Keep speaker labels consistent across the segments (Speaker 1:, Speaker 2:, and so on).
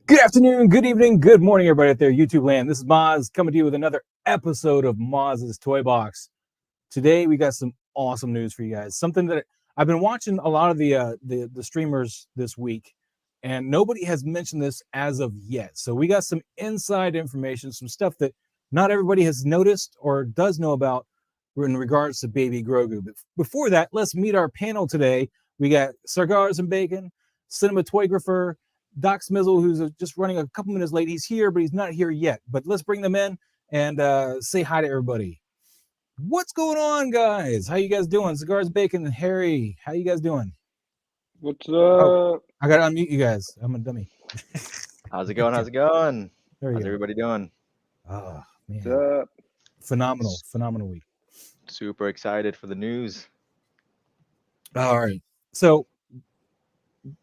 Speaker 1: Good afternoon, good evening, good morning, everybody out there, YouTube land. This is Moz coming to you with another episode of Moz's Toy Box. Today, we got some awesome news for you guys. Something that I've been watching a lot of the streamers this week, and nobody has mentioned this as of yet. So we got some inside information, some stuff that not everybody has noticed or does know about in regards to Baby Grogu. But before that, let's meet our panel today. We got Cigars and Bacon, Cinematoygrapher, Doc Smizzle, who's just running a couple minutes late. He's here, but he's not here yet. But let's bring them in and say hi to everybody. What's going on, guys? How you guys doing? Cigars, Bacon, and Harry. How you guys doing?
Speaker 2: What's up?
Speaker 1: Oh, I gotta unmute you guys. I'm a dummy.
Speaker 3: How's it going? How's it going?
Speaker 1: There you
Speaker 3: How's
Speaker 1: go.
Speaker 3: everybody doing?
Speaker 1: Oh man,
Speaker 2: What's up?
Speaker 1: phenomenal week.
Speaker 3: Super excited for the news.
Speaker 1: All right, so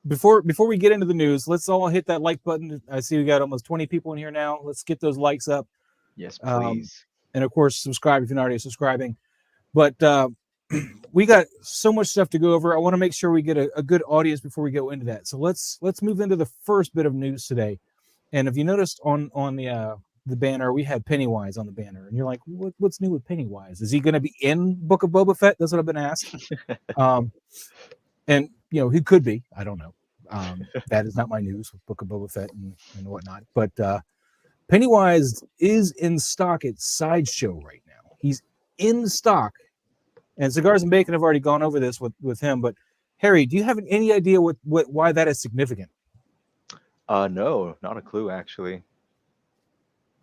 Speaker 1: before we get into the news, let's all hit that like button. I see we got almost 20 people in here now. Let's get those likes up.
Speaker 3: Yes, please.
Speaker 1: And of course, subscribe if you're not already subscribing. But we got so much stuff to go over. I want to make sure we get a good audience before we go into that. So let's move into the first bit of news today. And if you noticed on the banner, we had Pennywise on the banner, and you're like, what's new with Pennywise? Is he going to be in Book of Boba Fett? That's what I've been asked. And you know, he could be. I don't know. That is not my news with Book of Boba Fett and whatnot. But Pennywise is in stock at Sideshow right now. He's in stock. And Cigars and Bacon have already gone over this with him. But Harry, do you have any idea why that is significant?
Speaker 3: No, not a clue actually.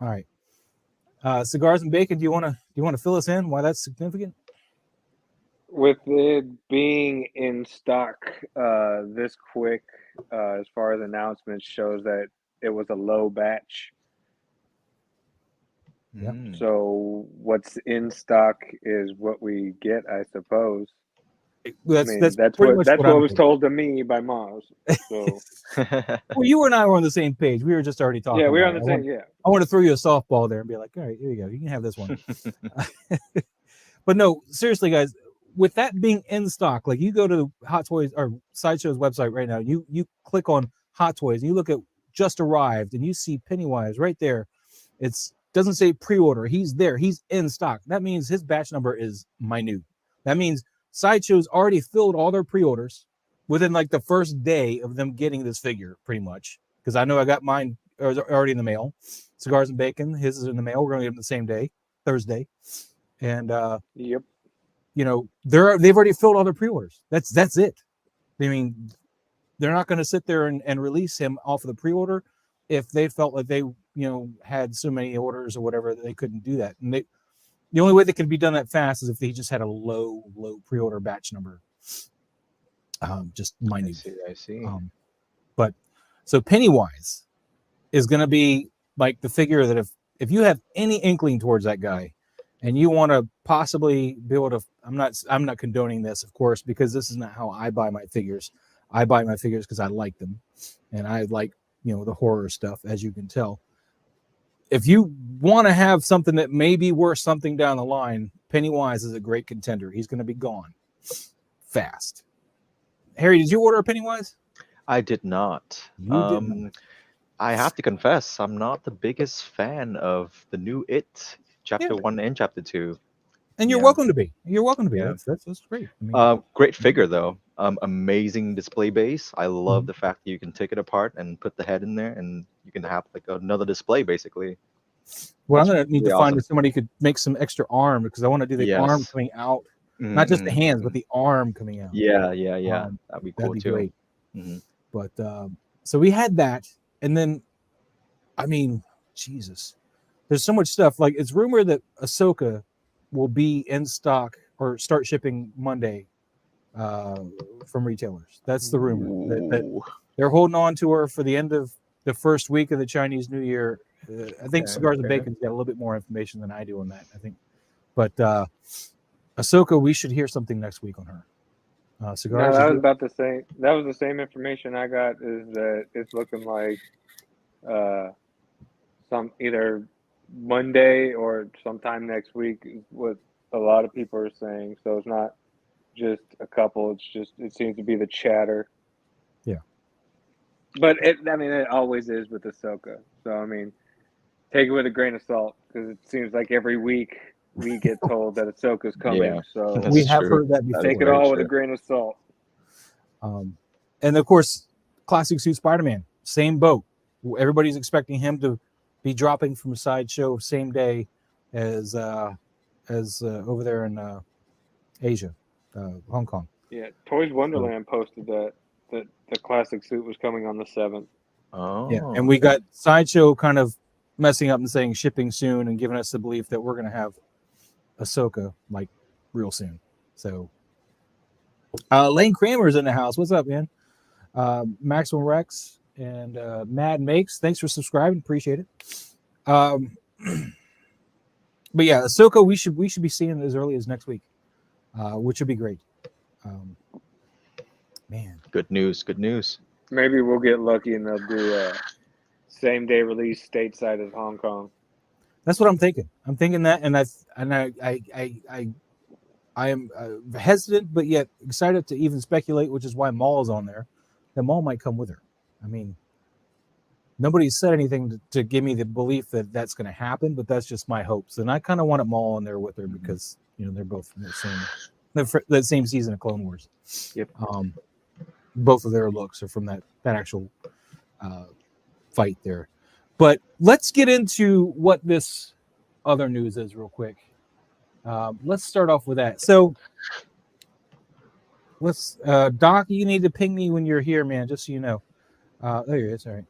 Speaker 1: All right. Cigars and Bacon, do you want to fill us in why that's significant?
Speaker 2: With it being in stock this quick, as far as announcements, shows that it was a low batch.
Speaker 1: Yeah.
Speaker 2: So what's in stock is what we get, I suppose.
Speaker 1: That's
Speaker 2: that's
Speaker 1: pretty
Speaker 2: what
Speaker 1: much
Speaker 2: what was told to me by Moz. So
Speaker 1: well, you and I were on the same page. We were just already talking.
Speaker 2: Yeah, we were on
Speaker 1: the
Speaker 2: same. Yeah.
Speaker 1: I want to throw you a softball there and be like, all right, here you go. You can have this one. But no, seriously, guys, with that being in stock, like you go to Hot Toys or Sideshow's website right now, you click on Hot Toys and you look at just arrived and you see Pennywise right there. It's doesn't say pre-order. He's there. He's in stock. That means his batch number is minute. That means Sideshow's already filled all their pre-orders within like the first day of them getting this figure, pretty much. Because I know I got mine already in the mail. Cigars and Bacon, his is in the mail. We're going to get them the same day, Thursday. And
Speaker 2: yep.
Speaker 1: You know, they've already filled all their pre-orders. That's it. I mean, they're not going to sit there and release him off of the pre-order if they felt like they, had so many orders or whatever that they couldn't do that. And the only way that could be done that fast is if they just had a low pre-order batch number. Just minute.
Speaker 3: I see.
Speaker 1: But so Pennywise is going to be like the figure that if you have any inkling towards that guy, and you want to possibly be able to, I'm not condoning this, of course, because this is not how I buy my figures. I buy my figures because I like them, and I like the horror stuff, as you can tell. If you want to have something that may be worth something down the line, Pennywise is a great contender. He's going to be gone fast. Harry, did you order a Pennywise?
Speaker 3: I did not.
Speaker 1: You did not.
Speaker 3: I have to confess, I'm not the biggest fan of the new It. Chapter 1 and Chapter 2.
Speaker 1: And you're welcome to be. You're welcome to be.
Speaker 3: Yeah.
Speaker 1: That's great. I mean,
Speaker 3: great figure, though. Amazing display base. I love the fact that you can take it apart and put the head in there, and you can have like another display, basically.
Speaker 1: Well, I'm going to need to find
Speaker 3: awesome.
Speaker 1: if somebody could make some extra arm, because I want to do the arm coming out. Not just the hands, but the arm coming out.
Speaker 3: Yeah. That'd be cool, too.
Speaker 1: Great. But so we had that. And then, I mean, Jesus. There's so much stuff. Like, it's rumored that Ahsoka will be in stock or start shipping Monday from retailers. That's the rumor. That they're holding on to her for the end of the first week of the Chinese New Year. I think Cigars and Bacon's got a little bit more information than I do on that, I think. But Ahsoka, we should hear something next week on her. Cigars.
Speaker 2: No, that was about the same. That was the same information I got. Is that it's looking like some either Monday or sometime next week is what a lot of people are saying. So it's not just a couple. It seems to be the chatter.
Speaker 1: Yeah.
Speaker 2: But it always is with Ahsoka. So I mean, take it with a grain of salt because it seems like every week we get told that Ahsoka's coming.
Speaker 3: Yeah,
Speaker 2: So
Speaker 3: that's
Speaker 1: We have
Speaker 3: true.
Speaker 1: heard that
Speaker 3: That is
Speaker 2: take
Speaker 1: before.
Speaker 2: it
Speaker 3: very
Speaker 2: all with a
Speaker 3: true.
Speaker 2: grain of salt.
Speaker 1: And of course, classic suit Spider-Man, same boat. Everybody's expecting him to be dropping from Sideshow same day as over there in Asia, Hong Kong.
Speaker 2: Yeah, Toys Wonderland posted that the classic suit was coming on the 7th.
Speaker 3: Oh,
Speaker 1: Yeah, and we got Sideshow kind of messing up and saying shipping soon and giving us the belief that we're going to have Ahsoka like real soon. So, Lane Kramer's in the house. What's up, man? Maximum Rex and Mad Makes. Thanks for subscribing. Appreciate it. But yeah, Ahsoka, we should be seeing it as early as next week, which would be great. Man,
Speaker 3: good news. Good news.
Speaker 2: Maybe we'll get lucky and they'll do a same day release stateside as Hong Kong.
Speaker 1: that's what I'm thinking. I'm thinking that, and I am hesitant, but yet excited to even speculate, which is why Maul is on there. That Maul might come with her. I mean, nobody's said anything to give me the belief that that's going to happen, but that's just my hopes. And I kind of wanted Maul on there with her because they're both from the same season of Clone Wars.
Speaker 3: Yep.
Speaker 1: Both of their looks are from that actual fight there. But let's get into what this other news is real quick. Let's start off with that. So let's Doc, you need to ping me when you're here, man, just so you know. There he is. All right.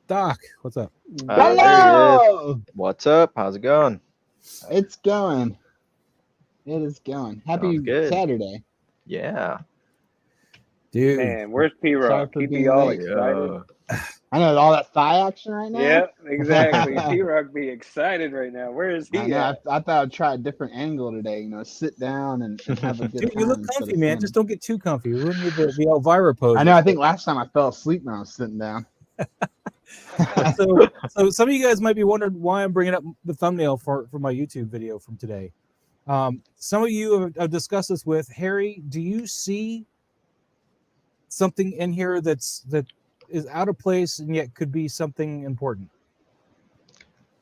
Speaker 1: Doc, what's up?
Speaker 3: There he is.
Speaker 4: Hello!
Speaker 3: What's up? How's it going?
Speaker 4: It's going. It is going. Happy
Speaker 3: Sounds good.
Speaker 4: Saturday.
Speaker 3: Yeah.
Speaker 1: Dude.
Speaker 2: Man, where's
Speaker 4: Sorry
Speaker 2: P-Rock?
Speaker 4: for
Speaker 2: He'd be
Speaker 4: being
Speaker 2: all
Speaker 4: late.
Speaker 2: excited.
Speaker 4: I know all that thigh action right now.
Speaker 2: Yep, exactly. P-Rock be excited right now. Where is he
Speaker 4: I know.
Speaker 2: at?
Speaker 4: I thought I'd try a different angle today. Sit down and have a good
Speaker 1: Dude,
Speaker 4: time.
Speaker 1: you look
Speaker 4: instead
Speaker 1: comfy,
Speaker 4: of
Speaker 1: man.
Speaker 4: standing.
Speaker 1: Just don't get too comfy. We don't need the Elvira pose.
Speaker 4: I know. I think last time I fell asleep when I was sitting down.
Speaker 1: So some of you guys might be wondering why I'm bringing up the thumbnail for my YouTube video from today. Some of you have discussed this with Harry. Do you see something in here that is out of place and yet could be something important?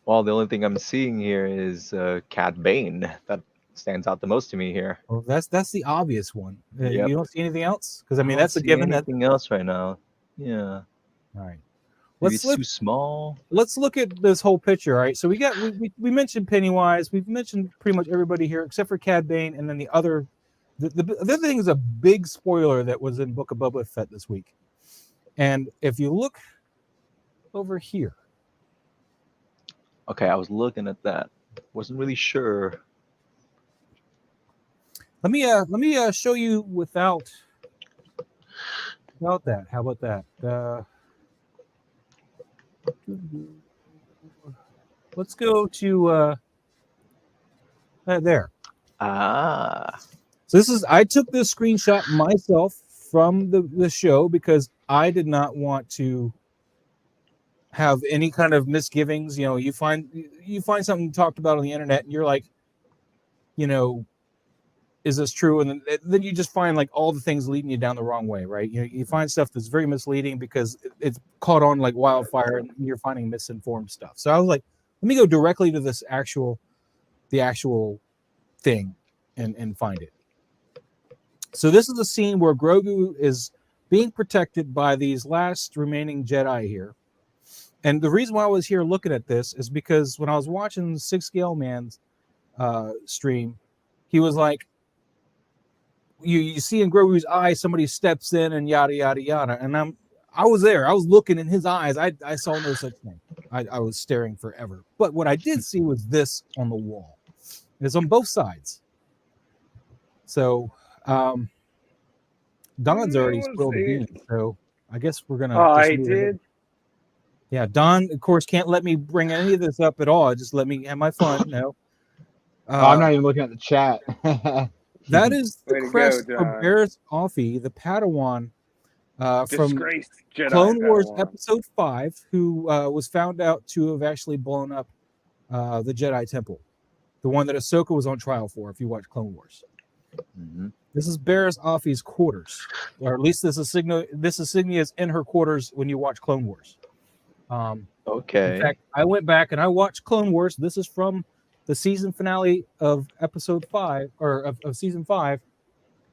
Speaker 3: Well, the only thing I'm seeing here is Cad Bane. That stands out the most to me here.
Speaker 1: Well, that's the obvious one.
Speaker 3: Yep.
Speaker 1: You don't see anything else? Because I mean,
Speaker 3: don't
Speaker 1: that's a
Speaker 3: see
Speaker 1: given.
Speaker 3: Anything else right now? Yeah.
Speaker 1: All right.
Speaker 3: Maybe it's too small.
Speaker 1: Let's look at this whole picture. All right. So we mentioned Pennywise. We've mentioned pretty much everybody here except for Cad Bane, and then the other thing is a big spoiler that was in Book of Boba Fett this week. And if you look over here,
Speaker 3: Okay, I was looking at that. Wasn't really sure.
Speaker 1: let me show you without that. How about that? Let's go to there.
Speaker 3: Ah.
Speaker 1: So I took this screenshot myself from the show because I did not want to have any kind of misgivings. You find something talked about on the internet and you're like, is this true? And then you just find like all the things leading you down the wrong way, right? You find stuff that's very misleading because it's caught on like wildfire and you're finding misinformed stuff. So I was like, let me go directly to the actual thing and find it. So this is a scene where Grogu is being protected by these last remaining Jedi here. And the reason why I was here looking at this is because when I was watching Six Scale Man's stream, he was like, you see in Grogu's eyes, somebody steps in and yada, yada, yada. And I was there. I was looking in his eyes. I saw no such thing. I was staring forever. But what I did see was this on the wall. It's on both sides. So Don's already spilled the beans. So I guess we're going to...
Speaker 2: Oh, I did?
Speaker 1: Yeah, Don, of course, can't let me bring any of this up at all. Just let me have my fun. No.
Speaker 4: I'm not even looking at the chat.
Speaker 1: That is the
Speaker 2: Way to
Speaker 1: crest
Speaker 2: go,
Speaker 1: of
Speaker 2: Don.
Speaker 1: Barris Offee, the Padawan from
Speaker 2: Disgraced Jedi
Speaker 1: Clone Wars
Speaker 2: Padawan.
Speaker 1: Episode 5, who was found out to have actually blown up the Jedi Temple, the one that Ahsoka was on trial for, if you watch Clone Wars.
Speaker 3: Mhm.
Speaker 1: This is Barris Offee's quarters, or at least this insignia is in her quarters when you watch Clone Wars. In
Speaker 3: Okay.
Speaker 1: fact, I went back and I watched Clone Wars. This is from the season finale of episode 5, or of season 5,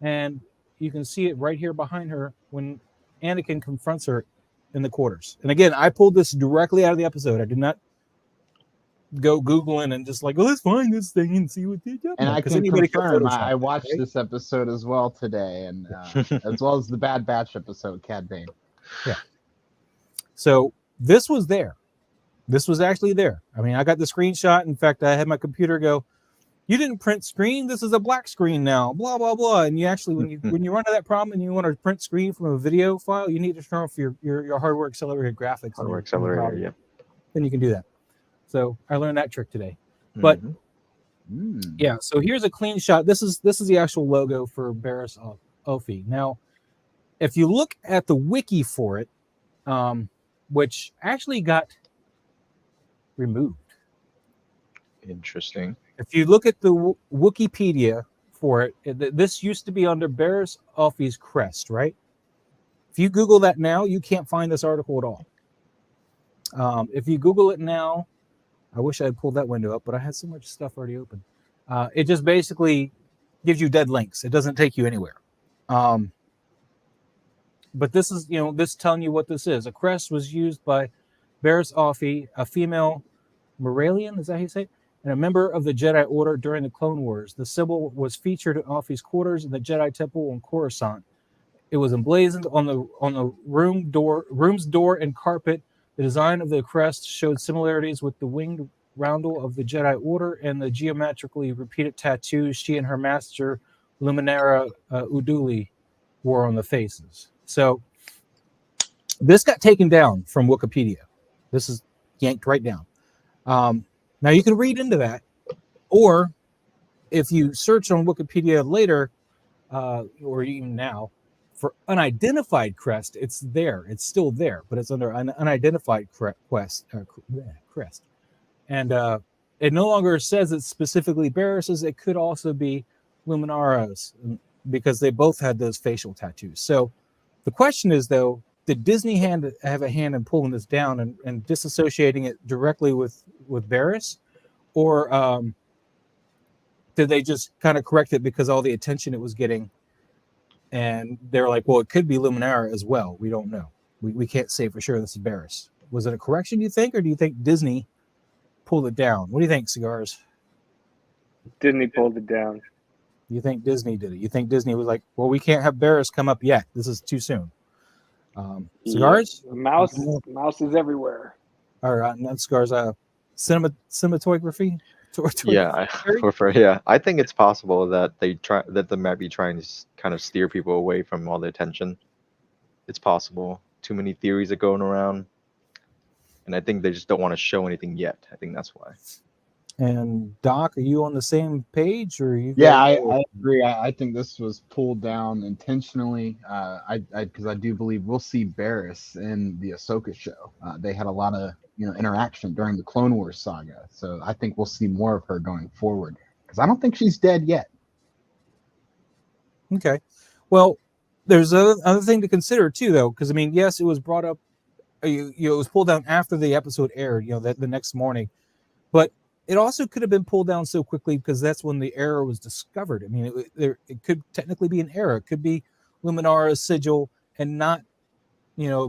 Speaker 1: and you can see it right here behind her when Anakin confronts her in the quarters. And again, I pulled this directly out of the episode. I did not go Googling and just like, oh, let's find this thing and see what they do.
Speaker 4: And I
Speaker 1: Because
Speaker 4: can
Speaker 1: anybody
Speaker 4: confirm,
Speaker 1: Photoshop
Speaker 4: I
Speaker 1: it,
Speaker 4: watched
Speaker 1: right?
Speaker 4: this episode as well today, and as well as the Bad Batch episode, Cad Bane.
Speaker 1: So this was there. This was actually there. I mean, I got the screenshot. In fact, I had my computer go, you didn't print screen. This is a black screen now, blah, blah, blah. And you actually, when you run into that problem and you want to print screen from a video file, you need to turn off your hardware accelerated graphics.
Speaker 3: Hardware
Speaker 1: in
Speaker 3: accelerator,
Speaker 1: your
Speaker 3: yep.
Speaker 1: Then you can do that. So I learned that trick today. But
Speaker 3: Mhm.
Speaker 1: yeah, so here's a clean shot. This is the actual logo for Barris Offee. Now, if you look at the wiki for it, which actually got removed.
Speaker 3: Interesting.
Speaker 1: If you look at the Wikipedia for it, this used to be under Barris Offee's crest, right? If you Google that now, you can't find this article at all. If you Google it now, I wish I had pulled that window up, but I had so much stuff already open. It just basically gives you dead links. It doesn't take you anywhere. But this is, this telling you what this is. A crest was used by Barris Offee, a female Moralian, is that how you say it? And a member of the Jedi Order during the Clone Wars. The symbol was featured in Offee's quarters in the Jedi Temple in Coruscant. It was emblazoned on the room's door and carpet. The design of the crest showed similarities with the winged roundel of the Jedi Order and the geometrically repeated tattoos she and her master, Luminara Uduli, wore on the faces. So this got taken down from Wikipedia. This is yanked right down. Now you can read into that, or if you search on Wikipedia later, or even now, for unidentified crest, it's there. It's still there, but it's under an unidentified crest. And it no longer says it's specifically Barris's. It could also be Luminara's, because they both had those facial tattoos. So the question is, though, did Disney have a hand in pulling this down and disassociating it directly with Barris, or did they just kind of correct it because all the attention it was getting? And they're like, well, it could be Luminara as well. We don't know. We can't say for sure this is Barris. Was it a correction, do you think, or do you think Disney pulled it down? What do you think, Cigars?
Speaker 2: Disney pulled it down.
Speaker 1: You think Disney did it? You think Disney was like, well, we can't have Barris come up yet. This is too soon. Cigars?
Speaker 2: Yeah. Mouse is everywhere.
Speaker 1: All right, not Cigars. Cinematoygraphy?
Speaker 3: Yeah, I think it's possible that they might be trying to kind of steer people away from all the attention. It's possible. Too many theories are going around, and I think they just don't want to show anything yet. I think that's why.
Speaker 1: And Doc, are you on the same page, or you?
Speaker 4: Yeah, I agree. I think this was pulled down intentionally. Because I do believe we'll see Barris in the Ahsoka show. They had a lot of interaction during the Clone Wars saga, so I think we'll see more of her going forward. Because I don't think she's dead yet.
Speaker 1: Okay, well, there's another thing to consider too, though, because I mean, yes, it was brought up. It was pulled down after the episode aired. That the next morning, but it also could have been pulled down so quickly because that's when the error was discovered. I mean, it could technically be an error. It could be Luminara's sigil and not,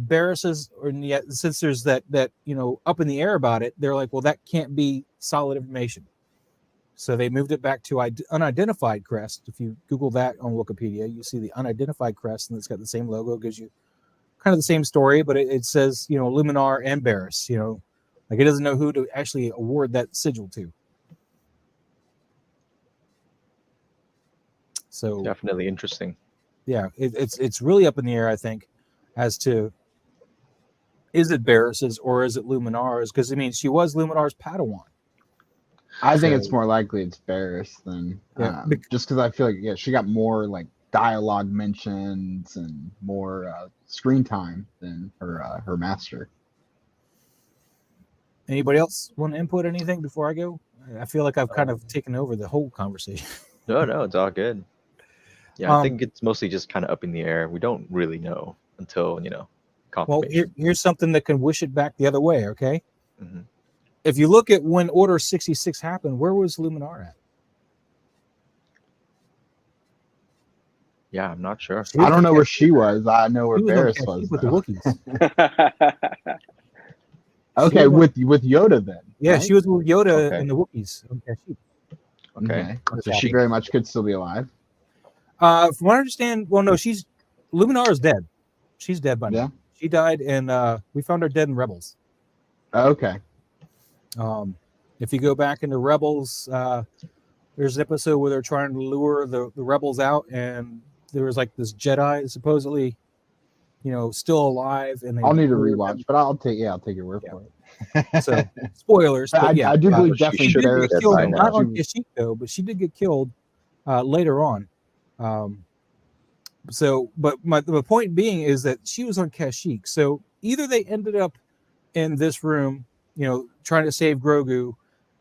Speaker 1: Barris's. Or yet, since there's that up in the air about it, they're like, well, that can't be solid information. So they moved it back to unidentified crest. If you Google that on Wikipedia, you see the unidentified crest, and it's got the same logo. It gives you kind of the same story, but it says, Luminar and Barris, like it doesn't know who to actually award that sigil to. So
Speaker 3: Definitely interesting.
Speaker 1: Yeah, it's really up in the air, I think, as to is it Barris's or is it Luminar's? Because I mean, she was Luminar's Padawan.
Speaker 4: I think it's more likely it's Barris than just because I feel like she got more like dialogue mentions and more screen time than her master.
Speaker 1: Anybody else want to input anything before I go? I feel like I've kind of taken over the whole conversation.
Speaker 3: No, it's all good. Yeah, I think it's mostly just kind of up in the air. We don't really know until
Speaker 1: Well,
Speaker 3: confirmation.
Speaker 1: here's something that can wish it back the other way. Okay,
Speaker 3: Hmm.
Speaker 1: if you look at when Order 66 happened, where was Luminar at?
Speaker 3: Yeah, I'm not sure.
Speaker 1: She was
Speaker 4: I don't
Speaker 1: on
Speaker 4: know where
Speaker 1: Kashyyyk.
Speaker 4: she was. I know where
Speaker 1: She was on
Speaker 4: Barris
Speaker 1: Kashyyyk
Speaker 4: was.
Speaker 1: with the
Speaker 4: Though.
Speaker 1: Wookiees.
Speaker 4: Okay,
Speaker 1: was
Speaker 4: with Yoda then.
Speaker 1: Yeah,
Speaker 4: right?
Speaker 1: she was with Yoda
Speaker 3: Okay.
Speaker 1: and the Wookiees on Kashyyyk.
Speaker 3: Okay.
Speaker 4: So she very much could still be alive.
Speaker 1: From what I understand, well, no, Luminar is dead. She's dead by now.
Speaker 4: Yeah.
Speaker 1: She died, and we found her dead in Rebels.
Speaker 4: Okay.
Speaker 1: If you go back into Rebels, there's an episode where they're trying to lure the Rebels out, and there was like this Jedi supposedly, still alive. And
Speaker 4: I'll need to rewatch, but I'll take your word for it.
Speaker 1: So spoilers, but
Speaker 4: I do believe
Speaker 3: she
Speaker 4: definitely
Speaker 3: should be
Speaker 4: Barris
Speaker 3: dead
Speaker 1: killed,
Speaker 3: by
Speaker 1: not
Speaker 3: now.
Speaker 1: on Kashyyyk though, but she did get killed later on. But the point being is that she was on Kashyyyk. So either they ended up in this room, trying to save Grogu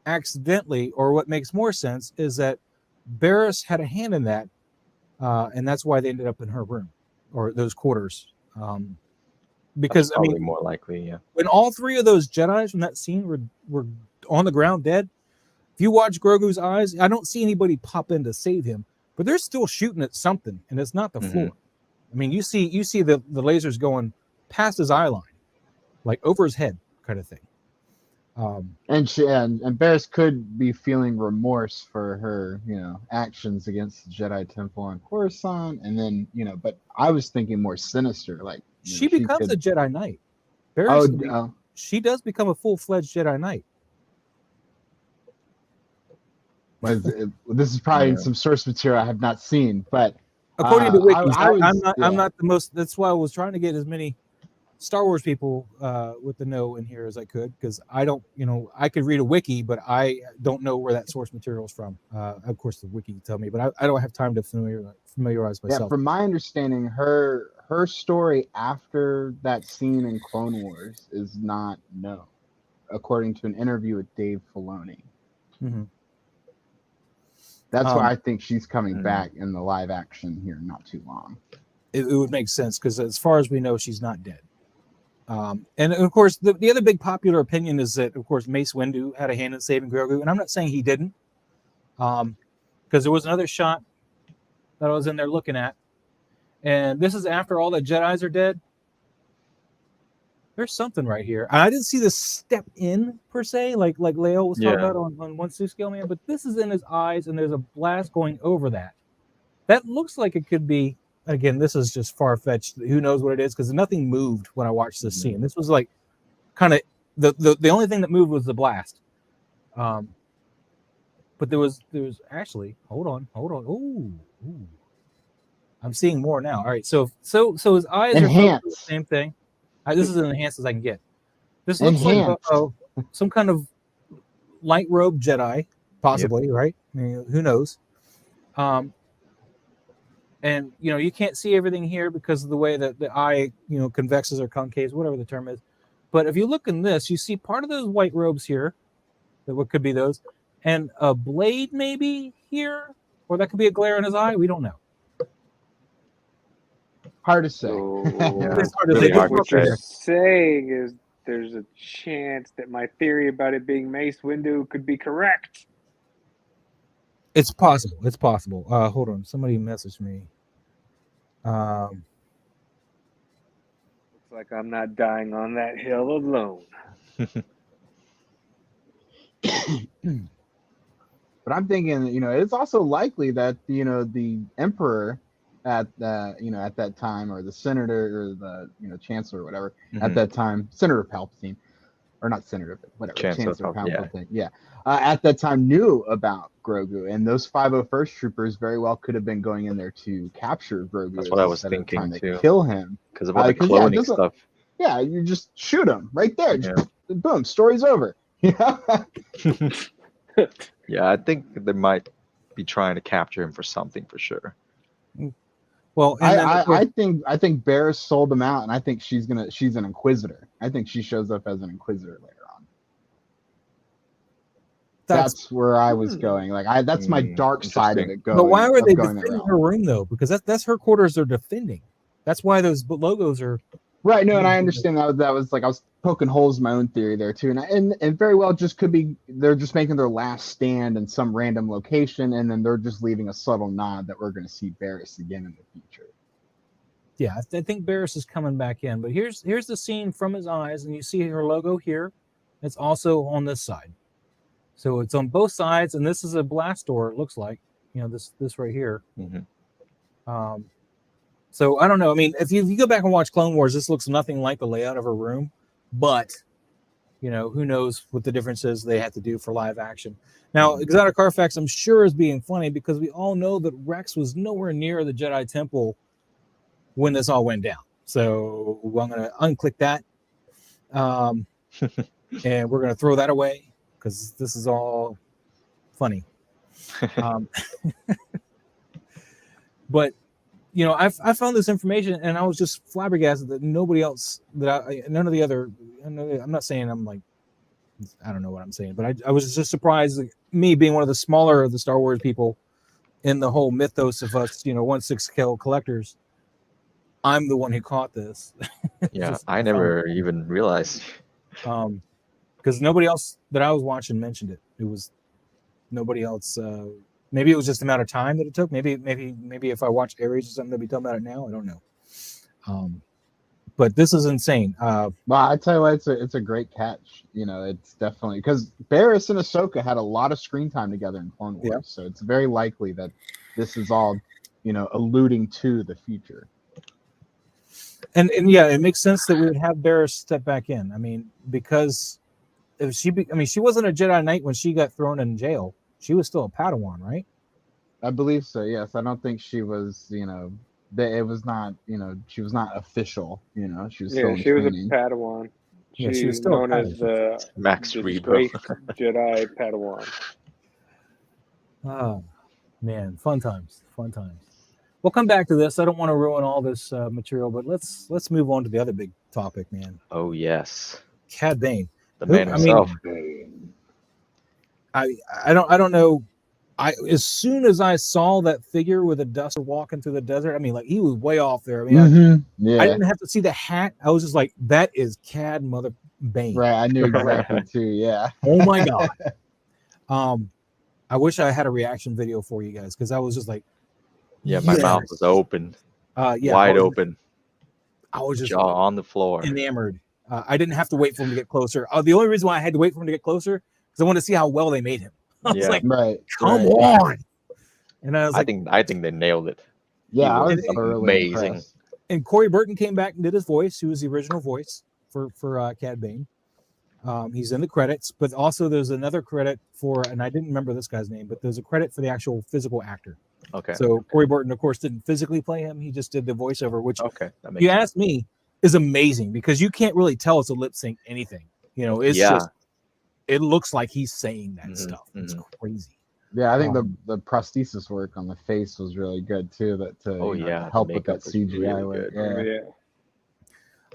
Speaker 1: accidentally, or what makes more sense is that Barris had a hand in that, and that's why they ended up in her room or those quarters. Because
Speaker 3: That's probably more likely, yeah.
Speaker 1: when all three of those Jedis from that scene were on the ground dead, if you watch Grogu's eyes, I don't see anybody pop in to save him, but they're still shooting at something, and it's not the floor. I mean, you see the lasers going past his eye line, like over his head, kind of thing.
Speaker 4: And Barris could be feeling remorse for her, actions against the Jedi Temple on Coruscant, and then, but I was thinking more sinister, like
Speaker 1: She becomes a Jedi Knight. Barris, she does become a full-fledged Jedi Knight.
Speaker 4: This is probably some source material I have not seen, but
Speaker 1: according to wikis,
Speaker 4: I'm
Speaker 1: not the most. That's why I was trying to get as many Star Wars people with the know in here as I could, because I don't, I could read a wiki, but I don't know where that source material is from. Of course, the wiki can tell me, but I don't have time to familiarize myself.
Speaker 4: Yeah, from my understanding, her story after that scene in Clone Wars is not known, according to an interview with Dave Filoni.
Speaker 1: Mm-hmm.
Speaker 4: That's why I think she's coming back in the live action here, not too long.
Speaker 1: It would make sense, because as far as we know, she's not dead. And of course, the other big popular opinion is that, of course, Mace Windu had a hand in saving Grogu, and I'm not saying he didn't, because there was another shot that I was in there looking at, and this is after all the Jedis are dead. There's something right here. I didn't see this step in per se, like Leo was talking about on 1/2 scale, man. But this is in his eyes, and there's a blast going over that. That looks like it could be. Again, this is just far fetched. Who knows what it is? Because nothing moved when I watched this scene. This was like kind of the only thing that moved was the blast. But there was actually hold on. Ooh. I'm seeing more now. All right, so his eyes
Speaker 4: Enhanced.
Speaker 1: are the same thing. This is as enhanced as I can get. This looks like some kind of light robe Jedi, possibly, right? I mean, who knows? And you can't see everything here because of the way that the eye, convexes or concaves, whatever the term is. But if you look in this, you see part of those white robes here, that what could be those, and a blade maybe here, or that could be a glare in his eye. We don't know.
Speaker 4: Hard to say.
Speaker 1: It's hard to
Speaker 3: really
Speaker 1: say.
Speaker 3: hard to
Speaker 2: What
Speaker 3: say.
Speaker 2: you're saying is there's a chance that my theory about it being Mace Windu could be correct.
Speaker 1: It's possible. It's possible. Hold on. Somebody messaged me.
Speaker 2: Looks like I'm not dying on that hill alone.
Speaker 4: But I'm thinking, it's also likely that the Emperor at that time, or the Senator, or the Chancellor, or whatever, at that time, Senator Palpatine, or not Senator, but whatever, Chancellor Palpatine, at that time knew about Grogu, and those 501st troopers very well could have been going in there to capture Grogu.
Speaker 3: That's what I was thinking too.
Speaker 4: To kill him
Speaker 3: because of all the cloning stuff.
Speaker 4: Yeah, you just shoot him right there. Just, boom, story's over.
Speaker 3: Yeah, I think they might be trying to capture him for something for sure.
Speaker 1: Well,
Speaker 4: I think Barris sold him out, and I think she's an Inquisitor. I think she shows up as an Inquisitor later on. that's where I was going. Like that's my dark side of it.
Speaker 1: But why were they
Speaker 4: going that
Speaker 1: defending
Speaker 4: route.
Speaker 1: her room though? Because that's her quarters they're defending. That's why those logos are
Speaker 4: Right. No, and I understand that was like I was poking holes in my own theory there too, and very well just could be they're just making their last stand in some random location, and then they're just leaving a subtle nod that we're going to see Barris again in the future.
Speaker 1: Yeah, I think Barris is coming back in, but here's the scene from his eyes, and you see her logo here. It's also on this side, so it's on both sides, and this is a blast door. It looks like, this right here.
Speaker 3: Mm-hmm.
Speaker 1: So I don't know. I mean, if you go back and watch Clone Wars, this looks nothing like the layout of her room, but who knows what the difference is they have to do for live action. Now, Exotic Carfax, I'm sure, is being funny because we all know that Rex was nowhere near the Jedi Temple when this all went down. So I'm going to unclick that. And we're going to throw that away because this is all funny. But, I found this information and I was just flabbergasted that nobody else, none of the other, I'm not saying I'm like, I don't know what I'm saying, but I was just surprised, like, me being one of the smaller of the Star Wars people in the whole mythos of us, 1/6 scale collectors. I'm the one who caught this.
Speaker 3: Yeah, I never even realized.
Speaker 1: Because nobody else that I was watching mentioned it. It was nobody else. Maybe it was just the amount of time that it took. Maybe if I watched Aries or something, they'd be talking about it now. I don't know. But this is insane.
Speaker 4: Well, I tell you what, it's a great catch. It's definitely because Barris and Ahsoka had a lot of screen time together in Clone Wars,
Speaker 1: Yeah.
Speaker 4: So it's very likely that this is all, alluding to the future.
Speaker 1: And yeah, it makes sense that we would have Barris step back in. I mean, because if she wasn't a Jedi Knight when she got thrown in jail. She was still a Padawan, right?
Speaker 4: I believe so. Yes, I don't think she was. It was not. She was not official. She was still in
Speaker 2: she was a
Speaker 4: training.
Speaker 2: Padawan.
Speaker 1: Yeah, she was
Speaker 2: She's
Speaker 1: still a
Speaker 2: known as the
Speaker 3: Max Rebo.
Speaker 2: disgraced Jedi Padawan.
Speaker 1: Oh man, fun times. We'll come back to this. I don't want to ruin all this material, but let's move on to the other big topic, man.
Speaker 3: Oh yes,
Speaker 1: Cad Bane,
Speaker 3: the man himself.
Speaker 1: I don't know. As soon as I saw that figure with a duster walking through the desert, I mean, like, he was way off there. I mean, I didn't have to see the hat. I was just like, that is Cad Mother Bane.
Speaker 4: Right, I knew exactly too. Yeah.
Speaker 1: Oh my god. I wish I had a reaction video for you guys because I was just like,
Speaker 3: yeah, my mouth was open, wide open.
Speaker 1: I was just
Speaker 3: jaw on the floor,
Speaker 1: enamored. I didn't have to wait for him to get closer. The only reason why I had to wait for him to get closer because I wanted to see how well they made him. I was like, come on. And I was like,
Speaker 3: I think they nailed it.
Speaker 4: Yeah, I was
Speaker 3: amazing.
Speaker 4: Impressed.
Speaker 1: And Corey Burton came back and did his voice. He was the original voice for Cad Bane. He's in the credits, but also there's another credit for, and I didn't remember this guy's name, but there's a credit for the actual physical actor.
Speaker 3: Okay.
Speaker 1: So Corey Burton, of course, didn't physically play him. He just did the voiceover, which,
Speaker 3: that makes
Speaker 1: you
Speaker 3: sense.
Speaker 1: ask me, is amazing because you can't really tell it's a lip sync anything. It's just, it looks like he's saying that stuff. It's crazy.
Speaker 4: Yeah, I think the prosthesis work on the face was really good too. To help with that CGI work.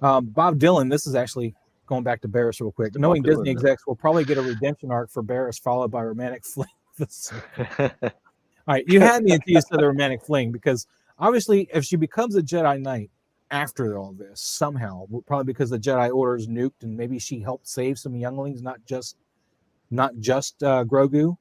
Speaker 1: Bob Dylan, this is actually going back to Barris real quick. Knowing Disney execs will probably get a redemption arc for Barris followed by romantic fling. All right, you had me until you said the romantic fling because obviously if she becomes a Jedi Knight after all this somehow, probably because the Jedi Order is nuked and maybe she helped save some younglings, not just Grogu.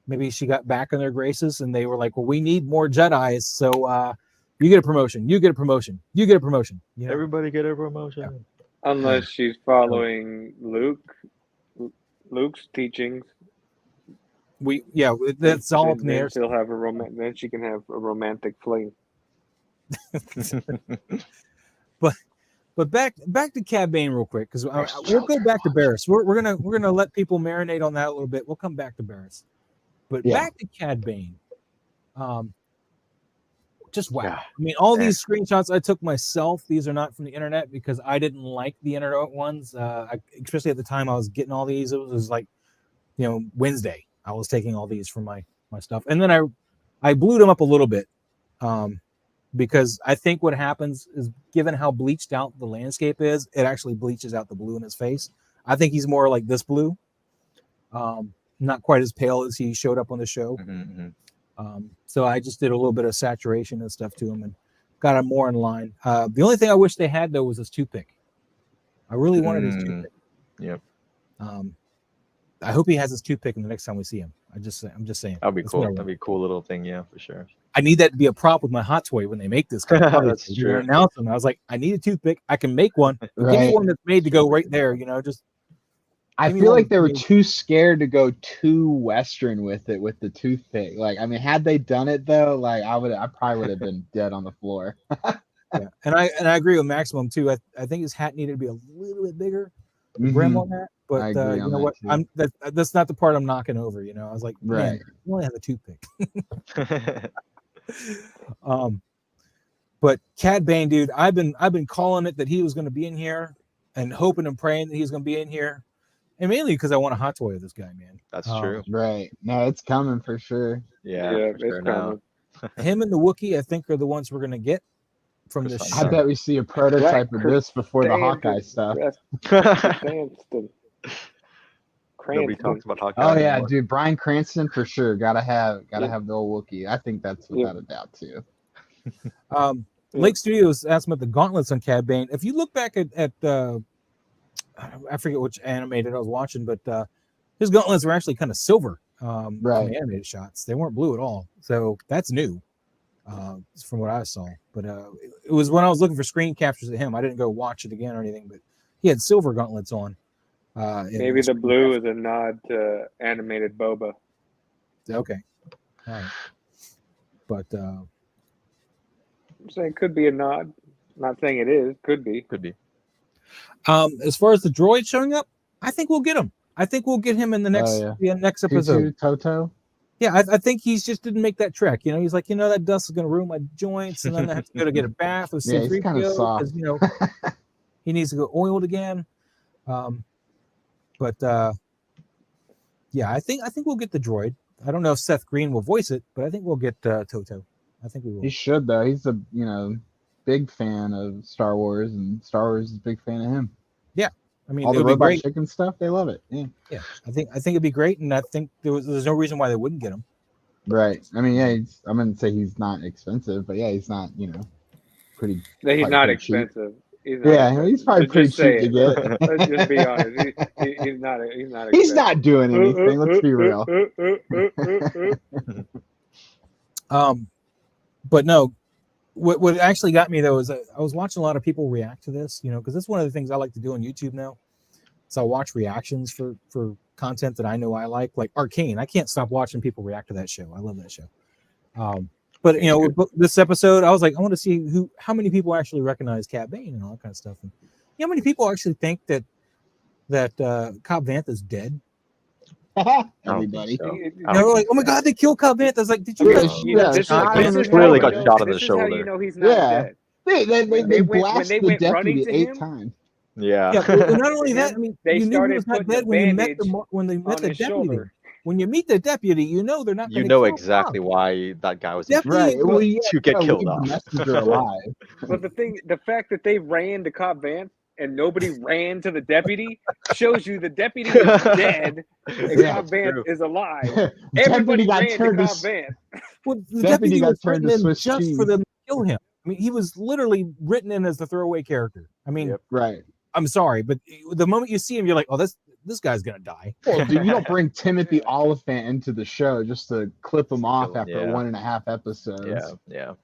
Speaker 1: Maybe she got back in their graces and they were like, well, we need more Jedis, so you get a promotion, you get a promotion, you get a promotion.
Speaker 3: Everybody get a promotion.
Speaker 1: Yeah.
Speaker 2: Unless she's following Luke's teachings.
Speaker 1: That's all up in the air.
Speaker 2: She'll have then she can have a romantic fling.
Speaker 1: But back to Cad Bane real quick because we'll go back to Barris. We're gonna let people marinate on that a little bit. We'll come back to Barris, but back to Cad Bane. Just wow. I mean, all these screenshots I took myself. These are not from the internet because I didn't like the internet ones. Especially at the time I was getting all these. It was like, Wednesday. I was taking all these from my stuff, and then I blew them up a little bit. Because I think what happens is, given how bleached out the landscape is, it actually bleaches out the blue in his face. I think he's more like this blue. not quite as pale as he showed up on the show. So I just did a little bit of saturation and stuff to him and got him more in line. The only thing I wish they had though was his toothpick. I really wanted his toothpick.
Speaker 3: Yep.
Speaker 1: I hope he has his toothpick in the next time we see him. I'm just saying.
Speaker 3: That'd be cool. That'd be a cool little thing, yeah, for sure.
Speaker 1: I need that to be a prop with my hot toy when they make this kind of product.
Speaker 3: That's true.
Speaker 1: Announce them. I was like, I need a toothpick. I can make one. Give me one that's made to go right there. Just.
Speaker 4: I feel like they were too scared to go too Western with it with the toothpick. Like, I mean, had they done it though, like I probably would have been dead on the floor.
Speaker 1: Yeah, and I agree with Maximum too. I think his hat needed to be a little bit bigger, brim on that. But you know what? That's not the part I'm knocking over. I was like, man, you only have a toothpick. But Cad Bane, dude, I've been calling it that he was going to be in here and hoping and praying that he's going to be in here, and mainly because I want a hot toy of this guy, man.
Speaker 3: That's true.
Speaker 4: Right? No, it's coming for sure.
Speaker 3: Yeah,
Speaker 2: it's
Speaker 3: sure
Speaker 2: coming.
Speaker 1: Him and the Wookiee, I think, are the ones we're going to get from this show.
Speaker 4: I bet we see a prototype of this before the Hawkeye stuff.
Speaker 3: Nobody talks about Hawkeye.
Speaker 4: Oh yeah, dude, Bryan Cranston for sure. Gotta have the old Wookiee. I think that's without a doubt too.
Speaker 1: Lake Studios asked about the gauntlets on Cad Bane. If you look back at I forget which animated I was watching, but his gauntlets were actually kind of silver on the animated shots. They weren't blue at all. So that's new from what I saw. But it was when I was looking for screen captures of him. I didn't go watch it again or anything, but he had silver gauntlets on.
Speaker 2: Maybe the blue is a nod to animated Boba.
Speaker 1: Okay. All right. But
Speaker 2: I'm saying it could be a nod. Not saying it is. Could be.
Speaker 3: Could be.
Speaker 1: As far as the droid showing up, I think we'll get him. I think we'll get him in the next next episode.
Speaker 4: Toto.
Speaker 1: Yeah, I think he's just didn't make that trek. He's like, that dust is going to ruin my joints, and then I have to go to get a bath with
Speaker 4: he's kind of soft.
Speaker 1: He needs to go oiled again. But I think we'll get the droid. I don't know if Seth Green will voice it, but I think we'll get Toto. I think we will.
Speaker 4: He should though. He's a big fan of Star Wars, and Star Wars is a big fan of him.
Speaker 1: Yeah, I mean,
Speaker 4: all the robot chicken stuff, they love it. Yeah,
Speaker 1: yeah. I think it'd be great, and I think there's no reason why they wouldn't get him.
Speaker 4: Right. I mean, I'm gonna say he's not expensive, but yeah, he's not pretty.
Speaker 2: He's not expensive.
Speaker 4: He's probably pretty cheap to get.
Speaker 2: Let's just be honest. He's not.
Speaker 4: He's not doing anything. Let's be real.
Speaker 1: But no, what actually got me though is I was watching a lot of people react to this, because that's one of the things I like to do on YouTube now. So I watch reactions for content that I know I like Arcane. I can't stop watching people react to that show. I love that show. But this episode, I was like, I want to see how many people actually recognize Cad Bane and all that kind of stuff. And how many people actually think that Cobb Vanth is dead?
Speaker 4: Everybody.
Speaker 1: They're like, oh my god, they killed Cobb Vanth. I was like, did you guys?
Speaker 3: This clearly got shot in the shoulder.
Speaker 2: How you know he's not dead.
Speaker 4: They blasted the deputy 8 times.
Speaker 3: Yeah.
Speaker 1: Well, not only that, I mean,
Speaker 2: they
Speaker 1: you knew he
Speaker 2: started
Speaker 1: was not
Speaker 2: putting
Speaker 1: dead
Speaker 2: the
Speaker 1: when they met the deputy.
Speaker 2: shoulder.
Speaker 1: When you meet the deputy, they're not going to
Speaker 3: You know exactly why that guy was
Speaker 1: to
Speaker 3: get killed off.
Speaker 4: Alive.
Speaker 2: But the fact that they ran to Cobb Vanth and nobody ran to the deputy shows you the deputy is dead and Cobb Vanth is alive. Everybody ran to Cobb Vanth.
Speaker 1: Well, the deputy was written in just for them to kill him. I mean, he was literally written in as the throwaway character. I mean,
Speaker 4: right.
Speaker 1: I'm sorry, but the moment you see him, you're like, oh, this guy's gonna die.
Speaker 4: Well, dude, you don't bring Timothy Oliphant into the show just to clip him off after 1.5 episodes.
Speaker 3: Yeah.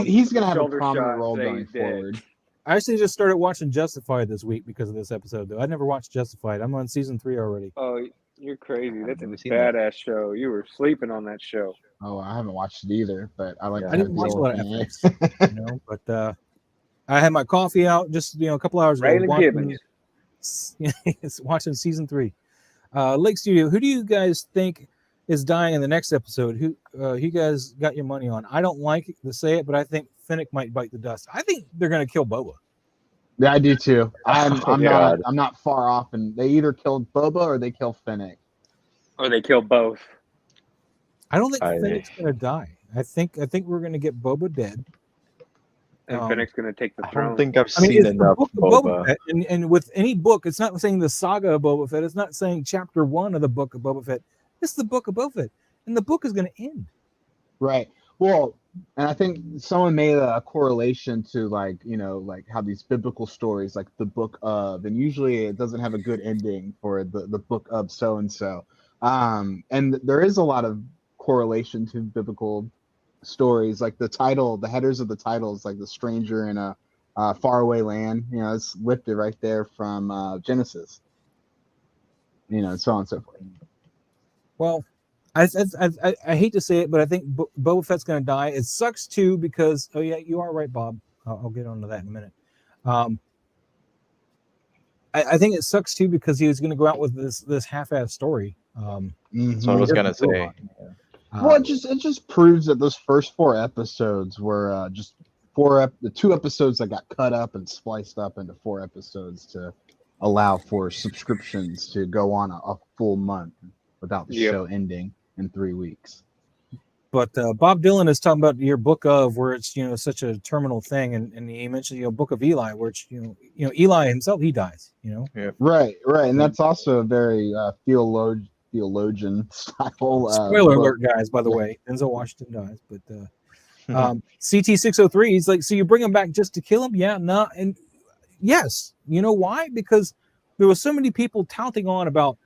Speaker 4: He's gonna have a prominent role going forward.
Speaker 1: I actually just started watching Justified this week because of this episode, though. I never watched Justified. I'm on season 3 already.
Speaker 2: Oh, you're crazy. That's a badass show. You were sleeping on that show.
Speaker 4: Oh, I haven't watched it either, but I like.
Speaker 1: I didn't watch a lot of FX, but I had my coffee out just a couple hours ago. Watching season 3. Lake Studio. Who do you guys think is dying in the next episode? Who you guys got your money on? I don't like to say it, but I think Finnick might bite the dust. I think they're going to kill Boba.
Speaker 4: Yeah, I do too. I'm not far off, and they either killed Boba or they kill Finnick,
Speaker 2: or they kill both.
Speaker 1: I don't think Finnick's going to die. I think we're going to get Boba dead.
Speaker 2: And Fennec's going to take the
Speaker 3: I
Speaker 2: throne.
Speaker 3: don't think I've
Speaker 1: I mean,
Speaker 3: seen
Speaker 1: it's the
Speaker 3: enough
Speaker 1: book of Boba Fett, and with any book, it's not saying the saga of Boba Fett. It's not saying chapter 1 of the book of Boba Fett. It's the book of Boba Fett, and the book is going to end.
Speaker 4: Right. Well, and I think someone made a correlation to like how these biblical stories, like the book of, and usually it doesn't have a good ending for the book of so and so. And there is a lot of correlation to biblical stories, like the title, the headers of the titles, like the stranger in a faraway land. It's lifted right there from Genesis. And so on and so forth.
Speaker 1: Well, I hate to say it, but I think Boba Fett's going to die. It sucks too because you are right, Bob. I'll get onto that in a minute. I think it sucks too because he was going to go out with this half-ass story.
Speaker 3: That's what I was gonna say.
Speaker 4: Well, it just proves that those first 4 episodes were just the 2 episodes that got cut up and spliced up into 4 episodes to allow for subscriptions to go on a full month without the show ending in 3 weeks.
Speaker 1: But Bob Dylan is talking about your book of where it's such a terminal thing, and he mentioned Book of Eli, where it's Eli himself, he dies.
Speaker 3: Yeah.
Speaker 4: Right, and that's also a very theologian style.
Speaker 1: Spoiler alert, guys! By the way, Denzel Washington dies, but CT603, he's like, so you bring him back just to kill him? Yeah, no, and yes, you know why? Because there was so many people touting on about,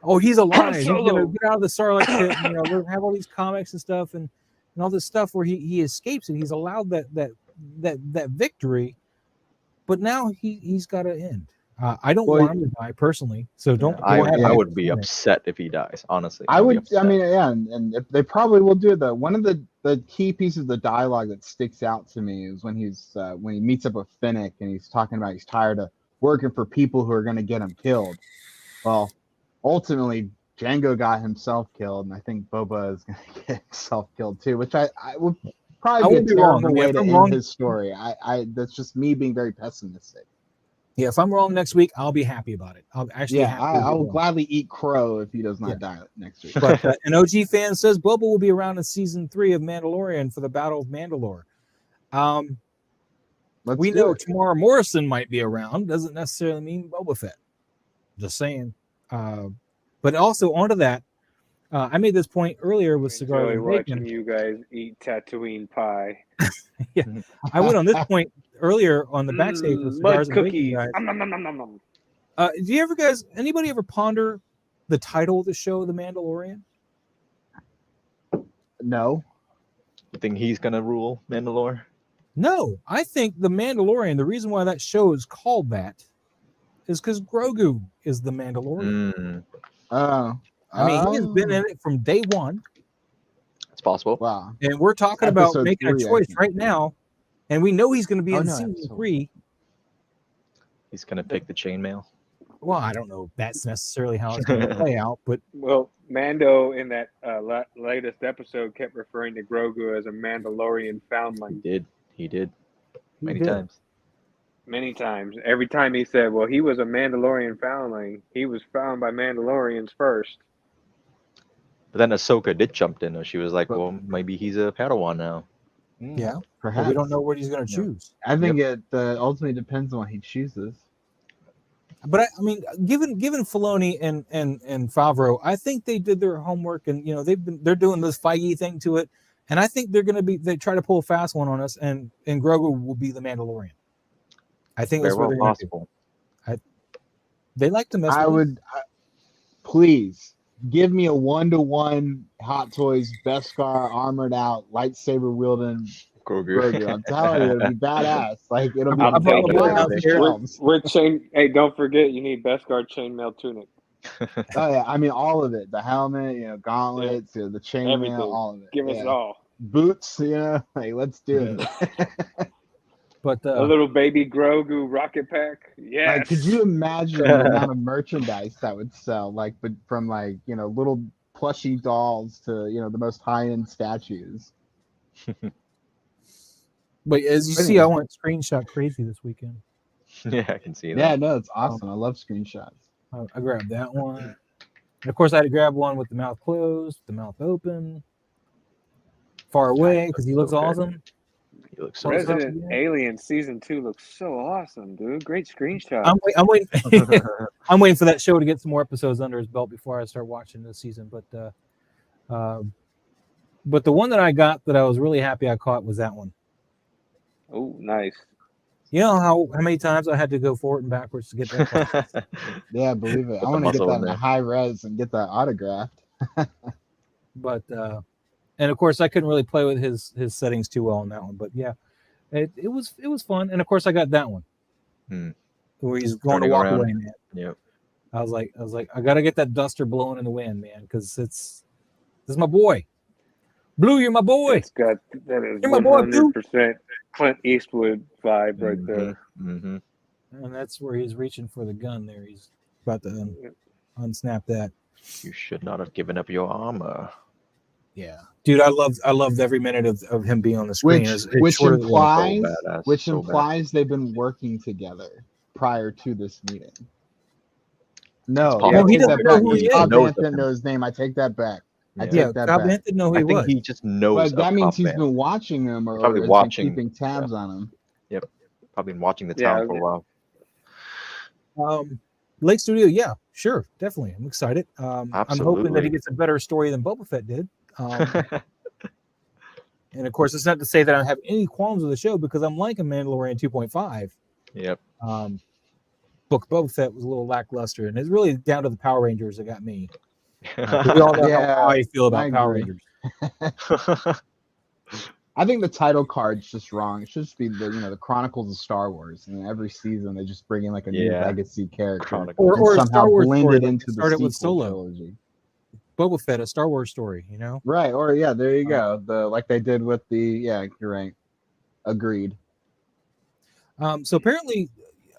Speaker 1: oh, he's alive. He's gonna get out of the Sarlacc pit. They have all these comics and stuff, and all this stuff where he escapes and he's allowed that victory, but now he's got to end. I don't want him to die personally, so don't.
Speaker 3: I would be upset if he dies. Honestly,
Speaker 4: I mean, and if they probably will do that. One of the key pieces of the dialogue that sticks out to me is when he meets up with Fennec and he's talking about he's tired of working for people who are going to get him killed. Well, ultimately, Django got himself killed, and I think Boba is going to get himself killed too, which I would probably be a terrible way to end his story. That's just me being very pessimistic.
Speaker 1: Yeah, if I'm wrong next week, I'll be happy about it. I'll actually.
Speaker 4: I will gladly eat crow if he does not die next week.
Speaker 1: But an OG fan says Boba will be around in season 3 of Mandalorian for the Battle of Mandalore. We know Tamara Morrison might be around. Doesn't necessarily mean Boba Fett. Just saying. But also onto that, I made this point earlier with Cigars and Bacon.
Speaker 2: Watching you guys eat Tatooine pie.
Speaker 1: Yeah, I went on this point earlier on the backstage with Cigars and
Speaker 2: cookies.
Speaker 1: Bacon guys. Do you anybody ever ponder the title of the show, The Mandalorian?
Speaker 4: No.
Speaker 3: You think he's gonna rule Mandalore?
Speaker 1: No, I think The Mandalorian, the reason why that show is called that is because Grogu is the Mandalorian. I mean, he has been in it from day one.
Speaker 3: It's possible.
Speaker 4: Wow.
Speaker 1: And we're talking about making a choice right now, and we know he's going to be in season 3.
Speaker 3: He's going to pick the chainmail.
Speaker 1: Well, I don't know if that's necessarily how it's going to play out, but
Speaker 2: Mando in that latest episode kept referring to Grogu as a Mandalorian foundling.
Speaker 3: He did. Many times.
Speaker 2: Many times. Every time he said, well, he was a Mandalorian foundling, he was found by Mandalorians first.
Speaker 3: But then Ahsoka did jump in. She was like, well, maybe he's a Padawan now.
Speaker 1: Yeah,
Speaker 4: perhaps.
Speaker 1: We don't know what he's going to choose.
Speaker 4: I think it ultimately depends on what he chooses.
Speaker 1: But I mean, given Filoni and Favreau, I think they did their homework, and they're doing this Feige thing to it, and I think they try to pull a fast one on us, and Grogu will be the Mandalorian. I think that's what they're possible. They like to mess.
Speaker 4: Please give me a 1-to-1 Hot Toys Beskar armored out lightsaber wielding Grogu. I'm telling you, it'll be badass. Like it'll be.
Speaker 2: With chain. Hey, don't forget you need Beskar chainmail tunic.
Speaker 4: Oh yeah, I mean all of it. The helmet, gauntlets, the chainmail, all of it.
Speaker 2: Give us it all.
Speaker 4: Boots, like let's do it.
Speaker 1: But
Speaker 2: a little baby Grogu rocket pack. Yeah.
Speaker 4: Like, could you imagine the amount of merchandise that would sell? Like, but from little plushy dolls to the most high-end statues.
Speaker 1: But as you see, I went screenshot crazy this weekend.
Speaker 3: Yeah, I can see that.
Speaker 4: Yeah, no, it's awesome. I love screenshots.
Speaker 1: I grabbed that one. And of course, I had to grab one with the mouth closed, the mouth open, far away, because he looks awesome.
Speaker 3: He looks so
Speaker 2: Resident
Speaker 3: good.
Speaker 2: Alien Season 2 looks so awesome, dude. Great screenshot.
Speaker 1: I'm waiting. I'm waiting for that show to get some more episodes under his belt before I start watching this season. But the one that I got that I was really happy I caught was that one.
Speaker 2: Oh, nice.
Speaker 1: You know how many times I had to go forward and backwards to get that?
Speaker 4: Yeah, believe it.
Speaker 3: Put
Speaker 4: I
Speaker 3: the
Speaker 4: want to get
Speaker 3: muscle
Speaker 4: that
Speaker 3: in
Speaker 4: in
Speaker 3: there.
Speaker 4: high res and get that autographed.
Speaker 1: But and of course I couldn't really play with his settings too well on that one. But yeah, it was fun. And of course I got that one where he's going
Speaker 3: Turning
Speaker 1: to walk
Speaker 3: around.
Speaker 1: away, man.
Speaker 3: Yep.
Speaker 1: I was like I gotta get that duster blowing in the wind, man, because this is my boy. Blue, you're my boy.
Speaker 2: It's got that is
Speaker 1: You're my boy, Blue.
Speaker 2: 100% Clint Eastwood vibe right there.
Speaker 3: Mm-hmm.
Speaker 1: And that's where he's reaching for the gun there. He's about to unsnap that.
Speaker 3: You should not have given up your armor.
Speaker 1: Yeah, dude, I loved every minute of him being on the screen.
Speaker 4: Which implies
Speaker 3: So bad.
Speaker 4: they've been working together prior to this meeting. No,
Speaker 3: possible.
Speaker 1: He doesn't know who he is.
Speaker 4: Cobb
Speaker 3: Knows
Speaker 4: Vanth didn't know his name. I take that back. I
Speaker 3: Yeah.
Speaker 4: take that
Speaker 1: Cobb
Speaker 4: back.
Speaker 1: Vanth didn't know who
Speaker 3: I
Speaker 1: he
Speaker 3: think
Speaker 1: was.
Speaker 3: he just knows.
Speaker 4: But that
Speaker 3: of
Speaker 4: means
Speaker 3: Cobb
Speaker 4: he's
Speaker 3: Vanth.
Speaker 4: been watching him or
Speaker 3: Probably
Speaker 4: has been
Speaker 3: watching,
Speaker 4: keeping tabs on him.
Speaker 3: Probably been watching the town for a while.
Speaker 1: Lake Studio, yeah, sure, definitely. I'm excited. I'm hoping that
Speaker 3: Absolutely.
Speaker 1: he gets a better story than Boba Fett did. And of course, it's not to say that I have any qualms with the show because I'm liking Mandalorian 2.5.
Speaker 3: Yep.
Speaker 1: Book of Boba Fett was a little lackluster, and it's really down to the Power Rangers that got me. We all know how I feel about
Speaker 4: I
Speaker 1: Power
Speaker 4: agree.
Speaker 1: Rangers.
Speaker 4: I think the title card's just wrong. It should just be the Chronicles of Star Wars, and every season they just bring in like a new
Speaker 3: Yeah.
Speaker 4: legacy character
Speaker 3: Chronicles.
Speaker 1: Or a
Speaker 4: and
Speaker 1: Star
Speaker 4: somehow
Speaker 1: Wars
Speaker 4: blend
Speaker 1: story,
Speaker 4: it
Speaker 1: like
Speaker 4: into
Speaker 1: it
Speaker 4: the
Speaker 1: started
Speaker 4: sequel
Speaker 1: with Solo.
Speaker 4: trilogy.
Speaker 1: Boba Fett, a Star Wars story, you know?
Speaker 4: Right, or yeah, there you go. Like they did with you're right. Agreed.
Speaker 1: So apparently,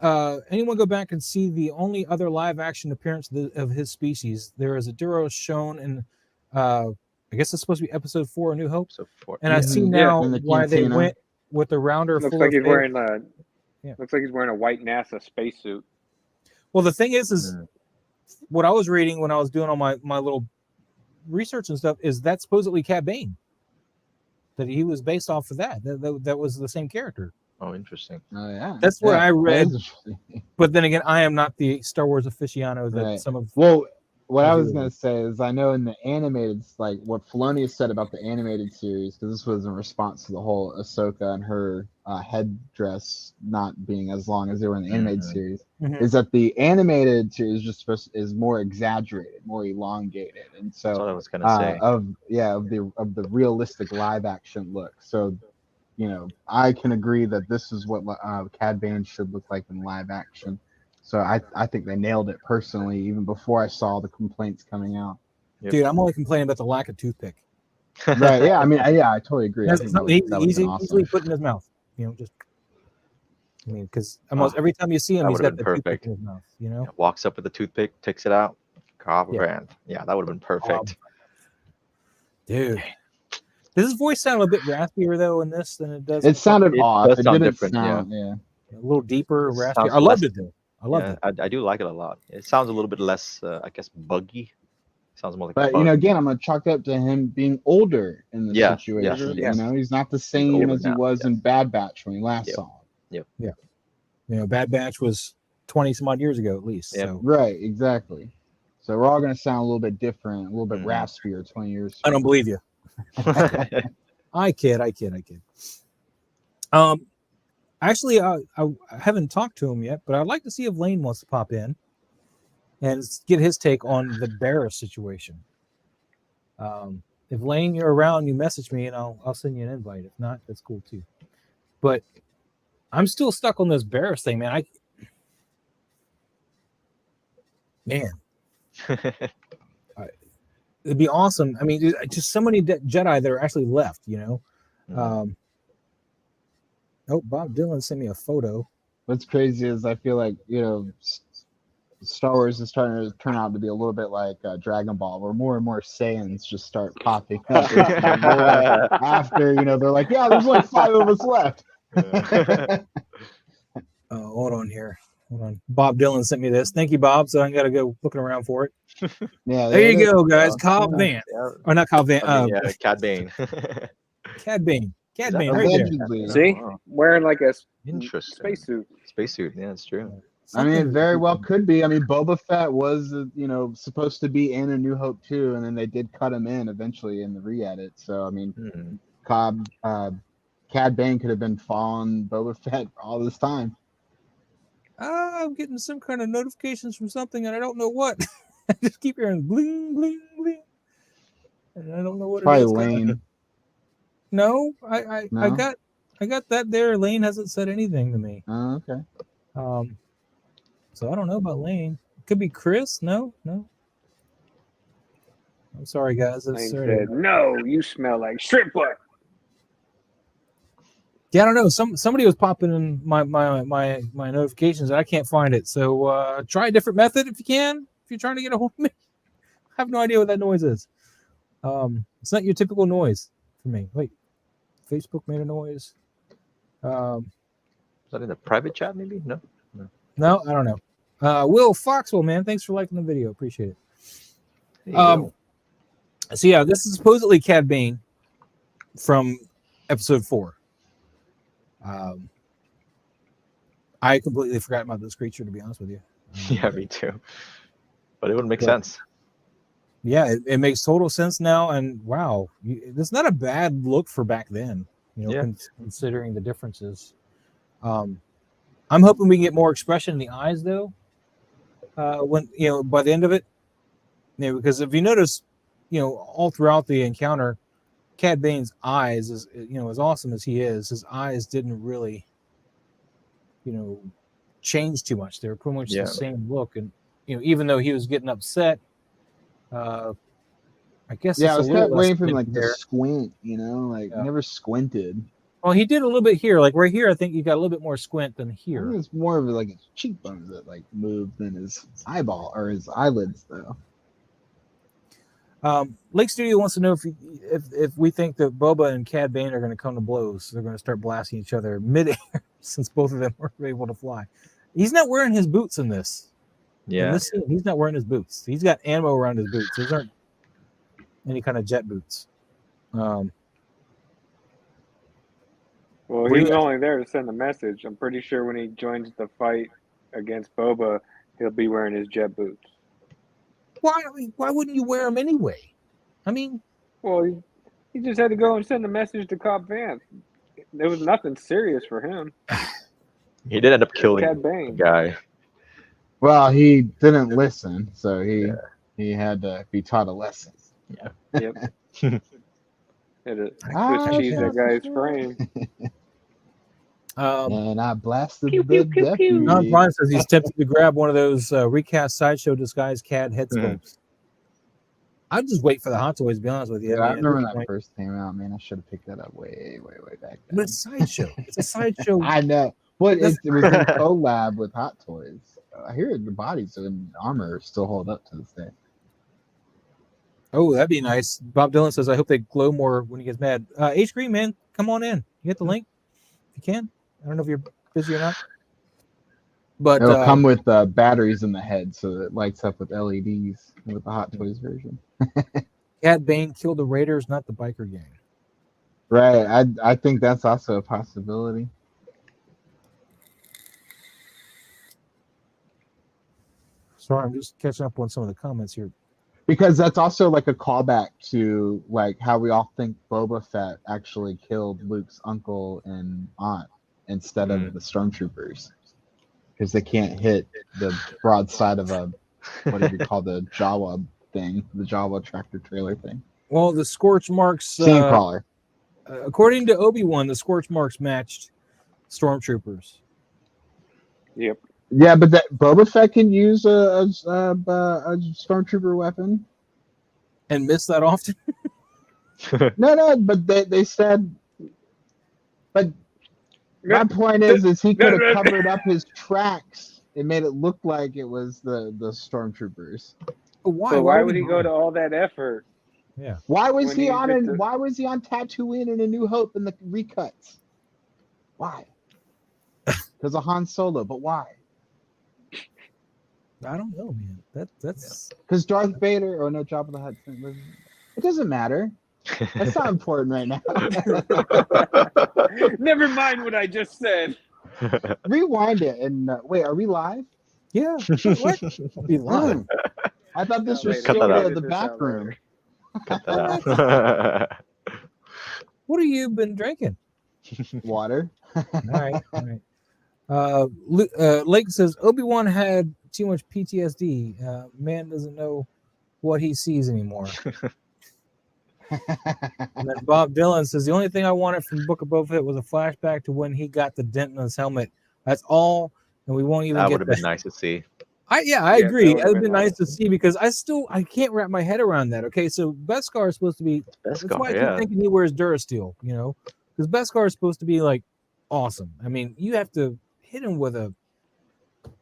Speaker 1: anyone go back and see the only other live action appearance of his species? There is a Duros shown in, I guess it's supposed to be episode 4, A New Hope.
Speaker 3: So for
Speaker 1: And I see now
Speaker 4: in the
Speaker 1: why they
Speaker 4: cantina.
Speaker 1: went with the rounder
Speaker 2: Looks
Speaker 1: full
Speaker 2: like
Speaker 1: of
Speaker 2: he's
Speaker 1: fake-
Speaker 2: wearing
Speaker 1: Yeah.
Speaker 2: Looks like he's wearing a white NASA spacesuit.
Speaker 1: Well, the thing is what I was reading when I was doing all my little research and stuff is that supposedly Cad Bane. That he was based off of that. That was the same character.
Speaker 3: Oh, interesting.
Speaker 4: Oh yeah.
Speaker 1: That's what I read.
Speaker 4: that is interesting.
Speaker 1: But then again, I am not the Star Wars aficionado that
Speaker 4: Right.
Speaker 1: some of.
Speaker 4: Well, what I was
Speaker 1: Everyone.
Speaker 4: gonna say is I know in the animated, like what Filoni has said about the animated series, because this was in response to the whole Ahsoka and her headdress not being as long as they were in the animated series,
Speaker 1: Mhm.
Speaker 4: is that the animated series is more exaggerated, more elongated, and
Speaker 3: That's what
Speaker 4: so
Speaker 3: I was gonna say.
Speaker 4: of the realistic live action look. So, I can agree that this is what Cad Bane should look like in live action. So I think they nailed it personally, even before I saw the complaints coming out.
Speaker 3: Yep.
Speaker 1: Dude, I'm only complaining about the lack of toothpick.
Speaker 4: Right? Yeah. I mean, I totally agree. I
Speaker 1: That's
Speaker 4: think
Speaker 1: something
Speaker 4: that would've been awesome.
Speaker 1: easily put in his mouth. Because almost every time you see him,
Speaker 3: that
Speaker 1: he's
Speaker 3: would've
Speaker 1: got the
Speaker 3: been
Speaker 1: toothpick
Speaker 3: perfect.
Speaker 1: in his mouth.
Speaker 3: Walks up with the toothpick, takes it out. Cobb
Speaker 1: Yeah.
Speaker 3: Vanth. Yeah, that would have been perfect.
Speaker 1: Dude. Does his voice sound a bit raspier though in this than it does?
Speaker 4: It sounded
Speaker 3: It
Speaker 4: off.
Speaker 3: does
Speaker 4: It
Speaker 3: sound
Speaker 4: didn't
Speaker 3: different,
Speaker 4: sound. Yeah.
Speaker 1: a little deeper, raspier.
Speaker 3: Sounds
Speaker 1: I loved
Speaker 3: less-
Speaker 1: it though. I loved it.
Speaker 3: I do like it a lot. It sounds a little bit less, I guess, buggy. Sounds more like.
Speaker 4: But
Speaker 3: a bug.
Speaker 4: again, I'm gonna chalk that up to him being older in the
Speaker 3: Yeah,
Speaker 4: situation.
Speaker 3: yes.
Speaker 4: He's not the same
Speaker 3: older
Speaker 4: as he
Speaker 3: now,
Speaker 4: was in
Speaker 3: yes.
Speaker 4: Bad Batch when we last
Speaker 3: Yep.
Speaker 4: saw him.
Speaker 1: Bad Batch was 20 some odd years ago at least.
Speaker 3: Yeah.
Speaker 1: So
Speaker 4: Right, exactly. So we're all gonna sound a little bit different, a little bit
Speaker 3: Mhm.
Speaker 4: raspier 20 years.
Speaker 1: I don't believe you. I kid. Actually, I haven't talked to him yet, but I'd like to see if Lane wants to pop in and get his take on the Barris situation. If Lane, you're around, you message me and I'll send you an invite. If not, that's cool too. But I'm still stuck on this Barris thing, man. It'd be awesome. I mean, just so many Jedi that are actually left,
Speaker 3: Mhm.
Speaker 1: Bob Dylan sent me a photo.
Speaker 4: What's crazy is I feel like Star Wars is starting to turn out to be a little bit like Dragon Ball, where more and more Saiyans just start popping up after they're like, yeah, there's like 5 of us left.
Speaker 1: Hold on here. Hold on. Bob Dylan sent me this. Thank you, Bob. So I got to go looking around for it.
Speaker 4: Yeah,
Speaker 1: There you
Speaker 4: it
Speaker 1: go,
Speaker 4: is.
Speaker 1: guys. Cobb Vanth.
Speaker 3: Yeah.
Speaker 1: Or not Cobb Vanth.
Speaker 3: Cad Bane.
Speaker 1: Cad Bane. Cad
Speaker 3: that
Speaker 1: Bane, right there.
Speaker 4: Allegedly.
Speaker 2: See,
Speaker 3: Oh,
Speaker 2: wearing like a
Speaker 3: interesting.
Speaker 2: spacesuit.
Speaker 3: Spacesuit. Yeah, it's true.
Speaker 4: I mean, it
Speaker 1: Something-
Speaker 4: very well could be. I mean, Boba Fett was, supposed to be in A New Hope too, and then they did cut him in eventually in the re-edit. So, I mean,
Speaker 3: Hmm.
Speaker 4: Cad Bane could have been following Boba Fett all this time.
Speaker 1: I'm getting some kind of notifications from something, and I don't know what. I just keep hearing bling, bling, bling, and I don't know what
Speaker 4: Probably
Speaker 1: it is.
Speaker 4: Lane.
Speaker 1: No, I
Speaker 4: No?
Speaker 1: got that there. Lane hasn't said anything to me.
Speaker 4: Oh, okay.
Speaker 1: So I don't know about Lane. It could be Chris. No. I'm sorry, guys. I'm
Speaker 2: Lane
Speaker 1: sorry.
Speaker 2: said, "No, you smell like shrimp butt."
Speaker 1: Yeah, I don't know. Somebody was popping in my notifications, and I can't find it. So try a different method if you can. If you're trying to get a hold of me, I have no idea what that noise is. It's not your typical noise for me. Wait, Facebook made a noise.
Speaker 3: Is that in the private chat? Maybe no.
Speaker 1: No, I don't know. Will Foxwell, man, thanks for liking the video. Appreciate it.
Speaker 3: There you go.
Speaker 1: So yeah, this is supposedly Cad Bane from episode 4. I completely forgot about this creature, to be honest with you.
Speaker 3: Yeah, me too. But it would make sense.
Speaker 1: Yeah, it makes total sense now, and wow, it's not a bad look for back then.
Speaker 3: Yeah.
Speaker 1: Considering the differences. I'm hoping we get more expression in the eyes, though. When by the end of it, because if you notice, all throughout the encounter, Cad Bane's eyes is, as awesome as he is, his eyes didn't really, change too much. They were pretty much the same look, and even though he was getting upset, I guess
Speaker 4: Yeah, I was kind of waiting for him
Speaker 1: like
Speaker 4: to squint, never squinted.
Speaker 1: Well, he did a little bit here, like right here. I think you got a little bit more squint than
Speaker 4: I
Speaker 1: here.
Speaker 4: think it's more of like his cheekbones that moved than his eyeball or his eyelids, though.
Speaker 1: Lake Studio wants to know if we think that Boba and Cad Bane are going to come to blows. They're going to start blasting each other midair since both of them were able to fly. He's not wearing his boots in this.
Speaker 3: Yeah.
Speaker 1: In this scene, he's not wearing his boots. He's got ammo around his boots. Those aren't any kind of jet boots.
Speaker 2: Well, he was only there to send a message. I'm pretty sure when he joins the fight against Boba, he'll be wearing his jet boots.
Speaker 1: Why wouldn't you wear them anyway? I mean,
Speaker 2: well, he just had to go and send a message to Cobb Vanth. There was nothing serious for him.
Speaker 3: He did end up killing
Speaker 2: Cad
Speaker 3: the
Speaker 2: Bane.
Speaker 3: guy.
Speaker 4: Well, he didn't listen, so he had to be taught a lesson.
Speaker 2: Yep. Had to Swiss cheese that guy's frame.
Speaker 4: And I blasted
Speaker 2: Pew,
Speaker 4: the
Speaker 2: pew, pew,
Speaker 4: deputy.
Speaker 2: pew.
Speaker 1: DonPrime says he's tempted to grab one of those recast Sideshow disguised Cad head sculpts. I'd just wait for the Hot Toys, to be honest with you.
Speaker 4: Yeah, I remember when that first came out, man. I should have picked that up way back then.
Speaker 1: But it's Sideshow. It's a Sideshow.
Speaker 4: I know. But it was in collab with Hot Toys. I hear the bodies and armor still hold up to this day.
Speaker 1: Oh, that'd be nice. Bob Dylan says, I hope they glow more when he gets mad. H Green, man, come on in. You get the link if you can. I don't know if you're busy or not. But
Speaker 4: it'll come with batteries in the head, so it lights up with LEDs with the Hot Toys version.
Speaker 1: Cad Bane killed the Raiders, not the biker gang.
Speaker 4: Right. I think that's also a possibility.
Speaker 1: Sorry, I'm just catching up on some of the comments here.
Speaker 4: Because that's also like a callback to like how we all think Boba Fett actually killed Luke's uncle and aunt instead of the stormtroopers, because they can't hit the broadside of a what do you call the Jawa thing, the Jawa tractor trailer thing.
Speaker 1: Well, the scorch marks.
Speaker 4: Sandcrawler.
Speaker 1: According to Obi-Wan, the scorch marks matched stormtroopers.
Speaker 2: Yep.
Speaker 4: Yeah, but that Boba Fett can use a stormtrooper weapon.
Speaker 1: And miss that often?
Speaker 4: No, but they said. But my point is he could have covered up his tracks. It made it look like it was the stormtroopers.
Speaker 1: Why?
Speaker 2: So why would he go to all that effort?
Speaker 1: Yeah.
Speaker 4: Why was
Speaker 2: When
Speaker 4: he
Speaker 2: he
Speaker 4: on?
Speaker 2: just-
Speaker 4: Why was he on Tatooine in A New Hope in the recuts? Why? Because of Han Solo, but why?
Speaker 1: I don't know, man. That's
Speaker 4: Because Darth Vader, or no, Jabba the Hutt. It doesn't matter. That's not important right now.
Speaker 2: Never mind what I just said.
Speaker 4: Rewind it and wait. Are we live?
Speaker 1: Yeah. What? Be live.
Speaker 4: I thought this was
Speaker 2: Later.
Speaker 3: Cut that
Speaker 4: still
Speaker 3: out.
Speaker 4: the back room.
Speaker 3: Cut that out.
Speaker 1: What have you been drinking?
Speaker 4: Water.
Speaker 1: All right. Lake says Obi-Wan had too much PTSD. Man doesn't know what he sees anymore. And then Bob Dylan says the only thing I wanted from Book of Boba Fett was a flashback to when he got the dent in his helmet. That's all, and we won't even
Speaker 3: That
Speaker 1: get
Speaker 3: would have been nice to see.
Speaker 1: I
Speaker 2: Yeah,
Speaker 1: agree.
Speaker 2: that
Speaker 1: It
Speaker 2: would've
Speaker 1: would
Speaker 2: been
Speaker 1: been nice
Speaker 2: nice.
Speaker 1: to see because I can't wrap my head around that. Okay, so Beskar is supposed to be. That's why I keep thinking he wears Durasteel. You know, because Beskar is supposed to be like awesome. I mean, you have to hit him with a.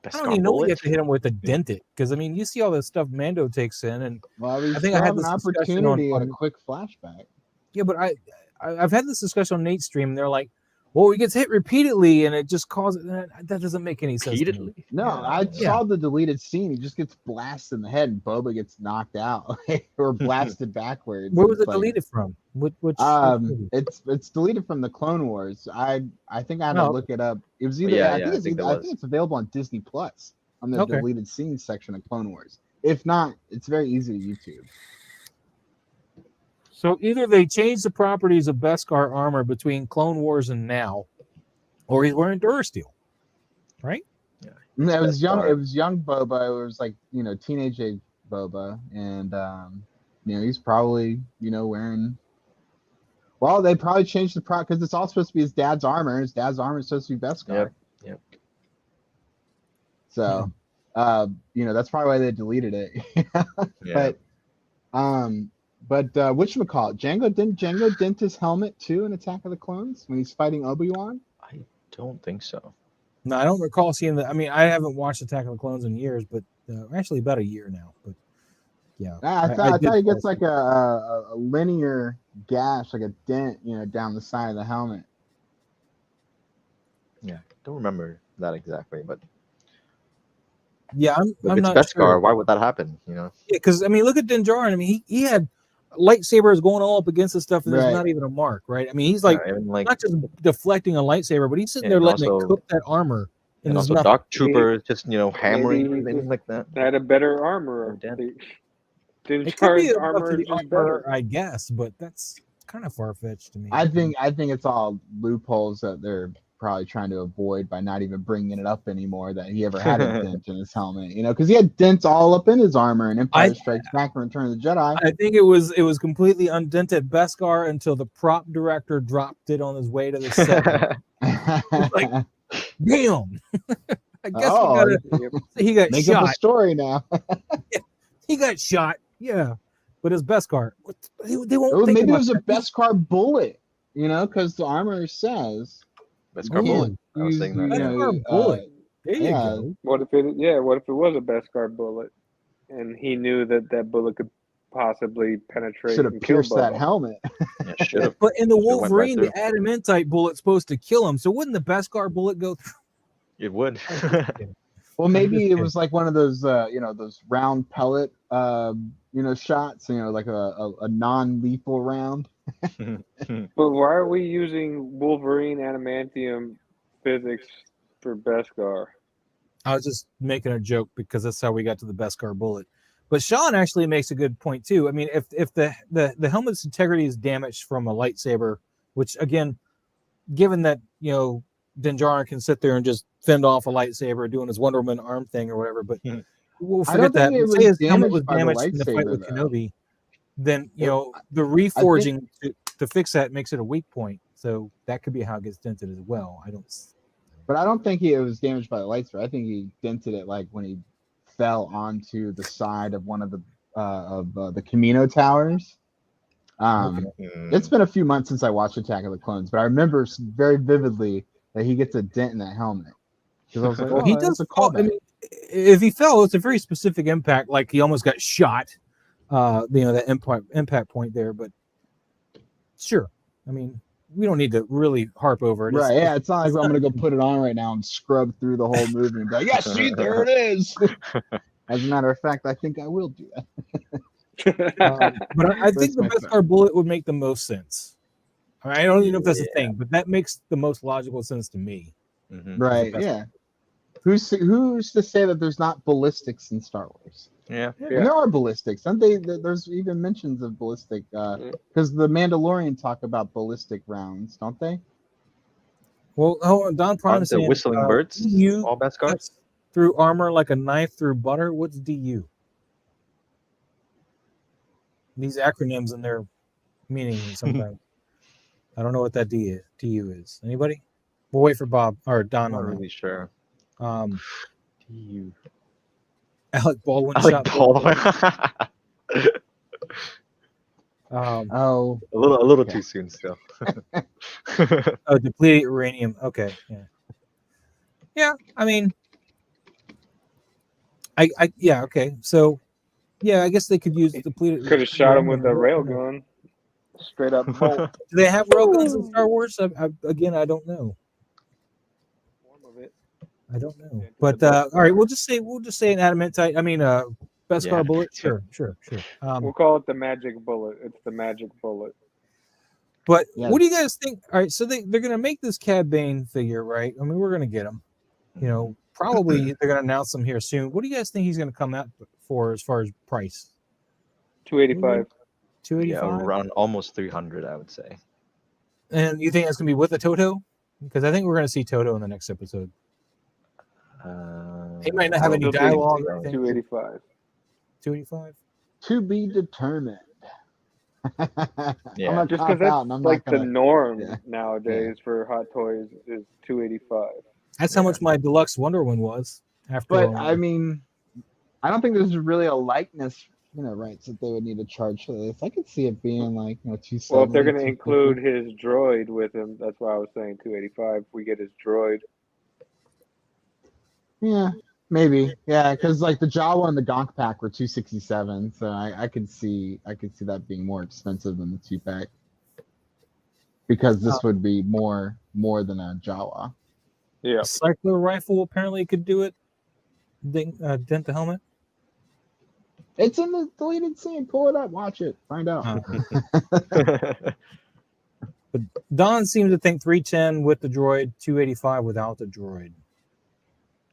Speaker 1: I don't even know what you have to hit him with a dented because I mean you see all the stuff Mando takes in and
Speaker 4: Well, we
Speaker 1: I think I had
Speaker 4: an
Speaker 1: this discussion
Speaker 4: opportunity
Speaker 1: on
Speaker 4: at a quick flashback.
Speaker 1: yeah, but I've had this discussion on Nate's stream and they're like, well, he gets hit repeatedly and it just causes that doesn't make any sense. To me.
Speaker 4: No, I saw the deleted scene. He just gets blasted in the head and Boba gets knocked out or blasted backwards.
Speaker 1: Where was it
Speaker 4: like,
Speaker 1: deleted from? Which
Speaker 4: it's deleted from the Clone Wars. I think I had to look it up. It was either I think it's available on Disney Plus on the deleted scenes section of Clone Wars. If not, it's very easy to YouTube.
Speaker 1: So either they changed the properties of Beskar armor between Clone Wars and now, or he's wearing Durasteel, right?
Speaker 4: Yeah, it was young. It was young Boba. It was like teenage age Boba, and he's probably wearing. Well, they probably changed the product because it's all supposed to be his dad's armor. His dad's armor is supposed to be Beskar.
Speaker 3: Yep.
Speaker 4: So, that's probably why they deleted it.
Speaker 3: Yeah.
Speaker 4: But whatchamacallit? Didn't Django dent his helmet too in Attack of the Clones when he's fighting Obi-Wan?
Speaker 3: I don't think so.
Speaker 1: No, I don't recall seeing that. I mean, I haven't watched Attack of the Clones in years, but actually about a year now. But yeah,
Speaker 4: I thought he gets like a linear gash, like a dent, down the side of the helmet.
Speaker 3: Yeah, don't remember that exactly, but
Speaker 1: yeah, I'm
Speaker 3: it's
Speaker 1: not
Speaker 3: Beskar.
Speaker 1: sure.
Speaker 3: Why would that happen?
Speaker 1: Yeah, because I mean, look at Din Djarin. I mean, he had lightsabers going all up against this stuff, and there's not even a mark, right? I mean, he's like not just deflecting a lightsaber, but he's sitting there letting it cook that armor.
Speaker 3: And also, Dark Trooper just hammering things like that.
Speaker 2: Had a better armor. Din Djarin's armor is better,
Speaker 1: I guess, but that's kind of far fetched to me.
Speaker 4: I think it's all loopholes that they're probably trying to avoid by not even bringing it up anymore that he ever had a dent in his helmet, because he had dents all up in his armor in Empire Strikes Back and Return of the Jedi.
Speaker 1: I think it was completely undented Beskar until the prop director dropped it on his way to the set. Like, damn. I guess he got
Speaker 4: make
Speaker 1: shot.
Speaker 4: Up a story now.
Speaker 1: He got shot. Yeah, but it's Beskar. They won't.
Speaker 4: Maybe it was a Beskar bullet. Because the armor says.
Speaker 3: Beskar bullet. I was saying that.
Speaker 1: Beskar bullet. There you go.
Speaker 2: What if it was a Beskar bullet, and he knew that bullet could possibly penetrate?
Speaker 4: Should have pierced that helmet.
Speaker 3: Yeah, should have.
Speaker 1: But in the Wolverine, the adamantite bullet's supposed to kill him. So wouldn't the Beskar bullet go through?
Speaker 3: It would.
Speaker 4: Well, maybe it was like one of those, those round pellet, shots. Like a non-lethal round.
Speaker 2: But why are we using Wolverine adamantium physics for Beskar?
Speaker 1: I was just making a joke because that's how we got to the Beskar bullet. But Sean actually makes a good point too. I mean, if the helmet's integrity is damaged from a lightsaber, which again, given that Din Djarin can sit there and just fend off a lightsaber doing his Wonder Woman arm thing or whatever, but we'll forget that. Say his helmet was damaged in the fight with Kenobi, then the reforging to fix that makes it a weak point. So that could be how it gets dented as well.
Speaker 4: But I don't think it was damaged by the lightsaber. I think he dented it like when he fell onto the side of one of the Camino towers. It's been a few months since I watched Attack of the Clones, but I remember very vividly that he gets a dent in that helmet. Because I was like,
Speaker 1: he does fall. I mean, if he fell, it's a very specific impact. Like he almost got shot. That impact point there. But sure, I mean, we don't need to really harp over it.
Speaker 4: Right? Yeah, it's not like I'm gonna go put it on right now and scrub through the whole movie and be like, yeah, see, there it is. As a matter of fact, I think I will do that.
Speaker 1: But I think the Beskar bullet would make the most sense. I don't even know if that's a thing, but that makes the most logical sense to me.
Speaker 4: Right? Yeah. Who's to say that there's not ballistics in Star Wars?
Speaker 3: Yeah.
Speaker 4: And there are ballistics. Aren't they? There's even mentions of ballistic because the Mandalorian talk about ballistic rounds, don't they?
Speaker 1: Well, hold on. DonPrime
Speaker 3: Aren't
Speaker 1: is
Speaker 3: the
Speaker 1: saying,
Speaker 3: whistling birds
Speaker 1: DU
Speaker 3: all Beskar?
Speaker 1: cuts through armor like a knife through butter. What's DU? These acronyms and their meaning sometimes. I don't know what that DU is. Anybody? We'll wait for Bob or Don.
Speaker 3: I'm not
Speaker 1: on that.
Speaker 3: really sure. DU.
Speaker 1: Alec Baldwin
Speaker 3: Alec
Speaker 1: shot.
Speaker 3: Baldwin.
Speaker 4: Oh,
Speaker 3: a little too soon still.
Speaker 1: Oh, depleted uranium. Okay, yeah. I mean, yeah. Okay, so yeah, I guess they could use depleted.
Speaker 2: Could have shot him with a railgun. Straight up bolt.
Speaker 1: Do they have railguns in Star Wars? Again, I don't know. I don't know. But all right, we'll just say an adamantite. I mean, Beskar bullet. Sure.
Speaker 2: We'll call it the magic bullet. It's the magic bullet.
Speaker 1: But what do you guys think? All right, so they're going to make this Cad Bane figure, right? I mean, we're going to get him. You know, probably they're going to announce him here soon. What do you guys think he's going to come out for as far as price?
Speaker 2: $285.
Speaker 1: $285.
Speaker 3: Yeah, around almost 300, I would say.
Speaker 1: And you think that's going to be with a Toto? Because I think we're going to see Toto in the next episode. He might not have any dialogue.
Speaker 2: $285.
Speaker 1: $285.
Speaker 4: To be determined.
Speaker 3: Yeah,
Speaker 2: just because that's like the norm nowadays for Hot Toys is $285.
Speaker 1: That's how much my deluxe Wonder Woman was.
Speaker 4: But I mean, I don't think there's really a likeness, rights that they would need to charge for this. I could see it being like, $270.
Speaker 2: Well, if they're going to include his droid with him, that's why I was saying $285. If we get his droid.
Speaker 4: Yeah, maybe. Yeah, because like the Jawa and the Gonk pack were $267, so I could see that being more expensive than the 2-pack. Because this would be more than a Jawa.
Speaker 2: Yeah.
Speaker 1: Cycler rifle apparently could do it. Dent the helmet.
Speaker 4: It's in the deleted scene. Pull it up. Watch it. Find out.
Speaker 1: But Don seems to think 310 with the droid, 285 without the droid.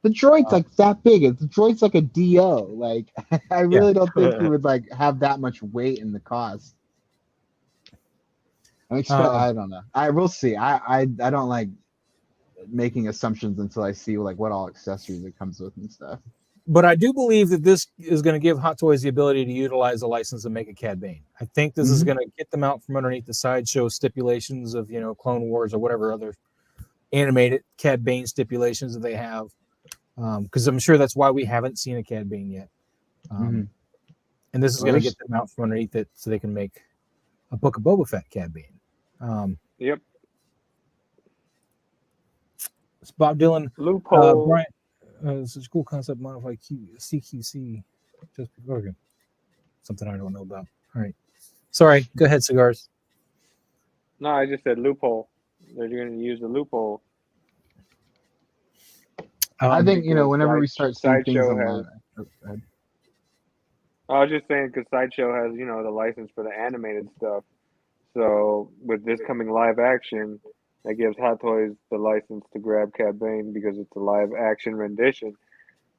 Speaker 4: The droid's like that big. The droid's like a DO. Like I really don't think he would like have that much weight in the cost. I don't know. I will see. I don't like making assumptions until I see like what all accessories it comes with and stuff.
Speaker 1: But I do believe that this is going to give Hot Toys the ability to utilize the license and make a Cad Bane. I think this is going to get them out from underneath the Sideshow stipulations of Clone Wars or whatever other animated Cad Bane stipulations that they have. Because I'm sure that's why we haven't seen a Cad Bane yet. And this is going to get them out from underneath it so they can make a Book of Boba Fett Cad Bane.
Speaker 2: Yep.
Speaker 1: It's Bob Dylan.
Speaker 2: Loophole.
Speaker 1: Brian, it's a cool concept, modified CQC. Just again. Something I don't know about. All right. Sorry. Go ahead, Cigars.
Speaker 2: No, I just said loophole. They're going to use the loophole.
Speaker 4: I think, whenever we start seeing things online.
Speaker 2: I was just saying because Sideshow has, the license for the animated stuff. So with this coming live action, that gives Hot Toys the license to grab Cad Bane because it's a live action rendition.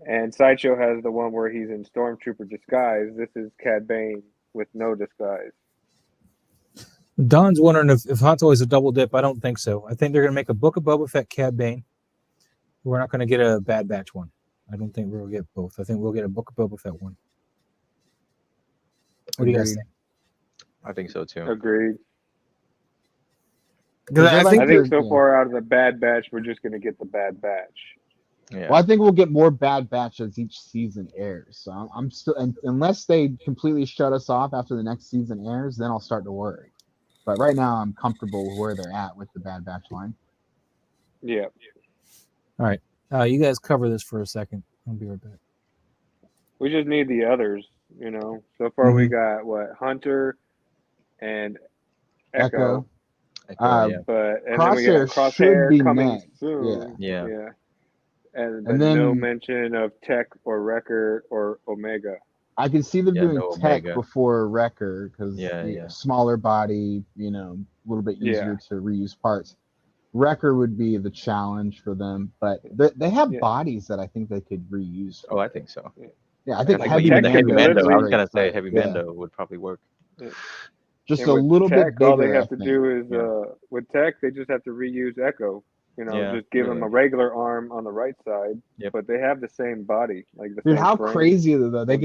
Speaker 2: And Sideshow has the one where he's in Stormtrooper disguise. This is Cad Bane with no disguise.
Speaker 1: Don's wondering if Hot Toys a double dip. I don't think so. I think they're going to make a Book of Boba Fett Cad Bane. We're not going to get a Bad Batch one. I don't think we'll get both. I think we'll get a Book of Boba Fett one. What do you guys think?
Speaker 3: I think so too.
Speaker 2: Agreed.
Speaker 1: I
Speaker 2: think so far out of the Bad Batch, we're just going to get the Bad Batch.
Speaker 3: Yeah.
Speaker 4: Well, I think we'll get more Bad Batch as each season airs. So I'm still, unless they completely shut us off after the next season airs, then I'll start to worry. But right now, I'm comfortable with where they're at with the Bad Batch line.
Speaker 2: Yeah.
Speaker 1: All right. You guys cover this for a second. I'll be right back.
Speaker 2: We just need the others, So far, we got Hunter and Echo.
Speaker 3: Yeah.
Speaker 2: But and then we got Crosshair coming
Speaker 4: next.
Speaker 2: soon.
Speaker 3: Yeah.
Speaker 2: And then no mention of Tech or Wrecker or Omega.
Speaker 4: I can see them doing
Speaker 3: no
Speaker 4: Tech
Speaker 3: Omega.
Speaker 4: before Wrecker because smaller body, a little bit easier to reuse parts. Wrecker would be the challenge for them, but they have bodies that I think they could reuse.
Speaker 3: Oh, I think so.
Speaker 4: Yeah, I think
Speaker 3: Heavy Mando. I was gonna say Heavy Mando would probably work.
Speaker 4: Just a little bit bigger.
Speaker 2: All they have to do is with Tech, they just have to reuse Echo. Just give him a regular arm on the right side, but they have the same body, like the same
Speaker 4: how
Speaker 2: frame
Speaker 4: crazy though they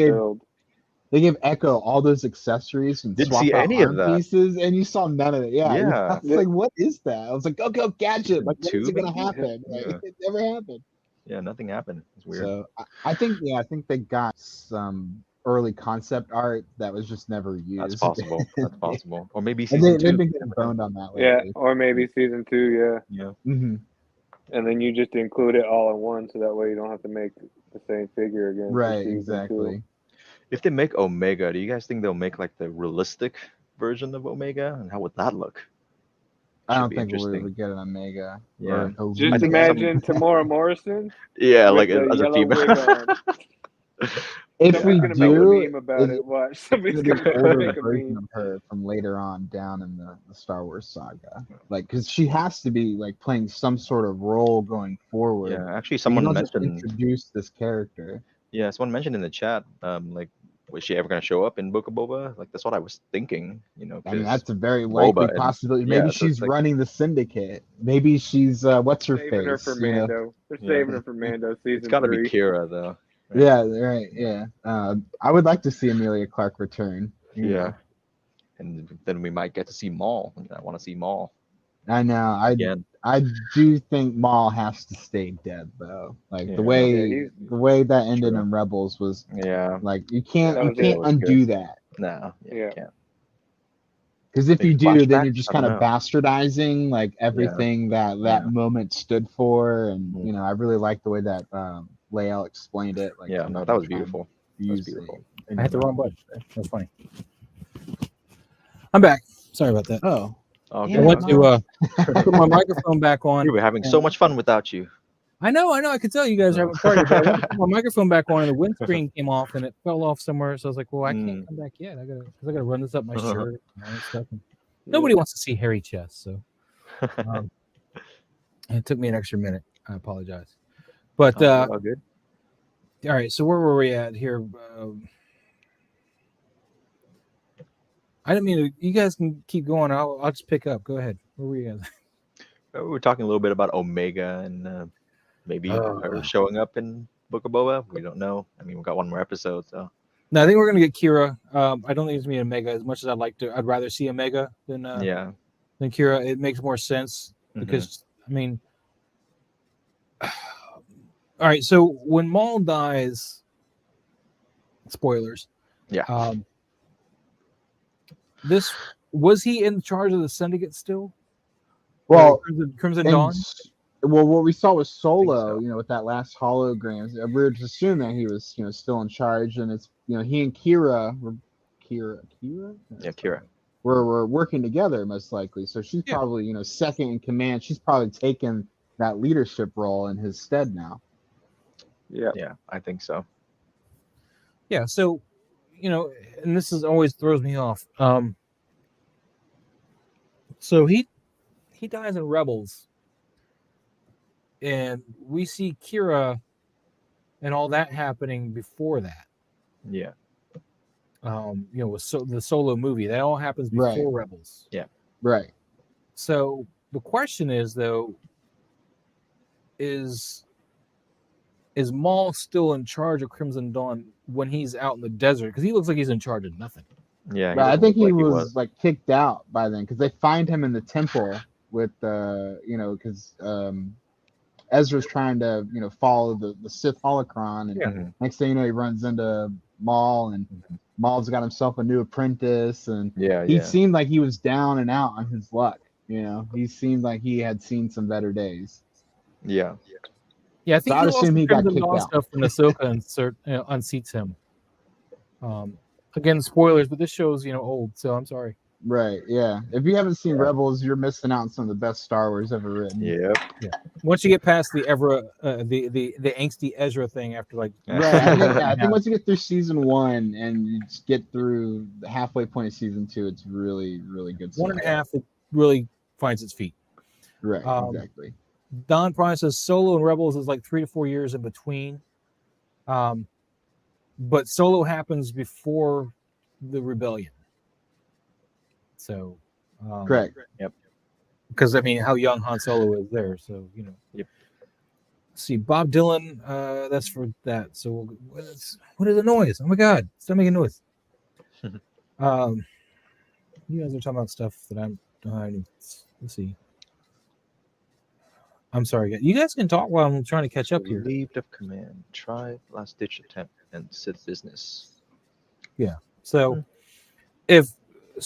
Speaker 4: gave Echo all those accessories and
Speaker 3: didn't
Speaker 4: swap
Speaker 3: see
Speaker 4: out
Speaker 3: any
Speaker 4: arm
Speaker 3: of that.
Speaker 4: pieces, and you saw none of it. I was like, what is that? I was like, go gadget. Like, when is it gonna happen? It never happened.
Speaker 3: Yeah, nothing happened. It's weird.
Speaker 4: So I think they got some early concept art that was just never used.
Speaker 3: That's possible. That's possible. Or maybe season 2.
Speaker 4: They've been getting boned on that lately.
Speaker 2: Yeah, or maybe season 2.
Speaker 3: Yeah.
Speaker 4: Mm-hmm.
Speaker 2: And then you just include it all in one, so that way you don't have to make the same figure again.
Speaker 4: Right. Exactly.
Speaker 2: 2.
Speaker 3: If they make Omega, do you guys think they'll make like the realistic version of Omega, and how would that look?
Speaker 4: I don't think we would get an Omega.
Speaker 3: Yeah.
Speaker 2: Just imagine Tamora Morrison.
Speaker 3: Yeah, like as a female.
Speaker 4: If we do,
Speaker 2: make a meme about it. Watch, somebody's
Speaker 4: gonna
Speaker 2: make a
Speaker 4: version
Speaker 2: meme
Speaker 4: of her from later on down in the Star Wars saga, like because she has to be like playing some sort of role going forward.
Speaker 3: Yeah, actually, someone mentioned
Speaker 4: introduce this character.
Speaker 3: Yeah, someone mentioned in the chat, like, was she ever going to show up in Book of Boba? Like, that's what I was thinking,
Speaker 4: I mean, that's a very likely possibility. Maybe she's running the syndicate. Maybe she's what's her face?
Speaker 2: Her for Mando. They're saving her for Mando season 3.
Speaker 3: It's got to be Kira though.
Speaker 4: Right? Yeah, right. Yeah, I would like to see Emilia Clarke return.
Speaker 3: Yeah, and then we might get to see Maul. I want to see Maul.
Speaker 4: I know. I do think Maul has to stay dead though. Like the way that ended in Rebels was like you can't undo that.
Speaker 3: No, you can't.
Speaker 4: Because if you do, then you're just kind of bastardizing like everything that moment stood for, and I really like the way that Lael explained it. Like
Speaker 3: that was beautiful. That was beautiful.
Speaker 1: I hit the wrong button. That's funny. I'm back. Sorry about that.
Speaker 4: Oh.
Speaker 3: Okay.
Speaker 1: I went to put my microphone back on.
Speaker 3: We were having so much fun without you.
Speaker 1: I know. I could tell you guys are having a party. But I went to put my microphone back on, and the windscreen came off, and it fell off somewhere. So I was like, "Well, I can't come back yet. I gotta run this up my shirt and all that stuff." And nobody wants to see hairy chest, so it took me an extra minute. I apologize, but
Speaker 3: all good.
Speaker 1: All right. So where were we at here? I didn't mean to. You guys can keep going. I'll just pick up. Go ahead. Where were you guys?
Speaker 3: We were talking a little bit about Omega and maybe her showing up in Book of Boba. We don't know. I mean, we got one more episode, so. No,
Speaker 1: I think we're gonna get Kira. I don't think it's gonna be Omega as much as I'd like to. I'd rather see Omega than Kira. It makes more sense because I mean, all right. So when Maul dies, spoilers.
Speaker 3: Yeah.
Speaker 1: Was he in charge of the syndicate still?
Speaker 4: Well,
Speaker 1: Crimson Dawn.
Speaker 4: Well, what we saw was Solo, with that last hologram. We were just assuming that he was, still in charge, and it's, he and Kira were Kira.
Speaker 3: Yeah, Kira.
Speaker 4: We're working together most likely. So she's probably, second in command. She's probably taken that leadership role in his stead now.
Speaker 3: Yeah, I think so.
Speaker 1: Yeah, so. And this always throws me off. So he dies in Rebels, and we see Kira and all that happening before that.
Speaker 3: Yeah.
Speaker 1: With the Solo movie, that all happens before Rebels.
Speaker 3: Yeah.
Speaker 4: Right.
Speaker 1: So the question is, though, is Maul still in charge of Crimson Dawn when he's out in the desert? Because he looks like he's in charge of nothing.
Speaker 3: Yeah,
Speaker 4: but I think he was like kicked out by then because they find him in the temple with because Ezra's trying to follow the Sith holocron, and next thing you know he runs into Maul, and Maul's got himself a new apprentice, and he seemed like he was down and out on his luck. He seemed like he had seen some better days.
Speaker 3: Yeah.
Speaker 1: Yeah, I think
Speaker 4: so I'd assume he got kicked out.
Speaker 1: Stuff from Ahsoka unseats him. Again, spoilers, but this show's old, so I'm sorry.
Speaker 4: Right. Yeah. If you haven't seen Rebels, you're missing out on some of the best Star Wars ever written.
Speaker 3: Yep.
Speaker 1: Yeah. Once you get past the the angsty Ezra thing after like
Speaker 4: right, I think once you get through season 1 and you just get through the halfway point of season 2, it's really, really good stuff.
Speaker 1: 1.5 it really finds its feet.
Speaker 4: Right. Exactly.
Speaker 1: DonPrime says Solo and Rebels is like 3 to 4 years in between. But Solo happens before the rebellion. So
Speaker 4: correct.
Speaker 3: Yep.
Speaker 1: Because I mean how young Han Solo is there, so you know.
Speaker 3: Yep.
Speaker 1: Let's see, Bob Dylan, that's for that. So what is the noise? Oh my god, stop making noise. You guys are talking about stuff that let's see. I'm sorry, you guys can talk while I'm trying to catch up here.
Speaker 3: Relieved of command. Try last ditch attempt and Sith business.
Speaker 1: Yeah. So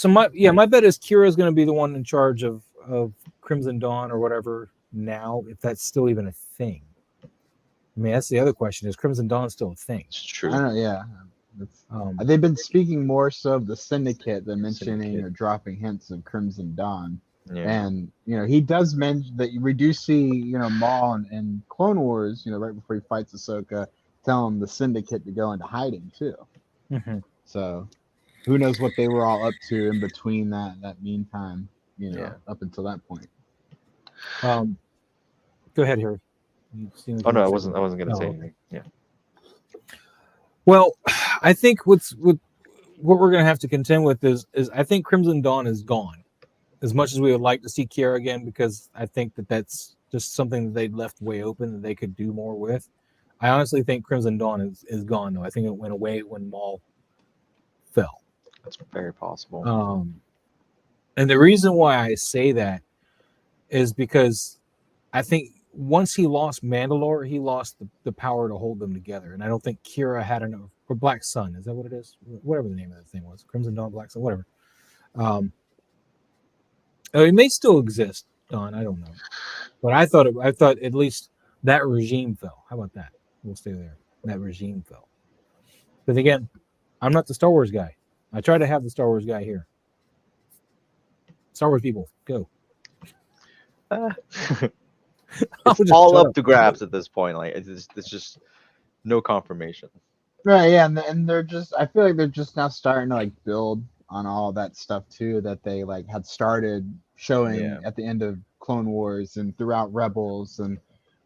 Speaker 1: my bet is Kira's going to be the one in charge of Crimson Dawn or whatever now, if that's still even a thing. I mean, that's the other question: is Crimson Dawn still a thing?
Speaker 3: It's true.
Speaker 4: I don't know. Yeah. They've been speaking more so of the Syndicate than mentioning or dropping hints of Crimson Dawn.
Speaker 3: Yeah.
Speaker 4: And he does mention that we do see Maul and Clone Wars, right before he fights Ahsoka, telling the Syndicate to go into hiding too.
Speaker 1: Mm-hmm.
Speaker 4: So who knows what they were all up to in between that meantime, up until that point.
Speaker 1: Go ahead, Harry.
Speaker 3: Oh no, I wasn't going to say anything. Yeah.
Speaker 1: Well, I think what we're going to have to contend with is I think Crimson Dawn is gone. As much as we would like to see Kira again, because I think that's just something that they'd left way open that they could do more with. I honestly think Crimson Dawn is gone, though. I think it went away when Maul fell.
Speaker 3: That's very possible.
Speaker 1: And the reason why I say that is because I think once he lost Mandalore, he lost the power to hold them together. And I don't think Kira had enough. Or Black Sun, is that what it is? Whatever the name of the thing was. Crimson Dawn, Black Sun, whatever. It may still exist, Don. I don't know, but I thought at least that regime fell. How about that? We'll stay there. That regime fell. But again, I'm not the Star Wars guy. I try to have the Star Wars guy here. Star Wars people, go.
Speaker 3: It's all up to grabs at this point. Like it's just no confirmation.
Speaker 4: Right. Yeah, and they're just. I feel like they're just now starting to build on all that stuff too that they had started showing at the end of Clone Wars and throughout Rebels, and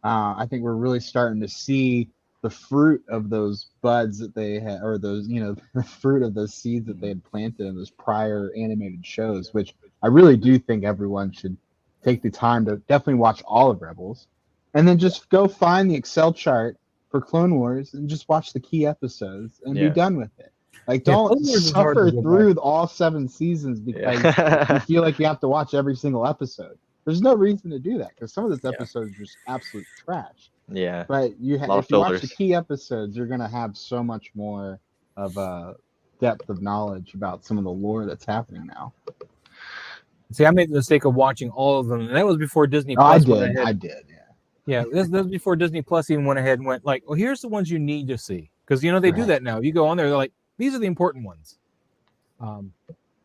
Speaker 4: I think we're really starting to see the fruit of those buds that they had, or those the fruit of those seeds that they had planted in those prior animated shows, which I really do think everyone should take the time to definitely watch all of Rebels, and then just go find the Excel chart for Clone Wars and just watch the key episodes and be done with it. Don't suffer through all 7 seasons because you feel like you have to watch every single episode. There's no reason to do that because some of those episodes are just absolute trash.
Speaker 3: Yeah.
Speaker 4: But if you watch the key episodes, you're going to have so much more of a depth of knowledge about some of the lore that's happening now.
Speaker 1: See, I made the mistake of watching all of them, and that was before Disney Plus.
Speaker 4: I did.
Speaker 1: Yeah, this was before Disney Plus even went ahead and went well, here's the ones you need to see. Because, they do that now. If you go on there, they're like, these are the important ones.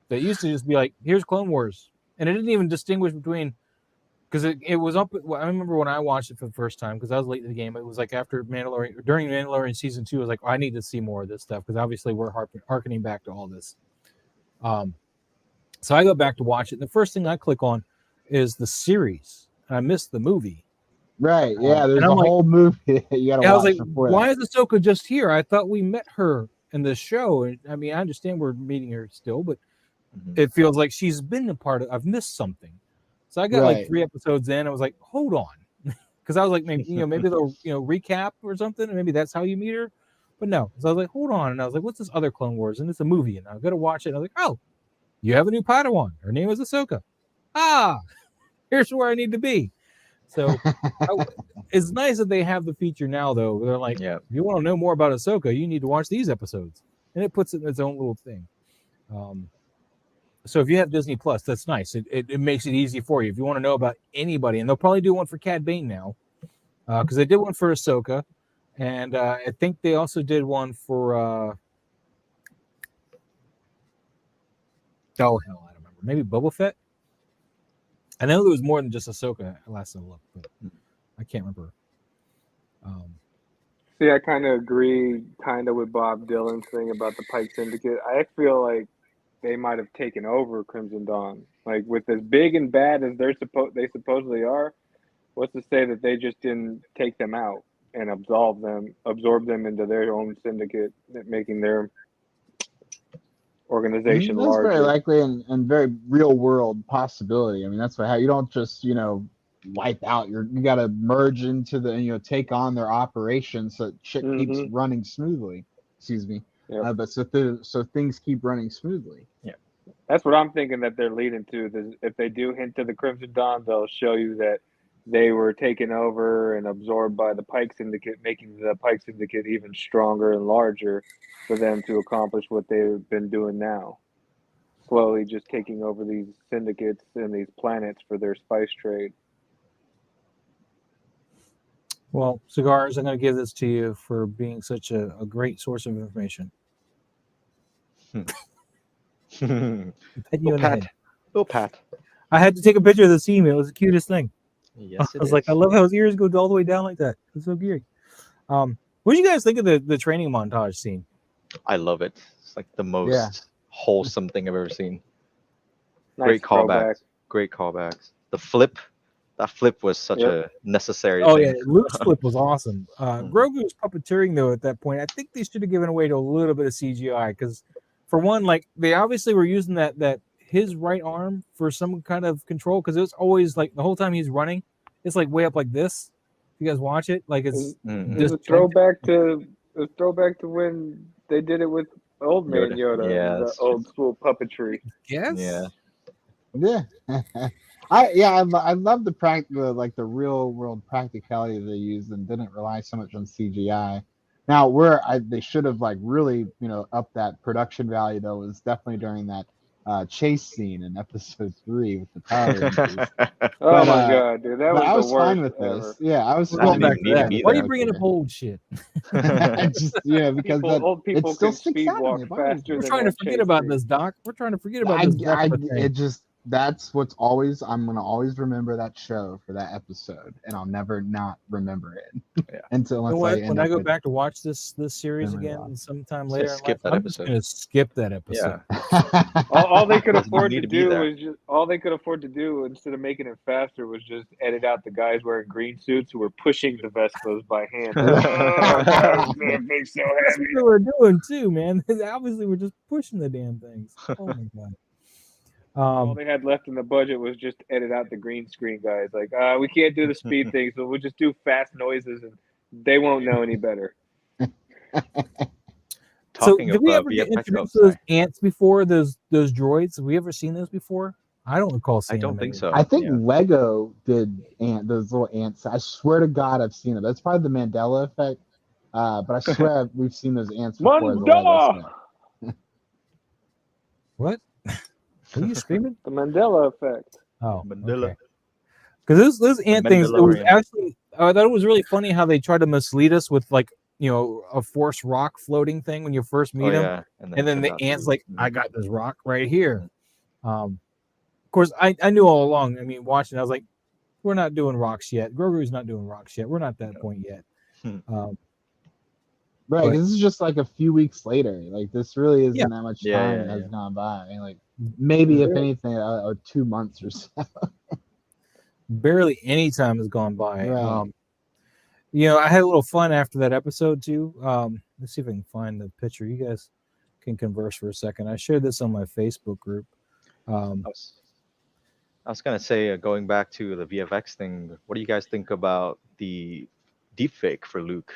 Speaker 1: They used to just be like, here's Clone Wars. And it didn't even distinguish between, because it was up, I remember when I watched it for the first time, because I was late to the game, it was after Mandalorian, during Mandalorian season 2, I was like, I need to see more of this stuff, because obviously we're harkening back to all this. So I go back to watch it, and the first thing I click on is the series. And I missed the movie.
Speaker 4: Right, yeah, there's a whole movie you gotta watch.
Speaker 1: I was like, why is Ahsoka just here? I thought we met her in the show. And I mean, I understand we're meeting her still, but it feels like she's been a part of. I've missed something. So I got 3 episodes in. I was like, hold on, because I was like, maybe they'll recap or something, and maybe that's how you meet her. But no, so I was like, hold on, and I was like, what's this other Clone Wars? And it's a movie, and I got to watch it. And I was like, oh, you have a new Padawan. Her name is Ahsoka. Here's where I need to be. So it's nice that they have the feature now, though. They're like, if you want to know more about Ahsoka, you need to watch these episodes. And it puts it in its own little thing. So if you have Disney Plus, that's nice. It makes it easy for you. If you want to know about anybody, and they'll probably do one for Cad Bane now, because they did one for Ahsoka. And I think they also did one for... oh, hell, I don't remember maybe Boba Fett. I know there was more than just Ahsoka last I looked, but I can't remember.
Speaker 2: See, I kind of agree, with Bob Dylan's thing about the Pike Syndicate. I feel like they might have taken over Crimson Dawn. Like, with as big and bad as they supposedly are, what's to say that they just didn't take them out and absorb them into their own syndicate, making their organization
Speaker 4: That's
Speaker 2: larger.
Speaker 4: very likely and very real world possibility. I mean, that's how you don't just wipe out. You got to merge into the take on their operation so shit keeps running smoothly. Excuse me.
Speaker 2: Yep.
Speaker 4: But so things keep running smoothly.
Speaker 3: Yeah,
Speaker 2: that's what I'm thinking that they're leading to. If they do hint to the Crimson Dawn, they'll show you that they were taken over and absorbed by the Pike Syndicate, making the Pike Syndicate even stronger and larger for them to accomplish what they've been doing now. Slowly just taking over these syndicates and these planets for their spice trade.
Speaker 1: Well, Cigars, I'm going to give this to you for being such a great source of information.
Speaker 3: Little
Speaker 1: Pat.
Speaker 3: Little Pat.
Speaker 1: I had to take a picture of the scene. It was the cutest thing.
Speaker 3: Yes,
Speaker 1: I was like, I love how his ears go all the way down like that. It's so cute. What do you guys think of the training montage scene?
Speaker 3: I love it. It's like the most wholesome thing I've ever seen.
Speaker 2: Nice
Speaker 3: Great callbacks.
Speaker 2: throwback.
Speaker 3: Great callbacks. The flip. That flip was such a necessary
Speaker 1: Oh,
Speaker 3: thing.
Speaker 1: yeah. Luke's flip was awesome. Grogu's puppeteering, though, at that point, I think they should have given away to a little bit of CGI because, for one, like, they obviously were using that his right arm for some kind of control because it was always, like, the whole time he's running, it's, like, way up like this. If you guys watch it, like, it's
Speaker 2: a throwback to when they did it with Old Man Yoda, the old school puppetry.
Speaker 1: Yes.
Speaker 4: Yeah. I love the real world practicality they used and didn't rely so much on CGI. Now they should have really upped that production value though was definitely during that chase scene in episode 3 with the Power Rangers.
Speaker 2: Oh my god, dude, that was
Speaker 4: I was
Speaker 2: the worst
Speaker 4: fine with
Speaker 2: ever.
Speaker 4: this. Yeah, I was
Speaker 1: Going
Speaker 4: fine
Speaker 1: back
Speaker 4: with
Speaker 1: to that.
Speaker 3: either.
Speaker 1: Why are you bringing up old shit?
Speaker 4: Just because
Speaker 2: old people
Speaker 4: it still
Speaker 2: can
Speaker 4: sticks out in
Speaker 2: speedwalk
Speaker 4: my
Speaker 2: faster
Speaker 1: We're
Speaker 2: than
Speaker 1: trying to
Speaker 2: that
Speaker 1: forget
Speaker 2: chase
Speaker 1: about
Speaker 2: scene.
Speaker 1: this, Doc. We're trying to forget about this.
Speaker 4: That's what's always I'm gonna always remember that show for that episode, and I'll never not remember it until
Speaker 1: when I go back to watch this series again sometime later in life, I'm just gonna skip that episode.
Speaker 3: Yeah.
Speaker 2: all they could afford
Speaker 3: need
Speaker 2: to
Speaker 3: to be
Speaker 2: do
Speaker 3: there.
Speaker 2: was just all they could afford to do instead of making it faster was just edit out the guys wearing green suits who were pushing the Vespas by hand. That makes so
Speaker 1: That's what
Speaker 2: heavy.
Speaker 1: they were doing too, man. Obviously, we're just pushing the damn things. Oh my god.
Speaker 2: All they had left in the budget was just edit out the green screen guys. Like, we can't do the speed thing, so we'll just do fast noises, and they won't know any better.
Speaker 1: So, did we ever get introduced to those ants before? Those droids? Have we ever seen those before? I don't recall seeing them.
Speaker 3: I don't think so.
Speaker 4: I think Lego did those little ants. I swear to God, I've seen them. That's probably the Mandela effect. But I swear we've seen those ants before.
Speaker 2: Mandela!
Speaker 1: What? Are you screaming?
Speaker 2: The Mandela effect.
Speaker 1: Oh,
Speaker 3: Mandela.
Speaker 1: Because those ant things, it was actually, I thought it was really funny how they tried to mislead us with a force rock floating thing when you first meet them. And then the ant's like, I got this rock right here. Of course, I knew all along. I mean, watching, I was like, we're not doing rocks yet. Grogu's not doing rocks yet. We're not at that point yet.
Speaker 4: Right, this is just like a few weeks later. Like this really isn't that much time that has gone by. I mean, like maybe if anything, 2 months or so.
Speaker 1: Barely any time has gone by.
Speaker 4: Right.
Speaker 1: I had a little fun after that episode too. Let's see if I can find the picture. You guys can converse for a second. I shared this on my Facebook group.
Speaker 3: I was gonna say, going back to the VFX thing, what do you guys think about the deepfake for Luke?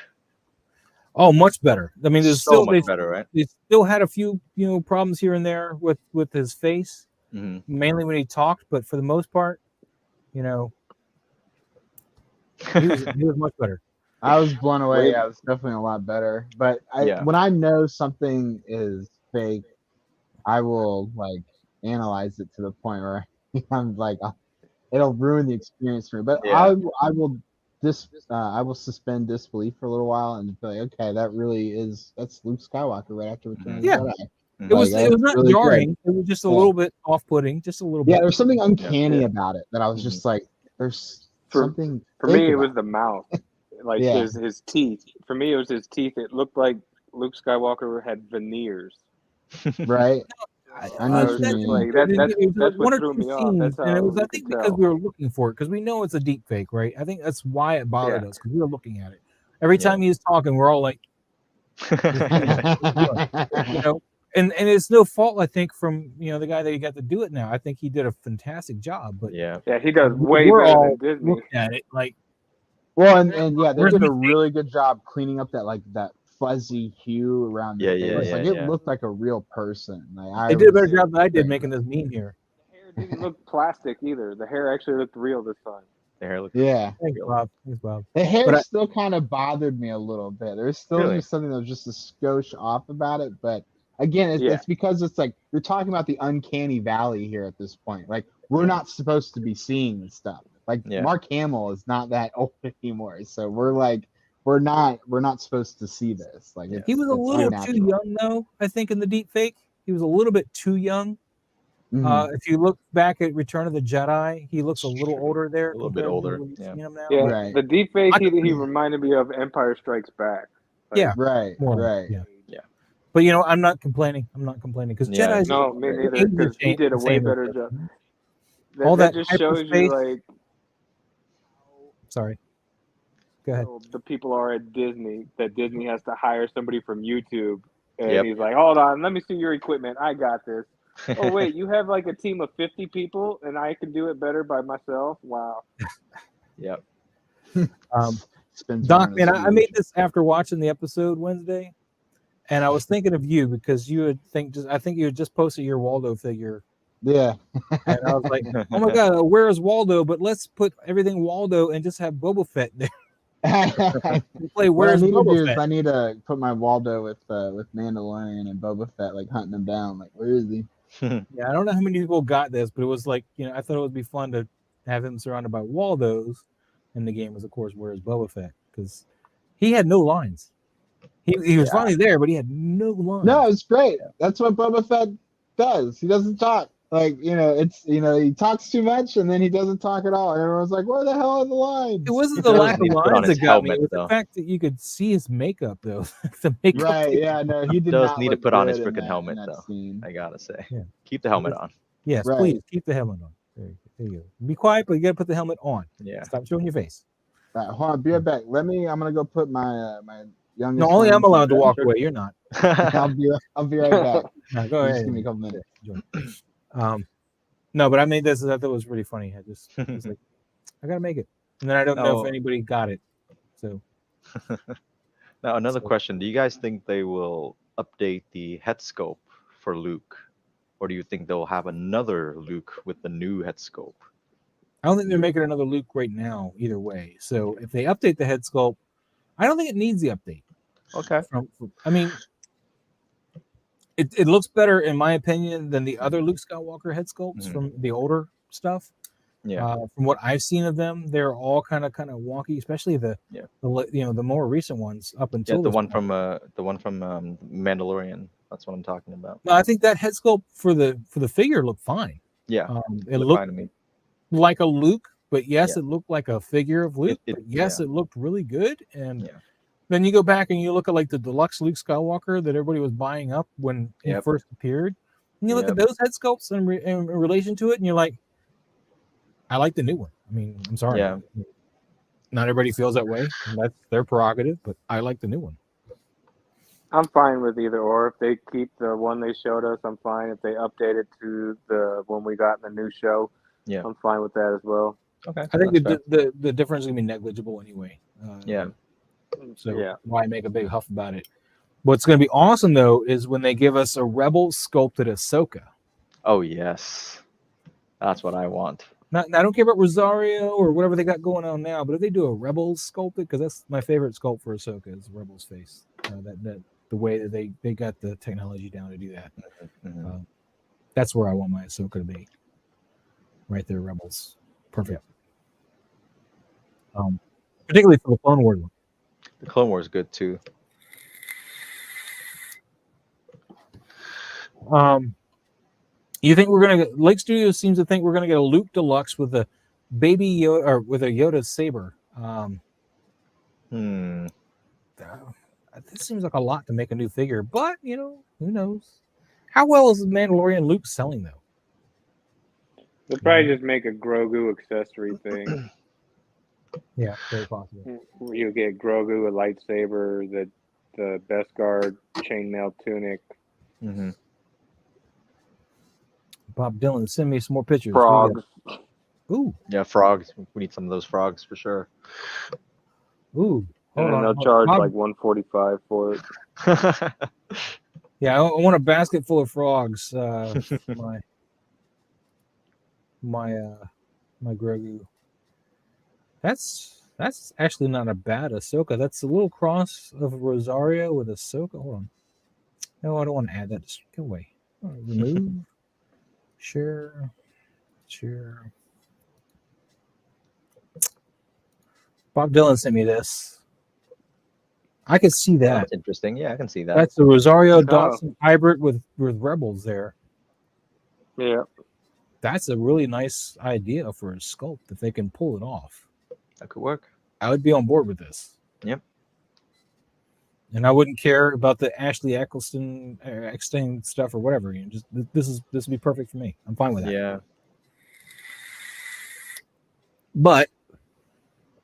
Speaker 1: Oh, much better. I mean, there's still
Speaker 3: much better, right?
Speaker 1: They still had a few, problems here and there with his face, mainly when he talked. But for the most part, he was much better.
Speaker 4: I was blown away. Yeah, it was definitely a lot better. But when I know something is fake, I will analyze it to the point where I'm like, it'll ruin the experience for me. But I will suspend disbelief for a little while and be like, okay, that's Luke Skywalker right after Return of the Jedi.
Speaker 1: It was not
Speaker 4: really
Speaker 1: jarring.
Speaker 4: good.
Speaker 1: It was just a little bit off-putting, just a little bit.
Speaker 4: Yeah, there's something uncanny about it that I was just like, there's something.
Speaker 2: For me, it was the mouth, like his teeth. For me, it was his teeth. It looked like Luke Skywalker had veneers.
Speaker 4: Right. I know what you mean.
Speaker 2: That's what threw me off. That's how
Speaker 1: and it was,
Speaker 2: I
Speaker 1: think, because we were looking for it, because we know it's a deep fake, right? I think that's why it bothered us, because we were looking at it. Every time he was talking, we're all like, you know, and it's no fault, I think, from the guy that he got to do it now. I think he did a fantastic job. But
Speaker 2: he does way better than Disney.
Speaker 1: Looking at it like,
Speaker 4: and they did a really good job cleaning up that fuzzy hue around the face. It looked like a real person.
Speaker 1: They did a better job than I did making this meme here.
Speaker 2: The hair didn't look plastic either. The hair actually looked real this time.
Speaker 3: The hair looked
Speaker 1: Thanks, Bob.
Speaker 4: The hair still kind of bothered me a little bit. There's still something that was just a skosh off about it, but again, it's because it's like you're talking about the uncanny valley here at this point. Like we're not supposed to be seeing this stuff. Like Mark Hamill is not that old anymore, so we're not supposed to see this. Like
Speaker 1: he was a little too young, though. I think in the deep fake, he was a little bit too young. If you look back at Return of the Jedi, he looks a little older there.
Speaker 3: A little bit older.
Speaker 2: The deep fake, he reminded me of Empire Strikes Back.
Speaker 1: Like,
Speaker 4: right.
Speaker 1: But I'm not complaining. Because Jedi.
Speaker 2: No, me neither. Because he did a way better job. That just shows you like.
Speaker 1: Sorry. Go ahead.
Speaker 2: The people are at Disney. That Disney has to hire somebody from YouTube, and he's like, "Hold on, let me see your equipment. I got this." Oh wait, you have like a team of 50 people, and I can do it better by myself. Wow.
Speaker 3: Yep.
Speaker 1: Doc, man, I made this after watching the episode Wednesday, and I was thinking of you because I think you had just posted your Waldo figure.
Speaker 4: Yeah.
Speaker 1: And I was like, oh my God, where is Waldo? But let's put everything Waldo and just have Boba Fett there. Where's Boba Fett?
Speaker 4: I need to put my Waldo with Mandalorian and Boba Fett, like hunting him down. Like, where is he?
Speaker 1: Yeah, I don't know how many people got this, but it was like, I thought it would be fun to have him surrounded by Waldos. And the game was, of course, where's Boba Fett? Because he had no lines. He was finally there, but he had no lines.
Speaker 4: No, it's great. That's what Boba Fett does. He doesn't talk. Like, he talks too much and then he doesn't talk at all. And everyone's like, where the hell are the lines?
Speaker 1: It wasn't the lack of lines that got me. It was the fact that you could see his makeup, though.
Speaker 4: The makeup no, he
Speaker 3: does need to put on his freaking helmet, though. I gotta say. Yeah. Keep the helmet on.
Speaker 1: Yes, please, keep the helmet on. There you go. Be quiet, but you gotta put the helmet on.
Speaker 3: Yeah.
Speaker 1: Stop showing your face.
Speaker 4: All right, hold on, be right back. I'm gonna go put my my youngest.
Speaker 1: No, only I'm allowed to walk away. You're not.
Speaker 4: I'll be right back.
Speaker 1: No, go ahead.
Speaker 4: Just give me a couple minutes.
Speaker 1: No, but I made this. I thought it was really funny. I just was like, I gotta make it, and then I don't know if anybody got it. So
Speaker 3: now another question: do you guys think they will update the head sculpt for Luke, or do you think they'll have another Luke with the new head sculpt?
Speaker 1: I don't think they're making another Luke right now. Either way, so if they update the head sculpt, I don't think it needs the update.
Speaker 3: Okay.
Speaker 1: I mean. It looks better, in my opinion, than the other Luke Skywalker head sculpts from the older stuff.
Speaker 3: Yeah.
Speaker 1: From what I've seen of them, they're all kind of wonky, especially the more recent ones up until
Speaker 3: the one from Mandalorian. That's what I'm talking about.
Speaker 1: No, I think that head sculpt for the figure looked fine.
Speaker 3: Yeah.
Speaker 1: It looked fine to me. Like a Luke, but yes, it looked like a figure of Luke. It looked really good. And then you go back and you look at like the deluxe Luke Skywalker that everybody was buying up when it first appeared. And you look at those head sculpts in relation to it, and you're like, I like the new one. I mean, I'm sorry.
Speaker 3: Yeah.
Speaker 1: Not everybody feels that way. That's their prerogative, but I like the new one.
Speaker 2: I'm fine with either or. If they keep the one they showed us, I'm fine. If they update it to the one we got in the new show, I'm fine with that as well.
Speaker 3: Okay.
Speaker 1: I think the difference is going to be negligible anyway. So why make a big huff about it? What's going to be awesome, though, is when they give us a Rebel sculpted Ahsoka.
Speaker 3: Oh, yes. That's what I want.
Speaker 1: I don't care about Rosario or whatever they got going on now, but if they do a Rebels sculpted, because that's my favorite sculpt for Ahsoka is Rebels face. The way that they got the technology down to do that. That's where I want my Ahsoka to be. Right there, Rebels. Perfect. Particularly for the Clone Wars one.
Speaker 3: The Clone Wars is good too.
Speaker 1: You think we're gonna get Lake Studios seems to think we're gonna get a Luke Deluxe with a baby Yoda or with a Yoda saber. This seems like a lot to make a new figure, but who knows? How well is the Mandalorian Luke selling though?
Speaker 2: They'll probably just make a Grogu accessory thing.
Speaker 1: Yeah, very possible.
Speaker 2: You'll get Grogu a lightsaber, the Beskar chainmail tunic.
Speaker 3: Mm-hmm.
Speaker 1: Bob Dylan, send me some more pictures.
Speaker 2: Frogs.
Speaker 1: Ooh.
Speaker 3: Yeah, frogs. We need some of those frogs for sure.
Speaker 1: Ooh.
Speaker 2: And then they'll charge like $145 for it.
Speaker 1: Yeah, I want a basket full of frogs. My Grogu. That's actually not a bad Ahsoka. That's a little cross of Rosario with Ahsoka. Hold on. No, I don't want to add that. Just go away. Remove. Share. Bob Dylan sent me this. I could see that.
Speaker 3: That's interesting. Yeah, I can see that.
Speaker 1: That's the Rosario Dawson hybrid with Rebels there.
Speaker 2: Yeah.
Speaker 1: That's a really nice idea for a sculpt if they can pull it off.
Speaker 3: That could work. I
Speaker 1: would be on board with this.
Speaker 3: Yep.
Speaker 1: And I wouldn't care about the Ashley Eccleston stuff or whatever. Just this would be perfect for me. I'm fine with that.
Speaker 3: Yeah.
Speaker 1: But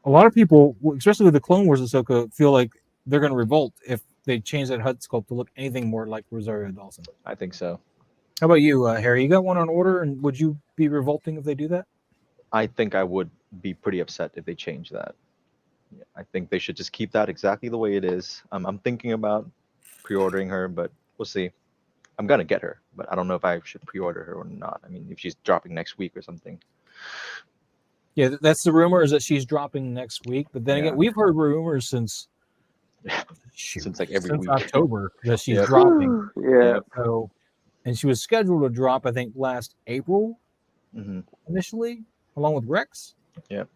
Speaker 1: a lot of people, especially with the Clone Wars Ahsoka, feel like they're going to revolt if they change that HUD sculpt to look anything more like Rosario Dawson.
Speaker 3: I think so.
Speaker 1: How about you, Harry? You got one on order, and would you be revolting if they do that?
Speaker 3: I think I would be pretty upset if they change that. Yeah, I think they should just keep that exactly the way it is. I'm thinking about pre-ordering her, but we'll see. I'm going to get her, but I don't know if I should pre-order her or not. I mean, if she's dropping next week or something.
Speaker 1: Yeah, that's the rumor, is that she's dropping next week. But then again, we've heard rumors since
Speaker 3: like every week.
Speaker 1: October that she's dropping.
Speaker 2: Yeah.
Speaker 1: So, and she was scheduled to drop, I think, last April initially, along with Rex.
Speaker 3: Yep.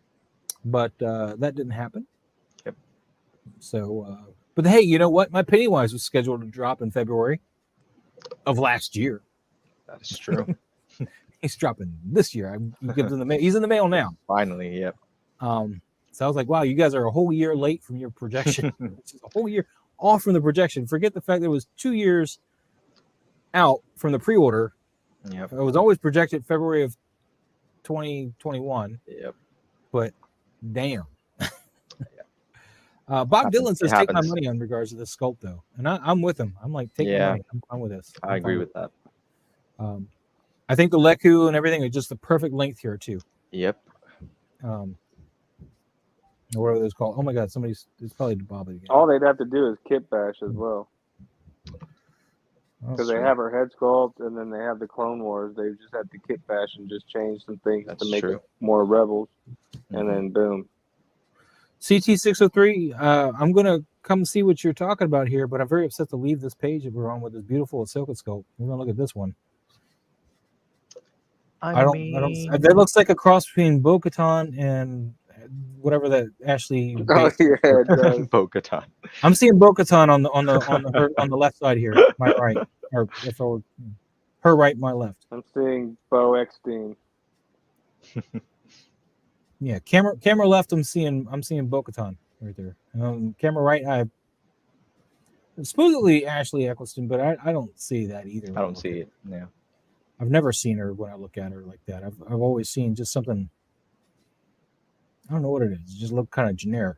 Speaker 1: But that didn't happen.
Speaker 3: Yep.
Speaker 1: So, but hey, you know what? My Pennywise was scheduled to drop in February of last year.
Speaker 3: That is true.
Speaker 1: He's dropping this year. He's in the mail now.
Speaker 3: Finally, yep.
Speaker 1: So I was like, wow, you guys are a whole year late from your projection. A whole year off from the projection. Forget the fact that it was 2 years out from the pre-order.
Speaker 3: Yep.
Speaker 1: It was always projected February of 2021.
Speaker 3: Yep.
Speaker 1: But damn. Bob Dylan says, take my money in regards to this sculpt, though. And I'm with him. I'm like, take my money. I'm fine with this.
Speaker 3: I agree with that.
Speaker 1: I think the Leku and everything are just the perfect length here, too.
Speaker 3: Yep.
Speaker 1: Whatever those called. Oh, my God. It's probably Bob again.
Speaker 2: All they'd have to do is kit bash as well. Because they have her head sculpt, and then they have the Clone Wars. They just have to kit bash and just change some things to make it more Rebels. And then boom.
Speaker 1: CT603, I'm going to come see what you're talking about here, but I'm very upset to leave this page that we're on with this beautiful Ahsoka sculpt. We're going to look at this one. I don't. That looks like a cross between Bo-Katan and whatever that Ashley.
Speaker 2: Oh yeah, it does.
Speaker 3: Bo-Katan.
Speaker 1: I'm seeing Bo-Katan on the left side here, my right, or her right, my left.
Speaker 2: I'm seeing Bo Eckstein.
Speaker 1: Yeah, camera left. I'm seeing Bo-Katan right there. Camera right, I supposedly Ashley Eccleston, but I don't see that either.
Speaker 3: I don't see it. Yeah.
Speaker 1: I've never seen her when I look at her like that. I've always seen just something. I don't know what it is. It just look kind of generic.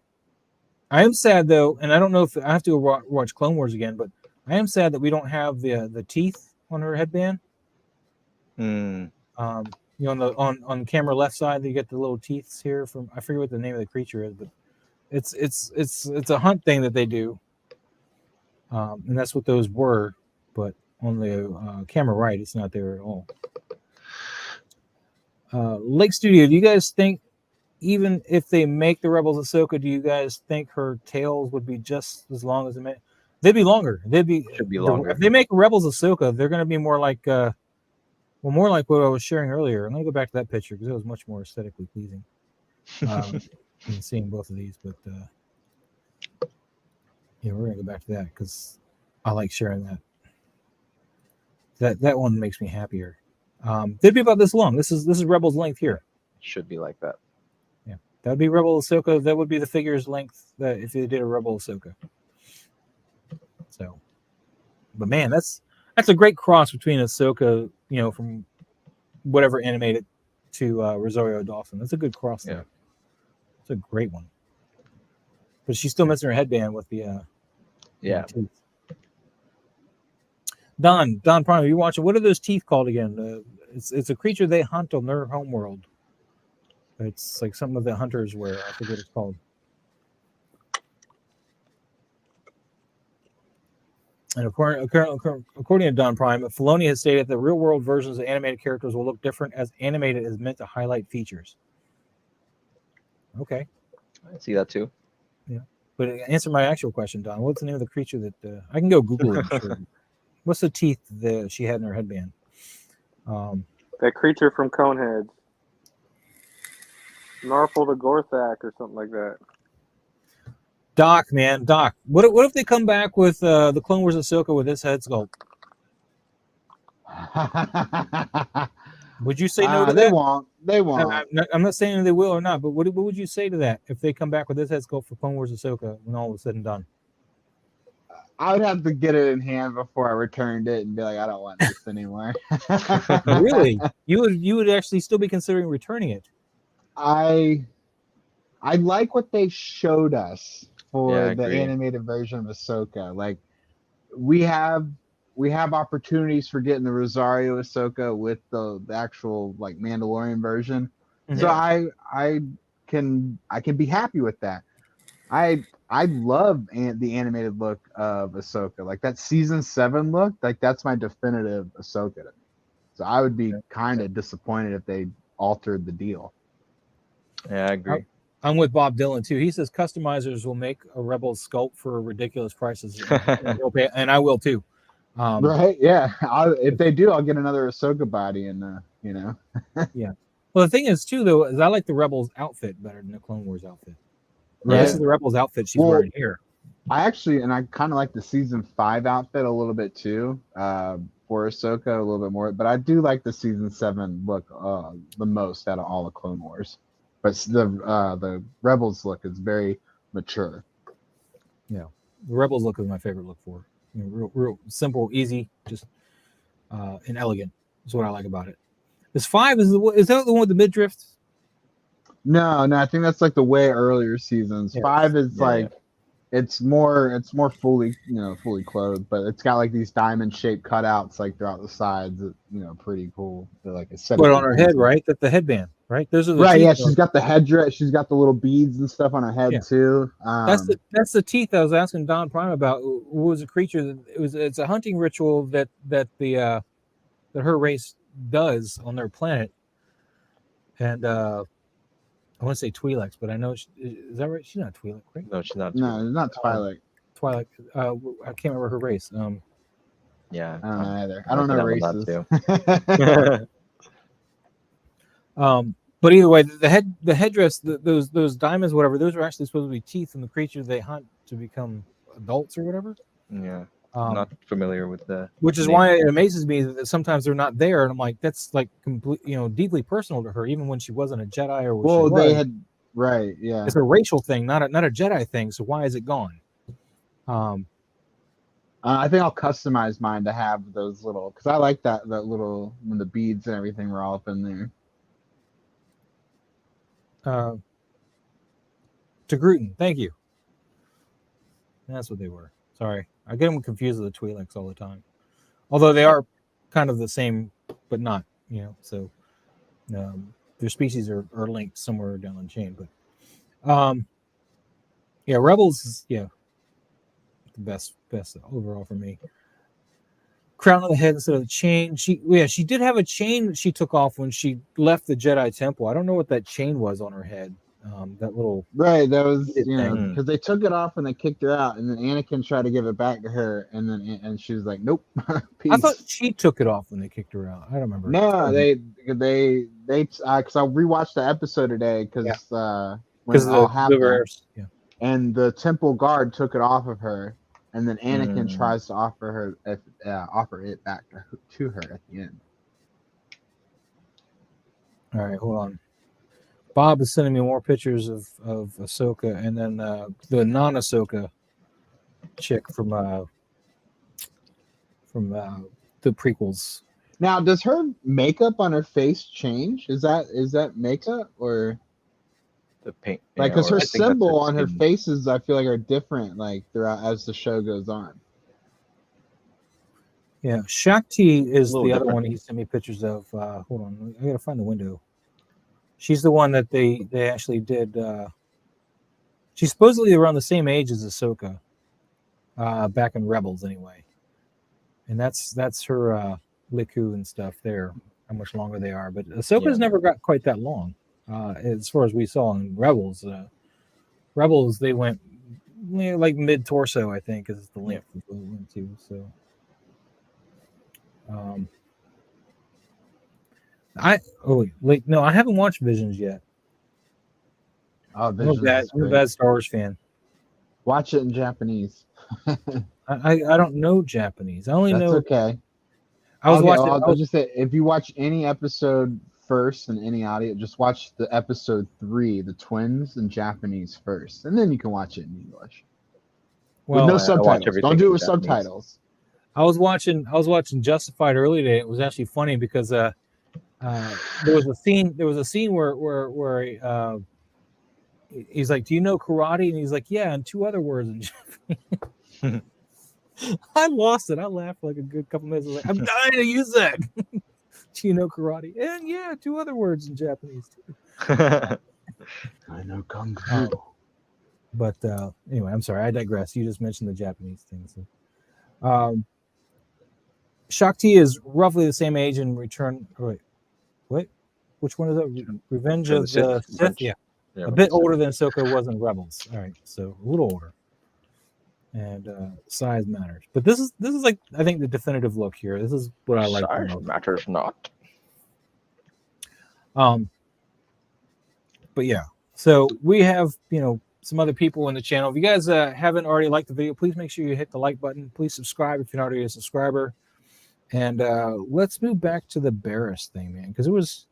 Speaker 1: I am sad though, and I don't know if I have to watch Clone Wars again, but I am sad that we don't have the teeth on her headband. You know, on camera left side, you get the little teeth here from, I forget what the name of the creature is, but it's a hunt thing that they do, and that's what those were. But on the camera right, it's not there at all. Lake Studio, do you guys think, even if they make the Rebels Ahsoka, do you guys think her tails would be just as long as they'd be longer? Should be longer. If they make Rebels Ahsoka, they're going to be more like, more like what I was sharing earlier. I'm going to go back to that picture because it was much more aesthetically pleasing than seeing both of these. But yeah, we're going to go back to that because I like sharing that. That one makes me happier. They'd be about this long. This is Rebels length here.
Speaker 3: Should be like that.
Speaker 1: Yeah, that would be Rebel Ahsoka. That would be the figure's length that if they did a Rebel Ahsoka. So, but man, that's a great cross between Ahsoka, from whatever animated to Rosario Dawson. That's a good cross there. It's a great one. But she's still missing her headband with the teeth. DonPrime, you watching? What are those teeth called again? It's a creature they hunt on their homeworld. It's like something that the hunters wear. I forget what it's called. And according to DonPrime, Filoni has stated that real-world versions of animated characters will look different, as animated is meant to highlight features. Okay.
Speaker 3: I see that too.
Speaker 1: Yeah. But answer my actual question, Don. What's the name of the creature that... I can go Google it. Sure. What's the teeth that she had in her headband?
Speaker 2: That creature from Coneheads. Narful the Gorthak or something like that.
Speaker 1: Doc. What if they come back with the Clone Wars Ahsoka with this head sculpt? Would you say no to that?
Speaker 4: They won't.
Speaker 1: I'm not saying they will or not, but what would you say to that if they come back with this head sculpt for Clone Wars Ahsoka when all is said and done?
Speaker 4: I would have to get it in hand before I returned it and be like, I don't want this anymore.
Speaker 1: Really? You would actually still be considering returning it?
Speaker 4: I like what they showed us for the
Speaker 3: agree.
Speaker 4: animated version of Ahsoka. Like we have opportunities for getting the Rosario Ahsoka with the actual like Mandalorian version. Mm-hmm. So I can be happy with that. I love the animated look of Ahsoka. Like that season 7 look, like that's my definitive Ahsoka to me. So I would be kind of disappointed if they altered the deal.
Speaker 3: Yeah, I agree.
Speaker 1: I'm with Bob Dylan too. He says customizers will make a Rebel sculpt for ridiculous prices, and I will too.
Speaker 4: Right? Yeah. If they do, I'll get another Ahsoka body, and
Speaker 1: Yeah. Well, the thing is too, though, is I like the Rebels outfit better than the Clone Wars outfit. Right. This is the Rebels outfit she's wearing here.
Speaker 4: I kind of like the season 5 outfit a little bit too. For Ahsoka a little bit more, but I do like the season 7 look the most out of all the Clone Wars. But the Rebels look is very mature.
Speaker 1: Yeah, the Rebels look is my favorite look for her. Real simple, easy, just and elegant. Is what I like about it. This 5 is that the one with the midriff?
Speaker 4: No, I think that's like the way earlier seasons. 5 is it's more fully clothed, but it's got like these diamond shaped cutouts like throughout the sides. Pretty cool. They're like a set.
Speaker 1: But on her head, right? That the headband, right? Those are the
Speaker 4: right.
Speaker 1: Teeth,
Speaker 4: Yeah, she's got the headdress. She's got the little beads and stuff on her head too.
Speaker 1: That's the teeth I was asking DonPrime about. What was a creature it's a hunting ritual that her race does on their planet, and I want to say Twi'leks, but I know is that right? She's not Twi'lek, right?
Speaker 3: No, she's not.
Speaker 4: No, not Twi'lek.
Speaker 1: Twi'lek. I can't remember her race.
Speaker 3: Yeah,
Speaker 4: I don't know either. I don't know races.
Speaker 1: But either way, the headdress, those diamonds, whatever, those are actually supposed to be teeth from the creature they hunt to become adults or whatever.
Speaker 3: Yeah. Not familiar with the
Speaker 1: which is why it amazes me that sometimes they're not there, and I'm like, that's like complete, deeply personal to her, even when she wasn't a Jedi or what she was.
Speaker 4: They had right, yeah.
Speaker 1: It's a racial thing, not a Jedi thing. So why is it gone?
Speaker 4: I think I'll customize mine to have those little, because I like that little when the beads and everything were all up in there.
Speaker 1: To Gruden, thank you. That's what they were. Sorry. I get them confused with the Twi'leks all the time. Although they are kind of the same, but not, so their species are linked somewhere down the chain. But Rebels is, the best overall for me. Crown on the head instead of the chain. She did have a chain that she took off when she left the Jedi Temple. I don't know what that chain was on her head. That little
Speaker 4: that was because they took it off and they kicked her out, and then Anakin tried to give it back to her, and she was like, "Nope." Peace.
Speaker 1: I thought she took it off when they kicked her out. I don't remember.
Speaker 4: No, they because I rewatched the episode today because when it all happened, and the temple guard took it off of her, and then Anakin tries to offer it back to her at the end.
Speaker 1: All right, hold on. Bob is sending me more pictures of Ahsoka, and then the non-Ahsoka chick from the prequels.
Speaker 4: Now, does her makeup on her face change? Is that makeup or
Speaker 3: the paint?
Speaker 4: like because her symbol on her faces, I feel like are different like throughout as the show goes on.
Speaker 1: Yeah, Shakti is the other
Speaker 3: different.
Speaker 1: one he sent me pictures of. Hold on, I gotta find the window. She's the one that they actually did. She's supposedly around the same age as Ahsoka, back in Rebels anyway, and that's her Liku and stuff there. How much longer they are, but Ahsoka's never got quite that long, as far as we saw in Rebels. Rebels they went like mid torso, I think, is the length they went to. So. I haven't watched Visions yet.
Speaker 4: Oh, Visions
Speaker 1: I'm a bad Star Wars fan.
Speaker 4: Watch it in Japanese.
Speaker 1: I don't know Japanese. I only know.
Speaker 4: Okay. I'll just say if you watch any episode first and any audio, just watch the episode 3, the twins, in Japanese first, and then you can watch it in English. Well, with no subtitles. Don't do it with subtitles.
Speaker 1: I was watching Justified earlier today. It was actually funny because there was a scene where he's like, "Do you know karate?" And he's like, "Yeah," and 2 other words in Japanese. I lost it. I laughed for like a good couple minutes. I was like, "I'm dying to use that." Do you know karate? And yeah, 2 other words in Japanese too.
Speaker 4: I know kung fu.
Speaker 1: But anyway, I'm sorry. I digress. You just mentioned the Japanese thing. So. Shakti is roughly the same age in Return. Oh, wait, what? Which one is that? Revenge of the Sith. Yeah, a bit older than Ahsoka was in Rebels. All right, so a little older. And size matters, but this is like I think the definitive look here. This is what I like.
Speaker 3: Size matters not.
Speaker 1: But yeah, so we have some other people in the channel. If you guys haven't already liked the video, please make sure you hit the like button. Please subscribe if you're not already a subscriber. And let's move back to the Barris thing, man, because there was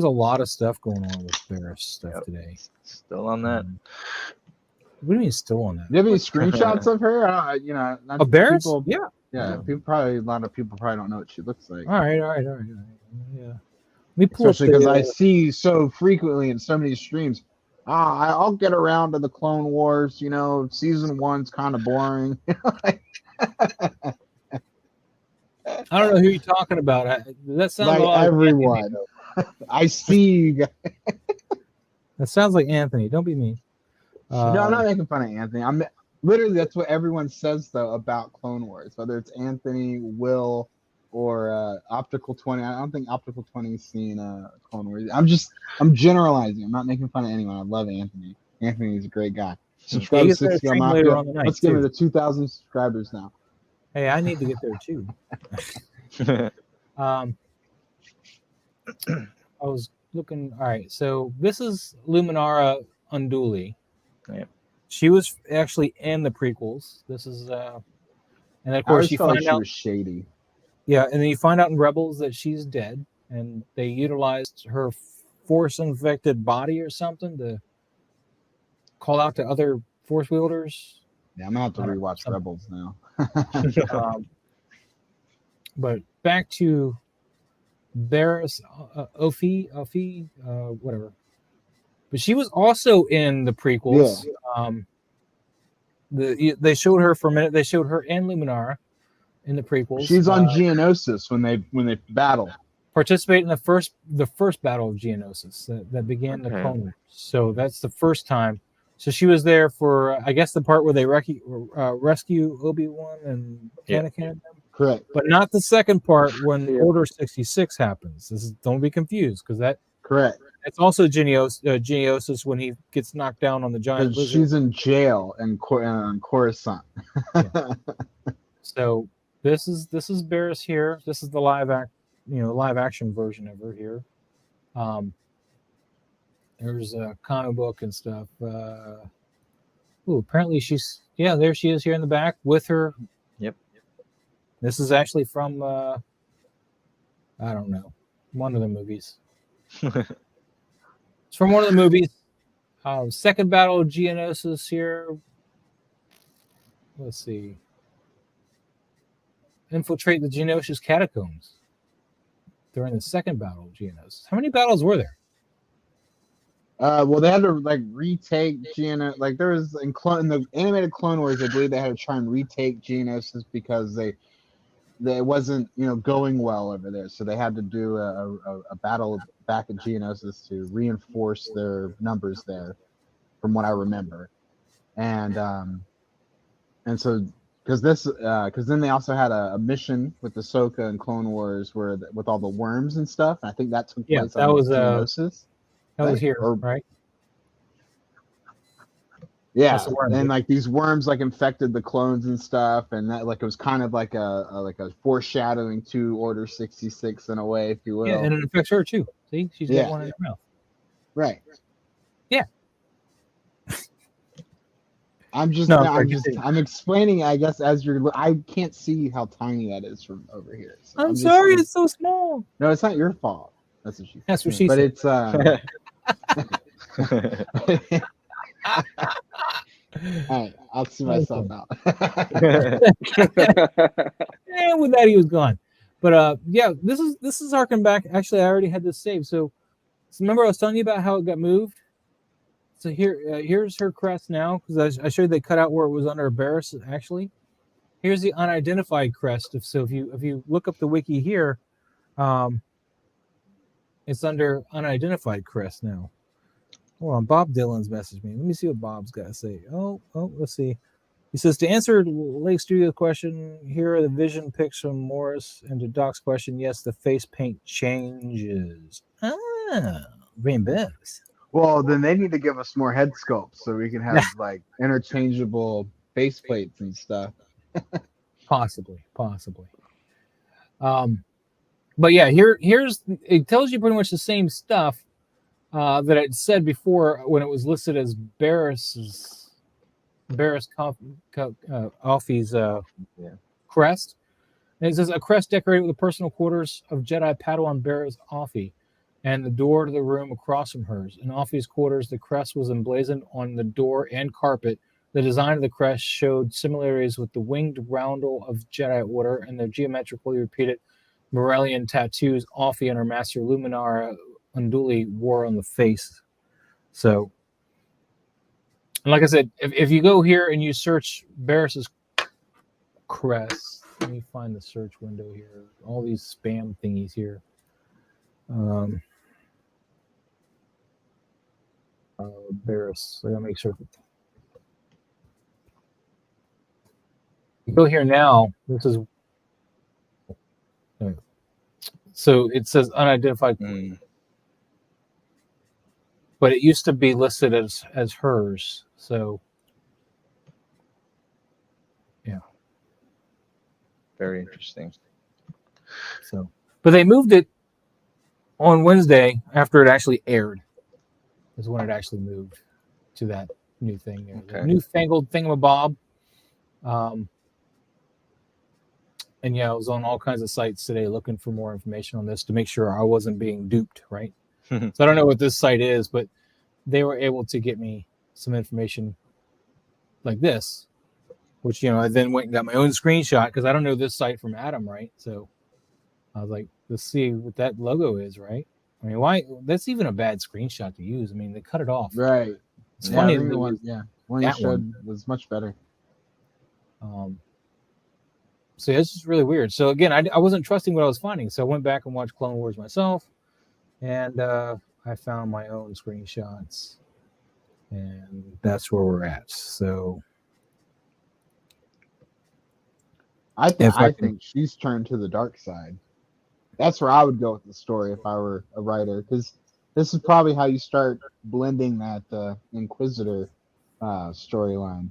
Speaker 1: a lot of stuff going on with Barris stuff today.
Speaker 3: Still on that?
Speaker 1: What do you mean still on that?
Speaker 4: Do you have any screenshots of her?
Speaker 1: Of Barris?
Speaker 4: Yeah. A lot of people probably don't know what she looks like.
Speaker 1: All right. Yeah.
Speaker 4: Especially because I see so frequently in so many streams. I'll get around to the Clone Wars. Season 1's kind of boring.
Speaker 1: I don't know who you're talking about. That sounds
Speaker 4: like everyone. I see you guys.
Speaker 1: That sounds like Anthony. Don't be mean.
Speaker 4: No, I'm not making fun of Anthony. I'm literally that's what everyone says though about Clone Wars, whether it's Anthony, Will, or Optical 20. I don't think Optical 20's seen Clone Wars. I'm generalizing. I'm not making fun of anyone. I love Anthony. Anthony's a great guy. Subscribe to 60 on Mafia. Let's get to 2,000 subscribers now.
Speaker 1: Hey, I need to get there too. I was looking. All right, so this is Luminara Unduli.
Speaker 3: Yeah.
Speaker 1: She was actually in the prequels. This is, and of course you find out
Speaker 4: she was shady.
Speaker 1: Yeah, and then you find out in Rebels that she's dead, and they utilized her Force-infected body or something to call out to other Force wielders.
Speaker 4: Yeah, I'm gonna have to rewatch Rebels now.
Speaker 1: But back to Barris Offee, whatever. But she was also in the prequels. Yeah. They showed her for a minute. They showed her and Luminara in the prequels.
Speaker 4: She's on Geonosis when they battle.
Speaker 1: Participate in the first battle of Geonosis that began the Clone Wars. So that's the first time. So she was there for, I guess, the part where they rescue Obi-Wan and Anakin.
Speaker 4: Correct.
Speaker 1: But not the second part when Order 66 happens. Don't be confused, because that.
Speaker 4: Correct.
Speaker 1: It's also Geonosis when he gets knocked down on the giant lizard.
Speaker 4: She's in jail in Coruscant.
Speaker 1: Yeah. So this is Barris here. This is the live action version of her here. There's a comic book and stuff. Ooh, apparently there she is here in the back with her.
Speaker 3: Yep.
Speaker 1: This is actually from I don't know, one of the movies. It's from one of the movies. Second Battle of Geonosis here. Let's see. Infiltrate the Geonosis catacombs during the second Battle of Geonosis. How many battles were there?
Speaker 4: Well, they had to like retake Geonosis. Like there was in the animated Clone Wars, I believe they had to try and retake Geonosis because they wasn't going well over there. So they had to do a battle back at Geonosis to reinforce their numbers there, from what I remember. And so because then they also had a mission with Ahsoka and Clone Wars with all the worms and stuff. I think that took place on Geonosis.
Speaker 1: That was here, right?
Speaker 4: Yeah, and like these worms like infected the clones and stuff, and that like it was kind of like a foreshadowing to Order 66 in a way, if you will.
Speaker 1: Yeah, and it affects her too. See, she's got one in her mouth.
Speaker 4: Right.
Speaker 1: Yeah.
Speaker 4: I'm explaining, I guess, I can't see how tiny that is from over here. So
Speaker 1: I'm sorry, it's so small.
Speaker 4: No, it's not your fault. That's what she
Speaker 1: said.
Speaker 4: But it's all right, I'll see myself out.
Speaker 1: Yeah, with that he was gone. But this is harking back. Actually, I already had this saved. So remember I was telling you about how it got moved? So here's her crest now, because I showed they cut out where it was under a Barris. Actually, here's the unidentified crest. If you look up the wiki here, it's under unidentified crest now. Hold on, Bob Dylan's messaged me. Let me see what Bob's got to say. Oh, let's see. He says, to answer Lake Studio's question, here are the vision pics from Morris, and to Doc's question, yes, the face paint changes. Rainbows.
Speaker 4: Well, then they need to give us more head sculpts so we can have like interchangeable face plates and stuff.
Speaker 1: Possibly. But yeah, here's it tells you pretty much the same stuff that it said before when it was listed as Barris Offee's crest. And it says a crest decorated with the personal quarters of Jedi Padawan Barris Offee and the door to the room across from hers. In Offee's quarters, the crest was emblazoned on the door and carpet. The design of the crest showed similarities with the winged roundel of Jedi Order and the geometrically repeated Morellian tattoos Offee and her master Luminara Unduli wore on the face. So, and like I said, if you go here and you search Barris's crest, let me find the search window here. All these spam thingies here. Barris. I gotta make sure. You go here now. This is so it says unidentified, but it used to be listed as hers. So yeah,
Speaker 3: very interesting.
Speaker 1: So, but they moved it on Wednesday after it actually aired. Is when it actually moved to that new thing. Okay. Newfangled thingamabob. And yeah, I was on all kinds of sites today looking for more information on this to make sure I wasn't being duped, right? So I don't know what this site is, but they were able to get me some information like this, which, I then went and got my own screenshot because I don't know this site from Adam, right? So I was like, let's see what that logo is, right? I mean, why? That's even a bad screenshot to use. I mean, they cut it off.
Speaker 4: Right.
Speaker 1: It's funny.
Speaker 4: The one you showed was much better.
Speaker 1: So it's just really weird. So again, I wasn't trusting what I was finding. So I went back and watched Clone Wars myself, and I found my own screenshots, and that's where we're at. So
Speaker 4: I think she's turned to the dark side. That's where I would go with the story if I were a writer, because this is probably how you start blending that Inquisitor storyline.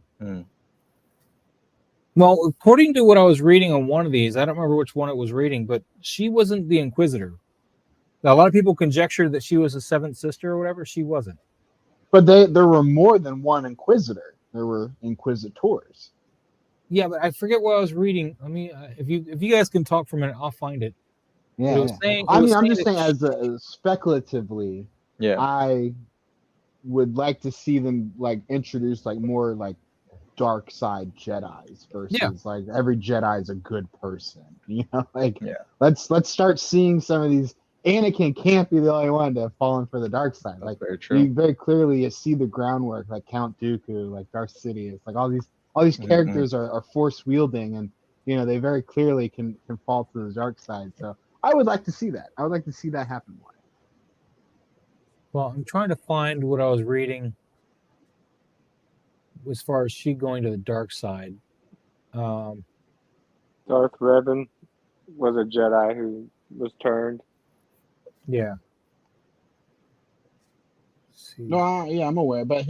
Speaker 1: Well, according to what I was reading on one of these, I don't remember which one it was reading, but she wasn't the Inquisitor. Now, a lot of people conjectured that she was a seventh sister or whatever. She wasn't.
Speaker 4: But there were more than one Inquisitor. there were inquisitors.
Speaker 1: Yeah, but I forget what I was reading. I mean, if you guys can talk for a minute, I'll find it.
Speaker 4: Yeah, I'm just saying, as speculatively,
Speaker 3: Yeah.
Speaker 4: I would like to see them like introduce like more like dark side Jedis versus like every Jedi is a good person. You know, like let's start seeing some of these. Anakin can't be the only one to have fallen for the dark side. Like
Speaker 3: very true.
Speaker 4: You very clearly see the groundwork, like Count Dooku, like Darth Sidious, like all these characters are force wielding, and you know they very clearly can fall to the dark side. So I would like to see that. I would like to see that happen more.
Speaker 1: Well, I'm trying to find what I was reading as far as she going to the dark side.
Speaker 2: Darth Revan was a Jedi who was turned.
Speaker 1: Yeah.
Speaker 4: No, I'm aware, but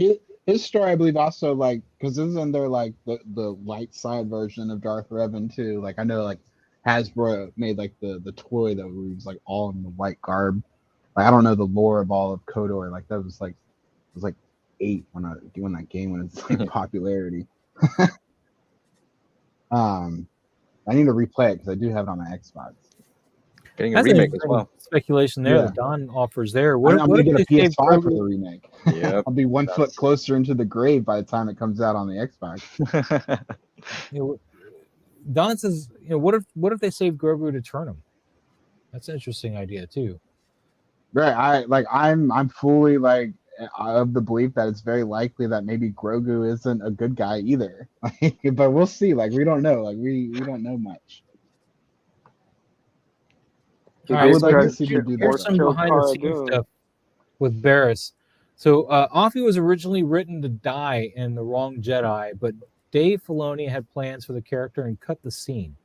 Speaker 4: his story, I believe, also like because isn't there like the light side version of Darth Revan too? Like I know like Hasbro made like the toy that was like all in the white garb. Like I don't know the lore of all of KOTOR. Like that was like 8 when I was doing that game when it's like popularity. I need to replay it because I do have it on my Xbox.
Speaker 3: Getting a remake as well.
Speaker 1: Speculation there that Don offers there.
Speaker 4: I'm gonna get a PS5 for the remake.
Speaker 3: Yeah,
Speaker 4: I'll be one foot closer into the grave by the time it comes out on the Xbox.
Speaker 1: Don says, what if they save Grogu to turn him? That's an interesting idea too.
Speaker 4: Right. I'm fully like of the belief that it's very likely that maybe Grogu isn't a good guy either. But we'll see. Like we don't know. Like we don't know much.
Speaker 1: I would like to see them do that. Here's some behind the scenes stuff with Barris. So Offee was originally written to die in The Wrong Jedi, but Dave Filoni had plans for the character and cut the scene.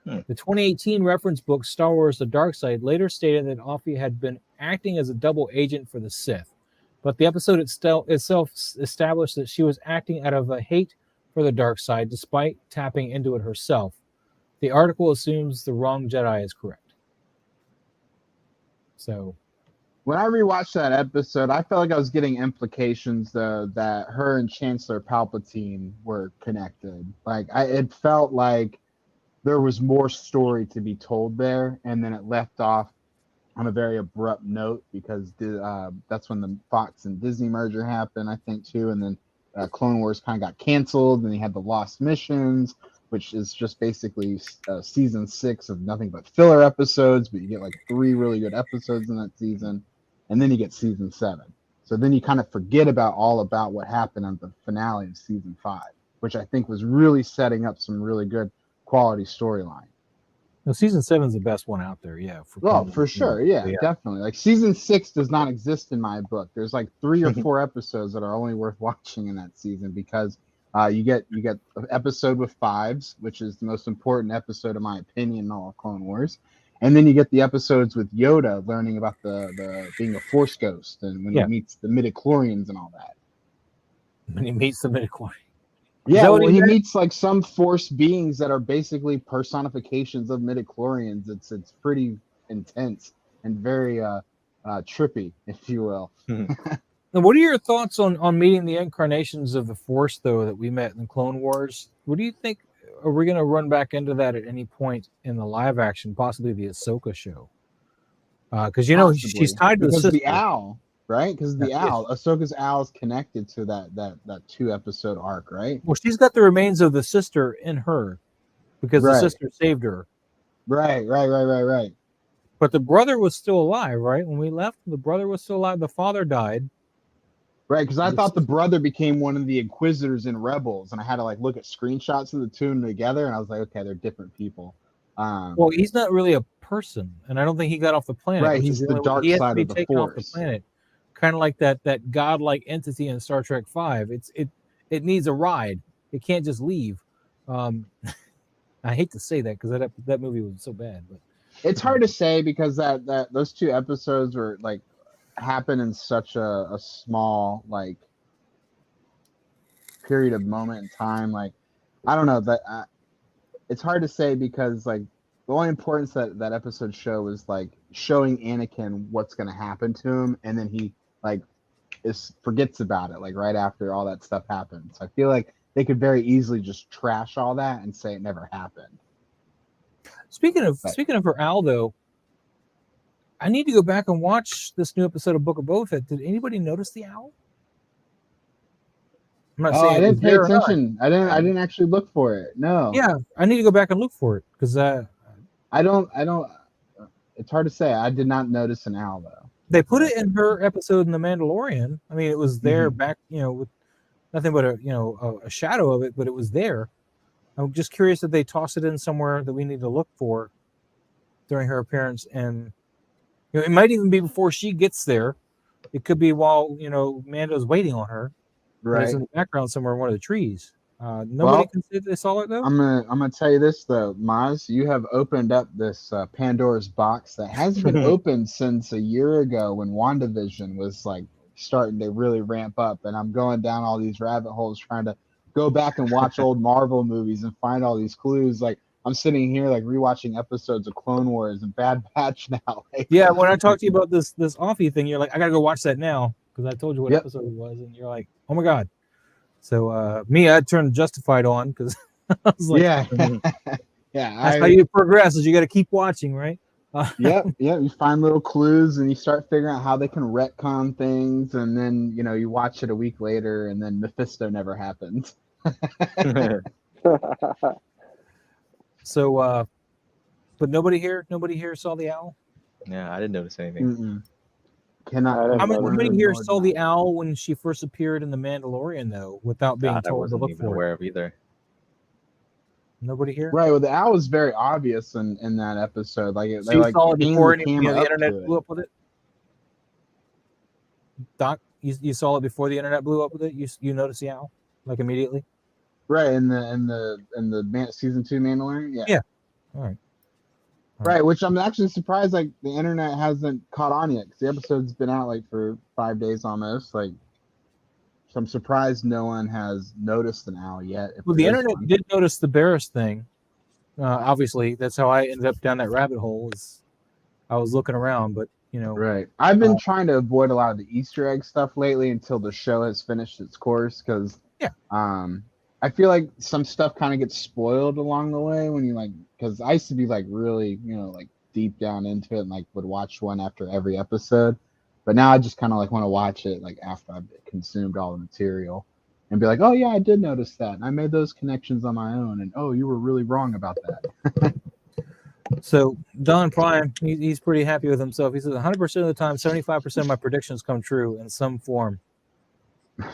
Speaker 1: The 2018 reference book Star Wars: The Dark Side later stated that Offee had been acting as a double agent for the Sith, but the episode itself established that she was acting out of a hate for the dark side despite tapping into it herself. The article assumes The Wrong Jedi is correct. So
Speaker 4: when I rewatched that episode, I felt like I was getting implications that her and Chancellor Palpatine were connected. Like it felt like there was more story to be told there, and then it left off on a very abrupt note because that's when the Fox and Disney merger happened, I think, too. And then Clone Wars kind of got canceled, and you had the Lost Missions, which is just basically season 6 of nothing but filler episodes, but you get like 3 really good episodes in that season, and then you get season 7. So then you kind of forget about what happened on the finale of season 5, which I think was really setting up some really good quality storyline.
Speaker 1: No, season 7 is the best one out there, yeah.
Speaker 4: For sure, yeah, definitely. Like season 6 does not exist in my book. There's like 3 or 4 episodes that are only worth watching in that season because you get an episode with Fives, which is the most important episode, in my opinion, in all of Clone Wars. And then you get the episodes with Yoda learning about the being a Force ghost and when he meets the midichlorians and all that.
Speaker 1: When he meets the midichlorians.
Speaker 4: Yeah, well, he meets like some Force beings that are basically personifications of midichlorians. It's pretty intense and very trippy, if you will.
Speaker 1: Now, what are your thoughts on meeting the incarnations of the Force, though, that we met in Clone Wars? What do you think? Are we going to run back into that at any point in the live action, possibly the Ahsoka show? Because she's tied to the sister.
Speaker 4: The owl, right? Because the owl, Ahsoka's owl is connected to that 2-episode arc, right?
Speaker 1: Well, she's got the remains of the sister in her because the sister saved her.
Speaker 4: Right.
Speaker 1: But the brother was still alive, right? When we left, the brother was still alive. The father died.
Speaker 4: Right, because I thought the brother became one of the Inquisitors in Rebels, and I had to like look at screenshots of the two together, and I was like, okay, they're different people.
Speaker 1: Well, he's not really a person, and I don't think he got off the planet.
Speaker 4: Right, he's the dark side of the Force. Off the planet,
Speaker 1: kind of like that godlike entity in Star Trek V. It needs a ride. It can't just leave. I hate to say that because that movie was so bad, but
Speaker 4: it's hard to say because that those 2 episodes were like happen in such a small like period of moment in time. Like I don't know that it's hard to say because like the only importance that episode show was like showing Anakin what's going to happen to him, and then he like forgets about it like right after all that stuff happens. I feel like they could very easily just trash all that and say it never happened.
Speaker 1: Speaking of her owl, though, I need to go back and watch this new episode of Book of Boba Fett. Did anybody notice the owl? I'm not saying
Speaker 4: I didn't pay attention. I didn't actually look for it. No.
Speaker 1: Yeah, I need to go back and look for it because
Speaker 4: I don't. It's hard to say. I did not notice an owl though.
Speaker 1: They put it in her episode in The Mandalorian. I mean, it was there back, with nothing but a shadow of it, but it was there. I'm just curious if they toss it in somewhere that we need to look for during her appearance, and it might even be before she gets there. It could be while Mando's waiting on her.
Speaker 4: Right.
Speaker 1: It's in the background somewhere in one of the trees. Nobody can say they saw it though.
Speaker 4: I'm gonna tell you this though, Maz. You have opened up this Pandora's box that hasn't been opened since a year ago when WandaVision was like starting to really ramp up, and I'm going down all these rabbit holes trying to go back and watch old Marvel movies and find all these clues. Like I'm sitting here like rewatching episodes of Clone Wars and Bad Batch now.
Speaker 1: Yeah, when I talked to you about this Offee thing, you're like, I gotta go watch that now because I told you what episode it was, and you're like, oh my god. So I turned Justified on because I was like,
Speaker 4: yeah.
Speaker 1: That's how you progress. Is you got to keep watching, right?
Speaker 4: Yep. You find little clues and you start figuring out how they can retcon things, and then you watch it a week later, and then Mephisto never happens.
Speaker 1: So, but nobody here saw the owl.
Speaker 3: Yeah, I didn't notice anything.
Speaker 1: How many here saw the owl when she first appeared in The Mandalorian, though, without being told to look for it?
Speaker 3: Aware of either.
Speaker 1: Nobody here?
Speaker 4: Right. Well, the owl was very obvious in that episode. Like,
Speaker 1: so you saw it before the internet blew up with it? Doc, you saw it before the internet blew up with it? You noticed the owl? Like, immediately?
Speaker 4: Right, in the season 2 Mandalorian? Yeah.
Speaker 1: All right.
Speaker 4: Right, which I'm actually surprised like the internet hasn't caught on yet, because the episode's been out like for 5 days almost. Like, so I'm surprised no one has noticed an owl yet.
Speaker 1: Well, the internet did notice the Barris thing. Obviously, that's how I ended up down that rabbit hole. I was looking around, but
Speaker 4: Right. I've been trying to avoid a lot of the Easter egg stuff lately until the show has finished its course, because I feel like some stuff kind of gets spoiled along the way when you because I used to be like really, like deep down into it and like would watch one after every episode. But now I just kind of like want to watch it like after I've consumed all the material and be like, oh yeah, I did notice that. And I made those connections on my own. And oh, you were really wrong about that.
Speaker 1: So DonPrime, he's pretty happy with himself. He says 100% of the time, 75% of my predictions come true in some form. You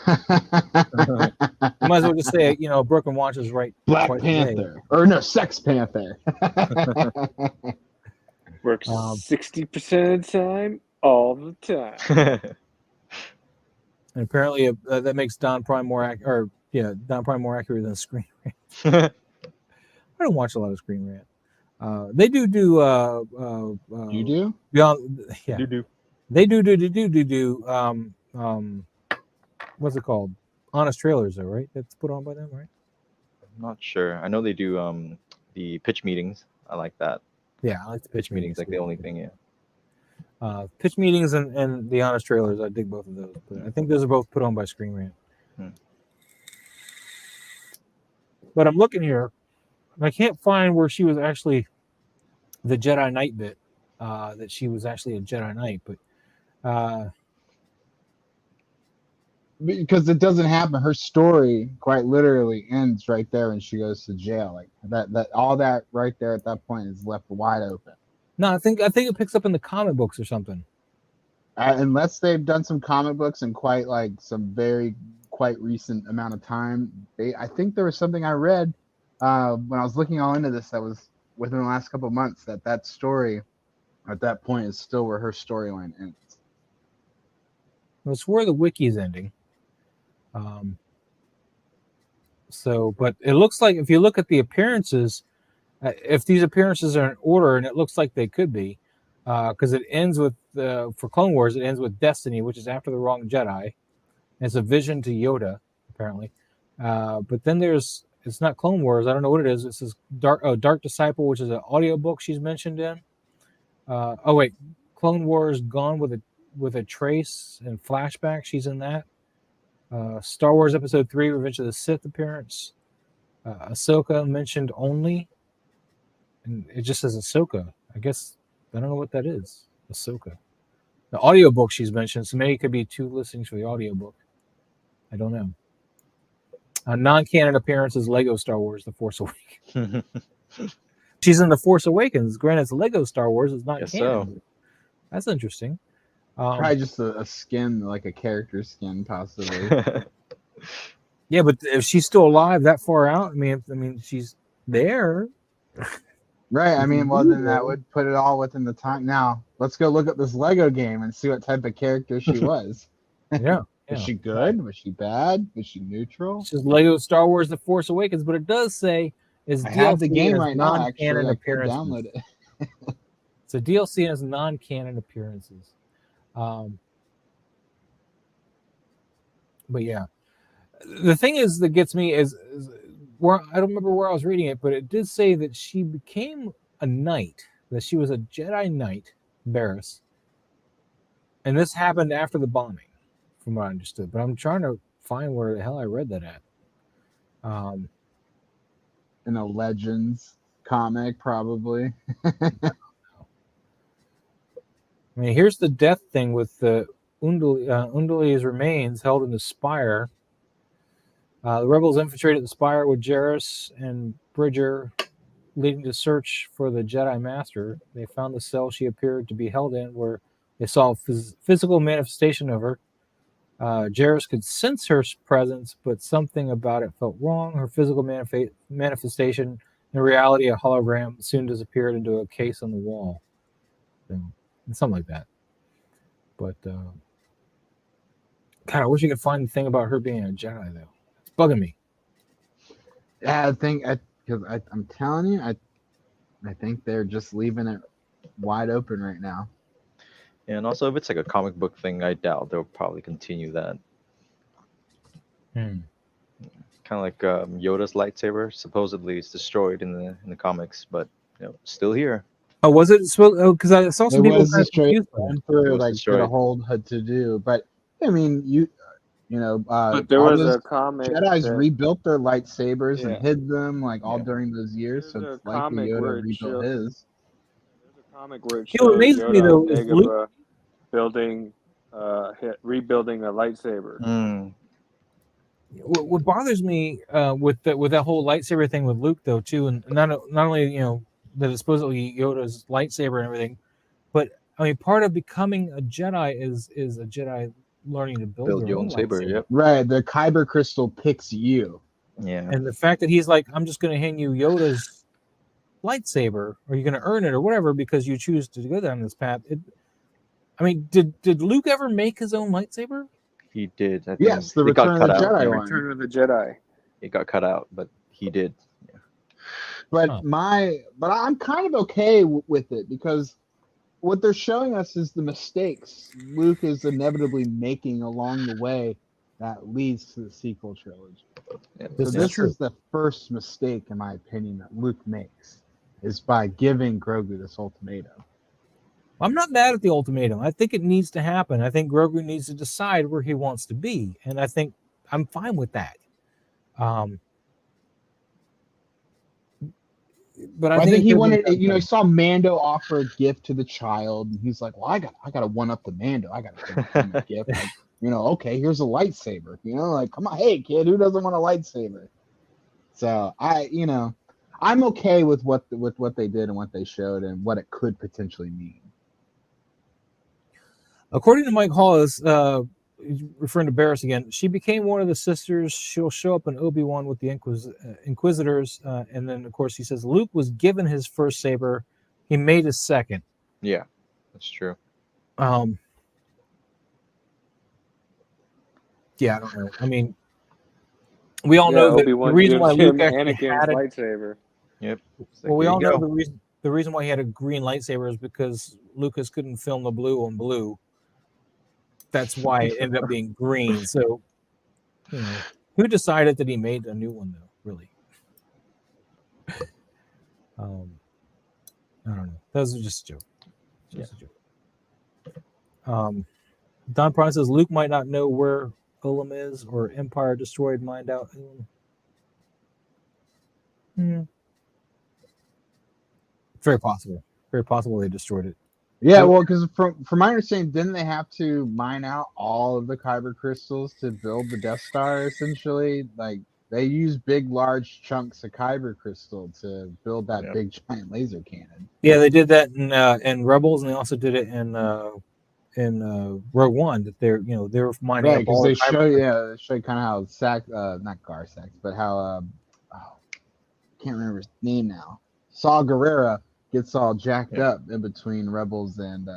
Speaker 1: might as well just say, Broken Watch is right.
Speaker 4: Black Panther. Or no, Sex Panther.
Speaker 2: Works 60% of the time, all the time.
Speaker 1: And apparently that makes DonPrime more accurate. DonPrime more accurate than Screen Rant. I don't watch a lot of Screen Rant. They do.
Speaker 4: You do?
Speaker 1: Beyond, yeah.
Speaker 3: Do.
Speaker 1: They do. What's it called? Honest Trailers, though, right? That's put on by them, right?
Speaker 3: I'm not sure. I know they do the pitch meetings. I like that.
Speaker 1: Yeah, I like the pitch
Speaker 3: meetings. Like the only thing, yeah.
Speaker 1: Pitch meetings and the Honest Trailers, I dig both of those. But I think those are both put on by Screen Rant. But I'm looking here, and I can't find where she was actually the Jedi Knight bit. That she was actually a Jedi Knight, but.
Speaker 4: Because it doesn't happen. Her story quite literally ends right there when she goes to jail. Like that all that right there at that point is left wide open.
Speaker 1: No, I think it picks up in the comic books or something.
Speaker 4: Unless they've done some comic books in quite recent amount of time. I think there was something I read when I was looking all into this that was within the last couple of months that story at that point is still where her storyline ends.
Speaker 1: It's where the wiki is ending. But it looks like if you look at the appearances, if these appearances are in order, and it looks like they could be, because it ends with for Clone Wars, it ends with Destiny, which is after the wrong Jedi. And it's a vision to Yoda, apparently. But then it's not Clone Wars. I don't know what it is. It says Dark Disciple, which is an audiobook she's mentioned in. Clone Wars Gone with with a trace and flashback. She's in that. Star Wars Episode 3, Revenge of the Sith appearance. Ahsoka mentioned only. And it just says Ahsoka. I guess, I don't know what that is. Ahsoka. The audiobook she's mentioned, so maybe it could be 2 listings for the audiobook. I don't know. Non-canon appearances, Lego Star Wars, The Force Awakens. She's in The Force Awakens. Granted, it's Lego Star Wars. It's not canon. So. That's interesting.
Speaker 4: Probably just a skin, like a character skin, possibly.
Speaker 1: Yeah, but if she's still alive that far out, I mean, she's there.
Speaker 4: Right. I mean, well, then that would put it all within the time. Now, let's go look at this Lego game and see what type of character she was.
Speaker 1: Yeah.
Speaker 4: Was she good? Right. Was she bad? Was she neutral?
Speaker 1: It's just Lego Star Wars: The Force Awakens, but it does say is
Speaker 4: I have the game right now.
Speaker 1: Non-canon
Speaker 4: Actually,
Speaker 1: appearances.
Speaker 4: I could download it.
Speaker 1: So DLC has non-canon appearances. But yeah, the thing is that gets me is where I don't remember where I was reading it, but it did say that she became a knight, that she was a Jedi Knight, Barris, and this happened after the bombing, from what I understood. But I'm trying to find where the hell I read that at.
Speaker 4: In a Legends comic, probably.
Speaker 1: I mean, here's the death thing with the Undali's remains held in the spire. The rebels infiltrated the spire with Jarrus and Bridger, leading to search for the Jedi Master. They found the cell she appeared to be held in, where they saw a physical manifestation of her. Jarrus could sense her presence, but something about it felt wrong. Her physical manifestation, in reality, a hologram, soon disappeared into a case on the wall. So, something like that. But, God, I wish you could find the thing about her being a Jedi, though. It's bugging me.
Speaker 4: Yeah, I think, because I'm telling you, I think they're just leaving it wide open right now.
Speaker 3: And also, if it's like a comic book thing, I doubt they'll probably continue that.
Speaker 1: Kind
Speaker 3: of like Yoda's lightsaber. Supposedly, it's destroyed in the comics, but still here.
Speaker 1: Oh, was it? Because I saw some people kind of confused by it.
Speaker 4: Emperor like did a whole had to do, but I mean, you know,
Speaker 2: but there was a comic.
Speaker 4: Jedi's rebuilt their lightsabers and hid them all during those years.
Speaker 2: There's
Speaker 4: so it's likely Yoda rebuilt his.
Speaker 2: There's a comic where it shows Yoda and Dagobah rebuilding a lightsaber.
Speaker 1: What bothers me with that whole lightsaber thing with Luke, though, too, and not only that it's supposedly Yoda's lightsaber and everything, but I mean, part of becoming a Jedi is a Jedi learning to build their own saber.
Speaker 3: Yep.
Speaker 4: Right, the Kyber crystal picks you.
Speaker 3: Yeah.
Speaker 1: And the fact that he's like, I'm just going to hand you Yoda's lightsaber, or you're going to earn it, or whatever, because you choose to go down this path. I mean, did Luke ever make his own lightsaber?
Speaker 3: He did. I think
Speaker 4: yes, the Return of the Jedi one.
Speaker 2: Return of the Jedi.
Speaker 3: It got cut out, but he did. Yeah.
Speaker 4: But I'm kind of okay with it, because what they're showing us is the mistakes Luke is inevitably making along the way that leads to the sequel trilogy.
Speaker 3: Yeah,
Speaker 4: so this is the first mistake, in my opinion, that Luke makes, is by giving Grogu this ultimatum.
Speaker 1: I'm not mad at the ultimatum. I think it needs to happen. I think Grogu needs to decide where he wants to be, and I think I'm fine with that. But I think
Speaker 4: he wanted, he saw Mando offer a gift to the child, and he's like, "Well, I got to one up the Mando. I got to give him a gift. Okay, here's a lightsaber. Come on, hey kid, who doesn't want a lightsaber?" So I'm okay with what they did and what they showed and what it could potentially mean.
Speaker 1: According to Mike Hollis, referring to Barris again, she became one of the sisters. She'll show up in Obi-Wan with the Inquisitors. And then, of course, he says Luke was given his first saber. He made his second.
Speaker 3: Yeah, that's true.
Speaker 1: Yeah, I don't know. I mean, we all know that the reason why Luke actually had a
Speaker 3: lightsaber. Yep.
Speaker 1: Well, we all know the reason why he had a green lightsaber is because Lucas couldn't film the blue on blue. That's why it ended up being green. So, who decided that he made a new one, though? Really? I don't know. That was just a joke. Just a joke. DonPrime says Luke might not know where Ulam is, or Empire destroyed Mind Out. Very possible. Very possible they destroyed it.
Speaker 4: Yeah, well, because from my understanding, didn't they have to mine out all of the kyber crystals to build the Death Star? Essentially, like they use big, large chunks of kyber crystal to build that big, giant laser cannon.
Speaker 1: Yeah, they did that in Rebels, and they also did it in Rogue One. That they're mining up all.
Speaker 4: Because they show kind of how not Garsax, but how can't remember his name now. Saw Gerrera gets all jacked up in between Rebels and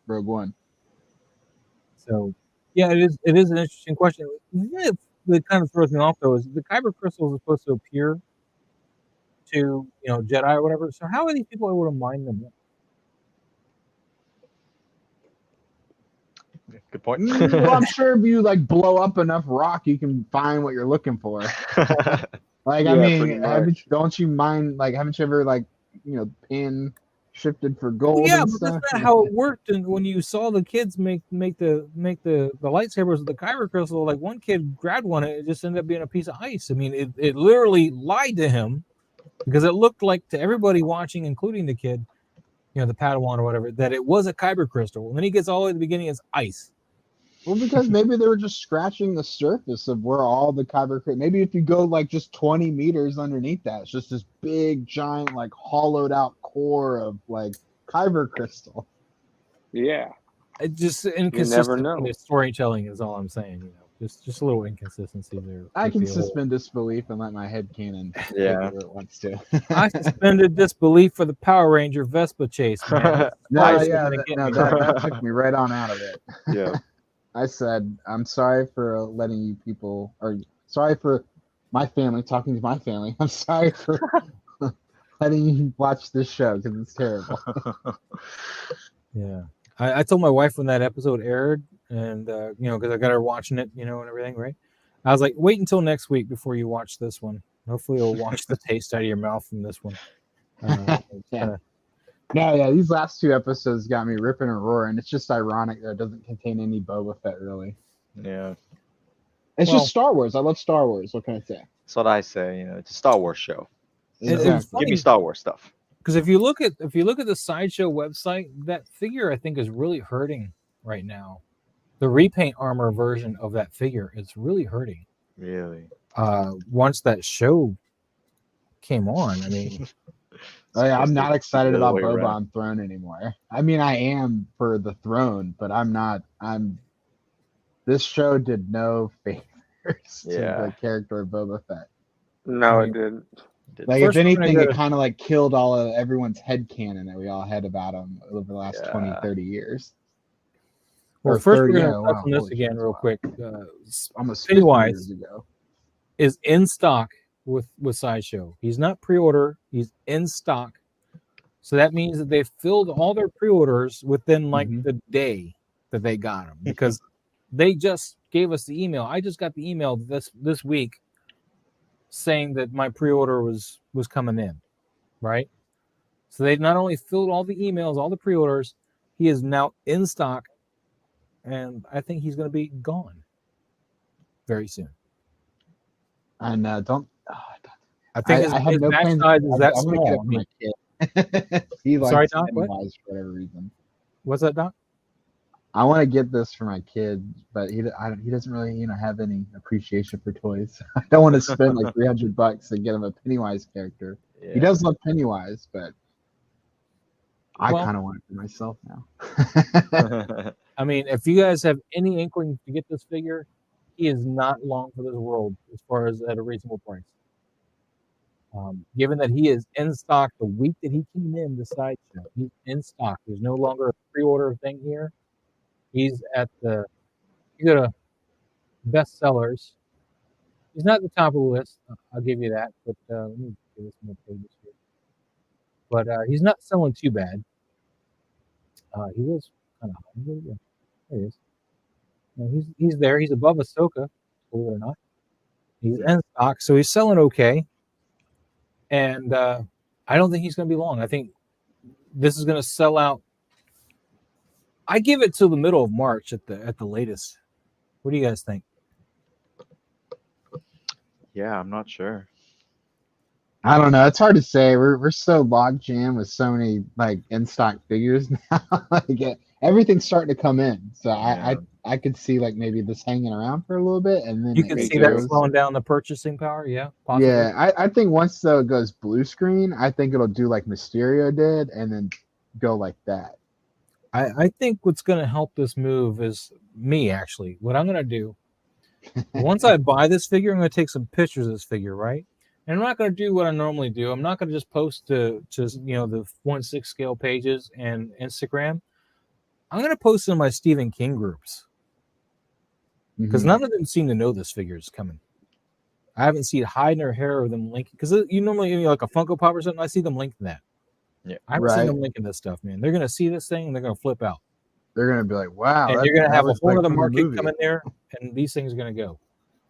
Speaker 4: Rogue One.
Speaker 1: So, it is an interesting question. That kind of throws me off though is the kyber crystals are supposed to appear to Jedi or whatever. So how are these people able to mine them?
Speaker 3: Good point.
Speaker 4: Well, I'm sure if you blow up enough rock, you can find what you're looking for. Don't you mine? Haven't you ever pan shifted for gold?
Speaker 1: Well, yeah,
Speaker 4: and
Speaker 1: but
Speaker 4: stuff?
Speaker 1: that's not how it worked. And when you saw the kids make the lightsabers with the kyber crystal, one kid grabbed one and it just ended up being a piece of ice. I mean, it literally lied to him because it looked like to everybody watching, including the kid, the Padawan or whatever, that it was a kyber crystal. And then he gets all the way to the beginning, it's ice.
Speaker 4: Well, because maybe they were just scratching the surface of where all the kyber crystal. Maybe if you go just 20 meters underneath that, it's just this big, giant, hollowed out core of kyber crystal.
Speaker 2: Yeah.
Speaker 1: It just inconsistent in the storytelling is all I'm saying. Just a little inconsistency there.
Speaker 4: I can suspend disbelief and let my head canon where it wants to.
Speaker 1: I suspended disbelief for the Power Ranger Vespa chase, man.
Speaker 4: That took me right on out of it.
Speaker 3: Yeah.
Speaker 4: I said, I'm sorry for letting you people, or sorry for my family, talking to my family. I'm sorry for letting you watch this show because it's terrible.
Speaker 1: Yeah. I told my wife when that episode aired, and because I got her watching it, and everything, right? I was like, wait until next week before you watch this one. Hopefully, you'll watch the taste out of your mouth from this one.
Speaker 4: These last two episodes got me ripping and roaring. It's just ironic that it doesn't contain any Boba Fett, really.
Speaker 3: Yeah.
Speaker 4: It's just Star Wars. I love Star Wars. What can I say?
Speaker 3: That's what I say. It's a Star Wars show.
Speaker 4: Exactly.
Speaker 3: Give me Star Wars stuff.
Speaker 1: Because if you look at the Sideshow website, that figure I think is really hurting right now. The repaint armor version of that figure is really hurting.
Speaker 3: Really?
Speaker 1: Once that show came on, I mean,
Speaker 4: I'm not excited about Boba on Throne anymore. I mean, I am for the throne, but I'm not. This show did no favors to the character of Boba Fett.
Speaker 2: No, it didn't.
Speaker 4: If anything, it kind of killed all of everyone's headcanon that we all had about him over the last 20, 30 years.
Speaker 1: Well, first we're going to touch on this again real quick.
Speaker 4: Almost
Speaker 1: Pennywise
Speaker 4: ago
Speaker 1: is in stock with Sideshow. He's not pre-order. He's in stock. So that means that they've filled all their pre-orders within the day that they got them because they just gave us the email. I just got the email this week saying that my pre-order was coming in, right? So they've not only filled all the emails, all the pre-orders, he is now in stock, and I think he's going to be gone very soon.
Speaker 4: And
Speaker 1: I think his match size is that small.
Speaker 4: He likes
Speaker 1: Sorry, Doc,
Speaker 4: Pennywise for whatever reason.
Speaker 1: What's that, Doc?
Speaker 4: I want to get this for my kid, but he doesn't really have any appreciation for toys. I don't want to spend $300 to get him a Pennywise character. Yeah. He does love Pennywise, but I kind of want it for myself now.
Speaker 1: I mean, if you guys have any inkling to get this figure, he is not long for this world as far as at a reasonable price. Given that he is in stock the week that he came in the Sideshow, he's in stock. There's no longer a pre-order thing here. He's at a bestsellers. He's not at the top of the list. I'll give you that. But let me give this more pages here. But he's not selling too bad. He was kind of high. There he is. No, he's there. He's above Ahsoka, believe it or not. He's in stock, so he's selling okay. And I don't think he's going to be long. I think this is going to sell out I give it till the middle of March at the latest. What do you guys think?
Speaker 3: Yeah, I'm not sure.
Speaker 4: I don't know. It's hard to say. We're so log jam with so many like in stock figures now. Like everything's starting to come in. So I could see like maybe this hanging around for a little bit and then
Speaker 1: You can see that slowing down the purchasing power. Yeah, possibly.
Speaker 4: Yeah, I think once though it goes blue screen, I think it'll do like Mysterio did and then go like that.
Speaker 1: I think what's going to help this move is me actually. What I'm going to do once I buy this figure, I'm going to take some pictures of this figure, right? And I'm not going to do what I normally do. I'm not going to just post to the 1/6 scale pages and Instagram. I'm going to post in my Stephen King groups because none of them seem to know this figure is coming. I haven't seen hide nor hair of them linking because you normally like a Funko Pop or something. I see them linking that.
Speaker 3: Yeah,
Speaker 1: I haven't seen them linking this stuff, man. They're going to see this thing and they're going to flip out.
Speaker 4: Thotthey're going to be like, "Wow!"
Speaker 1: And you're going to have a whole other market coming there, and these things are going to go.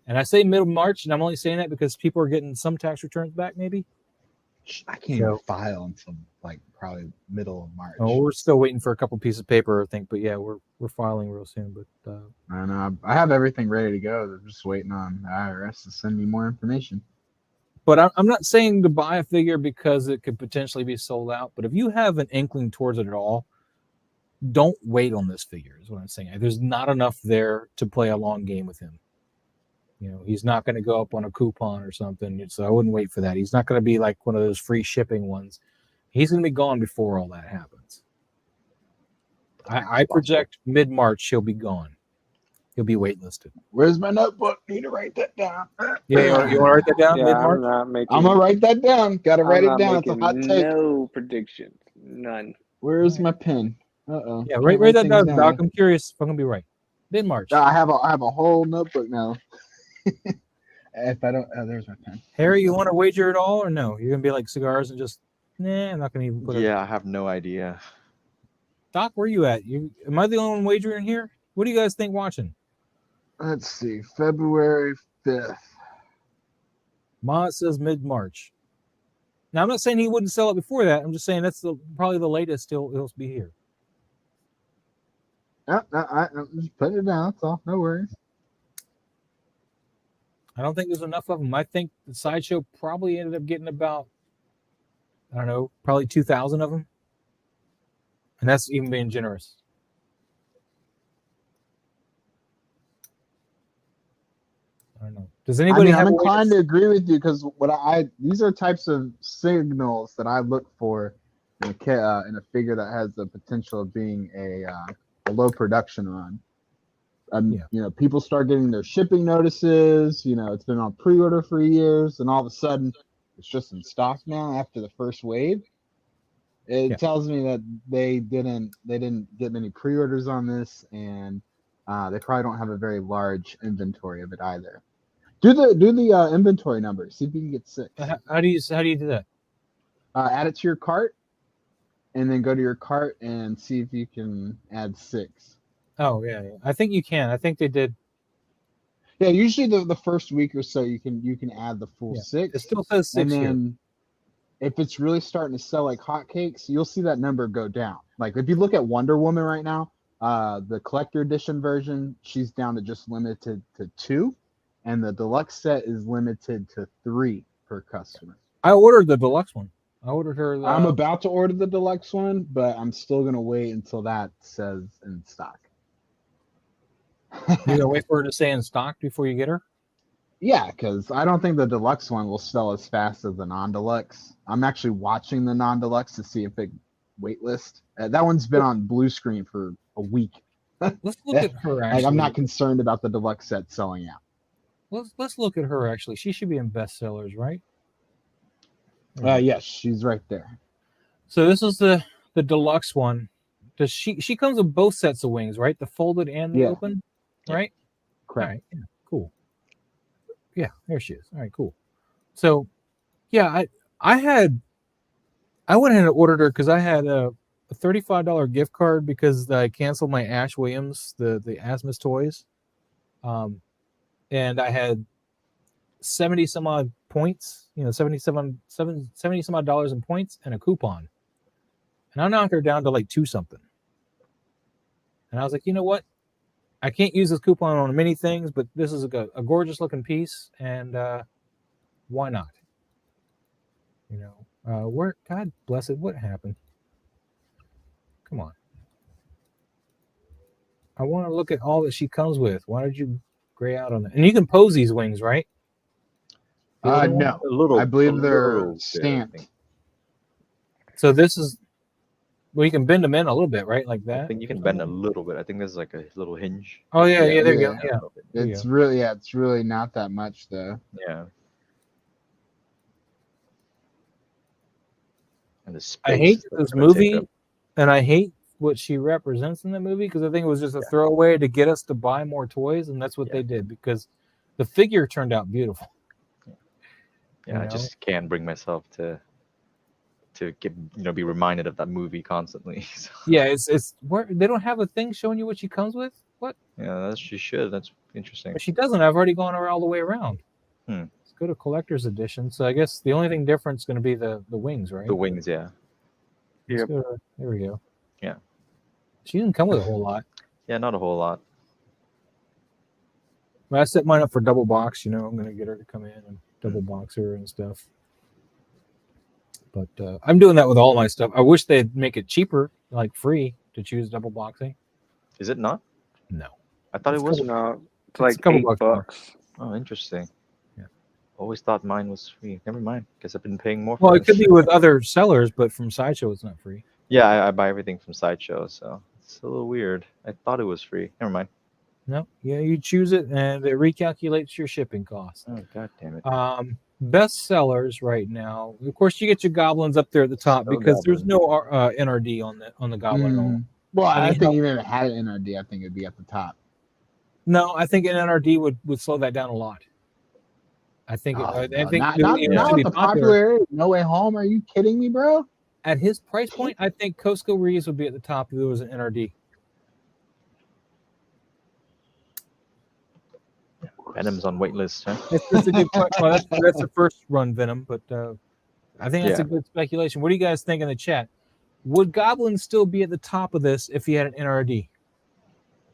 Speaker 1: And I say middle of March, and I'm only saying that because people are getting some tax returns back, maybe.
Speaker 4: I can't even file until like probably middle of March.
Speaker 1: Oh, we're still waiting for a couple pieces of paper, I think. But yeah, we're filing real soon. But
Speaker 4: I don't know. I have everything ready to go. They're just waiting on the IRS to send me more information.
Speaker 1: But I'm not saying to buy a figure because it could potentially be sold out. But if you have an inkling towards it at all, don't wait on this figure. Is what I'm saying. There's not enough there to play a long game with him. He's not going to go up on a coupon or something. So I wouldn't wait for that. He's not going to be like one of those free shipping ones. He's going to be gone before all that happens. I project mid-March he'll be gone. He'll be waitlisted.
Speaker 4: Where's my notebook? Need to write that down.
Speaker 1: Yeah, you want to write that down?
Speaker 2: Yeah,
Speaker 1: mid-March?
Speaker 4: I'm gonna write that down. Got to write it down. It's a hot take.
Speaker 2: No predictions. None.
Speaker 4: Where's my pen? Uh-oh.
Speaker 1: Yeah, write that down, Doc. I'm curious if I'm gonna be right. Mid-March.
Speaker 4: I have a whole notebook now. If I don't, there's my pen.
Speaker 1: Harry, you want to wager at all or no? You're gonna be like cigars and just, I'm not gonna even put it.
Speaker 3: Yeah, I have no idea.
Speaker 1: Doc, where you at? Am I the only one wagering here? What do you guys think watching?
Speaker 4: Let's see, February 5th.
Speaker 1: Ma says mid-March. Now I'm not saying he wouldn't sell it before that. I'm just saying that's probably the latest he'll be here.
Speaker 4: I'm just putting it down. That's all. No worries.
Speaker 1: I don't think there's enough of them. I think the Sideshow probably ended up getting about, I don't know, probably 2,000 of them. And that's even being generous. I don't know. Does anybody have
Speaker 4: I'm inclined to agree with you because these are types of signals that I look for in a figure that has the potential of being a low production run. People start getting their shipping notices. It's been on pre-order for years, and all of a sudden, it's just in stock now after the first wave. It tells me that they didn't get many pre-orders on this, and they probably don't have a very large inventory of it either. Do the inventory numbers. See if you can get 6.
Speaker 1: How do you do that?
Speaker 4: Add it to your cart, and then go to your cart and see if you can add 6.
Speaker 1: Oh yeah. I think you can. I think they did.
Speaker 4: Yeah, usually the first week or so you can add the full 6.
Speaker 1: It still says 6
Speaker 4: and then
Speaker 1: here.
Speaker 4: If it's really starting to sell like hotcakes, you'll see that number go down. Like if you look at Wonder Woman right now, the collector edition version, she's down to just limited to 2, and the deluxe set is limited to 3 per customer.
Speaker 1: I ordered the deluxe one. I ordered her.
Speaker 4: I'm about to order the deluxe one, but I'm still gonna wait until that says in stock.
Speaker 1: You're gonna wait for her to stay in stock before you get her?
Speaker 4: Yeah, because I don't think the deluxe one will sell as fast as the non-deluxe. I'm actually watching the non-deluxe to see if it waitlist. That one's been on blue screen for a week.
Speaker 1: Let's look at her. Actually,
Speaker 4: I'm not concerned about the deluxe set selling out.
Speaker 1: Let's look at her. Actually, she should be in bestsellers, right?
Speaker 4: Yes, she's right there.
Speaker 1: So this is the deluxe one. Does she comes with both sets of wings, right? The folded and the open, right?
Speaker 4: Correct.
Speaker 1: All right, yeah, cool. Yeah, there she is. All right, cool. So, yeah, I went ahead and ordered her because I had a $35 gift card because I canceled my Ash Williams, the Asmus toys, and I had 70 some odd points, 70 some odd dollars in points and a coupon, and I knocked her down to like 2 something. And I was like, you know what? I can't use this coupon on many things, but this is a gorgeous looking piece, and why not? You know, where, God bless it, what happened? Come on. I want to look at all that she comes with. Why did you gray out on that? And you can pose these wings, right?
Speaker 4: No.
Speaker 3: A little,
Speaker 4: I believe
Speaker 3: a
Speaker 4: they're
Speaker 3: little bit, I
Speaker 4: stamped.
Speaker 3: think.
Speaker 1: So this is, well, you can bend them in a little bit, right? Like
Speaker 3: I
Speaker 1: that.
Speaker 3: think you can bend a little bit. I think there's like a little hinge.
Speaker 1: Oh yeah, yeah. There you
Speaker 4: Yeah.
Speaker 1: go. Yeah. There you
Speaker 4: It's
Speaker 1: go.
Speaker 4: really, it's really not that much though.
Speaker 3: Yeah. And the space.
Speaker 1: I hate
Speaker 3: that's
Speaker 1: this
Speaker 3: gonna take
Speaker 1: movie,
Speaker 3: up.
Speaker 1: and I hate what she represents in the movie because I think it was just a throwaway to get us to buy more toys, and that's what they did because the figure turned out beautiful.
Speaker 3: Yeah, I just can't bring myself to get, be reminded of that movie constantly. So.
Speaker 1: Yeah, it's where they don't have a thing showing you what she comes with. What?
Speaker 3: Yeah, she should. That's interesting.
Speaker 1: If she doesn't, I've already gone all the way around.
Speaker 3: Hmm.
Speaker 1: Let's go to collector's edition. So I guess the only thing different is going to be the wings, right?
Speaker 3: The wings, yeah.
Speaker 2: Yep.
Speaker 1: There we go.
Speaker 3: Yeah.
Speaker 1: She didn't come with a whole lot.
Speaker 3: Yeah, not a whole lot.
Speaker 1: But I set mine up for double box. I'm going to get her to come in and double box her and stuff. But I'm doing that with all my stuff. I wish they'd make it cheaper, like free, to choose double boxing.
Speaker 3: Is it not?
Speaker 1: No.
Speaker 3: I thought it was.
Speaker 2: No, it's
Speaker 1: a
Speaker 2: like
Speaker 1: couple
Speaker 2: $8.
Speaker 1: bucks.
Speaker 3: Oh, interesting.
Speaker 1: Yeah.
Speaker 3: Always thought mine was free. Never mind. Guess I've been paying more for
Speaker 1: Well,
Speaker 3: it.
Speaker 1: it could be with other sellers, but from Sideshow, it's not free.
Speaker 3: Yeah, I buy everything from Sideshow, so it's a little weird. I thought it was free. Never mind.
Speaker 1: No. Yeah, you choose it, and it recalculates your shipping costs.
Speaker 3: Oh, God damn it.
Speaker 1: Best sellers right now. Of course, you get your goblins up there at the top
Speaker 3: No
Speaker 1: because there's
Speaker 3: goblin.
Speaker 1: no NRD on the goblin at all.
Speaker 4: Well, I
Speaker 1: mean,
Speaker 4: think even if it had an NRD, I think it'd be at the top.
Speaker 1: No, I think an NRD would slow that down a lot. I think
Speaker 4: Oh,
Speaker 1: I
Speaker 4: no,
Speaker 1: think
Speaker 4: not
Speaker 1: to be
Speaker 4: with the
Speaker 1: popular
Speaker 4: popularity. No Way Home. Are you kidding me, bro?
Speaker 1: at his price point. I think Costco Reeves would be at the top if there was an NRD.
Speaker 3: Venom's on waitlist, huh?
Speaker 1: That's a good point. Well, that's the first run Venom, but I think that's a
Speaker 3: Yeah.
Speaker 1: good speculation. What do you guys think in the chat? Would Goblin still be at the top of this if he had an NRD?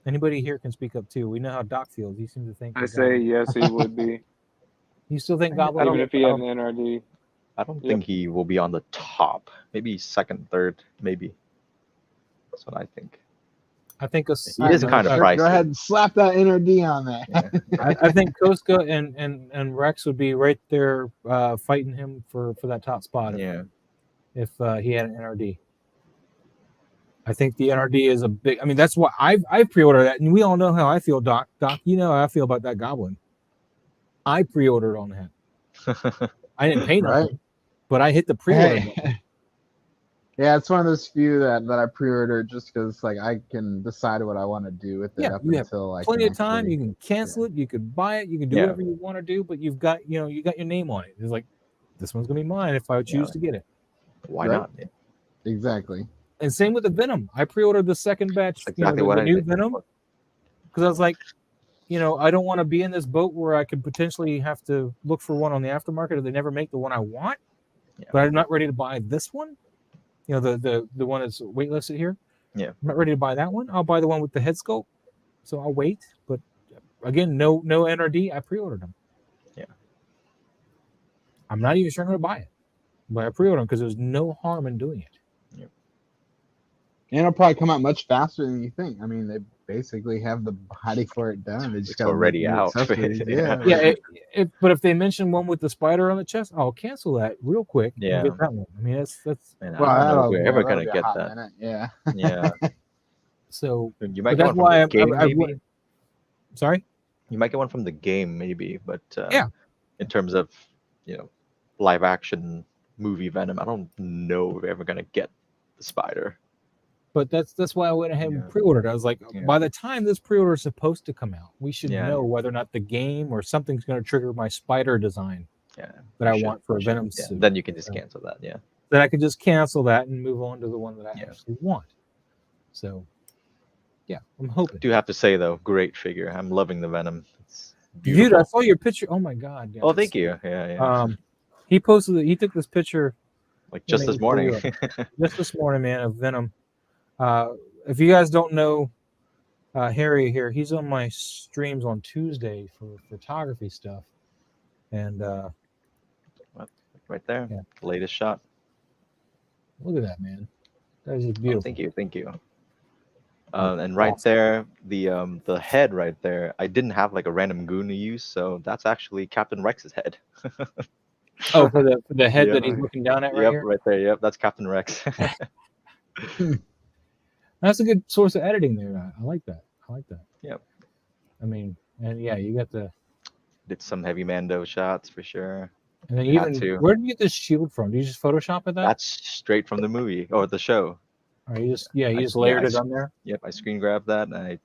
Speaker 1: Anybody here can speak up too. We know how Doc feels. He seems to think.
Speaker 2: I say yes, he would be.
Speaker 1: You still think Goblin?
Speaker 2: Even if he had an NRD.
Speaker 3: I don't think he will be on the top. Maybe second, third, maybe. That's what I think.
Speaker 1: I think
Speaker 3: He is kind of pricey.
Speaker 4: Go ahead and slap that NRD on there.
Speaker 3: Yeah.
Speaker 1: I think Koska and Rex would be right there fighting him for that top spot. If he had an NRD. I think the NRD is a big. I mean, that's why I pre-ordered that, and we all know how I feel, Doc. Doc, you know how I feel about that Goblin. I pre-ordered on that. I didn't pay nothing, but I hit the pre-order.
Speaker 4: Hey. Yeah, it's one of those few that I pre-ordered just because like I can decide what I want to do with it up
Speaker 1: you have
Speaker 4: until like
Speaker 1: plenty of time. You can cancel it. You could buy it. You can do
Speaker 3: Yeah.
Speaker 1: whatever you want to do, but you've got your name on it. It's like this one's gonna be mine if I choose to get it.
Speaker 3: Why
Speaker 4: Right.
Speaker 3: not?
Speaker 4: Exactly.
Speaker 1: And same with the Venom. I pre-ordered the second batch,
Speaker 3: Exactly
Speaker 1: the
Speaker 3: what I
Speaker 1: new
Speaker 3: did.
Speaker 1: Venom, because I was like, I don't want to be in this boat where I could potentially have to look for one on the aftermarket, or they never make the one I want.
Speaker 3: Yeah.
Speaker 1: But I'm not ready to buy this one. The one that's waitlisted here.
Speaker 3: Yeah.
Speaker 1: I'm not ready to buy that one. I'll buy the one with the head sculpt. So I'll wait. But again, no NRD. I pre-ordered them.
Speaker 3: Yeah.
Speaker 1: I'm not even sure I'm going to buy it, but I pre-ordered them because there's no harm in doing it.
Speaker 4: And it'll probably come out much faster than you think. I mean, they basically have the body for it done. They just
Speaker 3: It's
Speaker 4: gotta
Speaker 3: already
Speaker 4: make new
Speaker 3: out.
Speaker 4: accessories.
Speaker 3: Yeah.
Speaker 1: Yeah, but if they mention one with the spider on the chest, I'll cancel that real quick.
Speaker 3: Yeah.
Speaker 1: And get that one. I mean, that's
Speaker 3: Man,
Speaker 4: Well,
Speaker 3: I don't know if we're
Speaker 4: that'll-
Speaker 3: ever
Speaker 4: that'll
Speaker 3: gonna
Speaker 4: be a
Speaker 3: get
Speaker 4: hot
Speaker 3: that.
Speaker 4: minute. Yeah.
Speaker 3: Yeah.
Speaker 1: so.
Speaker 3: You
Speaker 1: But
Speaker 3: might get
Speaker 1: that's
Speaker 3: one
Speaker 1: why
Speaker 3: from the game, maybe.
Speaker 1: wouldn't- Sorry.
Speaker 3: You might get one from the game, maybe, but
Speaker 1: Yeah.
Speaker 3: in terms of live action movie Venom, I don't know if we're ever gonna get the spider.
Speaker 1: But that's why I went ahead and
Speaker 3: Yeah.
Speaker 1: pre-ordered. I was like,
Speaker 3: Yeah.
Speaker 1: by the time this pre-order is supposed to come out, we should
Speaker 3: Yeah.
Speaker 1: know whether or not the game or something's going to trigger my spider design
Speaker 3: Yeah.
Speaker 1: that I want for a Venom
Speaker 3: Yeah.
Speaker 1: suit.
Speaker 3: Then you can just cancel that. Yeah.
Speaker 1: Then I could just cancel that and move on to the one that I
Speaker 3: Yeah.
Speaker 1: actually want. So, yeah, I'm hoping.
Speaker 3: Do have to say though, great figure. I'm loving the Venom. It's
Speaker 1: Dude,
Speaker 3: beautiful.
Speaker 1: I saw your picture. Oh my god. Yeah,
Speaker 3: Oh, thank you. Yeah.
Speaker 1: He posted it. He took this picture
Speaker 3: Like just this
Speaker 1: maybe
Speaker 3: morning.
Speaker 1: just this morning, man, of Venom. If you guys don't know Harry here. He's on my streams on Tuesday for photography stuff, and
Speaker 3: Right there,
Speaker 1: Yeah.
Speaker 3: latest shot.
Speaker 1: look at that, man. That is just
Speaker 3: Oh,
Speaker 1: beautiful.
Speaker 3: thank you. And right there, the head right there, I didn't have like a random goon to use, so that's actually Captain Rex's head.
Speaker 1: Oh, for the head that he's
Speaker 3: Yeah.
Speaker 1: looking down at right
Speaker 3: Yep,
Speaker 1: here.
Speaker 3: right there. Yep, that's Captain Rex.
Speaker 1: That's a good source of editing there. I like that.
Speaker 3: Yep.
Speaker 1: I mean, and yeah, you got the.
Speaker 3: Did some heavy Mando shots for sure.
Speaker 1: And then
Speaker 3: Had to.
Speaker 1: where did you get this shield from? Did you just Photoshop it?
Speaker 3: That's straight from the movie or the show.
Speaker 1: Or you just layered it on there.
Speaker 3: Yep, I screen grabbed that and I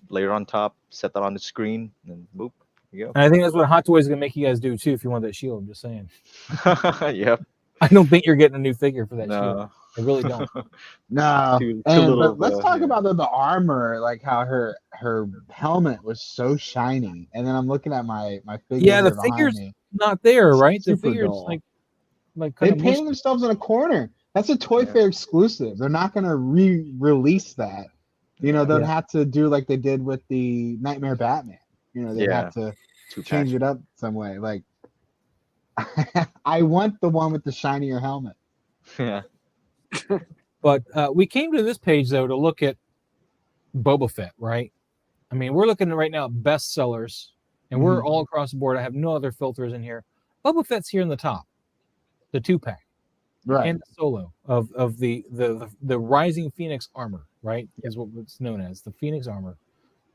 Speaker 3: layered on top, set that on the screen, and boop, here you
Speaker 1: And I think that's what Hot Toys is gonna make you guys do too if you want that shield. I'm just saying.
Speaker 3: go. Yep.
Speaker 1: I don't think you're getting a new figure for that shield.
Speaker 3: No.
Speaker 1: I really don't.
Speaker 4: No,
Speaker 3: Too
Speaker 4: and
Speaker 3: little
Speaker 4: but let's
Speaker 3: of a-
Speaker 4: talk
Speaker 3: yeah.
Speaker 4: about the armor, like how her helmet was so shiny, and then I'm looking at my figure.
Speaker 1: Yeah, the
Speaker 4: here behind
Speaker 1: figure's
Speaker 4: me.
Speaker 1: not there, right? The
Speaker 4: Super
Speaker 1: figure's
Speaker 4: dull.
Speaker 1: like
Speaker 4: They
Speaker 1: kind of
Speaker 4: painted themselves in a corner. That's a Toy
Speaker 3: Yeah.
Speaker 4: Fair exclusive. They're not gonna re-release that. You know, they'll
Speaker 1: Yeah.
Speaker 4: have to do like they did with the Nightmare Batman. You know, they
Speaker 3: Yeah.
Speaker 4: have to
Speaker 3: Too
Speaker 4: change it up some way. Like, I want the one with the shinier helmet.
Speaker 3: Yeah.
Speaker 1: But we came to this page though to look at Boba Fett, right? I mean, we're looking right now at bestsellers, and we're all across the board. I have no other filters in here. Boba Fett's here in the top, the 2-pack,
Speaker 4: Right.
Speaker 1: and the solo of the Rising Phoenix armor, right? Is what it's known as. The Phoenix armor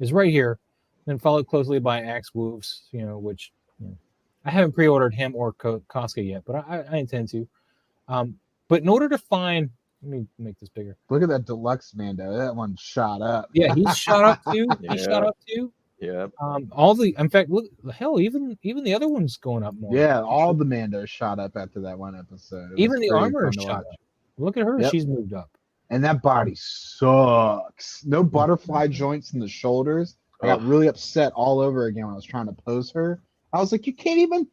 Speaker 1: is right here, then followed closely by Axe Wolves, which I haven't pre-ordered him or Casca yet, but I intend to. But in order to find, let me make this bigger.
Speaker 4: Look at that deluxe Mando. That one shot up.
Speaker 1: Yeah, he's shot up too.
Speaker 3: Yeah.
Speaker 1: He's shot up too.
Speaker 3: Yeah.
Speaker 1: In fact, look, hell, even the other one's going up more.
Speaker 4: Yeah, all the Mandos shot up after that one episode. It
Speaker 1: Even
Speaker 4: was
Speaker 1: the
Speaker 4: pretty
Speaker 1: armor
Speaker 4: fun
Speaker 1: is
Speaker 4: to
Speaker 1: shot
Speaker 4: watch.
Speaker 1: up. Look at her;
Speaker 4: Yep.
Speaker 1: she's moved up.
Speaker 4: And that body sucks. No butterfly joints in the shoulders. I got
Speaker 3: Ugh.
Speaker 4: really upset all over again when I was trying to pose her. I was like, you can't even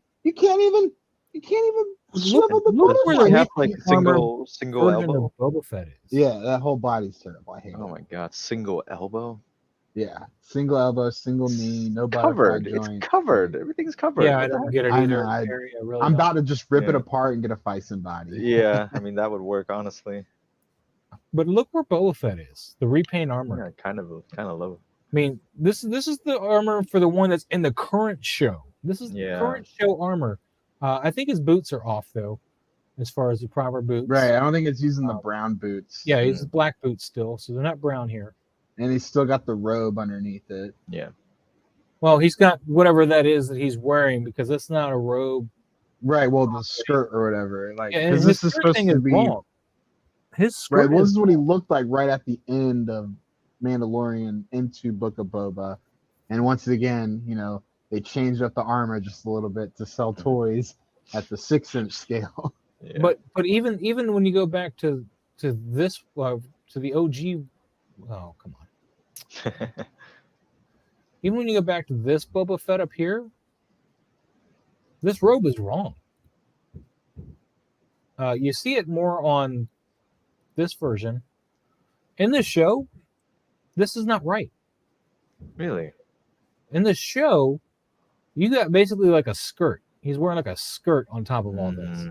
Speaker 4: swivel the
Speaker 1: look where
Speaker 4: butterfly.
Speaker 1: the
Speaker 3: have like
Speaker 1: armor
Speaker 3: single
Speaker 1: Version
Speaker 3: elbow.
Speaker 1: of Boba Fett is.
Speaker 4: Yeah, that whole body's terrible. I hate
Speaker 3: Oh
Speaker 4: it.
Speaker 3: my god, single elbow.
Speaker 4: Yeah, single elbow, single knee, no butterfly
Speaker 3: Covered.
Speaker 4: joint.
Speaker 3: It's covered. Everything's covered.
Speaker 1: Yeah, I
Speaker 3: What the
Speaker 1: don't
Speaker 3: heck?
Speaker 1: get it
Speaker 4: I
Speaker 1: either.
Speaker 4: know,
Speaker 1: Harry, I really
Speaker 4: I'm
Speaker 1: don't.
Speaker 4: about to just rip it
Speaker 3: Yeah.
Speaker 4: apart and get a Fison body.
Speaker 3: Yeah, I mean that would work honestly.
Speaker 1: But look where Boba Fett is. The repaint armor.
Speaker 3: Yeah, kind of low.
Speaker 1: I mean, this is the armor for the one that's in the current show. This is the
Speaker 3: Yeah.
Speaker 1: current show armor. I think his boots are off though, as far as the proper boots.
Speaker 4: Right, I don't think it's using the brown boots.
Speaker 1: Yeah, he's black boots still, so they're not brown here.
Speaker 4: And he's still got the robe underneath it.
Speaker 3: Yeah.
Speaker 1: Well, he's got whatever that is that he's wearing because that's not a robe.
Speaker 4: Right, well, the skirt or whatever. Like,
Speaker 1: Yeah, and
Speaker 4: 'cause
Speaker 1: his
Speaker 4: this is
Speaker 1: skirt
Speaker 4: supposed
Speaker 1: thing
Speaker 4: to
Speaker 1: is
Speaker 4: be
Speaker 1: wrong. His skirt
Speaker 4: right. Well, this
Speaker 1: is
Speaker 4: is what he looked like right at the end of Mandalorian into Book of Boba, and once again, they changed up the armor just a little bit to sell toys at the 6-inch scale.
Speaker 3: Yeah.
Speaker 1: But even when you go back to this to the OG, oh come on. Even when you go back to this Boba Fett up here, this robe is wrong. You see it more on this version. In this show, this is not right.
Speaker 3: Really?
Speaker 1: In the show, you got basically like a skirt. He's wearing like a skirt on top of all this,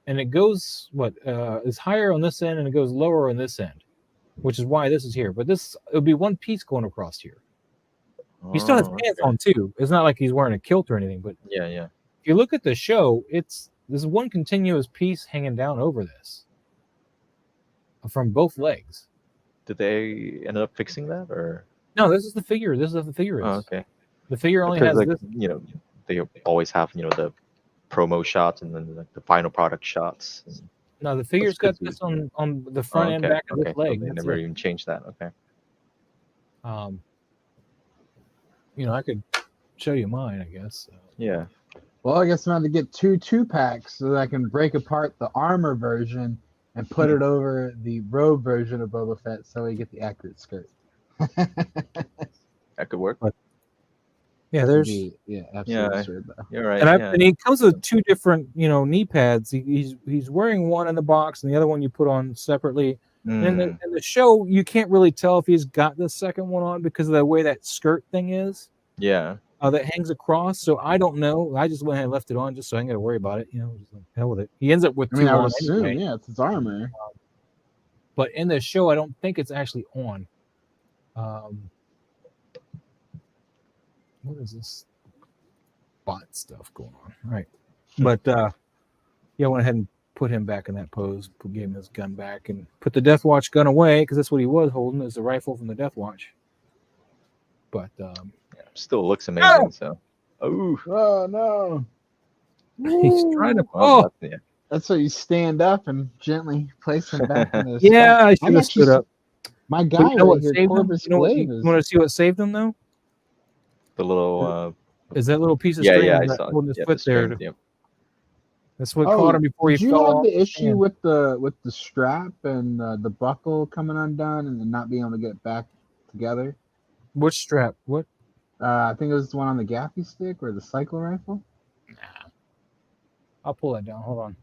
Speaker 1: and it goes is higher on this end and it goes lower on this end, which is why this is here. But it would be one piece going across here. He still has pants on too. It's not like he's wearing a kilt or anything. But
Speaker 3: Yeah.
Speaker 1: if you look at the show, this is one continuous piece hanging down over this from both legs.
Speaker 3: Did they end up fixing that or?
Speaker 1: No, this is the figure. This is what the figure is.
Speaker 3: Oh, okay.
Speaker 1: The figure only
Speaker 3: Because
Speaker 1: has
Speaker 3: like
Speaker 1: this.
Speaker 3: they always have the promo shots and then like the final product shots.
Speaker 1: No, the figure's
Speaker 3: That's
Speaker 1: got
Speaker 3: good
Speaker 1: this on the front and back of this
Speaker 3: So
Speaker 1: leg.
Speaker 3: they
Speaker 1: That's
Speaker 3: never
Speaker 1: it.
Speaker 3: even changed that. Okay.
Speaker 1: I could show you mine, I guess.
Speaker 3: Yeah.
Speaker 4: Well, I guess I'm going to get two packs so that I can break apart the armor version and put it over the robe version of Boba Fett so we get the accurate skirt.
Speaker 3: That could work.
Speaker 1: Yeah, there's
Speaker 4: Yeah, absolutely.
Speaker 3: Yeah,
Speaker 4: absurd, though.
Speaker 3: You're right.
Speaker 1: and he comes with two different knee pads. He's wearing one in the box and the other one you put on separately. And in the show, you can't really tell if he's got the second one on because of the way that skirt thing is.
Speaker 3: Yeah.
Speaker 1: That hangs across. So I don't know. I just went ahead and left it on just so I ain't got to worry about it. Just like, hell with it. He ends up with two
Speaker 4: I would
Speaker 1: on
Speaker 4: assume,
Speaker 1: anyway.
Speaker 4: yeah, it's his armor.
Speaker 1: But in the show, I don't think it's actually on. What is this bot stuff going on? All right. But I went ahead and put him back in that pose, gave him his gun back, and put the Death Watch gun away because that's what he was holding, is the rifle from the Death Watch. But
Speaker 3: still looks amazing. So,
Speaker 4: oh no,
Speaker 1: he's trying to.
Speaker 4: That's why you stand up and gently place him back in his.
Speaker 1: Yeah, I should have stood up.
Speaker 4: My guy right here, Corvus Glaive.
Speaker 1: You want to see what saved him though?
Speaker 3: The little.
Speaker 1: Is that little piece of string?
Speaker 3: Yeah, I saw it.
Speaker 1: Holding his foot there.
Speaker 3: Yep.
Speaker 1: That's what caught him before he fell off.
Speaker 4: Did you have the issue with the strap and the buckle coming undone and then not being able to get it back together?
Speaker 1: Which strap? What?
Speaker 4: I think it was the one on the gaffy stick or the cycle rifle.
Speaker 1: Nah. I'll pull that down. Hold on.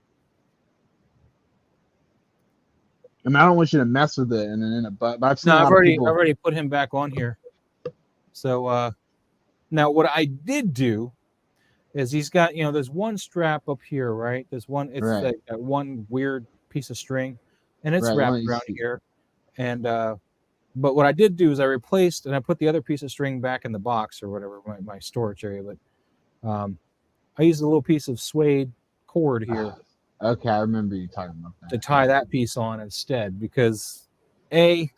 Speaker 4: I mean, I don't want you to mess with it and then in a butt. But
Speaker 1: I've already put him back on here. So now what I did do is he's got, there's one strap up here, right? There's one, it's like one weird piece of string, and it's wrapped around here. And but what I did do is I replaced and I put the other piece of string back in the box or whatever, my storage area. But I used a little piece of suede cord here.
Speaker 4: Okay, I remember you talking about that.
Speaker 1: To tie that piece on instead, because A,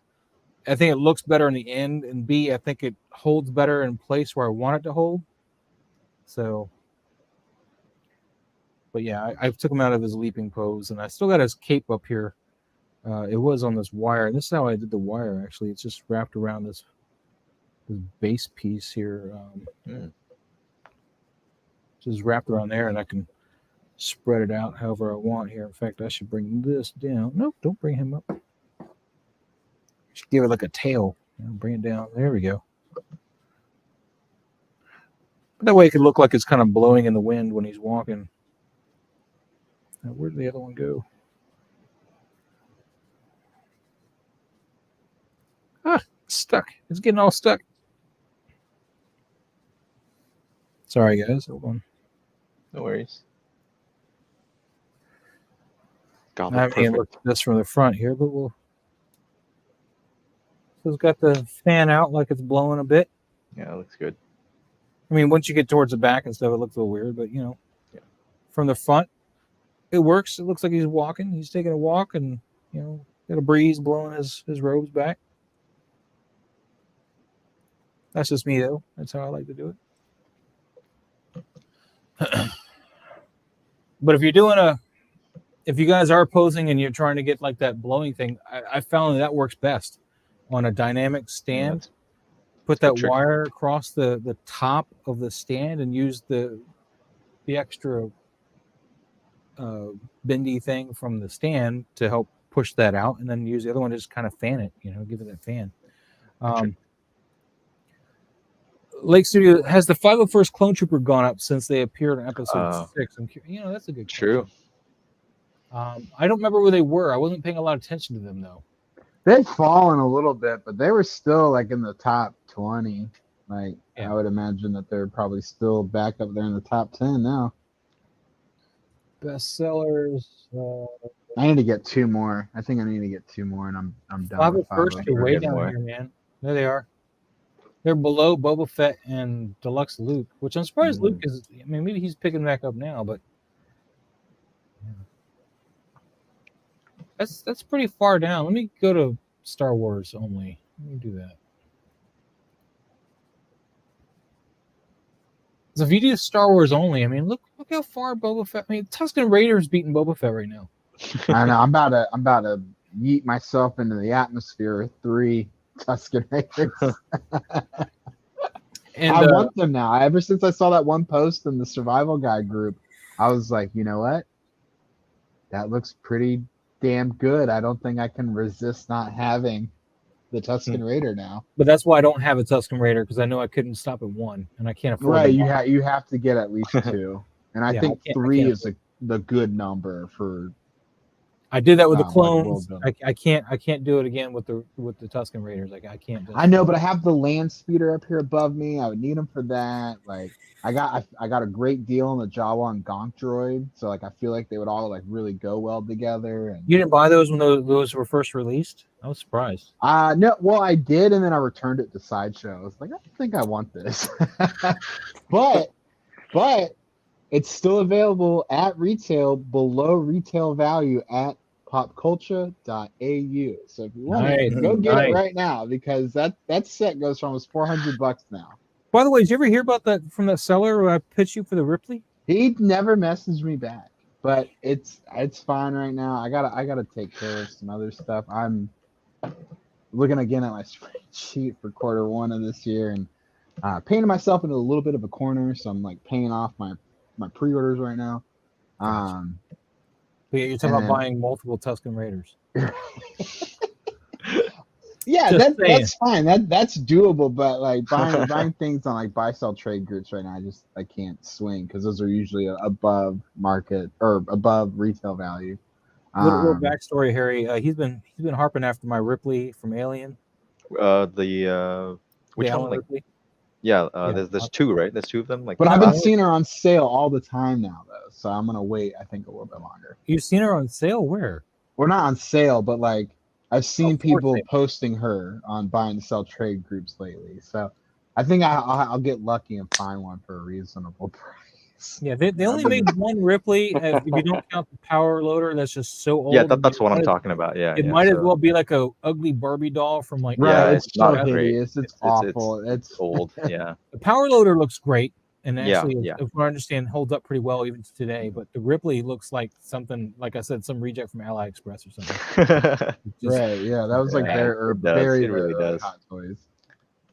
Speaker 1: I think it looks better in the end, and B, I think it holds better in place where I want it to hold. So, but yeah, I took him out of his leaping pose, and I still got his cape up here. It was on this wire, and this is how I did the wire, actually. It's just wrapped around this base piece here. Just wrapped around there, and I can spread it out however I want here. In fact, I should bring this down. Nope, don't bring him up. Should give it like a tail. Bring it down. There we go. But that way it could look like it's kind of blowing in the wind when he's walking. Now, where did the other one go? Stuck. It's getting all stuck. Sorry, guys. Hold on.
Speaker 3: No worries.
Speaker 1: I haven't even looked at this from the front here, but we'll. So it's got the fan out like it's blowing a bit.
Speaker 3: Yeah, it looks good.
Speaker 1: I mean, once you get towards the back and stuff, it looks a little weird, but from the front, it works. It looks like he's walking. He's taking a walk, and got a breeze blowing his robes back. That's just me, though. That's how I like to do it. But if you're doing if you guys are posing and you're trying to get like that blowing thing, I found that works best on a dynamic stand. Put that wire across the top of the stand and use the extra bendy thing from the stand to help push that out, and then use the other one to just kind of fan it, give it that fan. Lake Studio, has the 501st Clone Trooper gone up since they appeared in episode 6? That's a good question.
Speaker 3: True.
Speaker 1: I don't remember where they were. I wasn't paying a lot of attention to them, though.
Speaker 4: They've fallen a little bit, but they were still like in the top 20. I would imagine that they're probably still back up there in the top 10 now.
Speaker 1: Bestsellers.
Speaker 4: I need to get 2 more. I think I need to get 2 more, and I'm done.
Speaker 1: 501st are way down here, man. There they are. They're below Boba Fett and Deluxe Luke, which I'm surprised Luke is. I mean, maybe he's picking back up now, but that's pretty far down. Let me go to Star Wars only. Let me do that. So if you do Star Wars only, I mean, look how far Boba Fett. I mean, Tusken Raider is beating Boba Fett right now.
Speaker 4: I know. I'm about to yeet myself into the atmosphere with 3 Tusken Raiders.
Speaker 1: And
Speaker 4: I want them now. Ever since I saw that one post in the Survival Guide group, I was like, you know what? That looks pretty damn good. I don't think I can resist not having the Tusken Raider now.
Speaker 1: But that's why I don't have a Tusken Raider, because I know I couldn't stop at 1, and I can't afford.
Speaker 4: Right, you have to get at least 2, and I think 3 is the good number for.
Speaker 1: I did that with the
Speaker 4: like
Speaker 1: clones.
Speaker 4: world building.
Speaker 1: I can't do it again with the Tusken Raiders. Like I can't.
Speaker 4: I know, but I have the land speeder up here above me. I would need them for that. Like I got a great deal on the Jawa and Gonk droid, so like I feel like they would all like really go well together. And
Speaker 1: You didn't buy those when those were first released? I was surprised.
Speaker 4: no, well I did, and then I returned it to Sideshow. I was like, I don't think I want this, but it's still available at retail below retail value at popculture.au. So if you want it, go get it right now, because that set goes for almost $400 now.
Speaker 1: By the way, did you ever hear about that from that seller who I pitched you for the Ripley?
Speaker 4: He never messaged me back, but it's fine right now. I gotta take care of some other stuff. I'm looking again at my spreadsheet for Q1 of this year and painting myself into a little bit of a corner. So I'm like paying off my pre-orders right now.
Speaker 1: But yeah, you're talking about buying multiple Tusken Raiders.
Speaker 4: Yeah, that's fine. That's doable. But like buying things on like buy sell trade groups right now, I can't swing because those are usually above market or above retail value.
Speaker 1: Little backstory, Harry. He's been harping after my Ripley from Alien.
Speaker 3: Which one? Like,
Speaker 1: Ripley?
Speaker 3: yeah, there's two, right? There's two of them. Like,
Speaker 4: but I've been seeing her on sale all the time now, though. So I'm gonna wait. I think a little bit longer.
Speaker 1: You've seen her on sale? Where?
Speaker 4: We're not on sale, but like I've seen people posting her on buy and sell trade groups lately. So I think I'll get lucky and find one for a reasonable price.
Speaker 1: Yeah, they only made one Ripley. If you don't count the power loader, that's just so old.
Speaker 3: Yeah, that's what I'm talking about. Yeah,
Speaker 1: it might as well be like a ugly Barbie doll from like.
Speaker 4: Right, it's so hideous. It's awful. It's
Speaker 3: old. Yeah.
Speaker 1: The power loader looks great, and actually,
Speaker 3: yeah.
Speaker 1: if I understand, holds up pretty well even today. But the Ripley looks like something, like I said, some reject from AliExpress or something.
Speaker 4: Right. Yeah, that was like very really does. Hot Toys.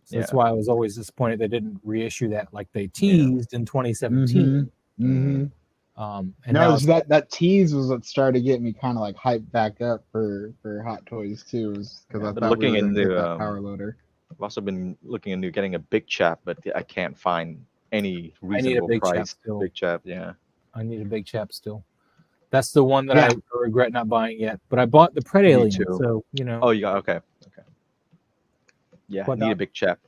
Speaker 1: So that's why I was always disappointed they didn't reissue that like they teased in 2017.
Speaker 4: And
Speaker 1: now
Speaker 4: that tease was what started getting me kind of like hyped back up for Hot Toys too, because I thought
Speaker 3: looking
Speaker 4: we were
Speaker 3: into
Speaker 4: that power loader.
Speaker 3: I've also been looking into getting a big chap, but I can't find any reasonable price. Big chap, yeah.
Speaker 1: I need a big chap still. That's the one that I regret not buying yet. But I bought the Pred Alien, so you know.
Speaker 3: Oh, you got okay. Yeah, I need a big chap.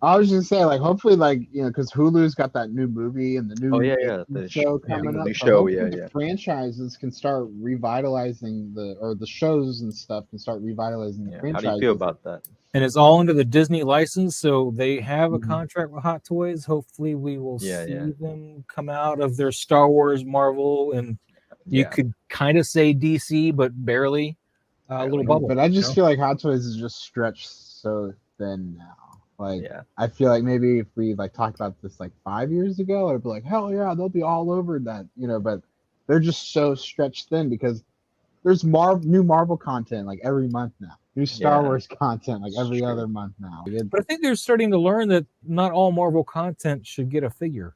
Speaker 4: I was just saying, like, hopefully, like, you know, because Hulu's got that new movie and the new
Speaker 3: the
Speaker 4: show coming up.
Speaker 3: New show,
Speaker 4: the franchises can start revitalizing the shows and stuff can start revitalizing the franchises.
Speaker 3: How do you feel about that?
Speaker 1: And it's all under the Disney license, so they have a contract with Hot Toys. Hopefully, we will see them come out of their Star Wars, Marvel, and you could kind of say DC, but barely. A little bubble.
Speaker 4: But I just feel like Hot Toys is just stretched so thin now. Like, I feel like maybe if we like talked about this like 5 years ago, I'd be like, hell yeah, they'll be all over that, you know. But they're just so stretched thin because there's new Marvel content like every month now, new Star Wars content like every other month now.
Speaker 1: But I think they're starting to learn that not all Marvel content should get a figure.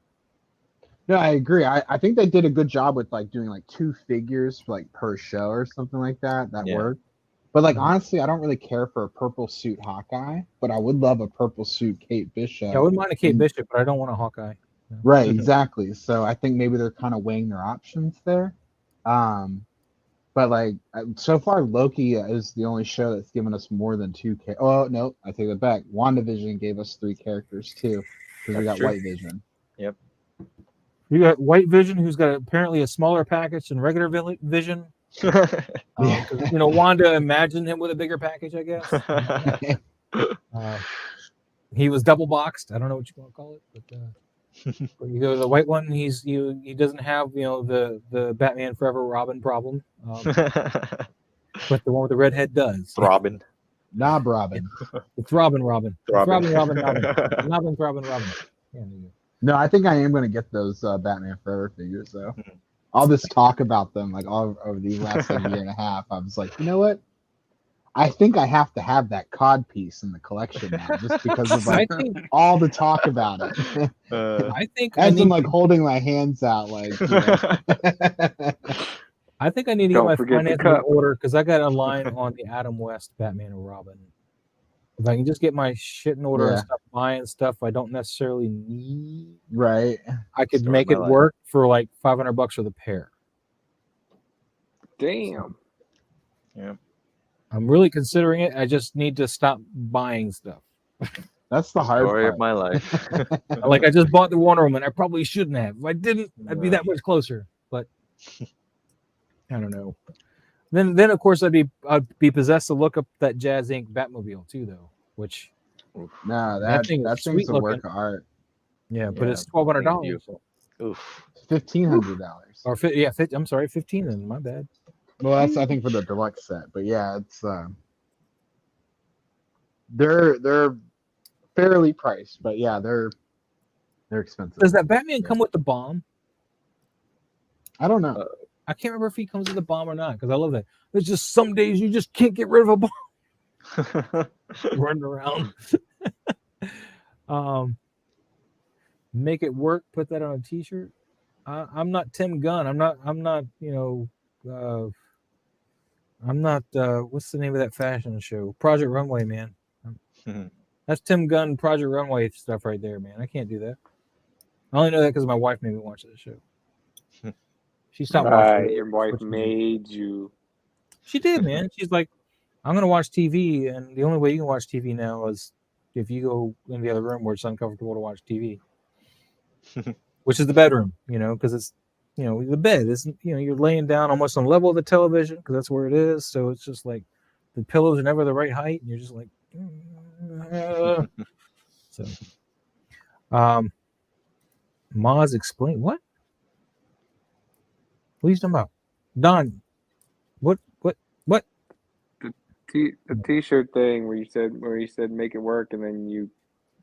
Speaker 4: No, I agree. I think they did a good job with like doing like 2 figures like per show or something like that. That worked. But like honestly, I don't really care for a purple suit Hawkeye, but I would love a purple suit Kate Bishop.
Speaker 1: Yeah, I wouldn't mind a Kate Bishop, but I don't want a Hawkeye.
Speaker 4: No. Right, exactly. So I think maybe they're kind of weighing their options there. But like so far, Loki is the only show that's given us more than 2. Oh no, I take that back. WandaVision gave us 3 characters too, because we got White Vision.
Speaker 3: Yep.
Speaker 1: You got White Vision, who's got apparently a smaller package than regular Vision. You know, Wanda imagined him with a bigger package, I guess. He was double boxed. I don't know what you want to call it, but you go to the white one. He doesn't have the Batman Forever Robin problem, but the one with the red head does.
Speaker 3: Robin.
Speaker 4: Knob Robin.
Speaker 1: It's Robin. Robin. Yeah,
Speaker 4: no, I think I am going to get those Batman Forever figures though. All this talk about them, like all over these last like, year and a half, I was like, you know what? I think I have to have that cod piece in the collection now, just because of like all the talk about it.
Speaker 1: I think
Speaker 4: as I'm like holding my hands out, like. You know.
Speaker 1: I think I need to get my finances in order because I got a line on the Adam West Batman and Robin. If I can just get my shit in order and stop buying stuff I don't necessarily need,
Speaker 4: right?
Speaker 1: I could make it work for like $500 for the pair.
Speaker 2: Damn.
Speaker 3: Yeah.
Speaker 1: I'm really considering it. I just need to stop buying stuff.
Speaker 4: That's the hard
Speaker 3: Story
Speaker 4: part.
Speaker 3: of my life.
Speaker 1: Like I just bought the Wonder Woman. I probably shouldn't have. If I didn't, I'd be
Speaker 3: Yeah.
Speaker 1: that much closer. But I don't know. Then of course I'd be possessed to look up that Jazz Inc. Batmobile too, though. Which
Speaker 4: No,
Speaker 1: that thing is
Speaker 4: that
Speaker 1: sweet
Speaker 4: thing's a work
Speaker 1: looking.
Speaker 4: of art.
Speaker 1: Yeah, but
Speaker 3: Yeah,
Speaker 1: it's $1,200.
Speaker 3: beautiful. Oof.
Speaker 4: $1,500.
Speaker 1: Or I'm sorry, 15. Then my bad.
Speaker 4: Well, that's I think for the deluxe set, but yeah, it's they're fairly priced, but yeah, they're expensive.
Speaker 1: Does that Batman come with the bomb?
Speaker 4: I don't know.
Speaker 1: I can't remember if he comes with the bomb or not because I love that. There's just some days you just can't get rid of a bomb running around. Make it work. Put that on a T-shirt. I'm not Tim Gunn. I'm not. I'm not. What's the name of that fashion show? Project Runway, man. That's Tim Gunn Project Runway stuff right there, man. I can't do that. I only know that because my wife made me watch that show. She stopped watching.
Speaker 2: Your wife made you.
Speaker 1: She did, man. She's like, I'm gonna watch TV, and the only way you can watch TV now is if you go in the other room where it's uncomfortable to watch TV, which is the bedroom, because it's, the bed isn't, you're laying down almost on the level of the television because that's where it is. So it's just like the pillows are never the right height, and you're just like, so. Maz explain what? What are you talking about, Don? What?
Speaker 2: The T-shirt thing where you said make it work, and then you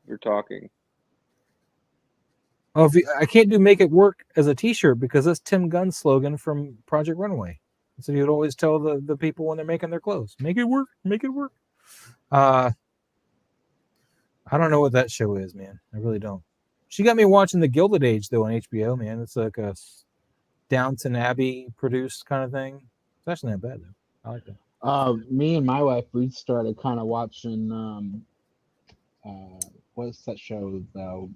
Speaker 2: were talking.
Speaker 1: Oh, I can't do make it work as a T-shirt because that's Tim Gunn's slogan from Project Runway. So he would always tell the people when they're making their clothes, make it work, make it work. I don't know what that show is, man. I really don't. She got me watching The Gilded Age though on HBO, man. It's like a Downton Abbey produced kind of thing. It's actually not bad though. I like that.
Speaker 4: Me and my wife, we started kind of watching what's that show though?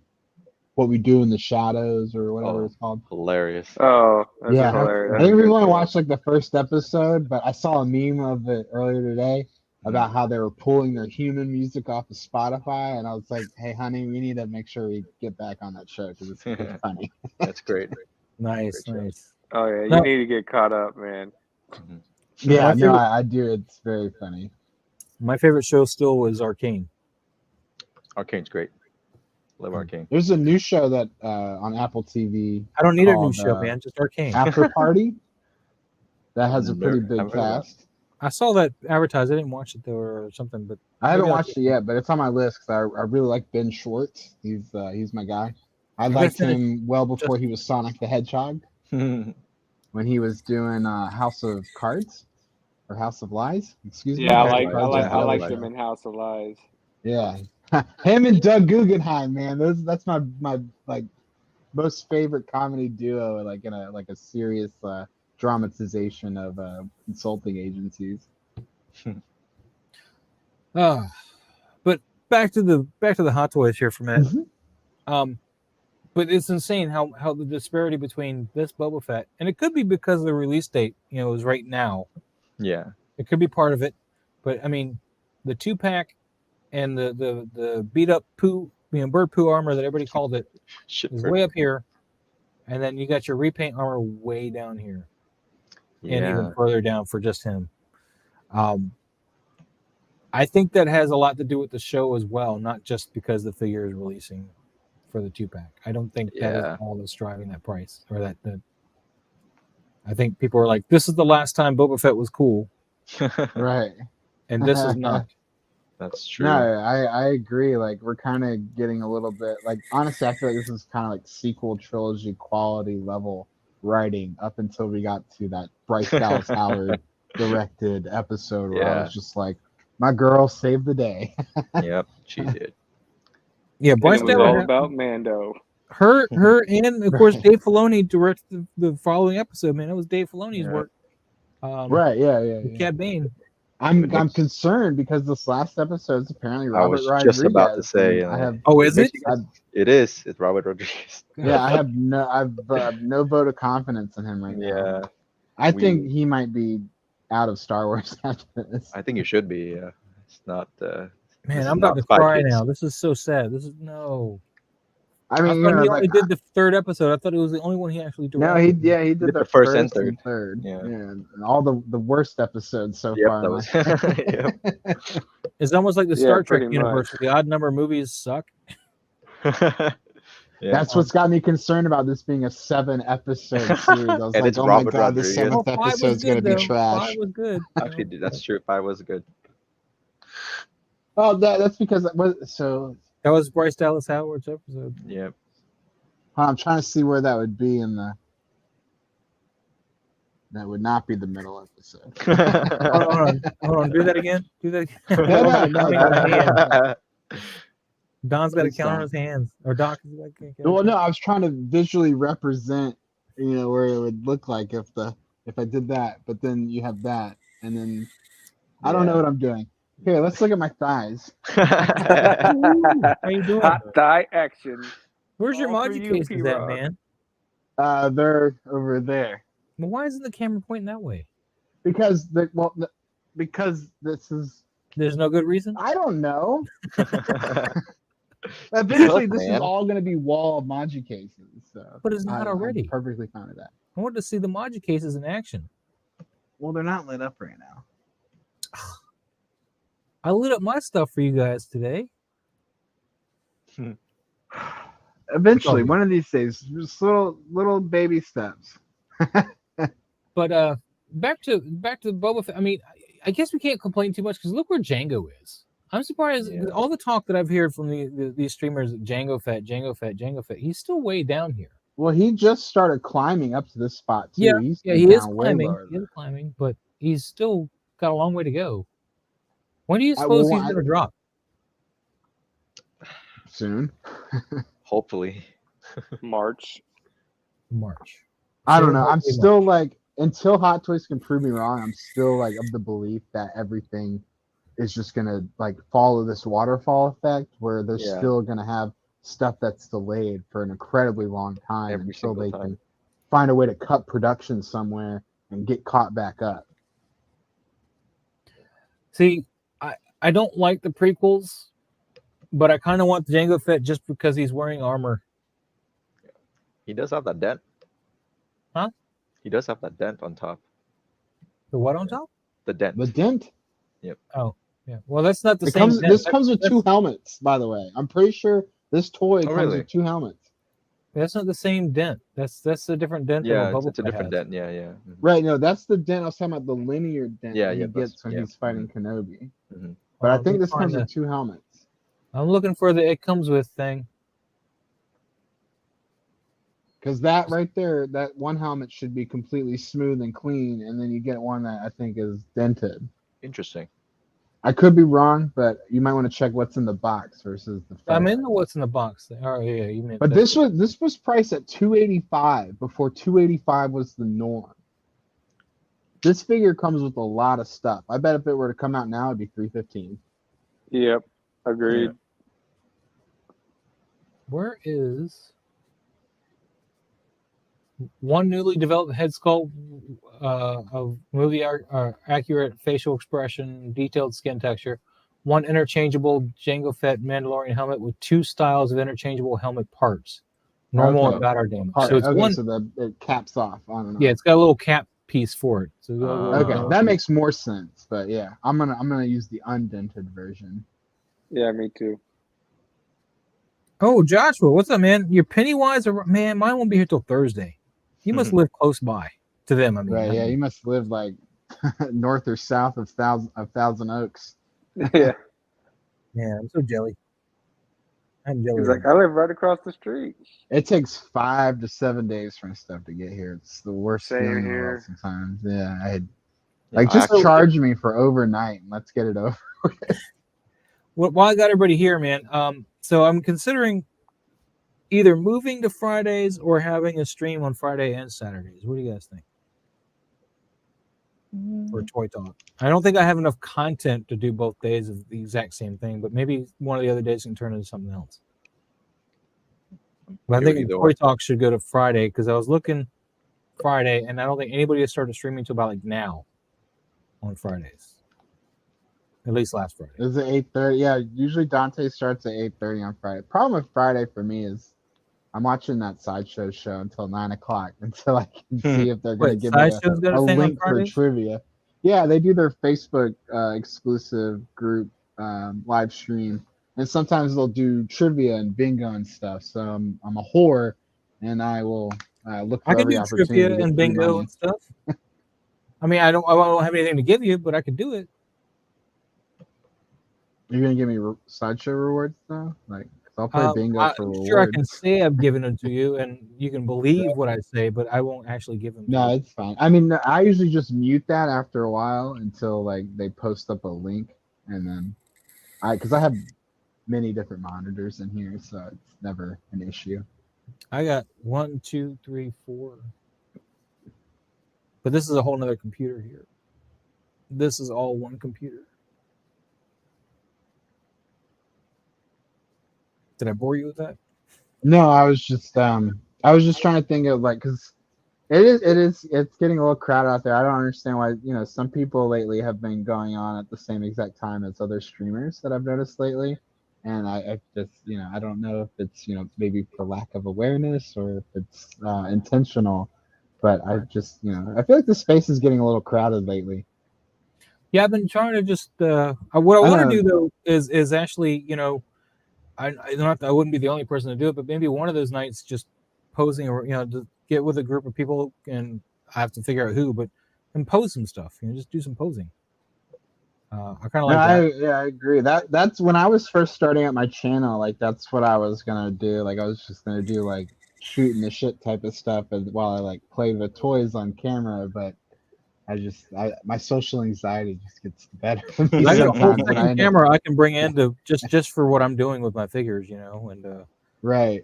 Speaker 4: What We Do in the Shadows or whatever it's called.
Speaker 3: Hilarious.
Speaker 2: Oh, that's
Speaker 4: Yeah.
Speaker 2: hilarious.
Speaker 4: I think we only watched like the first episode, but I saw a meme of it earlier today about how they were pulling their human music off of Spotify, and I was like, "Hey, honey, we need to make sure we get back on that show because it's pretty funny."
Speaker 3: That's great.
Speaker 1: Nice.
Speaker 2: Oh yeah, you
Speaker 1: No.
Speaker 2: need to get caught up, man.
Speaker 4: Yeah, no, I do. It's very funny.
Speaker 1: My favorite show still was Arcane.
Speaker 3: Arcane's great. Love Arcane.
Speaker 4: There's a new show that on Apple TV.
Speaker 1: I don't need a new
Speaker 4: called,
Speaker 1: show, man. Just Arcane.
Speaker 4: After Party. That has a pretty big
Speaker 3: I've heard of
Speaker 4: cast.
Speaker 1: I saw that advertised. I didn't watch it though or something, but
Speaker 4: I haven't
Speaker 1: maybe I'll
Speaker 4: watched it yet, but it's on my list because I really like Ben Schwartz. He's my guy. I
Speaker 1: You
Speaker 4: liked
Speaker 1: guys finished
Speaker 4: him well before he was Sonic the Hedgehog when he was doing House of Cards or House of Lies. Excuse me.
Speaker 2: Yeah,
Speaker 3: I
Speaker 2: I
Speaker 3: like
Speaker 2: liked him in House of Lies.
Speaker 4: Yeah, him and Doug Guggenheim, man. That's my like most favorite comedy duo, like in a serious dramatization of consulting agencies.
Speaker 1: But back to the Hot Toys here for a minute.
Speaker 4: Mhm.
Speaker 1: But it's insane how the disparity between this Boba Fett, and it could be because of the release date, is right now.
Speaker 3: Yeah.
Speaker 1: It could be part of it, but I mean, the 2-pack and the beat up poo, bird poo armor that everybody called it is way up here, and then you got your repaint armor way down here, and even further down for just him. I think that has a lot to do with the show as well, not just because the figure is releasing for the 2-pack. I don't think that is all that's driving that price or that. I think people are like, this is the last time Boba Fett was cool,
Speaker 4: Right.
Speaker 1: and this is not.
Speaker 3: That's true.
Speaker 4: No, I agree. Like we're kind of getting a little bit like honestly, I feel like this is kind of like sequel trilogy quality level writing up until we got to that Bryce Dallas Howard directed episode where I was just like, my girl saved the day.
Speaker 3: Yep, she did.
Speaker 1: Yeah, Bryce
Speaker 2: It was
Speaker 1: Dallas
Speaker 2: all about Mando.
Speaker 1: Her, and of course Dave Filoni directed the following episode. Man, it was Dave Filoni's work.
Speaker 4: Right? Yeah.
Speaker 1: Cad Bane.
Speaker 4: I'm concerned because this last episode is apparently Robert
Speaker 3: I was
Speaker 4: Rodriguez.
Speaker 3: just about to say.
Speaker 4: I have.
Speaker 1: Oh, is it?
Speaker 3: It is. It's Robert Rodriguez.
Speaker 4: Yeah, I have no vote of confidence in him right now.
Speaker 3: Yeah.
Speaker 4: I think he might be out of Star Wars after this.
Speaker 3: I think you should be. Yeah, it's not.
Speaker 1: Man, I'm about to cry now. This is so sad. This is no.
Speaker 4: I mean,
Speaker 1: he only did the third episode. I thought it was the only one he actually directed.
Speaker 4: No, he did the first and third.
Speaker 3: Yeah.
Speaker 4: And all the worst episodes so far.
Speaker 3: That was,
Speaker 1: It's almost like the Star Trek universe. The odd number of movies suck.
Speaker 4: That's what's got me concerned about this being a 7-episode series. I was like, oh my god, the 7th episode is going to be trash.
Speaker 1: 5 was good.
Speaker 3: Actually, that's true. 5 was good.
Speaker 4: Oh, that's because it was so.
Speaker 1: That was Bryce Dallas Howard's episode.
Speaker 3: Yep.
Speaker 4: I'm trying to see where that would be in the. That would not be the middle episode.
Speaker 1: Hold on. Do that again. No. Don's got a count on his hands, or Doc.
Speaker 4: Well, no, I was trying to visually represent, where it would look like if I did that, but then you have that, and then I don't know what I'm doing. Okay, let's look at my thighs.
Speaker 1: How you doing?
Speaker 2: Hot thigh action.
Speaker 1: Where's your Moji cases at, man?
Speaker 4: They're over there.
Speaker 1: Well, why isn't the camera pointing that way?
Speaker 4: Because this is.
Speaker 1: There's no good reason.
Speaker 4: I don't know. Eventually, this is all going to be wall of Moji cases. So
Speaker 1: but it's not already.
Speaker 4: I'm perfectly fine with that.
Speaker 1: I want to see the Moji cases in action.
Speaker 4: Well, they're not lit up right now.
Speaker 1: I lit up my stuff for you guys today.
Speaker 4: Eventually, one of these days, just little baby steps.
Speaker 1: But back to Boba Fett. I mean, I guess we can't complain too much because look where Django is. I'm surprised all the talk that I've heard from these streamers, Django Fett. He's still way down here.
Speaker 4: Well, he just started climbing up to this spot too.
Speaker 1: Yeah, he is climbing, but he's still got a long way to go. When do you suppose he's going to drop?
Speaker 4: Soon.
Speaker 3: Hopefully.
Speaker 2: March.
Speaker 4: I don't know. I'm still like, until Hot Toys can prove me wrong, I'm still like of the belief that everything is just going to like follow this waterfall effect where they're still going to have stuff that's delayed for an incredibly long time until they can find a way to cut production somewhere and get caught back up.
Speaker 1: See, I don't like the prequels, but I kind of want the Jango Fett just because he's wearing armor.
Speaker 3: He does have that dent.
Speaker 1: Huh?
Speaker 3: He does have that dent on top.
Speaker 1: The what on top?
Speaker 3: The dent.
Speaker 4: The dent?
Speaker 3: Yep.
Speaker 1: Oh, yeah. Well, that's not the same dent.
Speaker 4: This comes with 2 helmets, by the way. I'm pretty sure this toy comes with 2 helmets.
Speaker 1: That's not the same dent. That's a different dent.
Speaker 3: Yeah, it's a different dent. Yeah. Mm-hmm.
Speaker 4: Right. No, that's the dent I was talking about. The linear dent he gets when he's fighting Kenobi.
Speaker 3: Mm-hmm.
Speaker 4: But I think this comes with 2 helmets.
Speaker 1: I'm looking for the it comes with thing.
Speaker 4: Because that right there, that one helmet should be completely smooth and clean, and then you get one that I think is dented.
Speaker 3: Interesting.
Speaker 4: I could be wrong, but you might want to check what's in the box versus the.
Speaker 1: I'm in the what's in the box. Oh yeah, you meant.
Speaker 4: But this was priced at $285 before $285 was the norm. This figure comes with a lot of stuff. I bet if it were to come out now, it'd be $315.
Speaker 2: Yep, agreed.
Speaker 3: Yeah.
Speaker 1: Where is one newly developed head sculpt of movie accurate facial expression, detailed skin texture, one interchangeable Jango Fett Mandalorian helmet with 2 styles of interchangeable helmet parts, normal and battle damage. So it's one.
Speaker 4: So it caps off. I don't know.
Speaker 1: Yeah, it's got a little cap piece for it. So
Speaker 4: okay, that makes more sense. But yeah, I'm gonna use the undented version.
Speaker 2: Yeah, me too.
Speaker 1: Oh, Joshua, what's up, man? Your Pennywise, man, mine won't be here till Thursday. You must live close by to them. I mean,
Speaker 4: right? Yeah, you must live like north or south of Thousand Oaks.
Speaker 2: Yeah.
Speaker 1: Yeah, I'm so jelly. I'm jelly.
Speaker 2: He's like, I live right across the street.
Speaker 4: It takes 5 to 7 days for stuff to get here. It's the worst
Speaker 2: Same
Speaker 4: feeling in the
Speaker 2: here.
Speaker 4: world sometimes. Yeah, just charge me for overnight and let's get it over.
Speaker 1: Well, I got everybody here, man. So I'm considering either moving to Fridays or having a stream on Friday and Saturdays. What do you guys think? For Toy Talk. I don't think I have enough content to do both days of the exact same thing, but maybe one of the other days can turn into something else. But I think Toy Talk should go to Friday because I was looking Friday, and I don't think anybody has started streaming until about like now on Fridays. At least last Friday.
Speaker 4: Is it 8:30? Yeah, usually Dante starts at 8:30 on Friday. Problem with Friday for me is I'm watching that Sideshow show until 9 o'clock until I can see if they're going to give me a link for trivia. Yeah, they do their Facebook exclusive group live stream, and sometimes they'll do trivia and bingo and stuff. So I'm a whore, and I will look for every opportunity.
Speaker 1: I can do trivia and bingo and stuff. I mean, I don't have anything to give you, but I could do it.
Speaker 4: You're gonna give me Sideshow rewards though, like. I'll play bingo for rewards.
Speaker 1: Sure, I can say I've given them to you, and you can believe what I say, but I won't actually give them.
Speaker 4: No, it's fine. I mean, I usually just mute that after a while until like they post up a link, and then because I have many different monitors in here, so it's never an issue.
Speaker 1: I got 1, 2, 3, 4, but this is a whole nother computer here. This is all one computer. Did I bore you with that?
Speaker 4: No, I was just trying to think of like, because it's getting a little crowded out there. I don't understand why, some people lately have been going on at the same exact time as other streamers that I've noticed lately, and I just I don't know if it's maybe for lack of awareness or if it's intentional, but I just I feel like the space is getting a little crowded lately.
Speaker 1: Yeah, I've been trying to just what I want to do though is actually I wouldn't be the only person to do it, but maybe one of those nights just posing or to get with a group of people, and I have to figure out who, but and pose some stuff. Just do some posing. I kind of like that.
Speaker 4: I agree. That's when I was first starting at my channel. Like that's what I was gonna do. Like I was just gonna do like shooting the shit type of stuff while I like play the toys on camera, but. My social anxiety just gets better.
Speaker 1: I got a whole second camera I can bring in to just for what I'm doing with my figures, and
Speaker 4: right.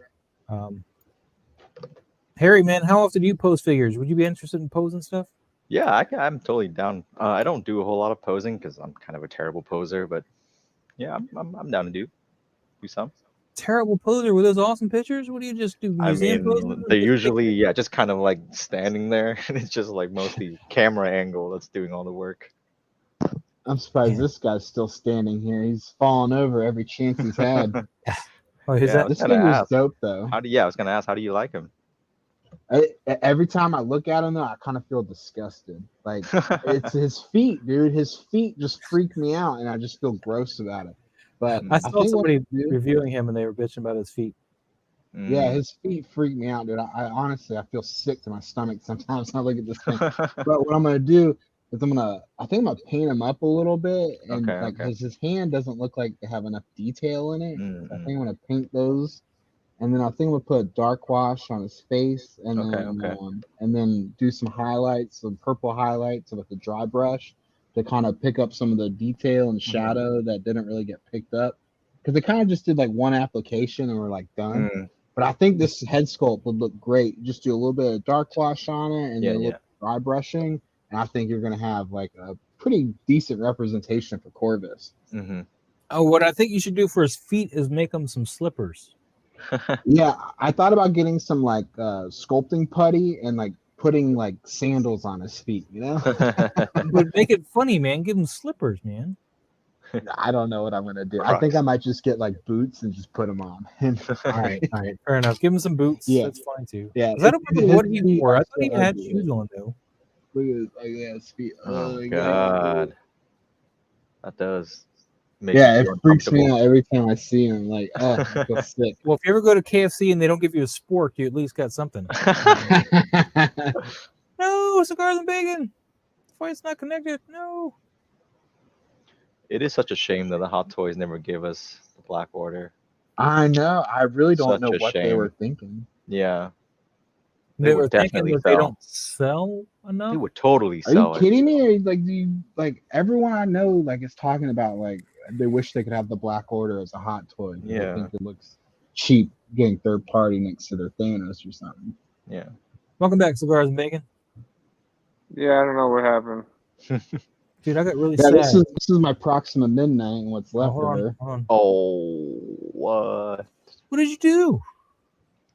Speaker 1: Harry, man, how often do you pose figures? Would you be interested in posing stuff?
Speaker 3: Yeah, I'm totally down. I don't do a whole lot of posing because I'm kind of a terrible poser, but yeah, I'm down to do some.
Speaker 1: Terrible poser with those awesome pictures? What do you just do?
Speaker 3: They're usually just kind of like standing there, and it's just like mostly camera angle that's doing all the work.
Speaker 4: I'm surprised this guy's still standing here. He's fallen over every chance he's had. This figure is dope though.
Speaker 3: I was gonna ask, how do you like him?
Speaker 4: Every time I look at him though, I kind of feel disgusted. Like it's his feet, dude. His feet just freak me out, and I just feel gross about it. But
Speaker 1: I saw somebody reviewing him, and they were bitching about his feet.
Speaker 4: Yeah, his feet freak me out, dude. I honestly feel sick to my stomach sometimes when I look at this thing. But what I'm gonna do is I think I'm gonna paint him up a little bit, and because his hand doesn't look like they have enough detail in it. I think I'm gonna paint those, and then I think I'm gonna put a dark wash on his face, and then do some highlights, some purple highlights with a dry brush. To kind of pick up some of the detail and shadow that didn't really get picked up, because they kind of just did like one application and we're like done. But I think this head sculpt would look great. Just do a little bit of dark wash on it and then a little dry brushing, and I think you're gonna have like a pretty decent representation for Corvus.
Speaker 1: Oh, what I think you should do for his feet is make him some slippers.
Speaker 4: Yeah, I thought about getting some like sculpting putty and like putting like sandals on his feet,
Speaker 1: But make it funny, man. Give him slippers, man.
Speaker 4: I don't know what I'm gonna do. I think I might just get like boots and just put them on.
Speaker 1: all right, fair enough. Give him some boots. Yeah, that's fine too.
Speaker 4: Yeah,
Speaker 1: I don't remember what he wore. I thought he had shoes on though.
Speaker 4: Look at his feet.
Speaker 3: Oh God, that does.
Speaker 4: It freaks me out every time I see him. Like, I feel sick.
Speaker 1: Well, if you ever go to KFC and they don't give you a spork, you at least got something. No, cigars and bacon. Fight's not connected. No.
Speaker 3: It is such a shame that the Hot Toys never gave us the Black Order.
Speaker 4: I know. I really don't know what they were thinking.
Speaker 3: Yeah.
Speaker 1: They were thinking that they don't sell enough.
Speaker 3: They would totally sell it.
Speaker 4: Are you kidding me? Or, like, everyone I know like is talking about like they wish they could have the Black Order as a hot toy.
Speaker 3: Yeah.
Speaker 4: I think it looks cheap getting third party next to their Thanos or something.
Speaker 3: Yeah.
Speaker 1: Welcome back, Cigars and Bacon.
Speaker 2: Yeah, I don't know what happened.
Speaker 1: Dude, I got really sad.
Speaker 4: This is my Proxima Midnight and what's left of her.
Speaker 3: Oh, what?
Speaker 1: What did you do?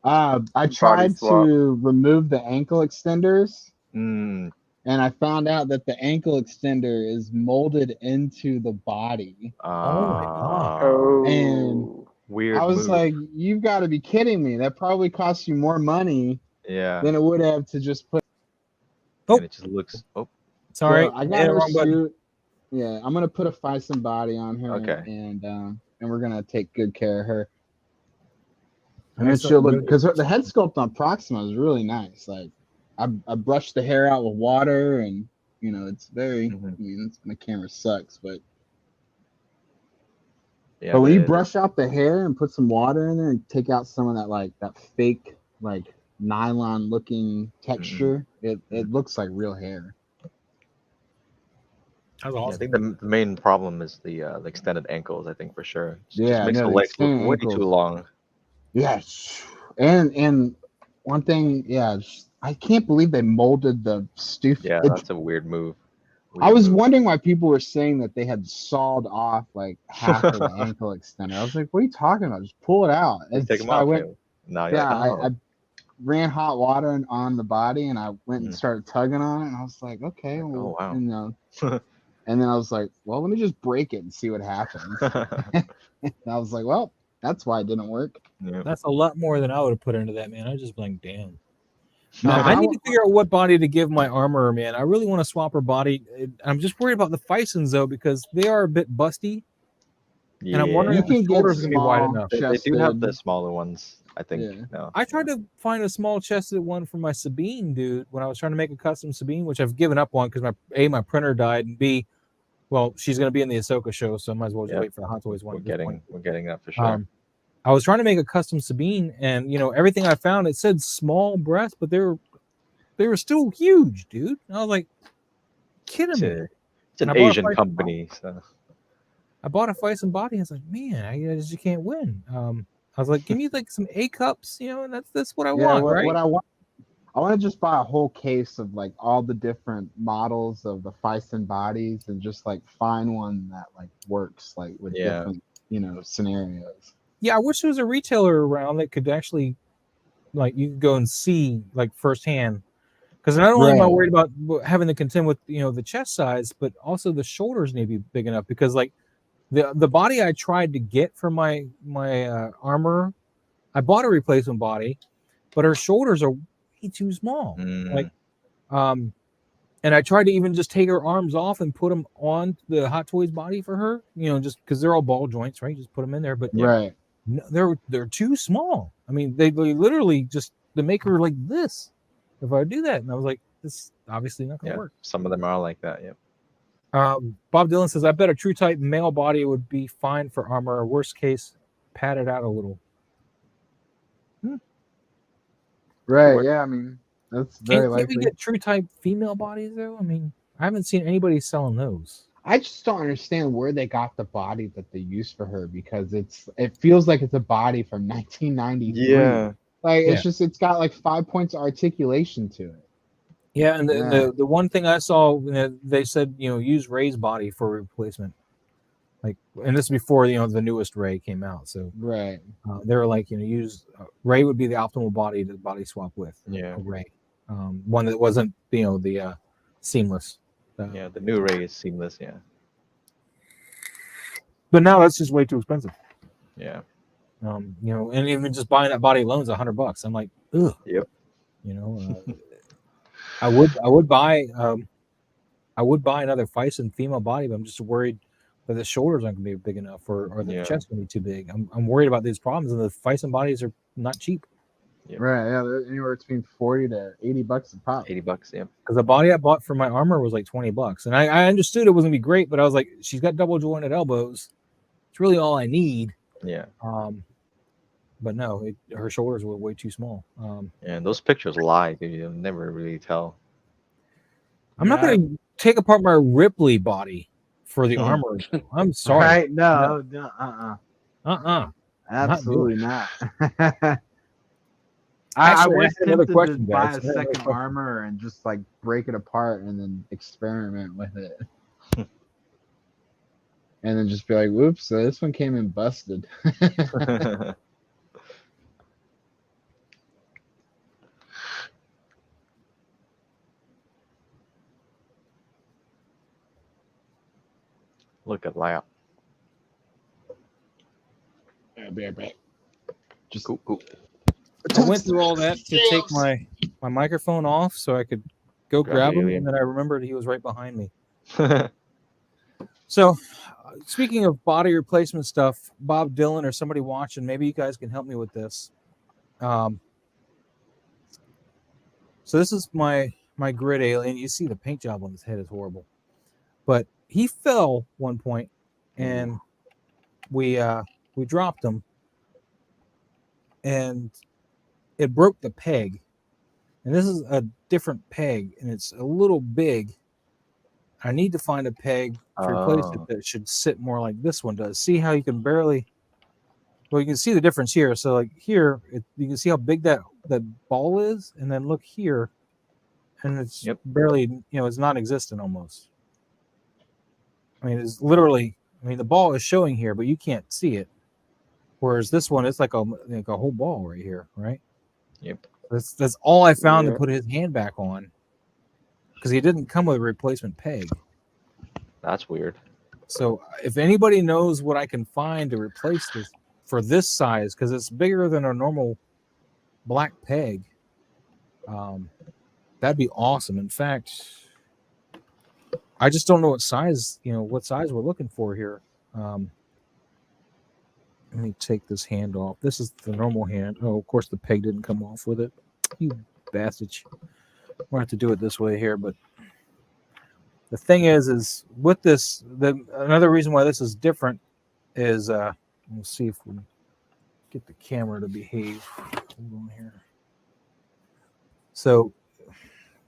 Speaker 4: I tried
Speaker 3: swap.
Speaker 4: to remove the ankle extenders,
Speaker 3: Mm,
Speaker 4: and I found out that the ankle extender is molded into the body.
Speaker 1: Oh my God.
Speaker 4: And
Speaker 3: weird
Speaker 4: I was
Speaker 3: move.
Speaker 4: like, "You've got to be kidding me! That probably costs you more money
Speaker 3: Yeah,
Speaker 4: than it would have to just put."
Speaker 1: Oh.
Speaker 3: and it just looks. Oh,
Speaker 1: Sorry,
Speaker 4: So I
Speaker 1: hit
Speaker 4: got
Speaker 1: the
Speaker 4: her
Speaker 1: wrong button.
Speaker 4: suit. Yeah, I'm gonna put a Fison body on her,
Speaker 3: Okay.
Speaker 4: and we're gonna take good care of her. And then
Speaker 1: Excellent.
Speaker 4: she'll look, because the head sculpt on Proxima is really nice. Like I brushed the hair out with water, and it's very.
Speaker 3: Mhm.
Speaker 4: I mean, my camera sucks, but
Speaker 3: yeah.
Speaker 4: but when you brush out the hair and put some water in there and take out some of that fake nylon looking texture, it looks like real hair.
Speaker 1: That's
Speaker 3: Yeah, I
Speaker 1: awesome.
Speaker 3: think the main problem is the extended ankles. I think for sure. Just
Speaker 4: Yeah,
Speaker 3: makes
Speaker 4: no,
Speaker 3: the
Speaker 4: the
Speaker 3: legs look
Speaker 4: extended
Speaker 3: way
Speaker 4: ankles.
Speaker 3: too long.
Speaker 4: Yes, and one thing, yeah, I can't believe they molded the stupid.
Speaker 3: Yeah, that's a weird move.
Speaker 4: I was wondering why people were saying that they had sawed off like half of the ankle extender. I was like, "What are you talking about? Just pull it out." And
Speaker 3: Take them
Speaker 4: so I
Speaker 3: off.
Speaker 4: went,
Speaker 3: Now you're
Speaker 4: yeah,
Speaker 3: like, oh.
Speaker 4: I ran hot water on the body, and I went and
Speaker 3: Mhm.
Speaker 4: started tugging on it, and I was like, "Okay,
Speaker 3: Like,
Speaker 4: well,
Speaker 3: oh, wow.
Speaker 4: and then I was like, "Well, let me just break it and see what happens." And I was like, "Well, that's why it didn't work."
Speaker 3: Yeah.
Speaker 1: That's a lot more than I would have put into that, man. I just like, damn.
Speaker 4: No,
Speaker 1: I need to figure out what body to give my armorer, man. I really want to swap her body. I'm just worried about the Fisons though, because they are a bit busty, and I'm wondering
Speaker 4: You
Speaker 1: if the
Speaker 4: can get
Speaker 1: shoulders are gonna be wide
Speaker 4: small
Speaker 1: enough.
Speaker 3: They do have the
Speaker 4: chested.
Speaker 3: smaller ones, I think.
Speaker 4: Yeah.
Speaker 3: No.
Speaker 1: I tried to find a small chested one for my Sabine, dude, when I was trying to make a custom Sabine, which I've given up on because my printer died, and B, well, she's gonna be in the Ahsoka show, so I might as well just wait for the Hot Toys one.
Speaker 3: We're getting that for sure.
Speaker 1: I was trying to make a custom Sabine, and everything I found, it said small breasts, but they were still huge, dude. And I was like, kidding me.
Speaker 3: It's an Asian company, so
Speaker 1: I bought a Fison body. I was like, man, I just can't win. I was like, give me like some A cups, and that's what I want, right?
Speaker 4: What I want to just buy a whole case of like all the different models of the Fison bodies and just like find one that like works like with different scenarios.
Speaker 1: Yeah, I wish there was a retailer around that could actually like you could go and see like firsthand. Because not only am I worried about having to contend with the chest size, but also the shoulders need to be big enough. Because like the body I tried to get for my armor, I bought a replacement body, but her shoulders are way too small. Like, and I tried to even just take her arms off and put them on the Hot Toys body for her. Just because they're all ball joints, right? Just put them in there. But no, they're too small. I mean, they literally just make her like this. If I do that, and I was like, this obviously not gonna work.
Speaker 3: Some of them are like that. Yep.
Speaker 1: Bob Dylan says, I bet a true type male body would be fine for armor, or worst case, pad it out a little.
Speaker 4: Right, yeah, I mean, that's very likely.
Speaker 1: Can't we get true type female bodies, though? I mean, I haven't seen anybody selling those.
Speaker 4: I just don't understand where they got the body that they used for her, because it feels like it's a body from 1993.
Speaker 3: Yeah.
Speaker 4: Like, it's got like 5 points of articulation to it.
Speaker 1: Yeah, and the one thing I saw, they said, use Ray's body for replacement. Like, and this is before the newest Ray came out. So
Speaker 4: right,
Speaker 1: they were like, use Ray would be the optimal body to body swap with.
Speaker 3: Yeah,
Speaker 1: Ray, one that wasn't the seamless.
Speaker 3: The new Ray is seamless. Yeah,
Speaker 1: but now that's just way too expensive.
Speaker 3: Yeah.
Speaker 1: And even just buying that body alone is $100. I'm like, ugh.
Speaker 3: Yep.
Speaker 1: I would buy another Fison female body, but I'm just worried that the shoulders aren't going to be big enough, or the chest going to be too big. I'm worried about these problems, and the Fison bodies are not cheap.
Speaker 3: Yep.
Speaker 4: Right, yeah, they're anywhere between $40 to $80 a pop.
Speaker 3: $80, yeah.
Speaker 1: Because the body I bought for my armor was like $20, and I understood it wasn't gonna be great, but I was like, she's got double jointed elbows. It's really all I need.
Speaker 3: Yeah.
Speaker 1: But no, her shoulders were way too small.
Speaker 3: And those pictures lie, dude. You'll never really tell.
Speaker 1: I'm not gonna take apart my Ripley body for the armor. I'm sorry.
Speaker 4: Right? No. Absolutely not. I was tempted to buy a second armor and just like break it apart and then experiment with it. And then just be like, whoops, this one came in busted.
Speaker 3: Look at that.
Speaker 4: Be right back. Just
Speaker 3: Cool.
Speaker 1: I went through all that to take my microphone off so I could go grab him, and then I remembered he was right behind me. So, speaking of body replacement stuff, Bob Dylan or somebody watching, maybe you guys can help me with this. So this is my grid alien. You see the paint job on his head is horrible, but he fell one point, and we dropped him, and it broke the peg. And this is a different peg, and it's a little big. I need to find a peg to replace it that should sit more like this one does. See how you can barely... Well, you can see the difference here. So like here, you can see how big that ball is, and then look here, and it's barely, it's non-existent almost. I mean, it's literally... I mean, the ball is showing here, but you can't see it. Whereas this one, it's like a whole ball right here, right?
Speaker 3: Yep.
Speaker 1: That's all I found to put his hand back on, because he didn't come with a replacement peg.
Speaker 3: That's weird.
Speaker 1: So if anybody knows what I can find to replace this for this size, because it's bigger than a normal black peg, that'd be awesome. In fact, I just don't know what size we're looking for here. Let me take this hand off. This is the normal hand. Oh, of course the peg didn't come off with it. You bastard. We'll have to do it this way here, but the thing is with this, another reason why this is different is we'll see if we get the camera to behave. Hold on here. So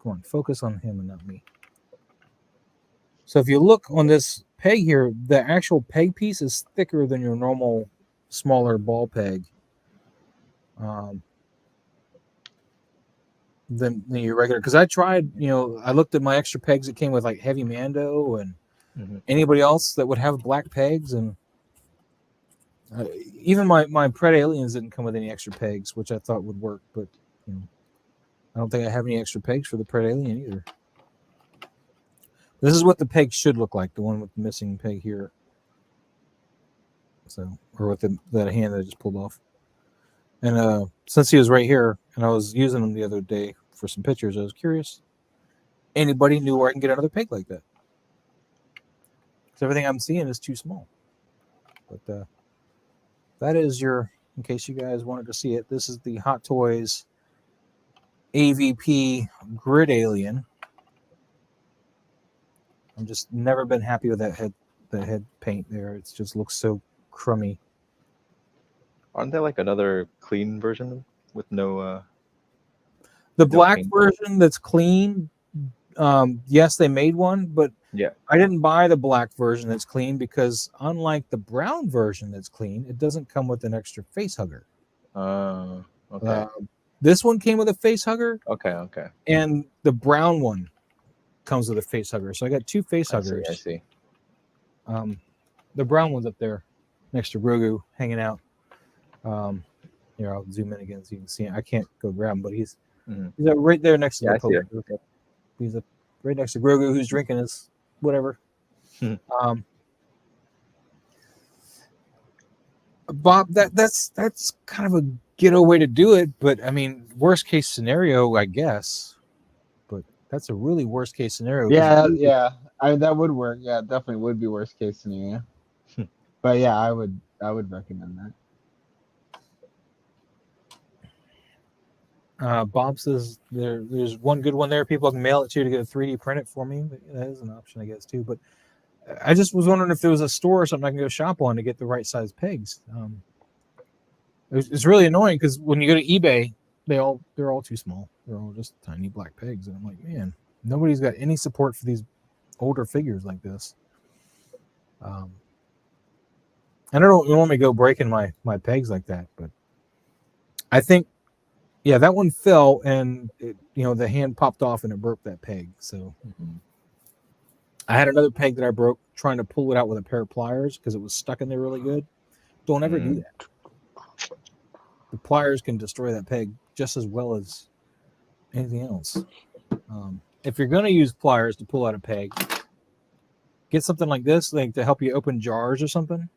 Speaker 1: come on, focus on him and not me. So if you look on this peg here, the actual peg piece is thicker than your normal smaller ball peg. Than your regular, because I tried, I looked at my extra pegs that came with like Heavy Mando and anybody else that would have black pegs, and even my Pred Aliens didn't come with any extra pegs, which I thought would work, but I don't think I have any extra pegs for the Pred Alien either. This is what the peg should look like, the one with the missing peg here. So, or with that hand that I just pulled off. And since he was right here, and I was using him the other day for some pictures, I was curious. Anybody knew where I can get another peg like that? Because everything I'm seeing is too small. But that is in case you guys wanted to see it, this is the Hot Toys AVP Grid Alien. I've just never been happy with that head paint there. It just looks so crummy.
Speaker 3: Aren't there like another clean version with no
Speaker 1: the black version that's clean? Yes, they made one, but I didn't buy the black version that's clean because unlike the brown version that's clean, it doesn't come with an extra face hugger.
Speaker 3: Okay.
Speaker 1: This one came with a face hugger.
Speaker 3: Okay.
Speaker 1: And the brown one comes with a face hugger. So I got two face huggers.
Speaker 3: I see.
Speaker 1: The brown one's up there next to Grogu hanging out. Here, I'll zoom in again so you can see him. I can't go grab him, but he's right there next to the Pope. He's right next to Grogu, who's drinking his whatever. Bob, that's kind of a ghetto way to do it, but I mean, worst case scenario, I guess. But that's a really worst case scenario.
Speaker 4: Yeah. That would work. Yeah, it definitely would be worst case scenario. But yeah, I would recommend that.
Speaker 1: Bob says there's one good one there. People can mail it to you to get a 3D print it for me. That is an option, I guess, too. But I just was wondering if there was a store or something I can go shop on to get the right size pegs. It's really annoying because when you go to eBay, they're all too small. They're all just tiny black pegs, and I'm like, man, nobody's got any support for these older figures like this. And I don't normally go breaking my pegs like that, but I think. Yeah, that one fell, and the hand popped off, and it broke that peg. So I had another peg that I broke trying to pull it out with a pair of pliers because it was stuck in there really good. Don't ever do that. The pliers can destroy that peg just as well as anything else. If you're going to use pliers to pull out a peg, get something like this, like to help you open jars or something.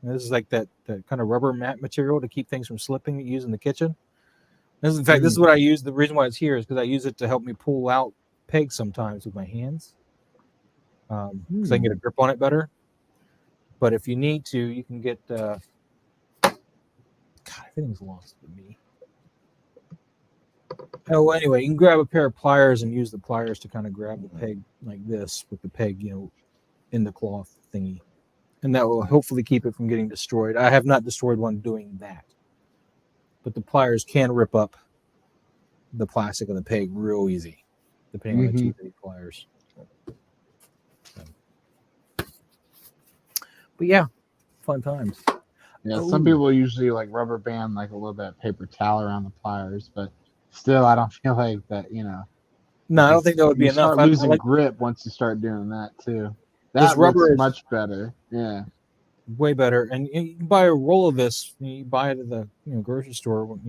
Speaker 1: And this is like that kind of rubber mat material to keep things from slipping that you use in the kitchen. This is, in fact, this is what I use. The reason why it's here is because I use it to help me pull out pegs sometimes with my hands, because I can get a grip on it better. But if you need to, you can get. God, everything's lost with me. Oh, well, anyway, you can grab a pair of pliers and use the pliers to kind of grab the peg like this with the peg, in the cloth thingy. And that will hopefully keep it from getting destroyed. I have not destroyed one doing that. But the pliers can rip up the plastic of the peg real easy, depending on the teeth of the pliers. But yeah, fun times.
Speaker 4: Yeah, some people usually like rubber band like a little bit of paper towel around the pliers, but still, I don't feel like that.
Speaker 1: No, I don't think that would be enough.
Speaker 4: You start losing grip once you start doing that too. That
Speaker 1: rubber is
Speaker 4: much better. Yeah,
Speaker 1: way better. And you can buy a roll of this. You buy it at the grocery store.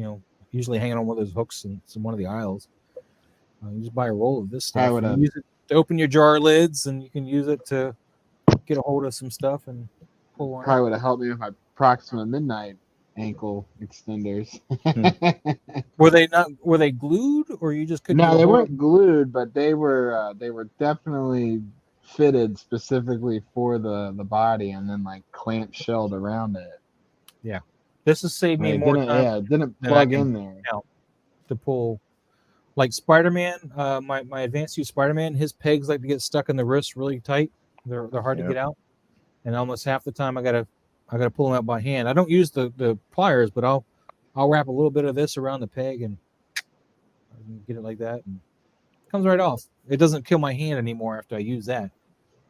Speaker 1: Usually hanging on one of those hooks in one of the aisles. You just buy a roll of this stuff. You use it to open your jar lids, and you can use it to get a hold of some stuff and pull on.
Speaker 4: Probably would have helped me with my Proxima Midnight ankle extenders.
Speaker 1: Were they glued, or you just couldn't?
Speaker 4: No, they weren't glued, but they were definitely fitted specifically for the body, and then like clamp shelled around it.
Speaker 1: Yeah, this has saved me more time.
Speaker 4: Yeah, it didn't plug in there
Speaker 1: to pull. Like Spider-Man, my advanced use Spider-Man, his pegs like to get stuck in the wrist really tight. They're hard to get out, and almost half the time I gotta pull them out by hand. I don't use the pliers, but I'll wrap a little bit of this around the peg and get it like that, and it comes right off. It doesn't kill my hand anymore after I use that,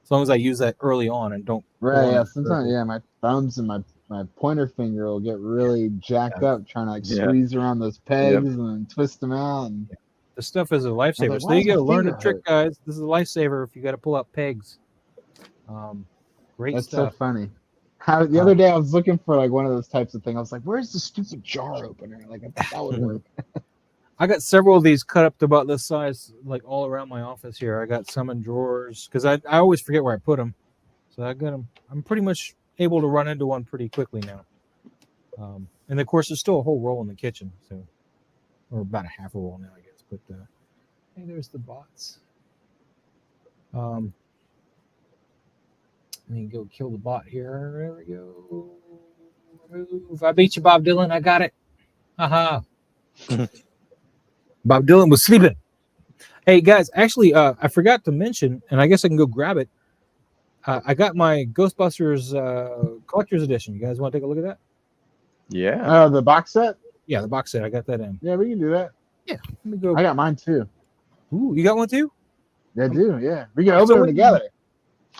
Speaker 1: as long as I use that early on and don't.
Speaker 4: Right. Yeah. Sometimes, my thumbs and my pointer finger will get really jacked up trying to squeeze around those pegs and twist them out. And
Speaker 1: this stuff is a lifesaver. So there you go. Learn the trick, guys. This is a lifesaver if you got to pull out pegs. Great
Speaker 4: That's
Speaker 1: stuff.
Speaker 4: So funny. The other day I was looking for like one of those types of things. I was like, "Where's the stupid jar opener?" Like I thought that would work.
Speaker 1: I got several of these cut up to about this size, like all around my office here. I got some in drawers because I always forget where I put them. So I got them. I'm pretty much able to run into one pretty quickly now. And of course, there's still a whole roll in the kitchen, or about a half a roll now, I guess. But hey, there's the bots. Let me go kill the bot here. There we go. Move. I beat you, Bob Dylan. I got it. Haha. Bob Dylan was sleeping. Hey, guys, actually, I forgot to mention, and I guess I can go grab it. I got my Ghostbusters Collector's Edition. You guys want to take a look at that?
Speaker 3: Yeah.
Speaker 4: The box set?
Speaker 1: Yeah, the box set. I got that in.
Speaker 4: Yeah, we can do that.
Speaker 1: Yeah. Let me go.
Speaker 4: I got mine too.
Speaker 1: Ooh, you got one too?
Speaker 4: I do, yeah. We can open them together.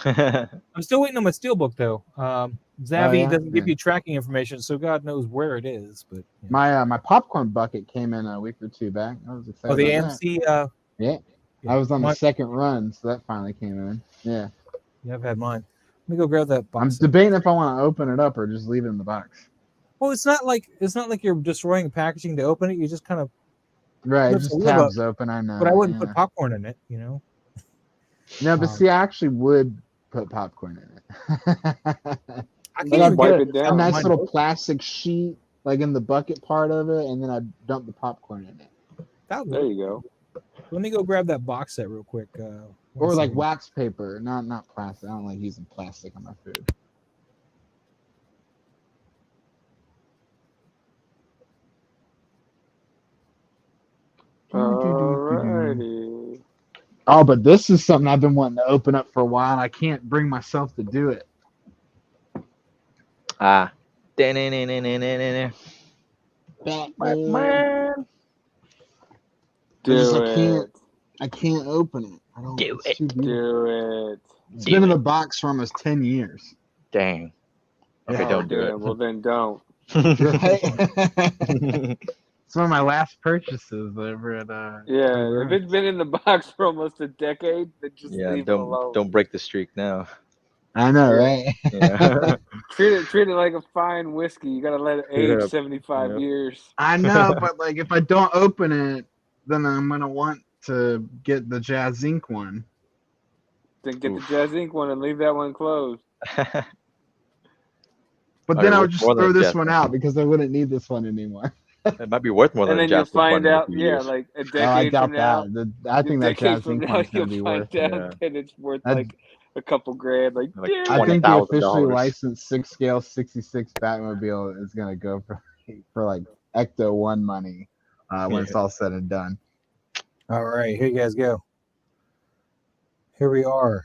Speaker 1: I'm still waiting on my steelbook though. Zavi doesn't give you tracking information, so God knows where it is. But
Speaker 4: my popcorn bucket came in a week or two back. I was excited.
Speaker 1: Oh, the AMC.
Speaker 4: Yeah, I was on the second run, so that finally came in. Yeah,
Speaker 1: I've had mine. Let me go grab that box.
Speaker 4: I'm debating if I want to open it up or just leave it in the box.
Speaker 1: Well, it's not like you're destroying packaging to open it. You just kind of
Speaker 4: just tabs open. I know,
Speaker 1: but I wouldn't put popcorn in it.
Speaker 4: No, but see, I actually would put popcorn in it.
Speaker 2: I can't wipe it down.
Speaker 4: A nice little plastic sheet, like in the bucket part of it, and then I dump the popcorn in it.
Speaker 2: There you go.
Speaker 1: Let me go grab that box set real quick.
Speaker 4: Or like wax paper, not plastic. I don't like using plastic on my food.
Speaker 2: Alrighty.
Speaker 4: Oh, but this is something I've been wanting to open up for a while, and I can't bring myself to do it.
Speaker 2: Batman.
Speaker 4: I can't open it. I don't
Speaker 2: do it.
Speaker 4: It's been in the box for almost 10 years.
Speaker 3: Dang. Okay, don't do it.
Speaker 2: Well, then don't.
Speaker 4: It's one of my last purchases over at
Speaker 2: if it's been in the box for almost a decade, then just leave it alone.
Speaker 3: Don't break the streak now.
Speaker 4: I know, right?
Speaker 3: Yeah.
Speaker 2: treat it like a fine whiskey. You gotta let it age 75 years.
Speaker 4: I know, but like if I don't open it, then I'm gonna want to get the Jazz Inc. one.
Speaker 2: Then get the Jazz Inc. one and leave that one closed.
Speaker 4: But then I would just throw this one out because I wouldn't need this one anymore.
Speaker 3: It might be worth more than
Speaker 2: and
Speaker 3: a
Speaker 2: then you'll
Speaker 3: Jazz one
Speaker 2: find
Speaker 3: in a
Speaker 2: out,
Speaker 3: few
Speaker 2: yeah,
Speaker 3: years.
Speaker 2: like a
Speaker 4: I
Speaker 2: decade
Speaker 4: doubt
Speaker 2: from now.
Speaker 4: that. I think that Jazz Inc. one's going to be worth it.
Speaker 2: That it's worth like a couple grand. Like
Speaker 4: I think the officially
Speaker 3: $20,000.
Speaker 4: licensed 6-scale 66 Batmobile is going to go for like Ecto 1 money when it's all said and done.
Speaker 1: All right, here you guys go. Here we are.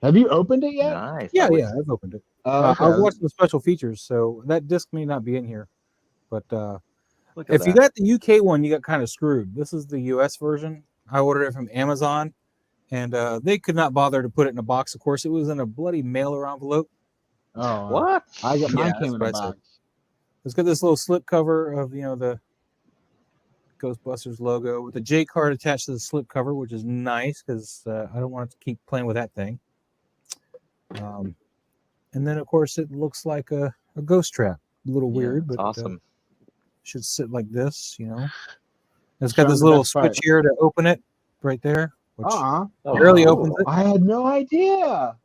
Speaker 4: Have you opened it yet?
Speaker 3: Nice.
Speaker 1: Yeah, I've opened it.
Speaker 4: Okay.
Speaker 1: I was watching the special features, so that disc may not be in here. But if you
Speaker 3: that.
Speaker 1: got the UK one, you got kind of screwed. This is the US version. I ordered it from Amazon, and they could not bother to put it in a box. Of course, it was in a bloody mailer envelope.
Speaker 4: Oh,
Speaker 3: What?
Speaker 4: Mine came in a box.
Speaker 1: It's got this little slip cover of the Ghostbusters logo with the J card attached to the slip cover, which is nice because I don't want to keep playing with that thing. And then, of course, it looks like a ghost trap. A little weird, but
Speaker 3: awesome.
Speaker 1: Should sit like this, It's got this little switch here to open it right there, which barely opens it.
Speaker 4: I had no idea.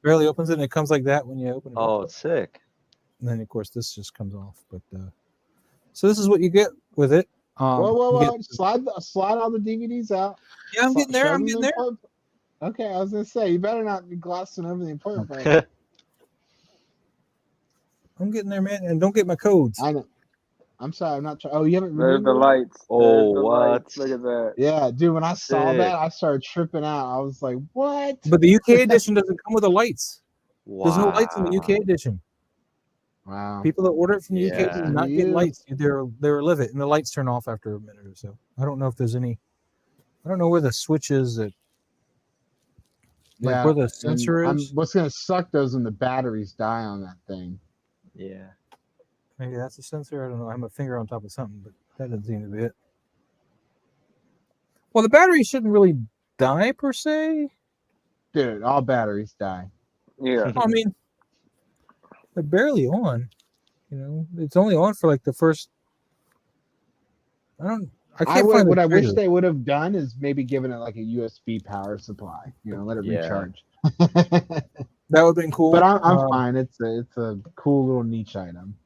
Speaker 1: Barely opens it, and it comes like that when you open it.
Speaker 3: Oh, it's sick.
Speaker 1: And then, of course, this just comes off. But so this is what you get with it.
Speaker 4: Whoa! Slide all the DVDs out.
Speaker 1: Yeah, I'm getting there. I'm getting there.
Speaker 4: Okay, I was gonna say you better not be glossing over the important part.
Speaker 1: I'm getting there, man, and don't get my codes.
Speaker 4: I know. I'm sorry, I'm not trying. Oh, you haven't.
Speaker 2: There's the lights.
Speaker 3: Oh,
Speaker 2: the
Speaker 3: what?
Speaker 2: Lights. Look at that.
Speaker 4: Yeah, dude. When I saw that, I started tripping out. I was like, "What?"
Speaker 1: But the UK edition doesn't come with the lights.
Speaker 3: Wow.
Speaker 1: There's no lights in the UK edition.
Speaker 4: Wow.
Speaker 1: People that order it from the UK do not get lights. They're live it, and the lights turn off after a minute or so. I don't know if there's any. I don't know where the switch is that. Like where the sensor is.
Speaker 4: What's gonna suck though is when the batteries die on that thing.
Speaker 3: Yeah.
Speaker 1: Maybe that's a sensor. I don't know. I have my finger on top of something, but that doesn't seem to be it. Well, the battery shouldn't really die per se.
Speaker 4: Dude, all batteries die.
Speaker 2: Yeah.
Speaker 1: I mean, they're barely on. It's only on for like the first. I can't find
Speaker 4: what I wish they would have done is maybe given it like a USB power supply. Let it recharge.
Speaker 1: That would have been cool.
Speaker 4: But I'm fine. It's a cool little niche item.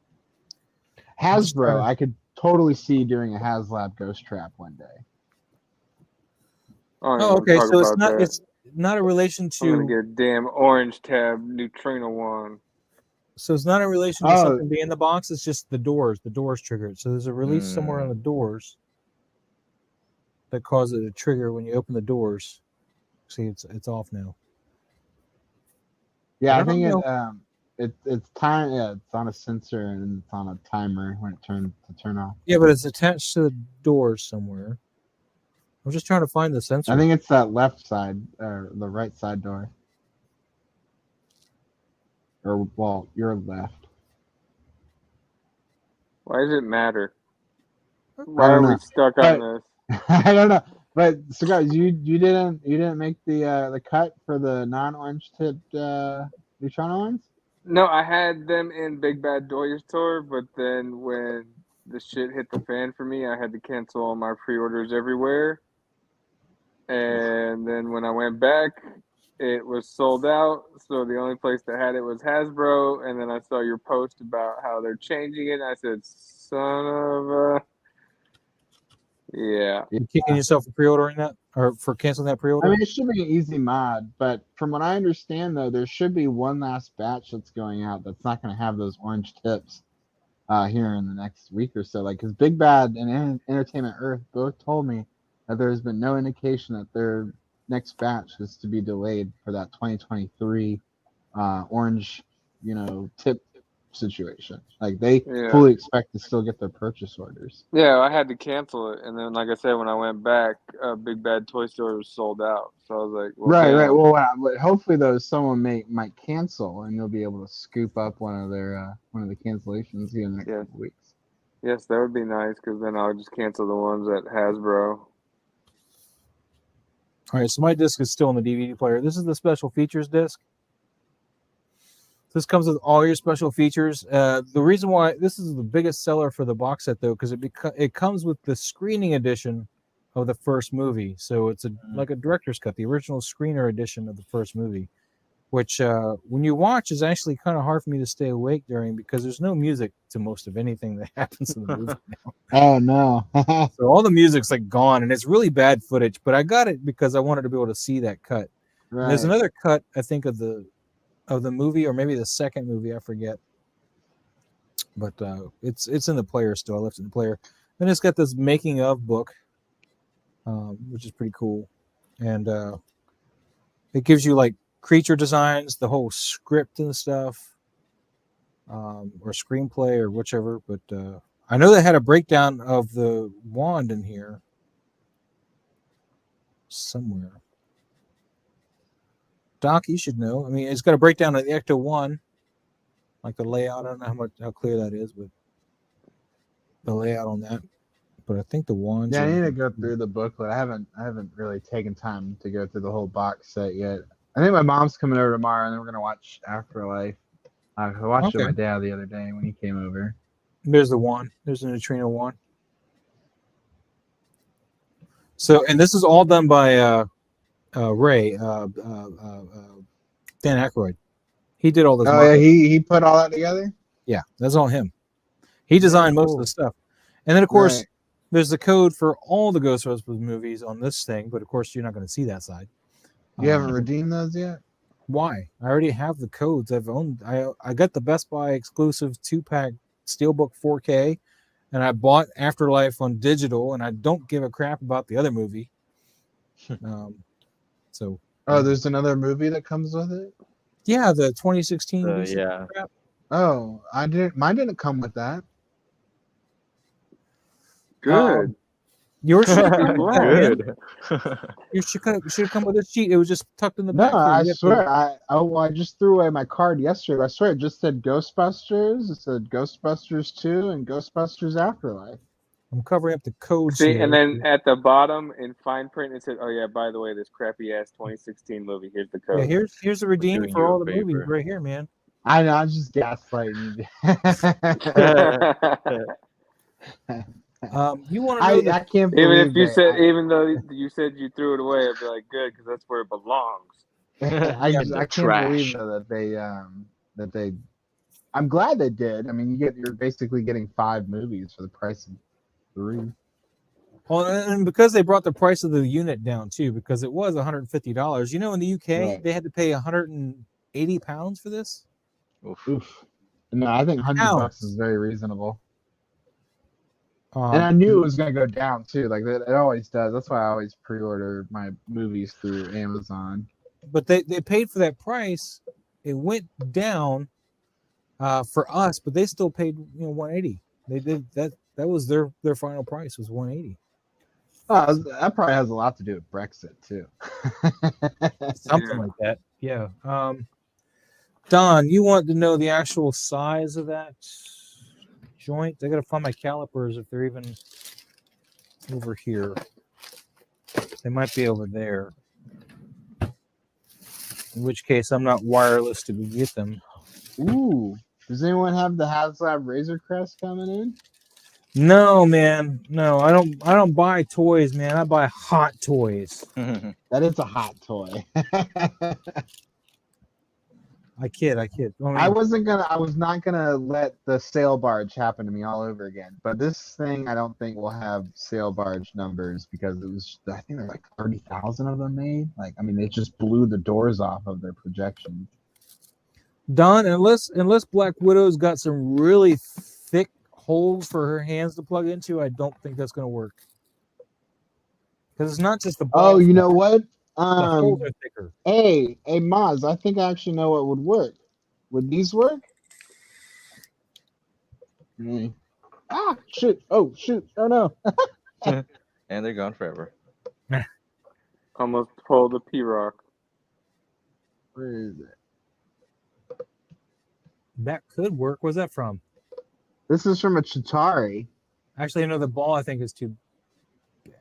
Speaker 4: Hasbro, I could totally see doing a HasLab Ghost Trap one day.
Speaker 1: Oh, okay. So it's not a relation to.
Speaker 2: I'm gonna get a damn orange tab neutrino one.
Speaker 1: So it's not in relation to something being in the box. It's just the doors. The doors trigger it. So there's a release somewhere on the doors that causes it to trigger when you open the doors. See, it's off now.
Speaker 4: Yeah, I think it's time. Yeah, it's on a sensor and it's on a timer when it turn off.
Speaker 1: Yeah, but it's attached to the doors somewhere. I'm just trying to find the sensor.
Speaker 4: I think it's that left side or the right side door. Or your left.
Speaker 2: Why does it matter? Why are we stuck on this?
Speaker 4: I don't know. But so guys, you didn't make the cut for the non-orange tipped neutrino ones?
Speaker 2: No, I had them in Big Bad Toy Store, but then when the shit hit the fan for me, I had to cancel all my pre-orders everywhere. And then when I went back, it was sold out. So the only place that had it was Hasbro. And then I saw your post about how they're changing it. I said, son of a... Yeah.
Speaker 1: You kicking yourself for pre-ordering that or for canceling that pre-order?
Speaker 4: I mean, it should be an easy mod, but from what I understand, though, there should be one last batch that's going out that's not going to have those orange tips here in the next week or so. Like, because Big Bad and Entertainment Earth both told me that there's been no indication that their next batch is to be delayed for that 2023 orange, tip situation. Like they fully expect to still get their purchase orders.
Speaker 2: Yeah, I had to cancel it, and then like I said, when I went back, Big Bad Toy Store was sold out. So I was like, well,
Speaker 4: right. Well, hopefully though, someone might cancel, and you'll be able to scoop up one of the cancellations here in the next couple weeks.
Speaker 2: Yes, that would be nice because then I'll just cancel the ones at Hasbro.
Speaker 1: All right, so my disc is still in the DVD player. This is the special features disc. This comes with all your special features. The reason why this is the biggest seller for the box set, though, because it comes with the screening edition of the first movie. So it's like a director's cut, the original screener edition of the first movie, which when you watch is actually kind of hard for me to stay awake during because there's no music to most of anything that happens in the movie now.
Speaker 4: Oh no.
Speaker 1: So all the music's like gone and it's really bad footage, but I got it because I wanted to be able to see that cut.
Speaker 4: Right.
Speaker 1: There's another cut, I think, of the movie, or maybe the second movie, I forget. But it's in the player still. I left it in the player. Then it's got this making of book, which is pretty cool, and it gives you like creature designs, the whole script and stuff, or screenplay or whichever. But I know they had a breakdown of the wand in here somewhere. Doc, you should know. I mean, it's got a breakdown of the Ecto-1, like the layout. I don't know how clear that is, but the layout on that. But I think the wands.
Speaker 4: Yeah, I need to go through the booklet. I haven't really taken time to go through the whole box set yet. I think my mom's coming over tomorrow, and then we're gonna watch Afterlife. I watched it with my dad the other day when he came over.
Speaker 1: There's the wand. There's a neutrino wand. So, and this is all done by Ray, Dan Aykroyd. He did all this.
Speaker 4: Oh, yeah, he put all that together?
Speaker 1: Yeah, that's all him. He designed most of the stuff. And then, of course, there's the code for all the Ghostbusters movies on this thing, but of course, you're not going to see that side.
Speaker 4: You haven't redeemed those yet?
Speaker 1: Why? I already have the codes. I got the Best Buy exclusive 2-pack Steelbook 4K, and I bought Afterlife on digital, and I don't give a crap about the other movie.
Speaker 4: There's another movie that comes with it?
Speaker 1: Yeah, the 2016.
Speaker 3: Yeah.
Speaker 1: Crap.
Speaker 4: Oh, mine didn't come with that.
Speaker 2: Good.
Speaker 1: Yours should have come with that.
Speaker 3: Good.
Speaker 1: You should have come with a sheet. It was just tucked in the
Speaker 4: No,
Speaker 1: back.
Speaker 4: I swear. I just threw away my card yesterday. I swear it just said Ghostbusters. It said Ghostbusters 2 and Ghostbusters Afterlife.
Speaker 1: I'm covering up the code.
Speaker 2: See, and then at the bottom in fine print it said, "Oh yeah, by the way, this crappy ass 2016 movie. Here's the code."
Speaker 1: Yeah, here's the redeem
Speaker 3: doing
Speaker 1: for
Speaker 3: you a
Speaker 1: all the
Speaker 3: favor.
Speaker 1: movies right here, man.
Speaker 4: I know. I'm just gaslighting you.
Speaker 1: You want to know?
Speaker 4: I can't believe
Speaker 2: Even if you
Speaker 4: that.
Speaker 2: said, even though you said you threw it away, I'd be like, good, because that's where it belongs.
Speaker 4: I can't
Speaker 3: trash.
Speaker 4: believe that they. I'm glad they did. I mean, you're basically getting 5 movies for the price of 3.
Speaker 1: Well, and because they brought the price of the unit down too, because it was $150. You know, in the UK, they had to pay £180 for this.
Speaker 3: Oof.
Speaker 4: No, I think $100 is very reasonable. And I knew it was going to go down too. Like it always does. That's why I always pre-order my movies through Amazon.
Speaker 1: But they paid for that price. It went down for us, but they still paid $180. They did that. That was their final price was $180.
Speaker 4: Oh, that probably has a lot to do with Brexit too.
Speaker 1: Something like that. Yeah. Don, you want to know the actual size of that joint? I gotta find my calipers if they're even over here. They might be over there. In which case, I'm not wireless to get them.
Speaker 4: Ooh, does anyone have the HasLab Razor Crest coming in?
Speaker 1: No, man. No, I don't buy toys, man. I buy hot toys.
Speaker 4: That is a hot toy.
Speaker 1: I kid. I
Speaker 4: was not gonna let the sail barge happen to me all over again. But this thing, I don't think will have sail barge numbers because I think there's like 30,000 of them made. Like, I mean, they just blew the doors off of their projections.
Speaker 1: Don, unless Black Widow's got some really thick holes for her hands to plug into, I don't think that's gonna work. Because it's not just the balls.
Speaker 4: Oh, you know what?
Speaker 1: The holes are thicker.
Speaker 4: Hey, Maz, I think I actually know what would work. Would these work? Ah, shoot. Oh, shoot. Oh, no.
Speaker 3: And they're gone forever.
Speaker 2: Almost pulled the P-Rock.
Speaker 4: Where is it?
Speaker 1: That could work. Where's that from?
Speaker 4: This is from a Chitauri.
Speaker 1: Actually, no, the ball I think is too.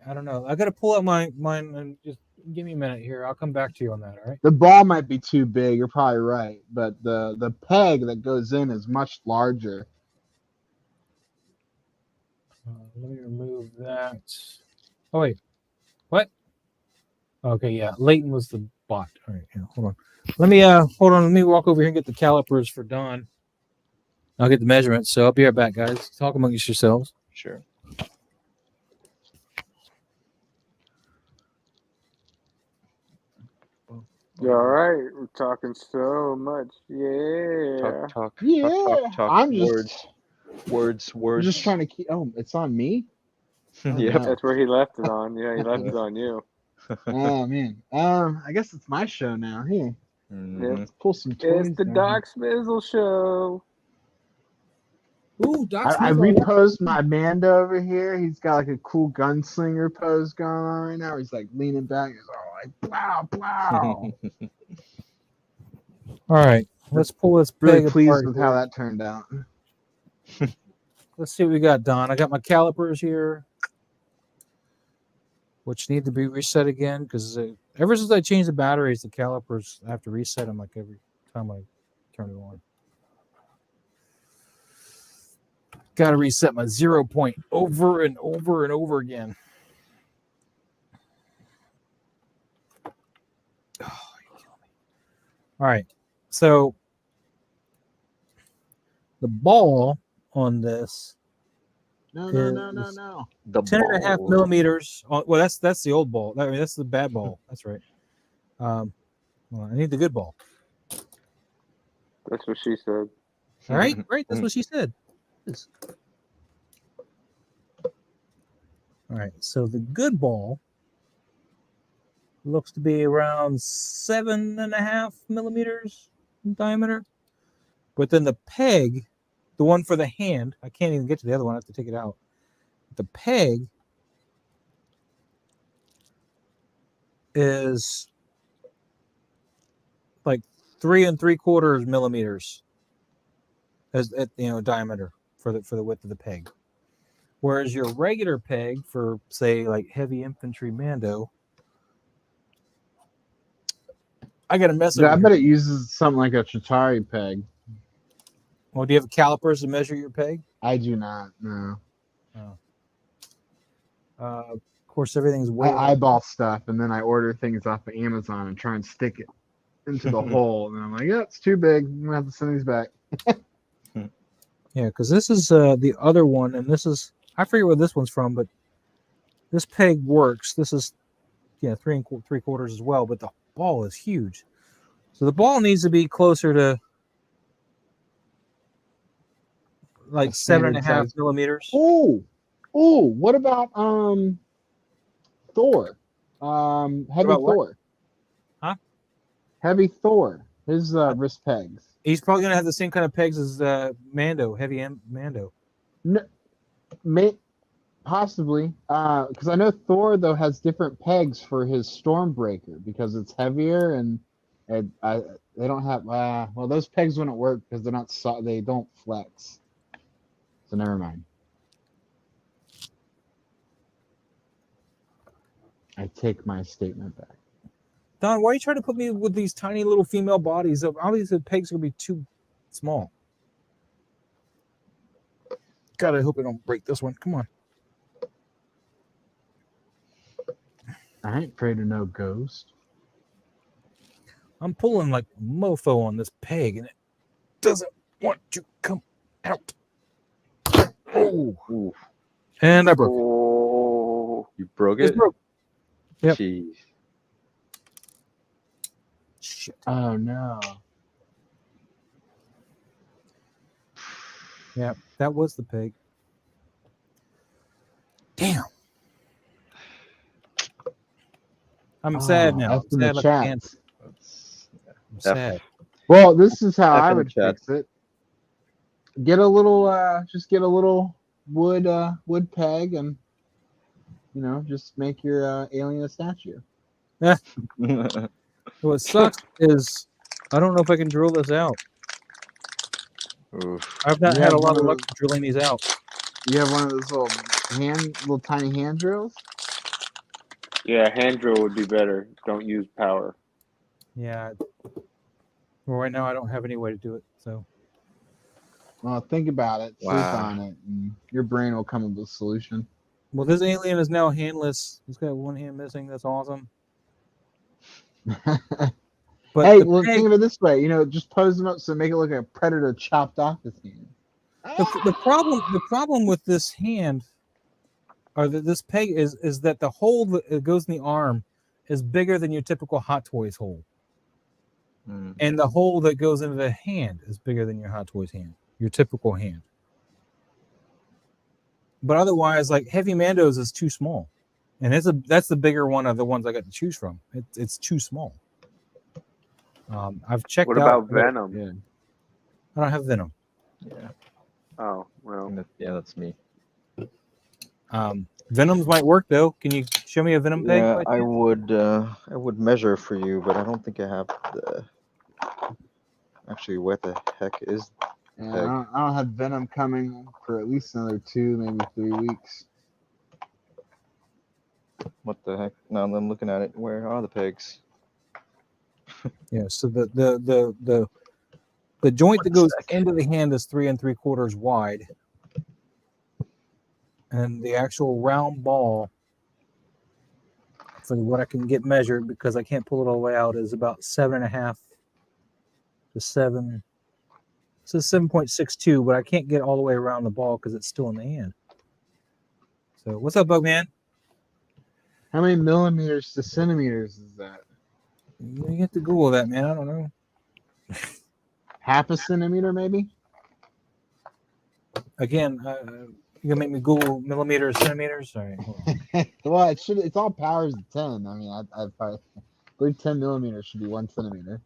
Speaker 1: I don't know. I got to pull out mine and just give me a minute here. I'll come back to you on that. All right.
Speaker 4: The ball might be too big. You're probably right, but the peg that goes in is much larger.
Speaker 1: Let me remove that. Oh wait, What? Okay, yeah. Leighton was the bot. All right, yeah, hold on. Let me walk over here and get the calipers for Don. I'll get the measurements. So I'll be right back, guys. Talk amongst yourselves.
Speaker 3: Sure.
Speaker 2: You all right? We're talking so much. Yeah.
Speaker 3: Talk.
Speaker 4: I'm
Speaker 3: Words.
Speaker 4: just trying to keep. Oh, it's on me. Oh,
Speaker 3: Yep.
Speaker 4: no.
Speaker 2: That's where he left it on. Yeah, he left it on you.
Speaker 4: Oh man. I guess it's my show now. Here,
Speaker 3: Mhm.
Speaker 4: let's pull some toys.
Speaker 2: It's the
Speaker 4: down
Speaker 2: Doc Smizzle Show.
Speaker 1: Ooh, Doc
Speaker 4: I
Speaker 1: Smith.
Speaker 4: reposed my Mando over here. He's got like a cool gunslinger pose going on right now. He's like leaning back. He's all like, plow, plow.
Speaker 1: All right, let's pull this
Speaker 4: Really
Speaker 1: peg
Speaker 4: pleased
Speaker 1: apart
Speaker 4: with
Speaker 1: here.
Speaker 4: how that turned out.
Speaker 1: Let's see what we got, Don. I got my calipers here, which need to be reset again because ever since I changed the batteries, the calipers I have to reset them like every time I turn it on. Got to reset my 0 point over and over and over again. Oh, you're killing me. All right, so the ball on this
Speaker 4: No.
Speaker 3: The
Speaker 1: 10.5
Speaker 3: ball.
Speaker 1: millimeters. Well, that's the old ball. I mean, that's the bad ball. That's right. Well, I need the good ball.
Speaker 2: That's what she said.
Speaker 1: All right, right. That's what she said. All right, so the good ball looks to be around 7.5 millimeters in diameter. But then the peg, the one for the hand, I can't even get to the other one. I have to take it out. The peg is like 3 3/4 millimeters as diameter for the width of the peg. Whereas your regular peg for, say, like heavy infantry Mando, I got a mess over
Speaker 4: I
Speaker 1: here.
Speaker 4: bet it uses something like a Chitauri peg.
Speaker 1: Well, do you have calipers to measure your peg?
Speaker 4: I do not. No.
Speaker 1: Of course, everything's way.
Speaker 4: I eyeball stuff and then I order things off of Amazon and try and stick it into the hole. And I'm like, yeah, it's too big. I'm gonna have to send these back.
Speaker 1: Yeah, because this is the other one, and this is, I forget where this one's from, but this peg works. This is 3 3/4 as well, but the ball is huge. So the ball needs to be closer to like 7.5 millimeters.
Speaker 4: Oh, what about Thor? Heavy
Speaker 1: about what?
Speaker 4: Thor.
Speaker 1: Huh?
Speaker 4: Heavy Thor. His wrist pegs.
Speaker 1: He's probably gonna have the same kind of pegs as Mando, Mando.
Speaker 4: No, possibly. Because I know Thor though has different pegs for his Stormbreaker because it's heavier and they don't have. Well, those pegs wouldn't work because they're not. They don't flex. So never mind. I take my statement back.
Speaker 1: Don, why are you trying to put me with these tiny little female bodies? Obviously, the pegs are gonna be too small. God, I hope I don't break this one. Come on.
Speaker 4: I ain't afraid of no ghost.
Speaker 1: I'm pulling like a mofo on this peg, and it doesn't want to come out. Oh,
Speaker 3: Ooh.
Speaker 1: and I broke it.
Speaker 2: Oh,
Speaker 3: You broke
Speaker 1: It's
Speaker 3: it?
Speaker 1: broke. Yep.
Speaker 3: Jeez.
Speaker 1: Shit.
Speaker 4: Oh no.
Speaker 1: Yeah, that was the peg. Damn. I'm sad now.
Speaker 4: That's in the
Speaker 1: Sad like a
Speaker 4: chat.
Speaker 1: panther. I'm sad.
Speaker 4: Well, this is how
Speaker 3: F
Speaker 4: I
Speaker 3: in the
Speaker 4: would
Speaker 3: chat.
Speaker 4: fix it. Get a little, just get a little wood peg, and just make your alien a statue.
Speaker 1: What sucks is I don't know if I can drill this out.
Speaker 3: Oof.
Speaker 1: I've not
Speaker 4: You
Speaker 1: had
Speaker 4: have
Speaker 1: a lot
Speaker 4: one
Speaker 1: of
Speaker 4: of
Speaker 1: luck drilling these out.
Speaker 4: You have one of those little tiny hand drills.
Speaker 2: yeah, hand drill would be better. Don't use power.
Speaker 1: Yeah. Well, right now I don't have any way to do it. So
Speaker 4: Well, think about it, sleep
Speaker 3: Wow.
Speaker 4: on it, and your brain will come up with a solution.
Speaker 1: Well, this alien is now handless. He's got one hand missing. That's awesome. But
Speaker 4: hey,
Speaker 1: the
Speaker 4: well,
Speaker 1: peg,
Speaker 4: think of it this way. Just pose them up so make it look like a predator chopped off his hand.
Speaker 1: the problem with this hand, or this peg, is that the hole that goes in the arm is bigger than your typical Hot Toys hole, and the hole that goes into the hand is bigger than your Hot Toys hand, your typical hand. But otherwise, like Heavy Mando's is too small, and that's the bigger one of the ones I got to choose from. It's too small. I've checked
Speaker 2: What
Speaker 1: out.
Speaker 2: about Venom?
Speaker 4: Yeah.
Speaker 1: I don't have Venom.
Speaker 3: Yeah.
Speaker 2: Oh, well.
Speaker 3: Yeah, that's me.
Speaker 1: Venoms might work though. Can you show me a Venom peg?
Speaker 3: Yeah, I would measure for you, but I don't think I have the. Actually, where the heck is?
Speaker 4: Yeah, I don't have Venom coming for at least another 2, maybe 3 weeks.
Speaker 3: What the heck? Now I'm looking at it. Where are the pegs?
Speaker 1: Yeah. So the joint that goes into the hand is 3 3/4 wide, and the actual round ball, for what I can get measured because I can't pull it all the way out, is about 7.5 to 7. It says 7.62, but I can't get all the way around the ball because it's still in the hand. So what's up, Bugman?
Speaker 4: How many millimeters to centimeters is that?
Speaker 1: You have to Google that, man. I don't know.
Speaker 4: Half a centimeter, maybe?
Speaker 1: Again, you gonna make me Google millimeters, centimeters? All right, hold on.
Speaker 4: Well, it's all powers of 10. I mean, I believe 10 millimeters should be 1 centimeter.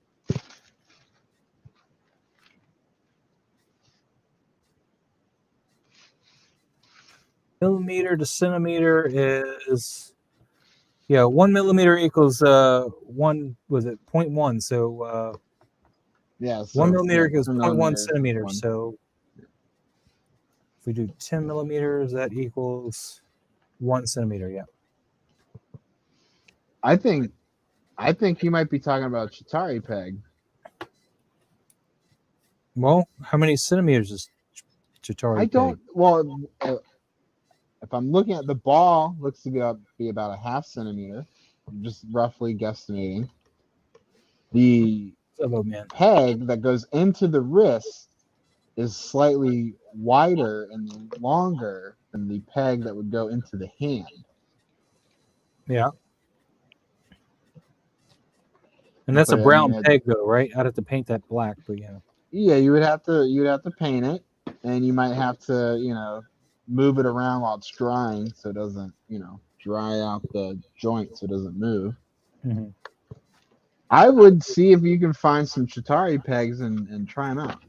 Speaker 1: Millimeter to centimeter is 1 millimeter equals 0.1. So
Speaker 4: Yeah,
Speaker 1: 1 millimeter equals
Speaker 4: 10
Speaker 1: 0.1
Speaker 4: millimeters,
Speaker 1: centimeters.
Speaker 4: 1.
Speaker 1: So if we do 10 millimeters, that equals 1 centimeter. Yeah.
Speaker 4: I think you might be talking about Chitauri peg.
Speaker 1: Well, how many centimeters is Chitauri
Speaker 4: I don't.
Speaker 1: peg?
Speaker 4: Well, if I'm looking at the ball, looks to be about a half centimeter, just roughly guesstimating. The
Speaker 1: Man.
Speaker 4: peg that goes into the wrist is slightly wider and longer than the peg that would go into the hand.
Speaker 1: Yeah. And that's a brown peg, though, right? I'd have to paint that black, but yeah.
Speaker 4: Yeah, you'd have to paint it, and you might have to, move it around while it's drying so it doesn't, dry out the joint so it doesn't move.
Speaker 1: Mm-hmm.
Speaker 4: I would see if you can find some Chitauri pegs and try them out.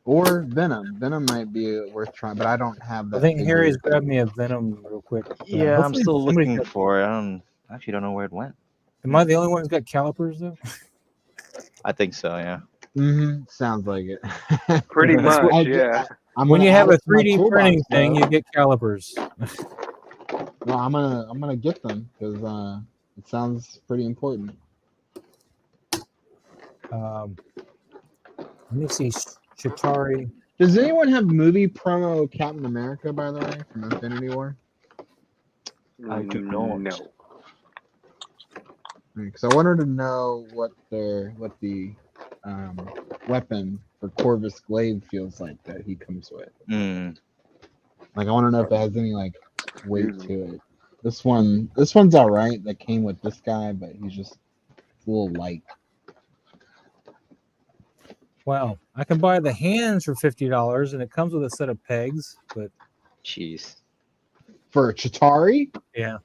Speaker 4: Or Venom. Venom might be worth trying, but I don't have that.
Speaker 1: I think Harry's grabbed me a Venom real quick.
Speaker 3: Yeah, I'm still looking for it. I actually don't know where it went.
Speaker 1: Am I the only one who's got calipers, though?
Speaker 3: I think so, yeah.
Speaker 4: Mm-hmm. Sounds like it.
Speaker 2: Pretty much, yeah.
Speaker 1: When you have a 3D printing thing, you get calipers.
Speaker 4: No, I'm gonna get them because it sounds pretty important.
Speaker 1: Let me see, Chitauri.
Speaker 4: Does anyone have movie promo Captain America, by the way, from Infinity War?
Speaker 3: I do not.
Speaker 2: No.
Speaker 4: Because I wanted to know what the weapon for Corvus Glaive feels like that he comes with. Like I want to know if it has any weight to it. This one's all right. That came with this guy, but he's just a little light.
Speaker 1: Wow, I can buy the hands for $50, and it comes with a set of pegs. But
Speaker 3: jeez,
Speaker 4: for a Chitauri,
Speaker 1: yeah,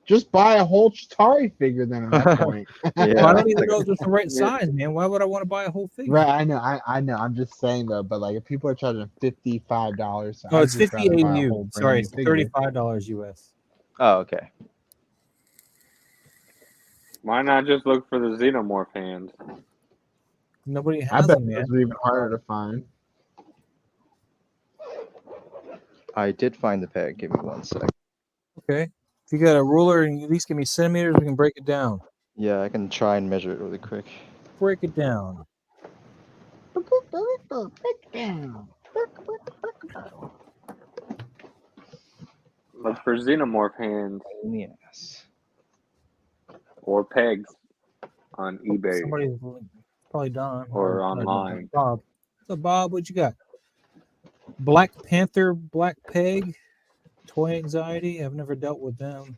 Speaker 4: just buy a whole Chitauri figure then at that point.
Speaker 1: Yeah, I don't even know if it's the right size, man. Why would I want to buy a whole figure?
Speaker 4: Right, I know. I'm just saying though, but if people are charging $55,
Speaker 1: oh, it's $50 AU. Sorry, it's $35 US.
Speaker 3: Oh, okay.
Speaker 2: Why not just look for the Xenomorph hands?
Speaker 1: Nobody has
Speaker 4: them,
Speaker 1: man.
Speaker 4: It's even harder to find.
Speaker 3: I did find the peg. Give me 1 sec.
Speaker 1: Okay. If you got a ruler and you at least give me centimeters, we can break it down.
Speaker 3: Yeah, I can try and measure it really quick.
Speaker 1: Break it down.
Speaker 4: Break it down.
Speaker 2: Look for xenomorph hands
Speaker 3: Yes.
Speaker 2: or pegs on eBay
Speaker 1: Somebody's probably Don
Speaker 2: or
Speaker 1: probably Don.
Speaker 2: online.
Speaker 1: Bob. So Bob, what you got? Black Panther, Black Peg, Toy Anxiety. I've never dealt with them.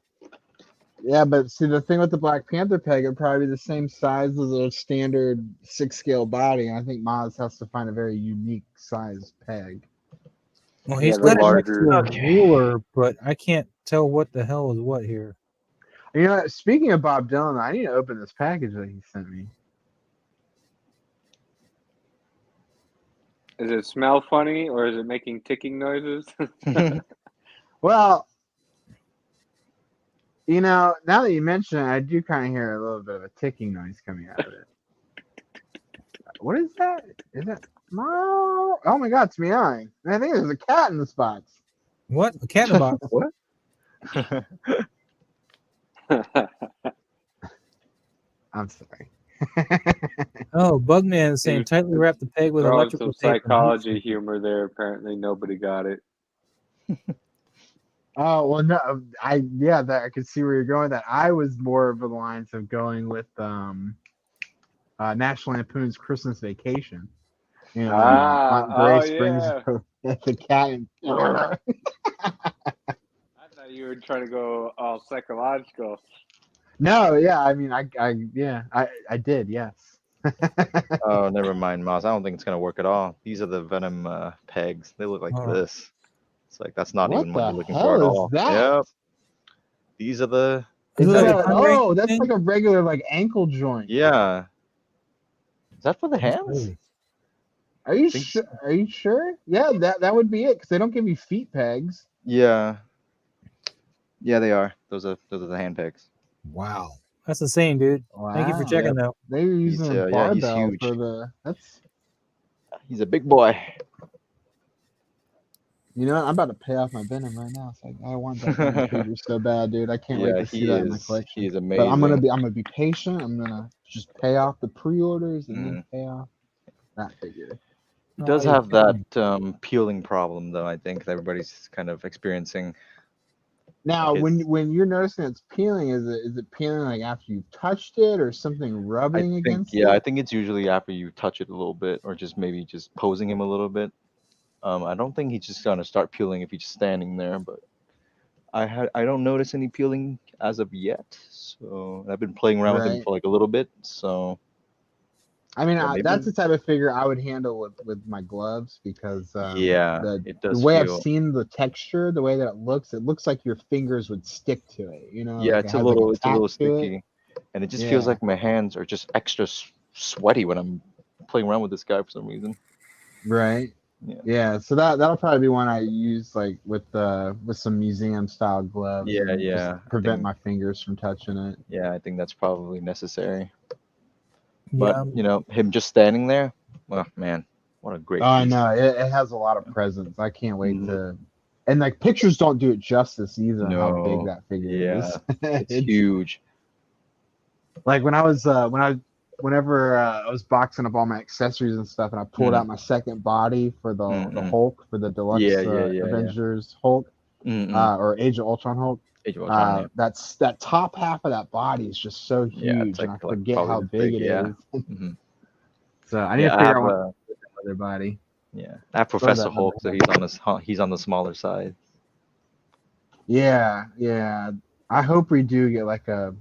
Speaker 4: Yeah, but see, the thing with the Black Panther peg, it'd probably be the same size as a standard 6-scale body. And I think Maz has to find a very unique size peg.
Speaker 1: Well,
Speaker 2: Yeah,
Speaker 1: he's
Speaker 2: the
Speaker 1: got it next
Speaker 2: larger-
Speaker 1: to a ruler, but I can't tell what the hell is what here.
Speaker 4: You know, speaking of Bob Dylan, I need to open this package that he sent me.
Speaker 2: Does it smell funny or is it making ticking noises?
Speaker 4: Well, you know, now that you mention it, I do kind of hear a little bit of a ticking noise coming out of it. What is that? Is that? Oh my God, it's meowing. I think there's a cat in this box.
Speaker 1: What? A cat in a box?
Speaker 3: What?
Speaker 4: I'm sorry.
Speaker 1: Oh, Bugman is saying
Speaker 2: Dude,
Speaker 1: tightly wrap the peg with
Speaker 2: Throwing
Speaker 1: electrical
Speaker 2: some
Speaker 1: tape. and heat
Speaker 2: psychology
Speaker 1: sink.
Speaker 2: humor there. Apparently, nobody got it.
Speaker 4: Oh well, no, I could see where you're going with that. I was more of the lines of going with National Lampoon's Christmas Vacation. You know, Aunt Grace brings the cat and
Speaker 2: I thought you were trying to go all psychological.
Speaker 4: No, yeah, I mean, I did, yes.
Speaker 3: Oh, never mind, Moss. I don't think it's gonna work at all. These are the Venom pegs. They look like
Speaker 1: Oh.
Speaker 3: this. It's like that's not
Speaker 4: What
Speaker 3: even what
Speaker 4: the
Speaker 3: you're looking
Speaker 4: hell
Speaker 3: for at
Speaker 4: is
Speaker 3: all.
Speaker 4: that?
Speaker 3: Yep. These are the.
Speaker 1: Is
Speaker 4: Is
Speaker 1: that
Speaker 4: that
Speaker 1: like a
Speaker 4: a-
Speaker 1: fundraising
Speaker 4: oh, that's
Speaker 1: thing?
Speaker 4: like a regular like ankle joint.
Speaker 3: Yeah. Is that for the
Speaker 1: That's
Speaker 3: hands?
Speaker 1: crazy.
Speaker 4: Are you
Speaker 3: think
Speaker 4: sure? Are you sure? Yeah, that would be it because they don't give you feet pegs.
Speaker 3: Yeah. Yeah, they are. Those are the hand pegs.
Speaker 1: Wow. That's insane, dude. Thank you for
Speaker 4: Wow.
Speaker 1: checking, though.
Speaker 4: They were using a
Speaker 3: yeah, he's
Speaker 4: barbell
Speaker 3: huge.
Speaker 4: for the. That's.
Speaker 3: He's a big boy.
Speaker 4: You know, I'm about to pay off my Venom right now. So I want that Venom figure so bad, dude. I can't wait
Speaker 3: Yeah,
Speaker 4: to see
Speaker 3: he
Speaker 4: that in my
Speaker 3: is.
Speaker 4: collection.
Speaker 3: He is
Speaker 4: But
Speaker 3: amazing.
Speaker 4: I'm gonna be patient. I'm gonna just pay off the pre-orders and then pay off that figure.
Speaker 3: He does
Speaker 1: Oh,
Speaker 3: have
Speaker 1: yeah.
Speaker 3: that peeling problem, though. I think that everybody's kind of experiencing.
Speaker 4: Now,
Speaker 3: Like
Speaker 4: when you're noticing it's peeling, is it peeling like after you've touched it or something rubbing against it?
Speaker 3: I think it's usually after you touch it a little bit, or just maybe just posing him a little bit. I don't think he's just gonna start peeling if he's just standing there, but I don't notice any peeling as of yet. So I've been playing around with him
Speaker 4: Right.
Speaker 3: for like a little bit. So
Speaker 4: I mean,
Speaker 3: yeah, maybe.
Speaker 4: that's the type of figure I would handle with my gloves because
Speaker 3: Yeah,
Speaker 4: the
Speaker 3: it does
Speaker 4: way I've
Speaker 3: feel.
Speaker 4: seen the texture, the way that it looks like your fingers would stick to it. You know,
Speaker 3: Yeah,
Speaker 4: like
Speaker 3: it's
Speaker 4: it
Speaker 3: a
Speaker 4: has like
Speaker 3: little
Speaker 4: a tack to it.
Speaker 3: sticky, and it just feels
Speaker 4: Yeah.
Speaker 3: like my hands are just extra sweaty when I'm playing around with this guy for some reason.
Speaker 4: Right.
Speaker 3: Yeah.
Speaker 4: Yeah. So that'll probably be one I use like with some museum style gloves.
Speaker 3: Yeah,
Speaker 4: and
Speaker 3: yeah,
Speaker 4: just
Speaker 3: I
Speaker 4: prevent
Speaker 3: think-
Speaker 4: my fingers from touching it.
Speaker 3: Yeah, I think that's probably necessary.
Speaker 1: Yeah.
Speaker 3: But you know, him just standing there, well, man, what a great
Speaker 4: Oh, I
Speaker 3: piece.
Speaker 4: know it has a lot of presence. I can't wait
Speaker 3: Mhm.
Speaker 4: to. And like pictures don't do it justice either on how big
Speaker 3: No.
Speaker 4: that figure
Speaker 3: Yeah,
Speaker 4: is.
Speaker 3: it's huge.
Speaker 4: Like when I was whenever I was boxing up all my accessories and stuff, and I pulled out my second body for the
Speaker 3: Mhm.
Speaker 4: Hulk for the deluxe
Speaker 3: Yeah.
Speaker 4: Avengers Hulk
Speaker 3: Mm-mm.
Speaker 4: or Age of Ultron Hulk.
Speaker 3: Age of Ultron, yeah.
Speaker 4: That top half of that body is just so
Speaker 3: Yeah,
Speaker 4: huge,
Speaker 3: it's
Speaker 4: and I
Speaker 3: like
Speaker 4: forget
Speaker 3: probably
Speaker 4: how
Speaker 3: this
Speaker 4: big
Speaker 3: big,
Speaker 4: it
Speaker 3: yeah.
Speaker 4: is.
Speaker 3: Mhm.
Speaker 4: So I need
Speaker 3: Yeah,
Speaker 4: to
Speaker 3: I
Speaker 4: figure
Speaker 3: have
Speaker 4: out what other body.
Speaker 3: yeah. I have
Speaker 4: Or
Speaker 3: Professor
Speaker 4: that
Speaker 3: Hulk, so
Speaker 4: other
Speaker 3: he's on the smaller side.
Speaker 4: Yeah. I hope we do get like a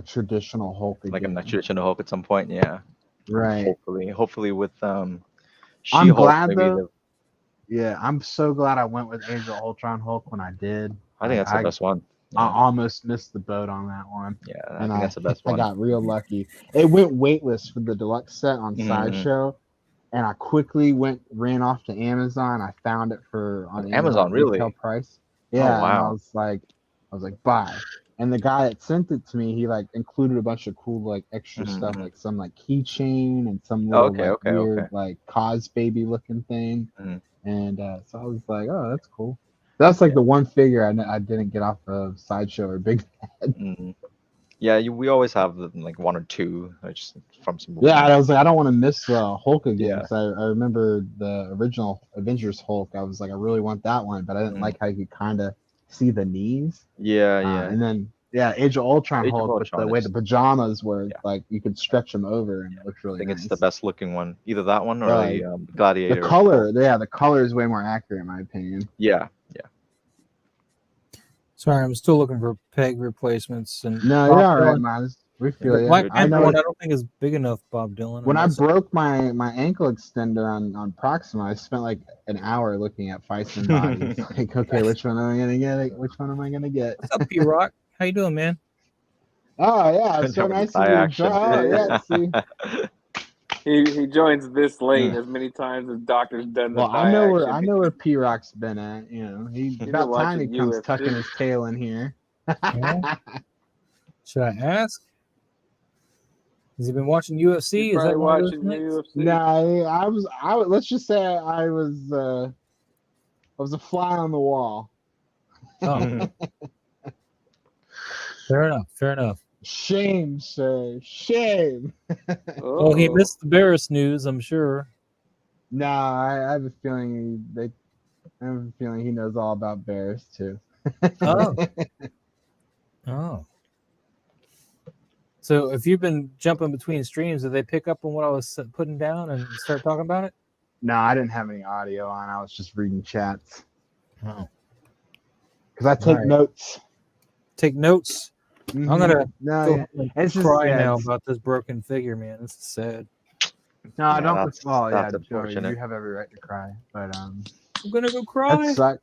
Speaker 4: traditional Hulk again.
Speaker 3: Like a traditional Hulk at some point, yeah.
Speaker 4: Right.
Speaker 3: Hopefully with
Speaker 4: I'm
Speaker 3: She-Hulk,
Speaker 4: glad
Speaker 3: maybe
Speaker 4: though. Yeah, I'm so glad I went with Age of Ultron Hulk when I did.
Speaker 3: I think that's the best one.
Speaker 4: I
Speaker 3: Yeah,
Speaker 4: almost missed the boat on that one.
Speaker 3: yeah, I
Speaker 4: And
Speaker 3: think that's the best one.
Speaker 4: I got real lucky. It went weightless for the deluxe set on
Speaker 3: Mhm.
Speaker 4: Sideshow, and I quickly ran off to Amazon. I found it on
Speaker 3: Amazon, really?
Speaker 4: retail price. Yeah, and
Speaker 3: wow.
Speaker 4: I was like, buy. And the guy that sent it to me, he like included a bunch of cool like extra stuff, like some like keychain and some little weird like cause baby looking thing.
Speaker 3: Mhm.
Speaker 4: And so I was like, oh, that's cool. That's like the one figure I didn't get off of Sideshow or Big Bad.
Speaker 3: Mhm. Yeah, we always have like one or two, just from some.
Speaker 4: Yeah, I was like, I don't want to miss Hulk again.
Speaker 3: Yeah.
Speaker 4: Because I remember the original Avengers Hulk. I was like, I really want that one, but I didn't like how you could kind of see the knees.
Speaker 3: Yeah,
Speaker 4: And then Age of Ultron
Speaker 3: Age of
Speaker 4: Hulk, but the
Speaker 3: Ultron
Speaker 4: way
Speaker 3: is-
Speaker 4: the pajamas were,
Speaker 3: Yeah.
Speaker 4: like you could stretch them over and it looked really
Speaker 3: I think
Speaker 4: nice.
Speaker 3: it's the best looking one. Either that one or
Speaker 4: Right.
Speaker 3: the Gladiator.
Speaker 4: The color, the color is way more accurate in my opinion.
Speaker 3: Yeah.
Speaker 1: Sorry, I'm still looking for peg replacements. And
Speaker 4: No,
Speaker 1: Bob
Speaker 4: you're all right,
Speaker 1: Dylan.
Speaker 4: man. We feel you.
Speaker 1: Black
Speaker 4: I
Speaker 1: Panther
Speaker 4: know.
Speaker 1: one I don't think is big enough, Bob Dylan.
Speaker 4: When I
Speaker 1: unless-
Speaker 4: broke my ankle extender on Proxima, I spent like an hour looking at Feisman bodies. Like, okay, which one am I gonna get? Which one am I gonna get?
Speaker 1: What's up, P-Rock? How you doing, man?
Speaker 4: Oh yeah, it's so
Speaker 3: With the
Speaker 4: nice
Speaker 3: thigh
Speaker 4: of you to
Speaker 3: action.
Speaker 4: join. Oh yeah, see.
Speaker 2: He joins this late as many times as Doctor's done the
Speaker 4: Well, I know
Speaker 2: action.
Speaker 4: where P Rock's been at. You know, he's
Speaker 2: been
Speaker 4: about time he
Speaker 2: watching
Speaker 4: comes
Speaker 2: UFC.
Speaker 4: tucking his tail in here.
Speaker 1: Yeah. Should I ask? Has he been watching UFC?
Speaker 2: He's
Speaker 1: Is that
Speaker 2: probably
Speaker 1: one of those
Speaker 2: watching
Speaker 1: nights?
Speaker 2: UFC.
Speaker 4: No, I was. Let's just say I was a fly on the wall.
Speaker 1: Oh, fair enough. Fair enough.
Speaker 4: Shame, sir. Shame.
Speaker 1: Well, he missed the Barris news, I'm sure.
Speaker 4: No, I have a feeling he knows all about bears too.
Speaker 1: Oh. Oh. So if you've been jumping between streams, did they pick up on what I was putting down and start talking about it?
Speaker 4: No, I didn't have any audio on. I was just reading chats.
Speaker 1: Oh.
Speaker 4: Because I take
Speaker 1: Alright.
Speaker 4: notes.
Speaker 1: Take notes. I'm gonna
Speaker 4: No,
Speaker 1: go
Speaker 4: yeah.
Speaker 1: home and
Speaker 4: It's just
Speaker 1: cry
Speaker 4: yeah,
Speaker 1: now
Speaker 4: it's-
Speaker 1: about this broken figure, man. This is sad.
Speaker 4: No,
Speaker 3: Yeah,
Speaker 4: don't.
Speaker 3: that's-
Speaker 4: Well, yeah,
Speaker 3: that's
Speaker 4: Joey,
Speaker 3: unfortunate.
Speaker 4: you have every right to cry, but
Speaker 1: I'm gonna go
Speaker 4: that
Speaker 1: cry.
Speaker 4: sucks.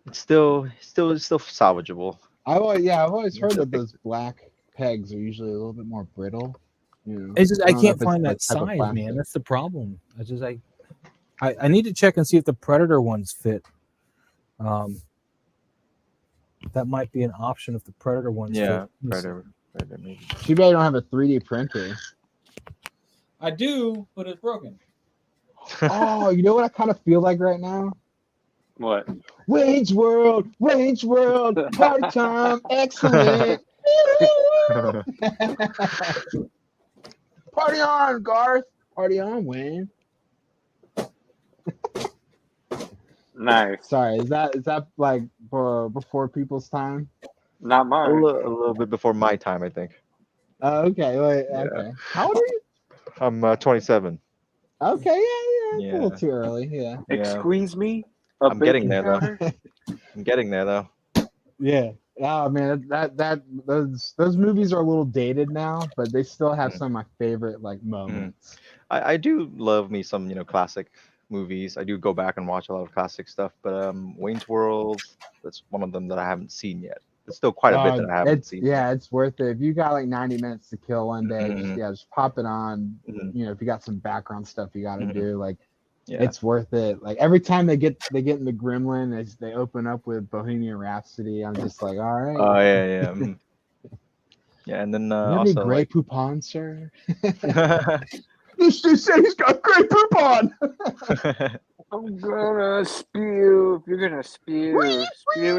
Speaker 3: It's still salvageable.
Speaker 4: I've always heard that those black pegs are usually a little bit more brittle. You know,
Speaker 1: It's just I
Speaker 4: don't know
Speaker 1: can't
Speaker 4: if it's
Speaker 1: find
Speaker 4: the
Speaker 1: that
Speaker 4: type of
Speaker 1: size,
Speaker 4: plastic.
Speaker 1: man. That's the problem. I need to check and see if the Predator ones fit. That might be an option if the Predator ones
Speaker 3: Yeah,
Speaker 1: fit.
Speaker 3: Predator maybe.
Speaker 4: Too bad you don't have a 3D printer.
Speaker 1: I do, but it's broken.
Speaker 4: Oh, you know what I kind of feel like right now?
Speaker 2: What?
Speaker 4: Wayne's World, party time, excellent. Party on, Garth. Party on, Wayne.
Speaker 2: Nice.
Speaker 4: Sorry, is that like before people's time?
Speaker 2: Not
Speaker 3: a
Speaker 2: mine.
Speaker 3: little bit before my time, I think.
Speaker 4: Okay, wait,
Speaker 3: Yeah.
Speaker 4: okay. How old are you?
Speaker 3: I'm 27.
Speaker 4: Okay, yeah, it's a little
Speaker 3: Yeah.
Speaker 4: too early. Yeah,
Speaker 2: Excuse me?
Speaker 3: I'm getting
Speaker 2: bacon
Speaker 3: there, though.
Speaker 2: powder?
Speaker 3: I'm getting there though.
Speaker 4: yeah. Oh man, those movies are a little dated now, but they still have some of my favorite like moments.
Speaker 3: I do love me some classic movies. I do go back and watch a lot of classic stuff, but Wayne's World, that's one of them that I haven't seen yet. There's still quite a bit that I haven't seen.
Speaker 4: Yeah, it's worth it. If you got like 90 minutes to kill one day, just pop it on.
Speaker 3: Mhm.
Speaker 4: You know, if you got some background stuff you got to do, like
Speaker 3: Yeah.
Speaker 4: it's worth it. Like every time they get in the Gremlin, they open up with Bohemian Rhapsody. I'm just like, all right.
Speaker 3: Oh yeah. mhm. Yeah, and then
Speaker 4: you have
Speaker 3: also
Speaker 4: any Grey
Speaker 3: like,
Speaker 4: Poupon, sir? This dude said he's got Grey Poupon.
Speaker 2: I'm gonna spew. If you're gonna spew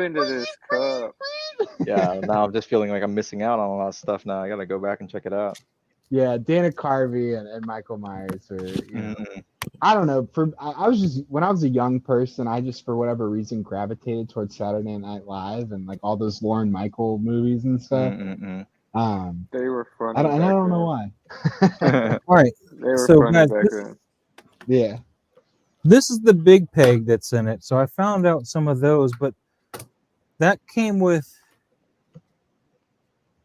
Speaker 2: into this cup.
Speaker 3: yeah. Now I'm just feeling like I'm missing out on a lot of stuff. Now I gotta go back and check it out.
Speaker 4: Yeah, Dana Carvey and Michael Myers are. You know,
Speaker 3: Mhm.
Speaker 4: I don't know. I was just when I was a young person, I just for whatever reason gravitated towards Saturday Night Live and like all those Lorne Michael movies and stuff.
Speaker 3: Mhm.
Speaker 2: They were funny.
Speaker 4: I don't
Speaker 2: back
Speaker 4: know
Speaker 2: then.
Speaker 4: why.
Speaker 1: All right.
Speaker 2: They were
Speaker 1: So,
Speaker 2: funny
Speaker 1: guys,
Speaker 2: back
Speaker 1: this-
Speaker 2: then.
Speaker 4: Yeah.
Speaker 1: This is the big peg that's in it. So I found out some of those, but that came with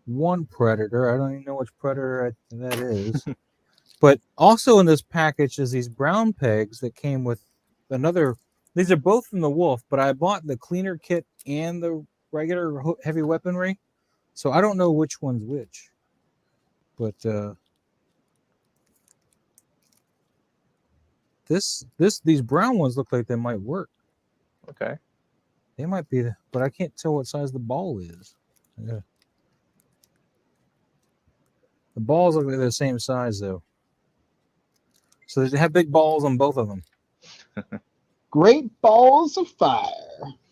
Speaker 1: one Predator. I don't even know which Predator that is. But also in this package is these brown pegs that came with another. These are both from the Wolf, but I bought the cleaner kit and the regular heavy weaponry. So I don't know which one's which. But these brown ones look like they might work.
Speaker 3: Okay.
Speaker 1: They might be, but I can't tell what size the ball is. Yeah. The balls look like they're the same size though. So they have big balls on both of them.
Speaker 4: Great balls of fire.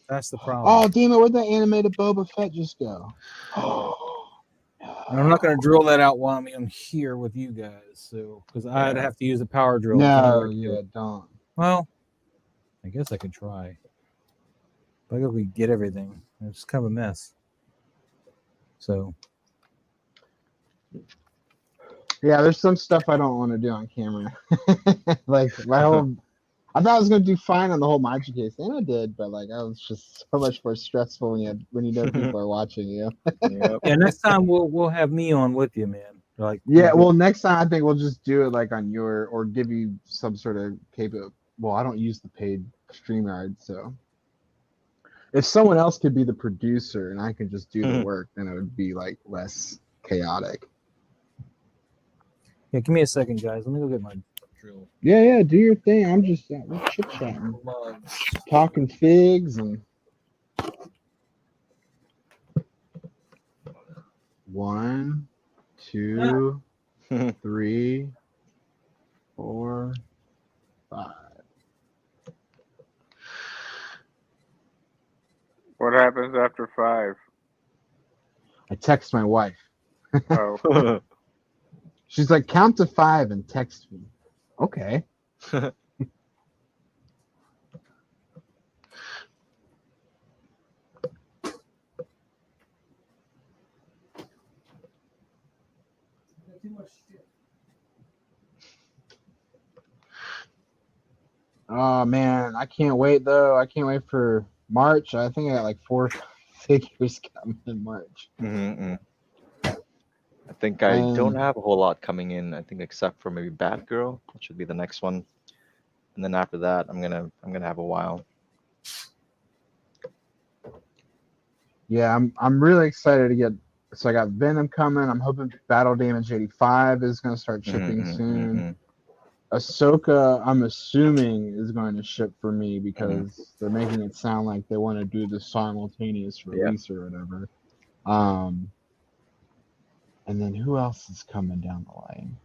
Speaker 1: That's the problem.
Speaker 4: Oh damn it! Where'd that animated Boba Fett just go?
Speaker 1: And I'm not going to drill that out while I'm here with you guys, so because I'd have to use a power drill.
Speaker 4: No, yeah, don't.
Speaker 1: Well, I guess I could try, I gotta get everything. It's kind of a mess. So
Speaker 4: Yeah, there's some stuff I don't want to do on camera. Like my whole, I thought I was gonna do fine on the whole Magic case, and I did, but like I was just so much more stressful when you know people are watching you.
Speaker 3: Yep.
Speaker 1: yeah, next time we'll have me on with you, man. Like
Speaker 4: Yeah, well, next time I think we'll just do it like on your, or give you some sort of well, I don't use the paid StreamYard, so if someone else could be the producer and I could just do the work, then it would be like less chaotic.
Speaker 1: yeah, give me a second, guys. Let me go get my drill.
Speaker 4: Yeah, do your thing. I'm just we're chit chatting, talking figs and 1, 2, 3, 4, 5.
Speaker 2: What happens after 5?
Speaker 4: I text my wife.
Speaker 2: Oh.
Speaker 4: She's like, count to 5 and text me. Okay. Oh man, I can't wait though. I can't wait for March. I think I got like 4 figures coming in March.
Speaker 3: Mm-hmm. I think I don't have a whole lot coming in. I think except for maybe Batgirl, that should be the next one, and then after that, I'm gonna have a while.
Speaker 4: Yeah, I'm really excited to get. So I got Venom coming. I'm hoping Battle Damage 85 is gonna start shipping soon. Ahsoka, I'm assuming, is going to ship for me because they're making it sound like they want to do the simultaneous release or whatever. And then who else is coming down the line?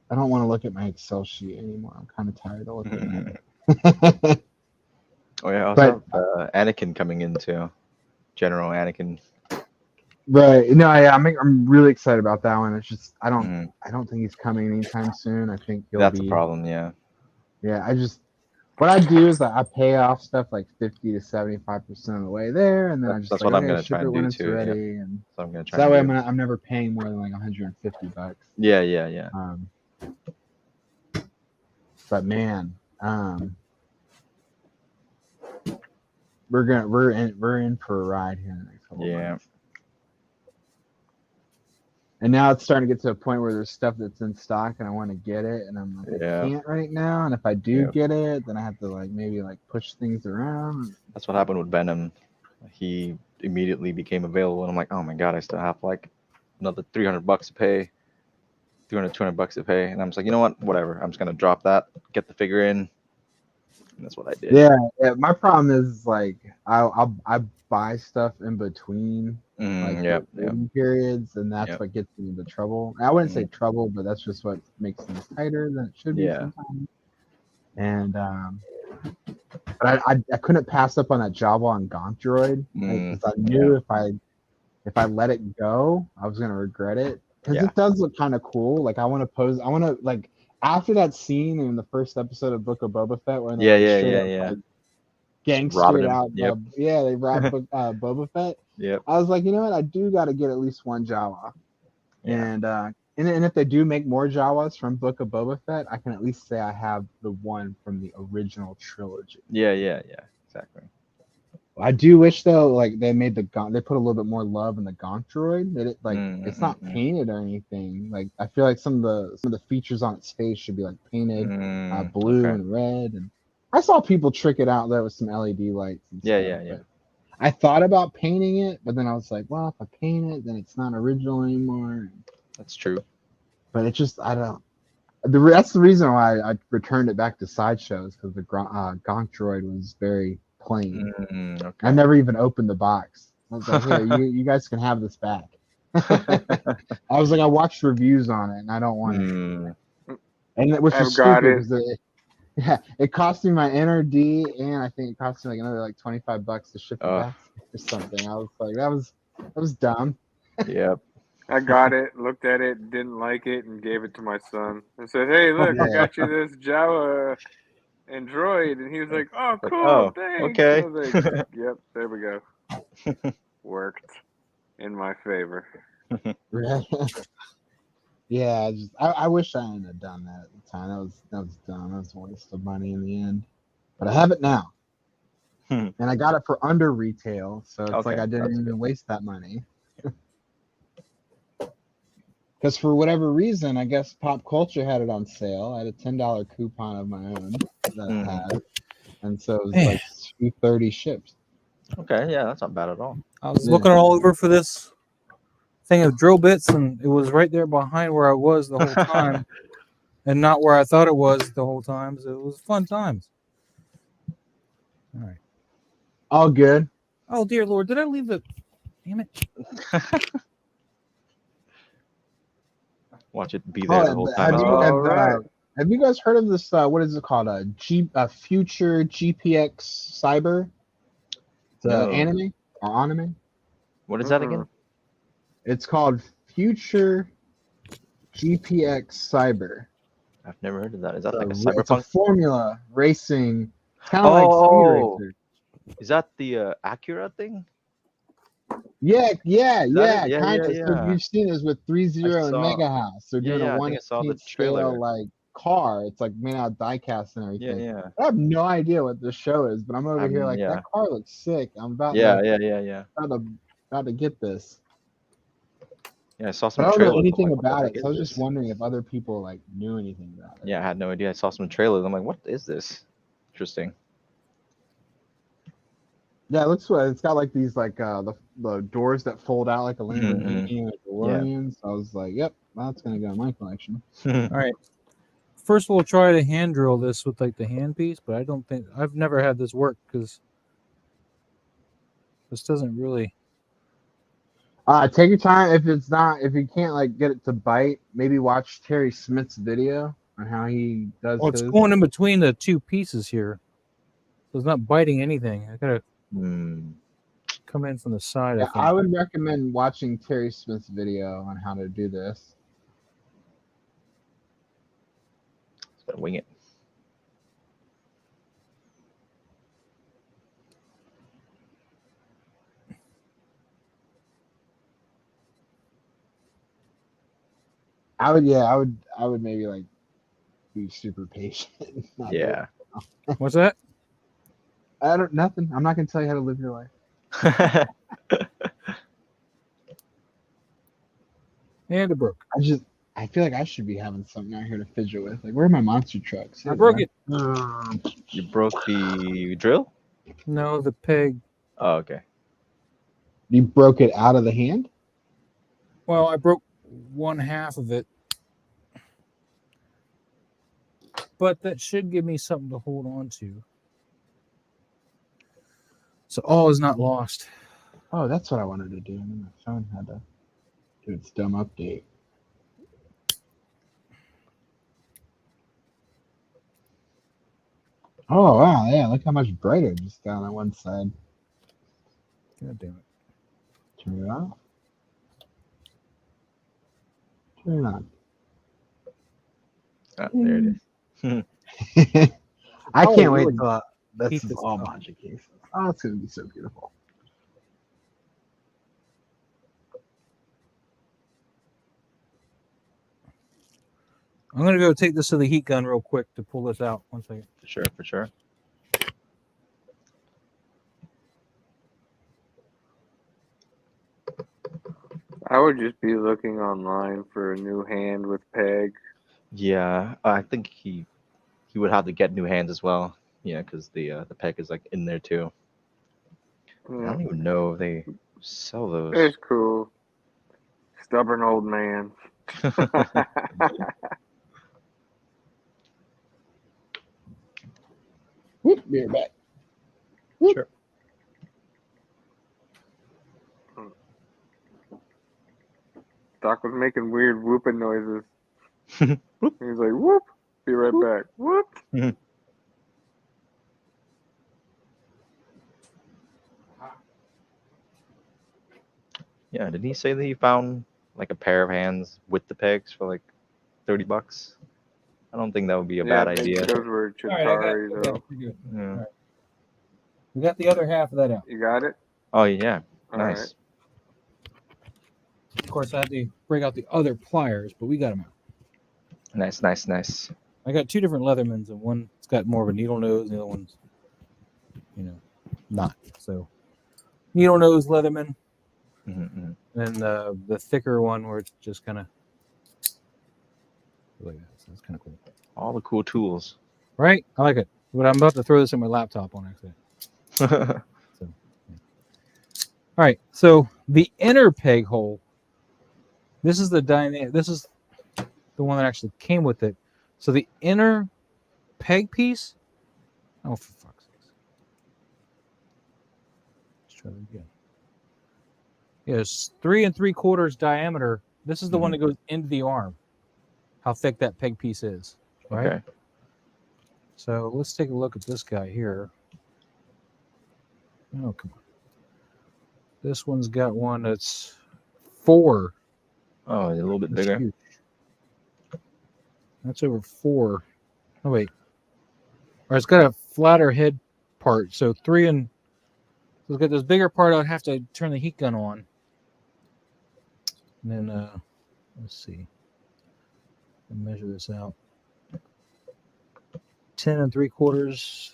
Speaker 4: I don't want to look at my Excel sheet anymore. I'm kind of tired of looking at it.
Speaker 3: Oh yeah, I also have Anakin coming in too. General Anakin.
Speaker 4: Right. No, yeah, I'm really excited about that one. It's just I don't think he's coming anytime soon. I think he'll
Speaker 3: That's a problem, yeah.
Speaker 4: Yeah, what I do is I pay off stuff like 50 to 75% of the way there, and then I just
Speaker 3: that's
Speaker 4: like,
Speaker 3: what I'm
Speaker 4: okay,
Speaker 3: gonna
Speaker 4: ship
Speaker 3: try
Speaker 4: it
Speaker 3: and
Speaker 4: when
Speaker 3: do
Speaker 4: it's
Speaker 3: too.
Speaker 4: ready,
Speaker 3: Yeah.
Speaker 4: and
Speaker 3: So I'm gonna try.
Speaker 4: So that way I'm never paying more than like $150.
Speaker 3: Yeah.
Speaker 4: But man, we're in for a ride here in the next couple months. And now it's starting to get to a point where there's stuff that's in stock and I want to get it, and I'm like, I can't right now. And if I do get it, then I have to like maybe like push things around.
Speaker 3: That's what happened with Venom. He immediately became available, and I'm like, oh my god, I still have like another $300 to pay, $200 to pay, and I'm just like, you know what, whatever. I'm just gonna drop that, get the figure in. And that's what I did.
Speaker 4: Yeah. My problem is like I buy stuff in between waiting periods, and that's what gets me into trouble. I wouldn't say trouble, but that's just what makes things tighter than it should be sometimes. And but I couldn't pass up on that Java on Gonk droid because I knew if I let it go, I was gonna regret it because it does look kind of cool. Like I want to pose. I want to like after that scene in the first episode of Book of Boba Fett when like, gangstered out. They robbed Boba Fett. I was like, you know what? I do got to get at least one Jawa. And if they do make more Jawas from Book of Boba Fett, I can at least say I have the one from the original trilogy.
Speaker 3: Yeah, exactly.
Speaker 4: I do wish though, like they made they put a little bit more love in the Gonk droid. It's not painted or anything. Like I feel like some of the features on its face should be like painted blue and red. And I saw people trick it out there with some LED lights. And stuff, I thought about painting it, but then I was like, well, if I paint it, then it's not original anymore.
Speaker 3: That's true.
Speaker 4: But it just I don't. That's the reason why I returned it back to Sideshow, because the Gonk droid was very plain. I never even opened the box. I was like, here, you guys can have this back. I was like, I watched reviews on it, and I don't want it. And it was just stupid because it cost me my NRD, and I think it cost me like another like $25 to ship it back or something. I was like, that was dumb.
Speaker 3: Yep.
Speaker 2: I got it, looked at it, didn't like it, and gave it to my son. I said, "Hey, look, I got you this Jawa." and droid, and he was like, "Oh,
Speaker 3: Like,
Speaker 2: cool,
Speaker 3: oh,
Speaker 2: thanks."
Speaker 3: okay.
Speaker 2: I was like, "Yep, there we go." Worked in my favor.
Speaker 4: Right. Yeah, I wish I hadn't have done that at the time. That was dumb. That was a waste of money in the end. But I have it now. And I got it for under retail, so it's like I didn't even waste that money. Because for whatever reason, I guess Pop Culture had it on sale. I had a $10 coupon of my own that I had. And so it was like $2.30 shipped.
Speaker 3: Okay, yeah, that's not bad at all.
Speaker 1: I was looking all over for this thing of drill bits, and it was right there behind where I was the whole time, and not where I thought it was the whole time. So it was fun times. All right.
Speaker 4: All good.
Speaker 1: Oh dear Lord, did I leave the? Damn it!
Speaker 3: Watch it be there the whole time.
Speaker 4: Have you guys heard of this? What is it called? A future GPX Cyber. It's anime or anime.
Speaker 3: What is that again?
Speaker 4: It's called Future GPX Cyber.
Speaker 3: I've never heard of that. Is that like a
Speaker 4: It's
Speaker 3: cyberpunk?
Speaker 4: a formula racing. It's kind of like Speed Racer.
Speaker 3: Is that the Acura thing?
Speaker 4: Yeah,
Speaker 3: Kind of.
Speaker 4: So you've seen this with 3.0 and Mega House. They're doing a 1/18 scale like car. It's like made out of die-cast and everything.
Speaker 3: Yeah.
Speaker 4: I have no idea what this show is, but I'm over here like that car looks sick. I'm about about to get this.
Speaker 3: Yeah, I saw some.
Speaker 4: I don't
Speaker 3: trailers.
Speaker 4: know anything
Speaker 3: like,
Speaker 4: about it, so I was just wondering if other people like knew anything about it.
Speaker 3: Yeah, I had no idea. I saw some trailers. I'm like, what is this? Interesting.
Speaker 4: Yeah, it looks like it's got like these like the doors that fold out like a Lamborghini and a DeLorean. So I was like, yep, that's gonna go in my collection.
Speaker 1: All right. First, we'll try to hand drill this with like the handpiece, but I don't think I've never had this work because this doesn't really.
Speaker 4: Take your time. If you can't like get it to bite, maybe watch Terry Smith's video on how he does.
Speaker 1: Well, it's going in between the two pieces here, so it's not biting anything. I gotta come in from the side.
Speaker 4: Yeah, I would recommend watching Terry Smith's video on how to do this.
Speaker 3: Just gotta wing it.
Speaker 4: I would maybe like be super patient.
Speaker 3: Yeah.
Speaker 1: What's that?
Speaker 4: Nothing. I'm not gonna tell you how to live your life.
Speaker 1: And it broke.
Speaker 4: I feel like I should be having something out here to fidget with. Like, where are my monster trucks?
Speaker 1: I broke it.
Speaker 3: You broke the drill?
Speaker 1: No, the peg.
Speaker 3: Oh, okay.
Speaker 4: You broke it out of the hand?
Speaker 1: Well, I broke one half of it. But that should give me something to hold on to. So all is not lost.
Speaker 4: Oh, that's what I wanted to do. And then my phone had to do its dumb update. Oh, wow. Yeah, look how much brighter just down on one side.
Speaker 1: God damn it.
Speaker 4: Turn it off. Turn it on.
Speaker 3: Oh, there it is.
Speaker 4: I can't wait
Speaker 1: really
Speaker 4: till that's
Speaker 1: this
Speaker 4: all
Speaker 1: up.
Speaker 4: bunch of cases. Oh, it's going to be so beautiful.
Speaker 1: I'm going to go take this to the heat gun real quick to pull this out. 1 second.
Speaker 3: For sure.
Speaker 2: I would just be looking online for a new hand with peg.
Speaker 3: Yeah, I think he would have to get new hands as well. Yeah, because the peg is like in there too.
Speaker 2: Yeah.
Speaker 3: I don't even know if they sell those.
Speaker 2: It's cool. Stubborn old man.
Speaker 4: Whoop, be right back.
Speaker 3: Sure.
Speaker 2: Doc was making weird whooping noises. He was like, whoop. Be right back. Whoop.
Speaker 3: Yeah, did he say that he found like a pair of hands with the pegs for like $30? I don't think that would be a bad
Speaker 2: maybe
Speaker 3: idea.
Speaker 2: those were
Speaker 1: All right, I got
Speaker 2: Chitauri,
Speaker 1: it.
Speaker 2: though.
Speaker 1: Pretty good.
Speaker 3: Yeah.
Speaker 1: All right. We got the other half of that out.
Speaker 2: You got it?
Speaker 3: Oh yeah,
Speaker 2: All
Speaker 3: nice.
Speaker 2: right.
Speaker 1: Of course, I had to break out the other pliers, but we got them out.
Speaker 3: Nice.
Speaker 1: I got two different Leathermans, and one's got more of a needle nose, and the other one's, not. So, needle nose Leatherman,
Speaker 3: Mm-hmm.
Speaker 1: and the thicker one where it's just kind of like that. So that's kind of cool.
Speaker 3: All the cool tools.
Speaker 1: Right? I like it. But I'm about to throw this in my laptop on accident. All right. So the inner peg hole. This is This is the one that actually came with it. So the inner peg piece. Oh, for fuck's sake! Let's try that again. Yeah, it's 3 3/4 diameter. This is the one that goes into the arm. How thick that peg piece is, right?
Speaker 3: Okay.
Speaker 1: So let's take a look at this guy here. Oh, come on. This one's got one that's 4.
Speaker 3: Oh, a little bit
Speaker 1: That's
Speaker 3: bigger.
Speaker 1: huge. That's over 4. Oh, wait. Or it's got a flatter head part. So 3 and... So it's got this bigger part. I'd have to turn the heat gun on. And then, let's see. I'll measure this out. 10 3/4.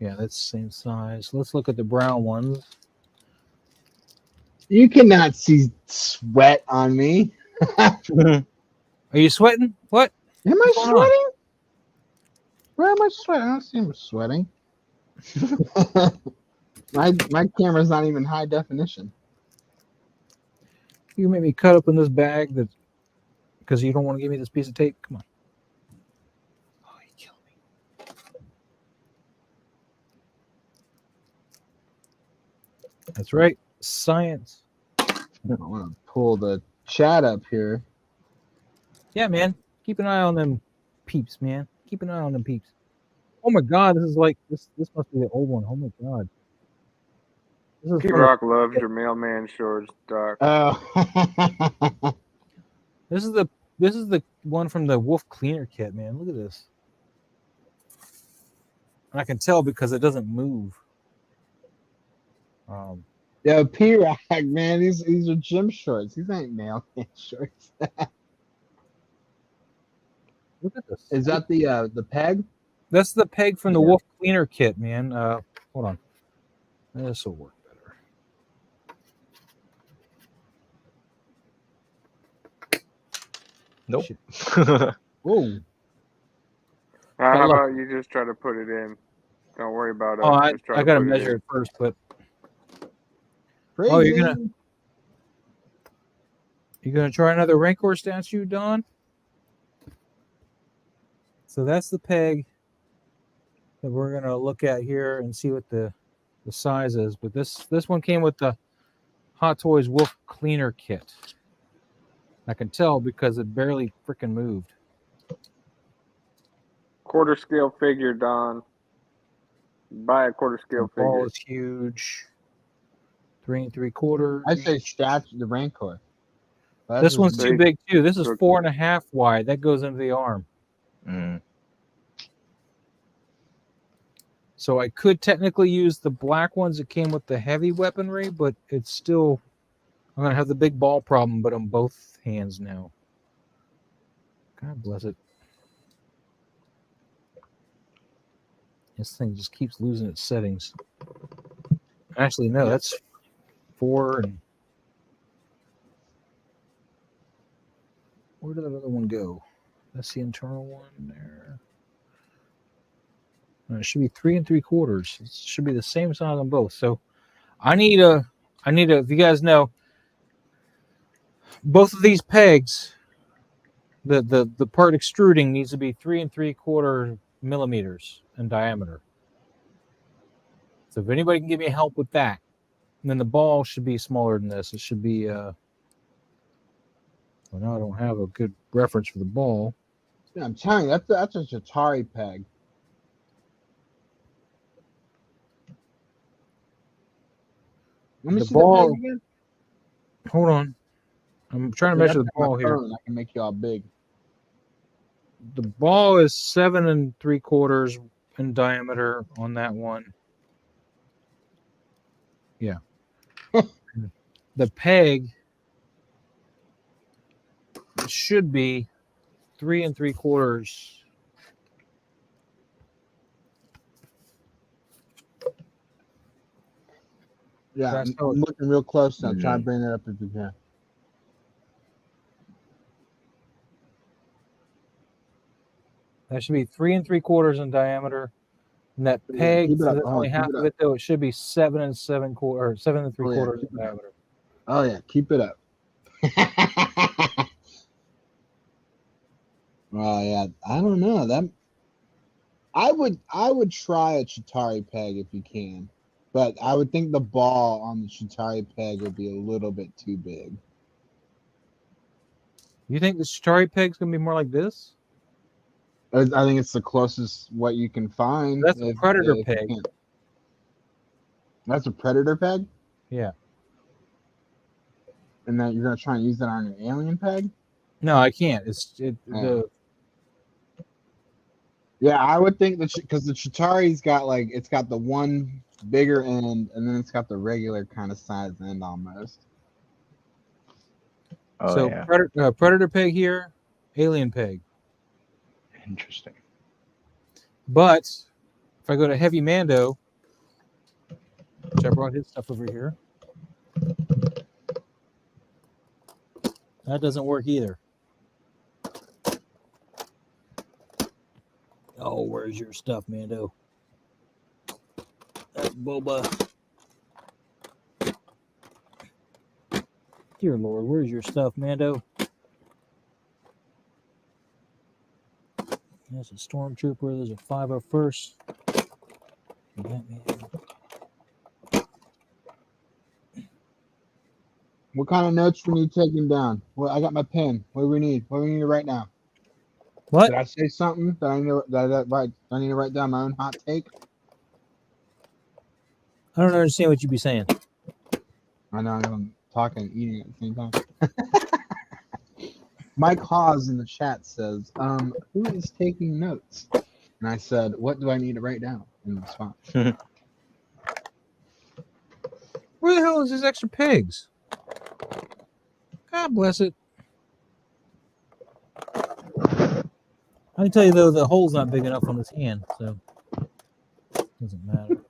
Speaker 1: Yeah, that's the same size. Let's look at the brown ones.
Speaker 4: You cannot see sweat on me.
Speaker 1: Are you sweating? What?
Speaker 4: Am I
Speaker 1: What's going on?
Speaker 4: sweating? Where am I sweating? I don't see him sweating. my camera's not even high definition.
Speaker 1: You made me cut up in this bag that because you don't want to give me this piece of tape. Come on. Oh, you killed me. That's right. Science.
Speaker 4: I want to pull the chat up here.
Speaker 1: Yeah, man. Keep an eye on them peeps, man. Keep an eye on them peeps. Oh my god, this is like this must be the old one. Oh my god. This is
Speaker 2: T-Rock loves your mailman shorts, Doc.
Speaker 4: Oh.
Speaker 1: This is the one from the Wolf Cleaner kit, man. Look at this. And I can tell because it doesn't move.
Speaker 4: Yo, P-Rock, man, these are gym shorts. These ain't mailman shorts.
Speaker 1: Look at this.
Speaker 4: Is that the peg?
Speaker 1: That's the peg from the
Speaker 4: Yeah.
Speaker 1: Wolf Cleaner kit, man. Hold on. This will work better.
Speaker 3: Nope.
Speaker 4: Whoa.
Speaker 2: How about you just try to put it in? Don't worry about it.
Speaker 1: Oh, I gotta
Speaker 2: put
Speaker 1: measure
Speaker 2: in.
Speaker 1: it first, but
Speaker 4: Crazy.
Speaker 1: oh, you're gonna try another Rancor statue, Don? So that's the peg that we're gonna look at here and see what the size is. But this one came with the Hot Toys Wolf Cleaner kit. I can tell because it barely freaking moved.
Speaker 2: Quarter scale figure, Don. Buy a quarter scale
Speaker 1: The ball
Speaker 2: figure.
Speaker 1: is huge. 3 3/4.
Speaker 4: I say statue, the Rancor.
Speaker 1: This one's too big too. This is
Speaker 2: Look.
Speaker 1: 4.5 wide. That goes into the arm.
Speaker 3: Mm.
Speaker 1: So I could technically use the black ones that came with the heavy weaponry, but it's still, I'm going to have the big ball problem, but on both hands now. God bless it. This thing just keeps losing its settings. Actually, no, that's 4. And where did that other one go? That's the internal one there. It should be 3 3/4. It should be the same size on both. So I need a, if you guys know, both of these pegs, the part extruding needs to be 3 3/4 millimeters in diameter. So if anybody can give me help with that, then the ball should be smaller than this. It should be, well, now I don't have a good reference for the ball.
Speaker 4: Yeah, I'm telling you, that's a Chitauri peg. Let me
Speaker 1: The
Speaker 4: see
Speaker 1: ball-
Speaker 4: the peg again.
Speaker 1: Hold on. I'm trying to measure the ball here.
Speaker 4: I can make you all big.
Speaker 1: The ball is 7 3/4 in diameter on that one. Yeah. The peg should be 3 3/4.
Speaker 4: Yeah, I'm looking real close now. Try to bring it up if you can.
Speaker 1: That should be 3 3/4 in diameter. And that peg, that's only half of it though. It should be 7 7/4 or 7 3/4 in diameter.
Speaker 4: Oh yeah, keep it up. Oh yeah, I don't know that. I would try a Chitauri peg if you can, but I would think the ball on the Chitauri peg would be a little bit too big.
Speaker 1: You think the Chitauri peg's gonna be more like this?
Speaker 4: I think it's the closest what you can find.
Speaker 1: That's a predator peg.
Speaker 4: That's a predator peg?
Speaker 1: Yeah.
Speaker 4: And then you're gonna try and use that on an alien peg?
Speaker 1: No, I can't.
Speaker 4: Yeah, I would think that because the Chitauri's got it's got the one bigger end, and then it's got the regular kind of size end almost.
Speaker 3: Oh,
Speaker 1: so
Speaker 3: yeah.
Speaker 1: Predator peg here, alien peg.
Speaker 3: Interesting.
Speaker 1: But if I go to Heavy Mando, which I brought his stuff over here, that doesn't work either. Oh, where's your stuff, Mando? That's Boba. Dear Lord, where's your stuff, Mando? There's a stormtrooper. There's a 501st.
Speaker 4: What kind of notes we need taking down? Well, I got my pen. What do we need? What do we need right now?
Speaker 1: What?
Speaker 4: Did I say something that I know that I need to write down my own hot take?
Speaker 1: I don't understand what you'd be saying.
Speaker 4: I know I'm talking and eating at the same time. Mike Hawes in the chat says, who is taking notes? And I said, what do I need to write down in response?
Speaker 1: Where the hell is his extra pigs? God bless it. I can tell you though, the hole's not big enough on his hand, so it doesn't matter.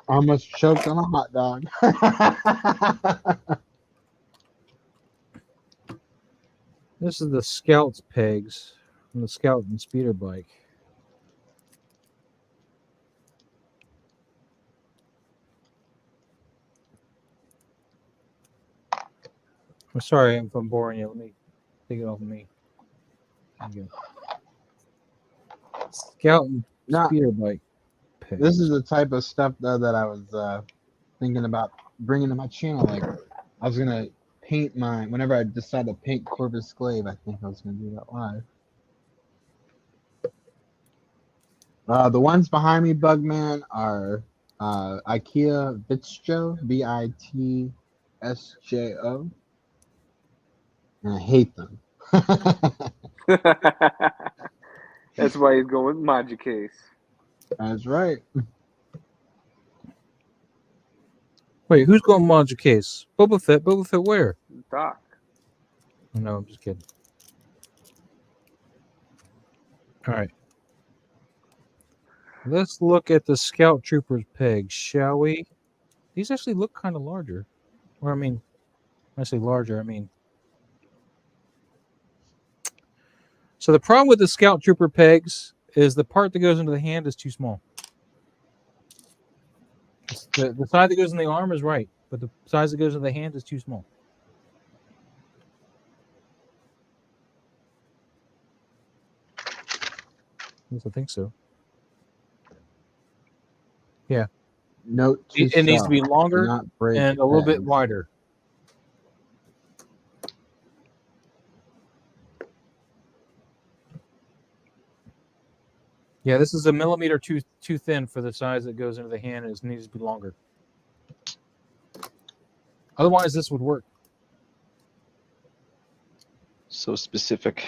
Speaker 4: I almost choked on a hot dog.
Speaker 1: This is the Scout's pegs from the Scout and Speeder bike. I'm sorry if I'm boring you. Let me take it off of me. Scout and Speeder bike. Pegs.
Speaker 4: This is the type of stuff though that I was thinking about bringing to my channel. Like I was gonna paint whenever I decide to paint Corvus Glaive, I think I was gonna do that live. The ones behind me, Bugman, are IKEA Vitsjo, Vitsjo, and I hate them.
Speaker 2: That's why he's going with Maji Case.
Speaker 4: That's right.
Speaker 1: Wait, who's going Montage Case? Boba Fett. Boba Fett where?
Speaker 2: Doc.
Speaker 1: Oh, no, I'm just kidding. All right. Let's look at the Scout Troopers pegs, shall we? These actually look kind of larger. Or, I mean, when I say larger, I mean. So the problem with the Scout Trooper pegs is the part that goes into the hand is too small. The side that goes in the arm is right, but the size that goes in the hand is too small. Yes, I think so. Yeah.
Speaker 4: Note to
Speaker 1: it needs to be longer and a little bit wider. Yeah, this is a millimeter too thin for the size that goes into the hand, and it needs to be longer. Otherwise, this would work.
Speaker 3: So specific.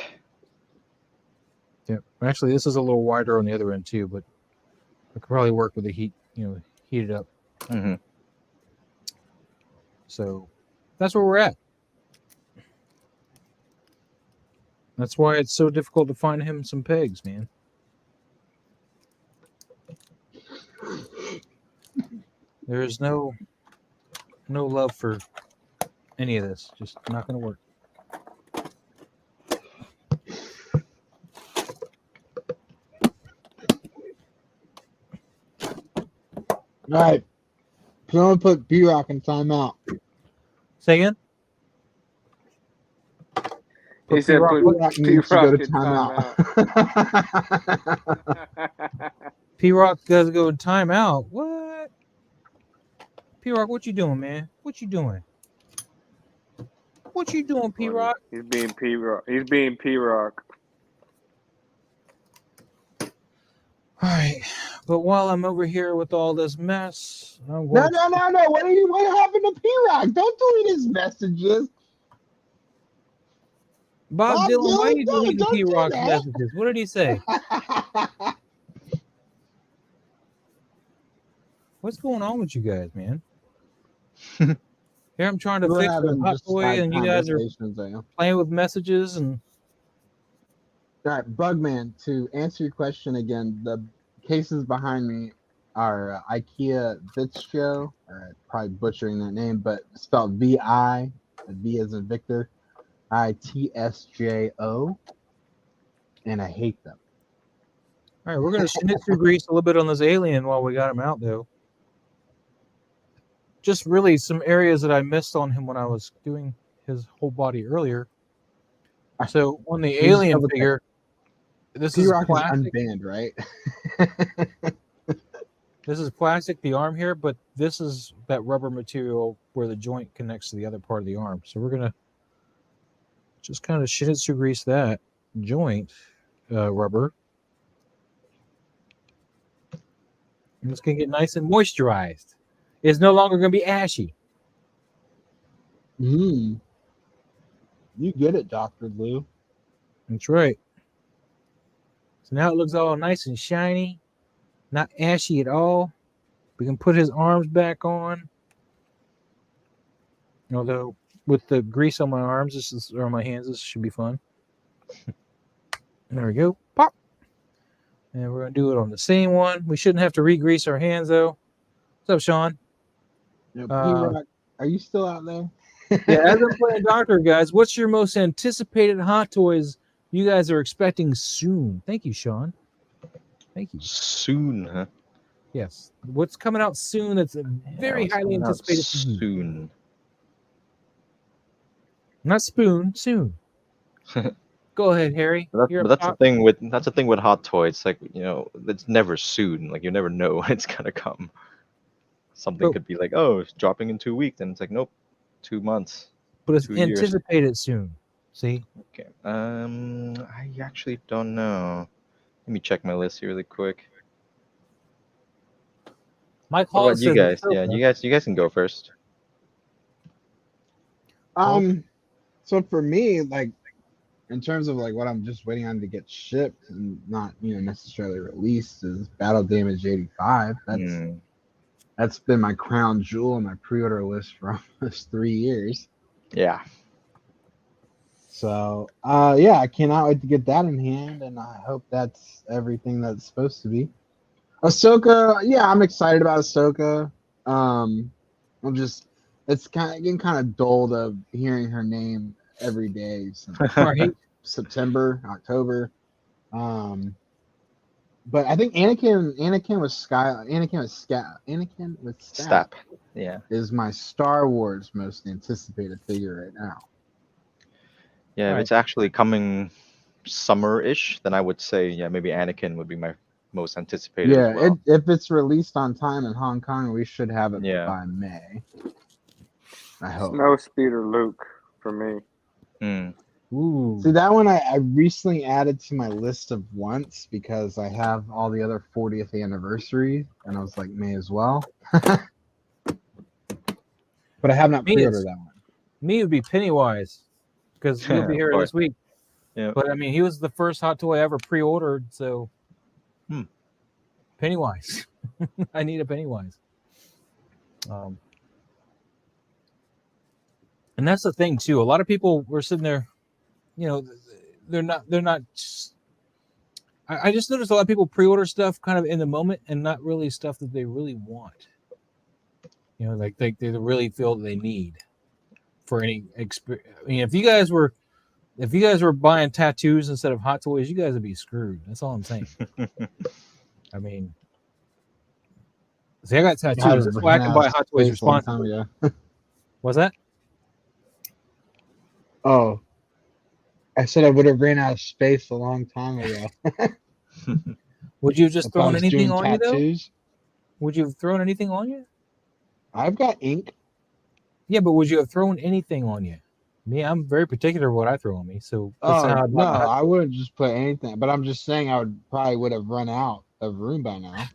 Speaker 1: Yeah, actually, this is a little wider on the other end too, but it could probably work with the heat. Heat it up.
Speaker 3: Mm-hmm.
Speaker 1: So that's where we're at. That's why it's so difficult to find him some pegs, man. There's no love for any of this. Just not going to work.
Speaker 4: All right. So I'm going to put B-Rock in timeout.
Speaker 1: Say again?
Speaker 2: He said put
Speaker 4: P-Rock needs to go to
Speaker 2: timeout.
Speaker 1: P-Rock does go in timeout. What? P-Rock, what you doing, man? What you doing? What you doing, P-Rock?
Speaker 2: He's being P-Rock. He's being P-Rock.
Speaker 1: All right. But while I'm over here with all this mess, I'm
Speaker 4: No.
Speaker 1: going
Speaker 4: What happened to P-Rock? Don't delete his messages.
Speaker 1: Bob Dylan, why are you deleting
Speaker 4: don't do
Speaker 1: P-Rock's
Speaker 4: that.
Speaker 1: messages? What did he say? What's going on with you guys, man? Here I'm trying to fix the hot toy, and you guys are playing with messages. And
Speaker 4: all right, Bugman, to answer your question again, the cases behind me are IKEA Bistro, probably butchering that name, but spelled V-I, V as in Victor, ITSJO, and I hate them.
Speaker 1: all right, we're going to schnitzel grease a little bit on this alien while we got him out, though. Just really some areas that I missed on him when I was doing his whole body earlier. So on the alien figure, this is plastic.
Speaker 4: Unbanned, right?
Speaker 1: This is plastic, the arm here, but this is that rubber material where the joint connects to the other part of the arm. So we're going to just kind of schnitzel grease that joint rubber. And it's going to get nice and moisturized. It's no longer going to be ashy.
Speaker 4: You get it, Dr. Lou.
Speaker 1: That's right. So now it looks all nice and shiny, not ashy at all. We can put his arms back on. Although with the grease on my arms, or on my hands, this should be fun. There we go. Pop. And we're going to do it on the same one. We shouldn't have to re-grease our hands, though. What's up, Sean?
Speaker 4: P-Rock, are you still out there?
Speaker 1: Yeah, as I'm playing Doctor, guys, what's your most anticipated Hot Toys you guys are expecting soon? Thank you, Sean. Thank you.
Speaker 3: Soon, huh?
Speaker 1: Yes. What's coming out soon that's very highly anticipated?
Speaker 3: Soon.
Speaker 1: Not spoon, soon. Go ahead, Harry.
Speaker 3: But that's the thing with Hot Toys. Like, it's never soon. Like, you never know when it's gonna come. Something could be like, oh, it's dropping in 2 weeks, and it's like, nope, 2 months.
Speaker 1: But it's anticipated soon. See?
Speaker 3: Okay. I actually don't know. Let me check my list here really quick.
Speaker 1: Mike Hall says
Speaker 3: you guys? Yeah, you guys can go first.
Speaker 4: So for me, like, in terms of like what I'm just waiting on to get shipped and not necessarily released, is Battle Damage 85. That's been my crown jewel on my pre-order list for almost 3 years.
Speaker 3: Yeah.
Speaker 4: So I cannot wait to get that in hand, and I hope that's everything that's supposed to be. Ahsoka, yeah, I'm excited about Ahsoka. It's getting kind of dulled of hearing her name every day since September, October. But I think Anakin with Stap.
Speaker 3: Yeah.
Speaker 4: Is my Star Wars most anticipated figure right now.
Speaker 3: Yeah, if it's actually coming summer-ish, then I would say, maybe Anakin would be my most anticipated as well.
Speaker 4: If it's released on time in Hong Kong, we should have it by May. I hope.
Speaker 2: Snow Speeder Luke for me.
Speaker 1: Ooh.
Speaker 4: See, that one I recently added to my list of wants because I have all the other 40th anniversary, and I was like, may as well. But I have not pre-ordered that one.
Speaker 1: Me would be Pennywise because he'll be here this week.
Speaker 3: Yeah.
Speaker 1: But I mean, he was the first hot toy I ever pre-ordered, so Pennywise. I need a Pennywise. And that's the thing too. A lot of people were sitting there, you know, they're not. I just noticed a lot of people pre-order stuff kind of in the moment and not really stuff that they really want. You know, like they really feel that they need for any experience. I mean, if you guys were buying tattoos instead of hot toys, you guys would be screwed. That's all I'm saying. I mean, see, I got tattoos. That's why I can buy hot toys responsibly. What's that?
Speaker 4: Oh, I said I would have ran out of space a long time ago.
Speaker 1: Would you have just thrown anything on you, though? Would you have thrown anything on you?
Speaker 4: I've got ink.
Speaker 1: Yeah, but would you have thrown anything on you? Me, I'm very particular what I throw on me. So
Speaker 4: no, I wouldn't just put anything. But I'm just saying I would have run out of room by now.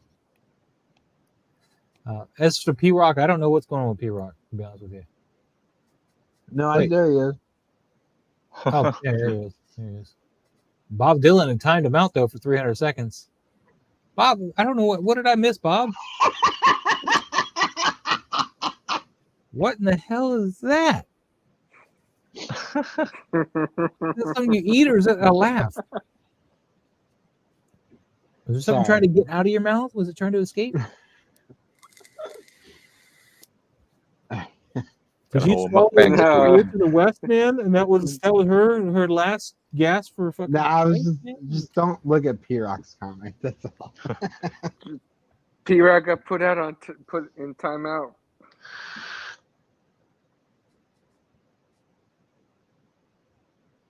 Speaker 1: As for P-Rock, I don't know what's going on with P-Rock, to be honest with you.
Speaker 4: No, there he is.
Speaker 1: Oh, yeah, there he is. There he is. Bob Dylan had timed him out, though, for 300 seconds. Bob, I don't know. What did I miss, Bob? What in the hell is that? Is that something you eat, or is that a laugh? Was there something trying to get out of your mouth? Was it trying to escape? Did you swallow to the West, man? And that was her last gasp for fucking.
Speaker 4: No, I was just don't look at P-Rock's comment. That's all.
Speaker 2: P-Rock got put in timeout.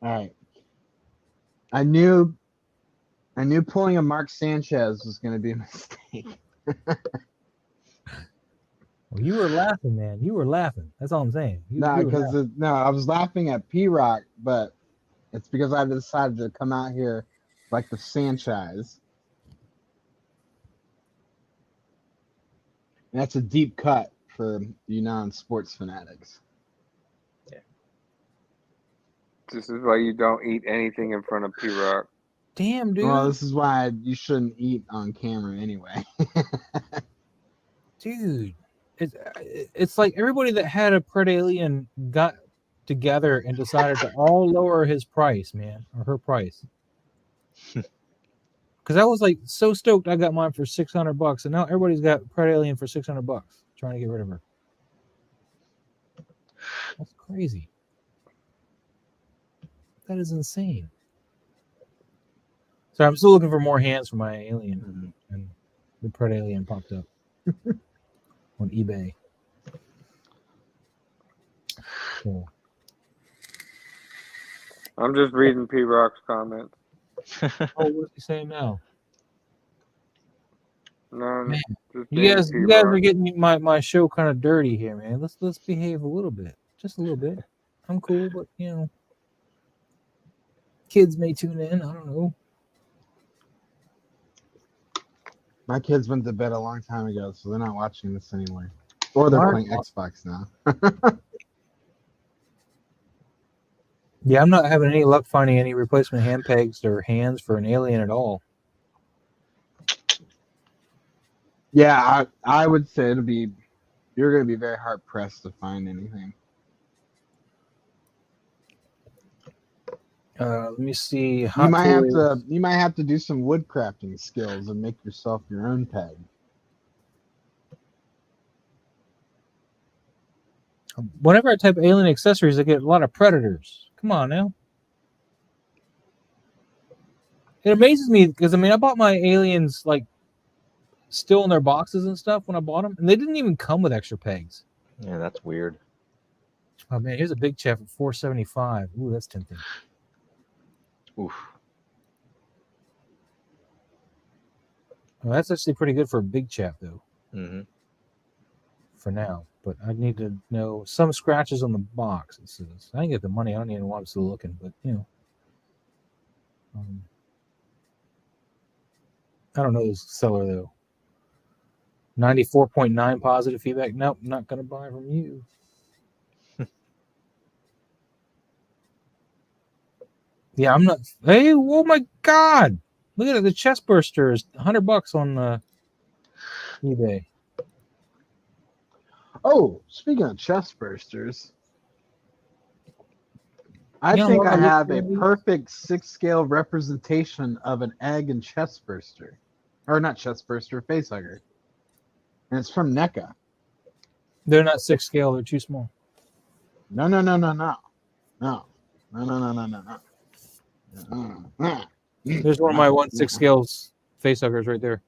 Speaker 4: All right. I knew pulling a Mark Sanchez was going to be a mistake.
Speaker 1: Well, you were laughing, man. You were laughing. That's all I'm saying.
Speaker 4: I was laughing at P-Rock, but it's because I decided to come out here like the Sanchez. And that's a deep cut for you non-sports fanatics.
Speaker 3: Yeah.
Speaker 2: This is why you don't eat anything in front of P-Rock.
Speaker 1: Damn, dude.
Speaker 4: Well, this is why you shouldn't eat on camera anyway.
Speaker 1: Dude. It's like everybody that had a Pred Alien got together and decided to all lower his price, man, or her price. Because I was like so stoked I got mine for $600, and now everybody's got Pred Alien for $600, trying to get rid of her. That's crazy. That is insane. So I'm still looking for more hands for my Alien, and the Pred Alien popped up. On eBay. Cool.
Speaker 2: I'm just reading P-Rock's comments.
Speaker 1: Oh, what's he saying now?
Speaker 2: No,
Speaker 1: man, you guys are getting my show kind of dirty here, man. Let's behave a little bit, just a little bit. I'm cool, but you know, kids may tune in. I don't know.
Speaker 4: My kids went to bed a long time ago, so they're not watching this anymore. Or they're playing Xbox now.
Speaker 1: Yeah, I'm not having any luck finding any replacement hand pegs or hands for an Alien at all.
Speaker 4: Yeah, I would say you're going to be very hard pressed to find anything.
Speaker 1: Let me see.
Speaker 4: You might have to do some wood crafting skills and make yourself your own peg.
Speaker 1: Whenever I type Alien accessories, I get a lot of Predators. Come on now. It amazes me because I bought my Aliens like still in their boxes and stuff when I bought them, and they didn't even come with extra pegs.
Speaker 3: Yeah, that's weird.
Speaker 1: Oh man, here's a big chat for $475. Ooh, that's tempting.
Speaker 3: Oof.
Speaker 1: Well, that's actually pretty good for a big chap, though.
Speaker 3: Mm-hmm.
Speaker 1: for now. But I need to know some scratches on the box. It says I didn't get the money. I don't even want to still looking, but I don't know this seller though. 94.9 positive feedback. Nope, not gonna buy from you. Yeah, I'm not. Hey, oh my God! Look at it. The chest burster is $100 on eBay.
Speaker 4: Oh, speaking of chest bursters, I think I have a perfect 6-scale representation of an egg and chest burster. Or not chest burster, facehugger. And it's from NECA.
Speaker 1: They're not 6 scale, they're too small.
Speaker 4: No.
Speaker 1: There's one of my 1/6 scales facehuggers right there.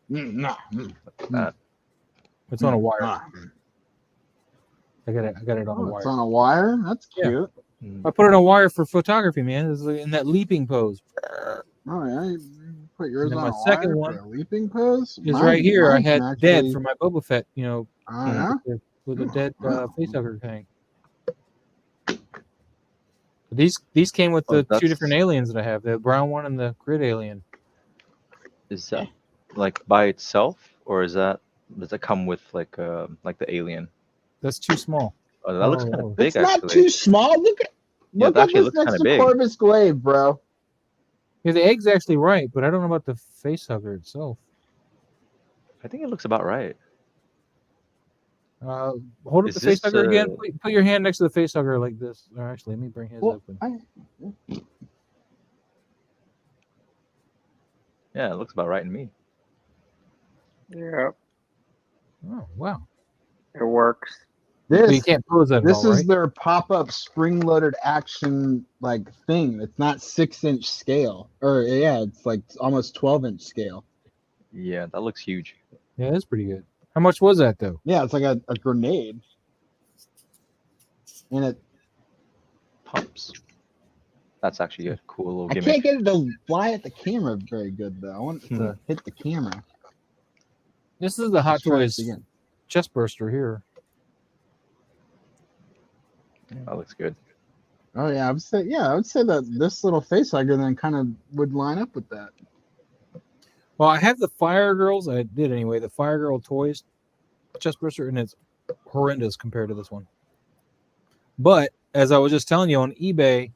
Speaker 3: Look at that.
Speaker 1: It's on a wire. I got it on a wire.
Speaker 4: It's on a wire? That's cute.
Speaker 1: Yeah. I put it on a wire for photography, man. It's in that leaping pose.
Speaker 4: Oh yeah, you put yours on
Speaker 1: my
Speaker 4: a
Speaker 1: second
Speaker 4: wire
Speaker 1: one
Speaker 4: for a leaping pose?
Speaker 1: Is right here. I had dead for my Boba Fett,
Speaker 4: yeah?
Speaker 1: with a dead facehugger thing. These came with the 2 different aliens that I have, the brown one and the grid alien.
Speaker 3: Is that like by itself, or does it come with like the alien?
Speaker 1: That's too small.
Speaker 3: Oh, that looks kind of big.
Speaker 4: It's not too small. Look at
Speaker 3: it actually looks
Speaker 4: next
Speaker 3: kind of
Speaker 4: to
Speaker 3: big.
Speaker 4: Corvus Glaive, bro.
Speaker 1: Yeah, the egg's actually right, but I don't know about the facehugger itself.
Speaker 3: I think it looks about right.
Speaker 1: Hold up
Speaker 3: Is
Speaker 1: the
Speaker 3: this,
Speaker 1: facehugger again. Put your hand next to the facehugger like this. Or actually, let me bring his open.
Speaker 3: Yeah, it looks about right to me.
Speaker 2: Yeah,
Speaker 1: Oh, wow.
Speaker 2: it works.
Speaker 1: But you can't pose that at
Speaker 4: This
Speaker 1: all,
Speaker 4: is
Speaker 1: right?
Speaker 4: their pop-up spring-loaded action thing. It's not 6-inch scale, or it's like almost 12-inch scale.
Speaker 3: Yeah, that looks huge.
Speaker 1: Yeah, that's pretty good. How much was that though?
Speaker 4: Yeah, it's like a grenade, and it
Speaker 3: Pumps. That's actually a cool little
Speaker 4: I
Speaker 3: gimmick.
Speaker 4: can't get it to fly at the camera very good though. I want it to hit the camera.
Speaker 1: This is the Hot
Speaker 4: Let's try
Speaker 1: Toys
Speaker 4: this again.
Speaker 1: chest burster here.
Speaker 3: That looks good.
Speaker 4: Oh yeah, I would say that this little facehugger then kind of would line up with that.
Speaker 1: Well, I have the Fire Girls. I did anyway. The Fire Girl toys chest burster, and it's horrendous compared to this one. But as I was just telling you on eBay,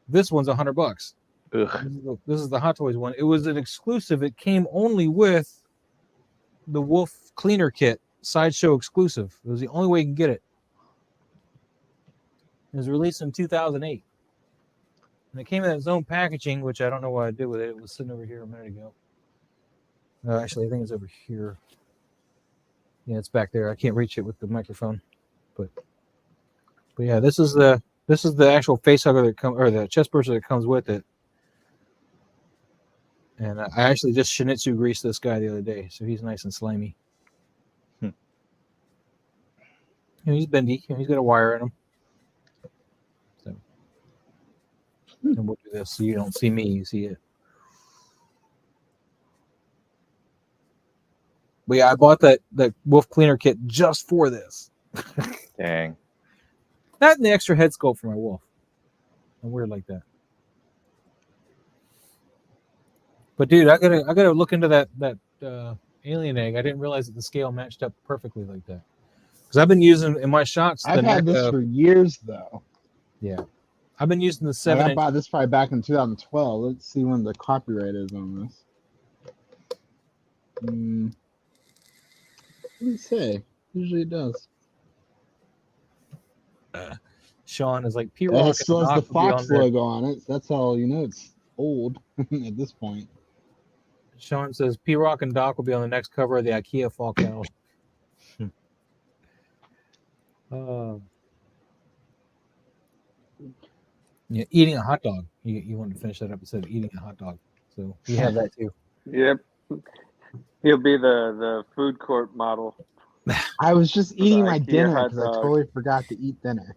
Speaker 1: this one's $100.
Speaker 3: Ugh.
Speaker 1: This is the Hot Toys one. It was an exclusive. It came only with the Wolf Cleaner Kit, Sideshow exclusive. It was the only way you can get it. It was released in 2008. And it came in its own packaging, which I don't know what I did with it. It was sitting over here a minute ago. Actually, I think it's over here. Yeah, it's back there. I can't reach it with the microphone. But yeah, this is the actual facehugger that comes, or the chest burster that comes with it. And I actually just Shinichi greased this guy the other day, so he's nice and slimy. He's bendy. He's got a wire in him. So, and we'll do this so you don't see me, you see it. But yeah, I bought that Wolf Cleaner Kit just for this.
Speaker 3: Dang.
Speaker 1: That and the extra head sculpt for my wolf. I'm weird like that. But dude, I gotta look into that alien egg. I didn't realize that the scale matched up perfectly like that. Because I've been using in my shots.
Speaker 4: I've had this for years though.
Speaker 1: Yeah, I've been using the 7-inch.
Speaker 4: I bought this probably back in 2012. Let's see when the copyright is on this. What did it say? Usually it does.
Speaker 1: Sean is like
Speaker 4: It still has the Fox logo on it. That's all you know. It's old at this point.
Speaker 1: Sean says P-Rock and Doc will be on the next cover of the IKEA fall calendar. Yeah, eating a hot dog. You wanted to finish that up instead of eating a hot dog. So you have that too.
Speaker 2: Yep. He'll be the food court model.
Speaker 4: I was just eating my
Speaker 2: IKEA
Speaker 4: dinner
Speaker 2: hot
Speaker 4: because I
Speaker 2: dog.
Speaker 4: totally forgot to eat dinner.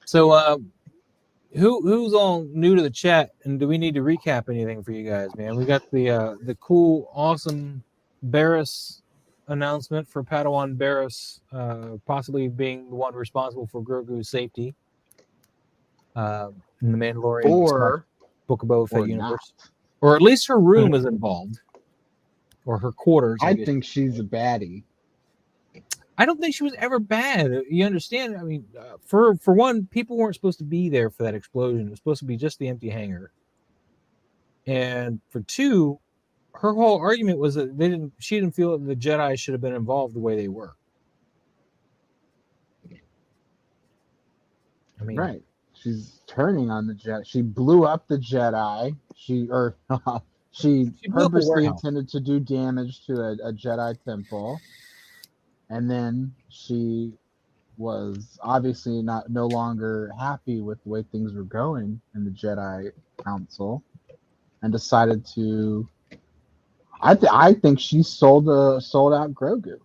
Speaker 1: So who's all new to the chat, and do we need to recap anything for you guys, man? We got the cool, awesome Barris announcement for Padawan Barris, possibly being the one responsible for Grogu's safety in the Mandalorian
Speaker 4: Or
Speaker 1: Book of Boba Fett
Speaker 4: or
Speaker 1: universe,
Speaker 4: not.
Speaker 1: or at least her room is involved, or her quarters.
Speaker 4: I think she's a baddie.
Speaker 1: I don't think she was ever bad. You understand? I mean, for one, people weren't supposed to be there for that explosion. It was supposed to be just the empty hangar. And for two, her whole argument was that she didn't feel that the Jedi should have been involved the way they were. I mean,
Speaker 4: Right. She's turning on the Jedi. She blew up the Jedi. She
Speaker 1: blew up a
Speaker 4: purposely
Speaker 1: warehouse.
Speaker 4: intended to do damage to a Jedi temple. And then she was obviously no longer happy with the way things were going in the Jedi Council, and decided to. I think she sold out Grogu.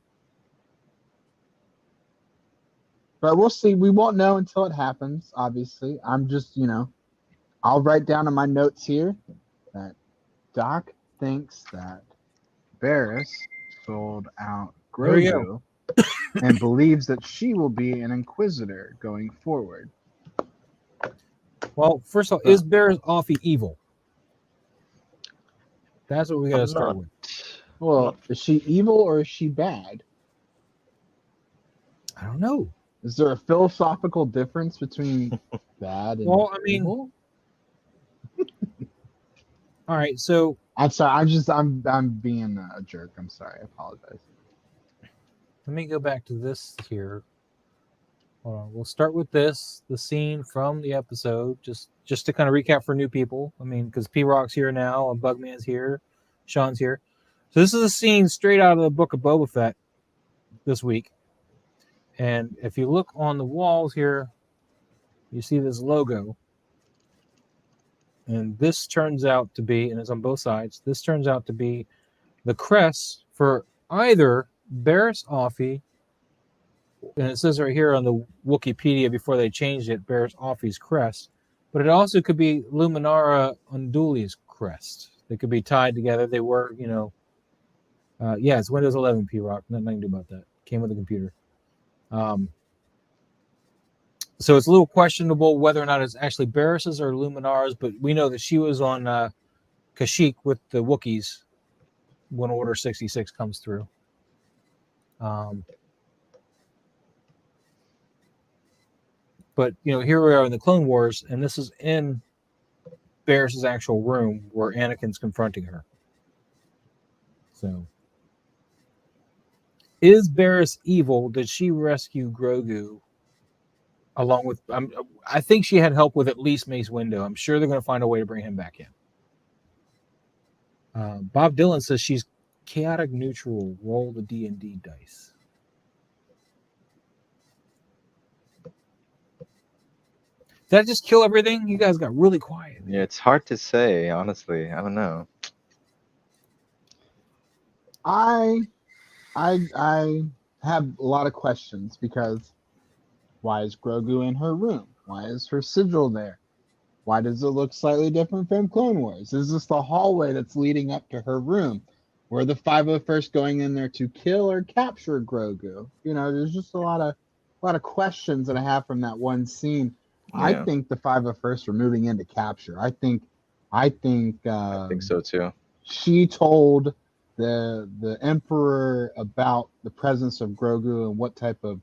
Speaker 4: But we'll see. We won't know until it happens. Obviously, I'm just I'll write down in my notes here that Doc thinks that Barris sold out
Speaker 1: There we
Speaker 4: Grogu and believes that she will be an Inquisitor going forward.
Speaker 1: Well, first of all, is Barris Offee evil? That's what we got to start with.
Speaker 4: Well, is she evil or is she bad?
Speaker 1: I don't know.
Speaker 4: Is there a philosophical difference between bad and evil?
Speaker 1: All right, so
Speaker 4: I'm sorry. I'm being a jerk. I'm sorry. I apologize.
Speaker 1: let me go back to this here. Hold on. We'll start with the scene from the episode, just to kind of recap for new people. I mean, because P-Rock's here now, and Bugman's here, Sean's here. So this is a scene straight out of the Book of Boba Fett this week. And if you look on the walls here, you see this logo. And this turns out to be, and it's on both sides, this turns out to be the crest for either Barris Offee, and it says right here on the Wikipedia before they changed it, Barris Offee's crest, but it also could be Luminara Unduli's crest. They could be tied together. They were, it's Windows 11 P-Rock. Nothing I can do about that. Came with the computer. So it's a little questionable whether or not it's actually Barris's or Luminara's, but we know that she was on Kashyyyk with the Wookiees when Order 66 comes through. But, here we are in the Clone Wars, and this is in Barris's actual room where Anakin's confronting her. So, is Barris evil? Did she rescue Grogu along with... I think she had help with at least Mace Windu. I'm sure they're going to find a way to bring him back in. Bob Dylan says she's chaotic neutral. Roll the D&D dice. Did I just kill everything? You guys got really quiet.
Speaker 3: Yeah, it's hard to say, honestly. I don't know.
Speaker 4: I have a lot of questions because why is Grogu in her room? Why is her sigil there? Why does it look slightly different from Clone Wars? Is this the hallway that's leading up to her room? Were the 501st going in there to kill or capture Grogu? There's just a lot of questions that I have from that one scene. Yeah. I think the 501st were moving in to capture. I think
Speaker 3: so too.
Speaker 4: She told the Emperor about the presence of Grogu and what type of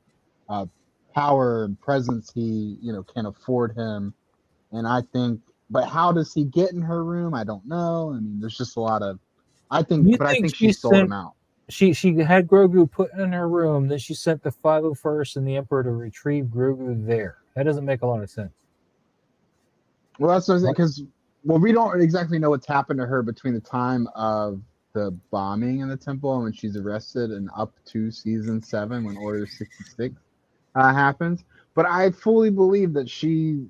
Speaker 4: power and presence he can afford him. And I think, but how does he get in her room? I don't know. I mean, there's just a lot of. I think she sold him out.
Speaker 1: She had Grogu put in her room, then she sent the 501st and the Emperor to retrieve Grogu there. That doesn't make a lot of sense.
Speaker 4: Well, that's what I'm saying, because we don't exactly know what's happened to her between the time of the bombing in the temple and when she's arrested and up to season 7 when Order 66 happens. But I fully believe that she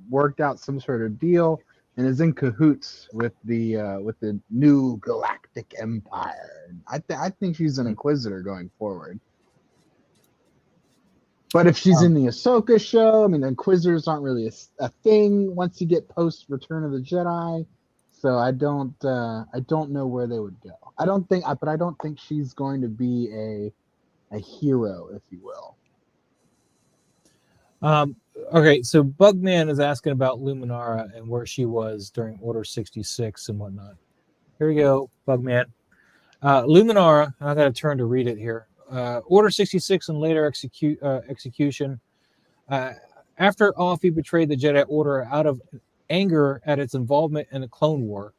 Speaker 4: worked out some sort of deal and is in cahoots with the new galactic empire. I think she's an Inquisitor going forward. But if she's in the Ahsoka show, I mean, the Inquisitors aren't really a thing once you get post Return of the Jedi. So I don't know where they would go. I don't think she's going to be a hero, if you will.
Speaker 1: Okay, so Bugman is asking about Luminara and where she was during Order 66 and whatnot. Here we go, Bugman. Luminara, I got to turn to read it here. Order 66 and later execution. After Offee betrayed the Jedi Order out of anger at its involvement in the Clone War,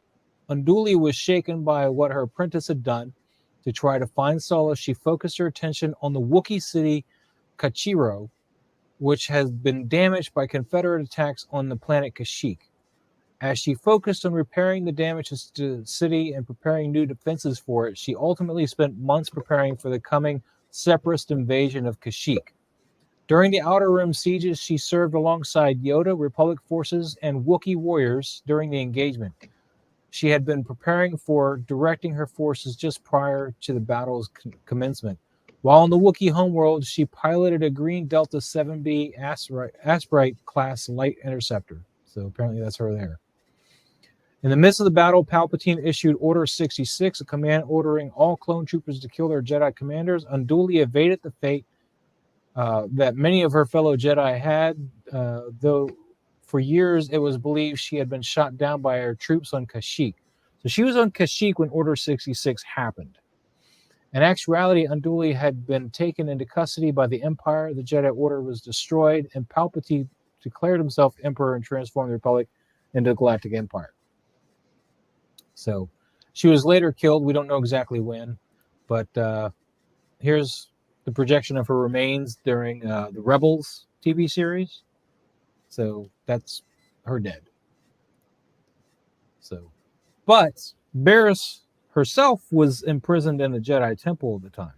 Speaker 1: Unduli was shaken by what her apprentice had done. To try to find solace, she focused her attention on the Wookiee city Kachiro, which has been damaged by Confederate attacks on the planet Kashyyyk. As she focused on repairing the damages to the city and preparing new defenses for it, she ultimately spent months preparing for the coming Separatist invasion of Kashyyyk. During the Outer Rim sieges, she served alongside Yoda, Republic forces, and Wookiee warriors during the engagement. She had been preparing for directing her forces just prior to the battle's commencement. While in the Wookiee homeworld, she piloted a Green Delta 7B Asprite class light interceptor. So apparently that's her there. In the midst of the battle, Palpatine issued Order 66, a command ordering all clone troopers to kill their Jedi commanders. Unduli evaded the fate that many of her fellow Jedi had, though for years it was believed she had been shot down by her troops on Kashyyyk. So she was on Kashyyyk when Order 66 happened. In actuality, Unduli had been taken into custody by the Empire, the Jedi Order was destroyed, and Palpatine declared himself Emperor and transformed the Republic into the Galactic Empire. So she was later killed. We don't know exactly when, but here's the projection of her remains during the Rebels TV series. So that's her dead. So, but Barris herself was imprisoned in the Jedi Temple at the time.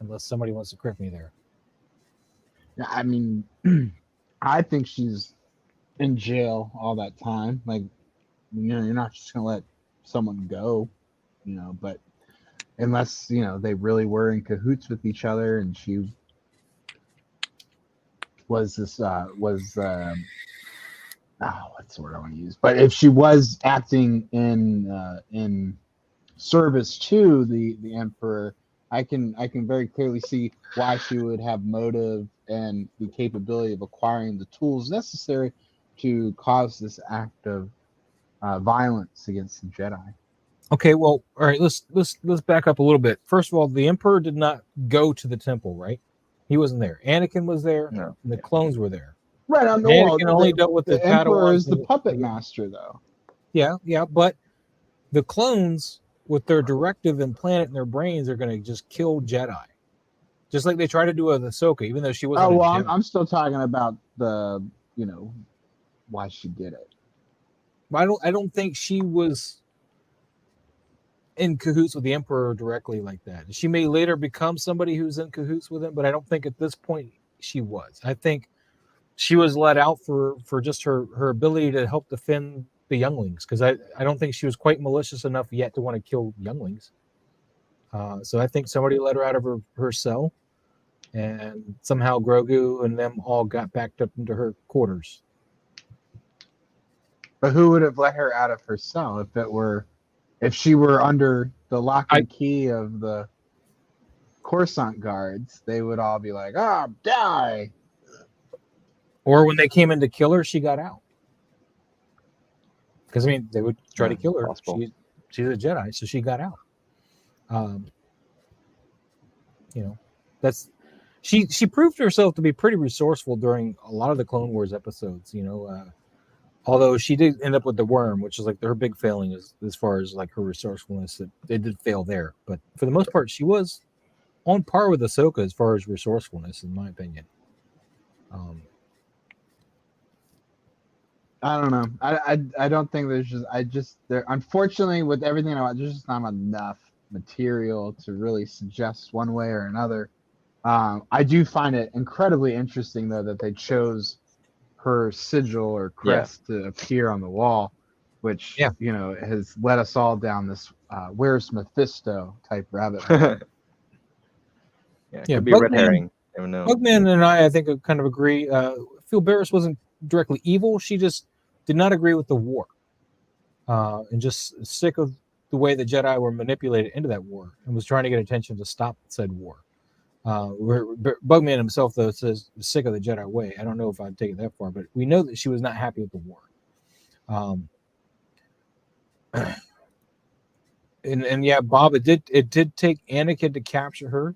Speaker 1: Unless somebody wants to correct me there.
Speaker 4: Yeah, I mean, I think she's in jail all that time. Like, you're not just gonna let someone go, but unless they really were in cahoots with each other, and she was this what's the word I want to use? But if she was acting in service to the Emperor, I can very clearly see why she would have motive and the capability of acquiring the tools necessary to cause this act of violence against the Jedi.
Speaker 1: Okay, well, all right. Let's back up a little bit. First of all, the Emperor did not go to the temple, right? He wasn't there. Anakin was there.
Speaker 3: No.
Speaker 1: And the clones were there.
Speaker 4: Right on the
Speaker 1: Anakin
Speaker 4: wall.
Speaker 1: only dealt with the
Speaker 4: Emperor
Speaker 1: Padawans
Speaker 4: is the puppet master, though.
Speaker 1: Yeah, but the clones, with their directive implanted in their brains, are going to just kill Jedi, just like they try to do with Ahsoka, even though she wasn't.
Speaker 4: Oh well, I'm still talking about the why she did it.
Speaker 1: I don't think she was in cahoots with the Emperor directly like that. She may later become somebody who's in cahoots with him, but I don't think at this point she was. I think she was let out for just her ability to help defend the younglings, because I don't think she was quite malicious enough yet to want to kill younglings. So I think somebody let her out of her cell, and somehow Grogu and them all got backed up into her quarters.
Speaker 4: But who would have let her out of her cell if she were under the lock and key of the Coruscant guards? They would all be like, die.
Speaker 1: Or when they came in to kill her, she got out. Because they would try to kill her. She's a Jedi, so she got out. That's she proved herself to be pretty resourceful during a lot of the Clone Wars episodes. Although she did end up with the worm, which is like her big failing as far as like her resourcefulness. That they did fail there, but for the most part, she was on par with Ahsoka as far as resourcefulness, in my opinion.
Speaker 4: I don't know. I don't think there. Unfortunately, with everything there's just not enough material to really suggest one way or another. I do find it incredibly interesting though that they chose her sigil or crest to appear on the wall, which has led us all down this where's Mephisto type rabbit hole.
Speaker 3: Could be red herring.
Speaker 1: Bugman and I think kind of agree. I feel Barris wasn't directly evil. She just did not agree with the war. and just sick of the way the Jedi were manipulated into that war and was trying to get attention to stop said war. Bugman himself, though, says sick of the Jedi way. I don't know if I'd take it that far, but we know that she was not happy with the war. And yeah, Bob, it did take Anakin to capture her.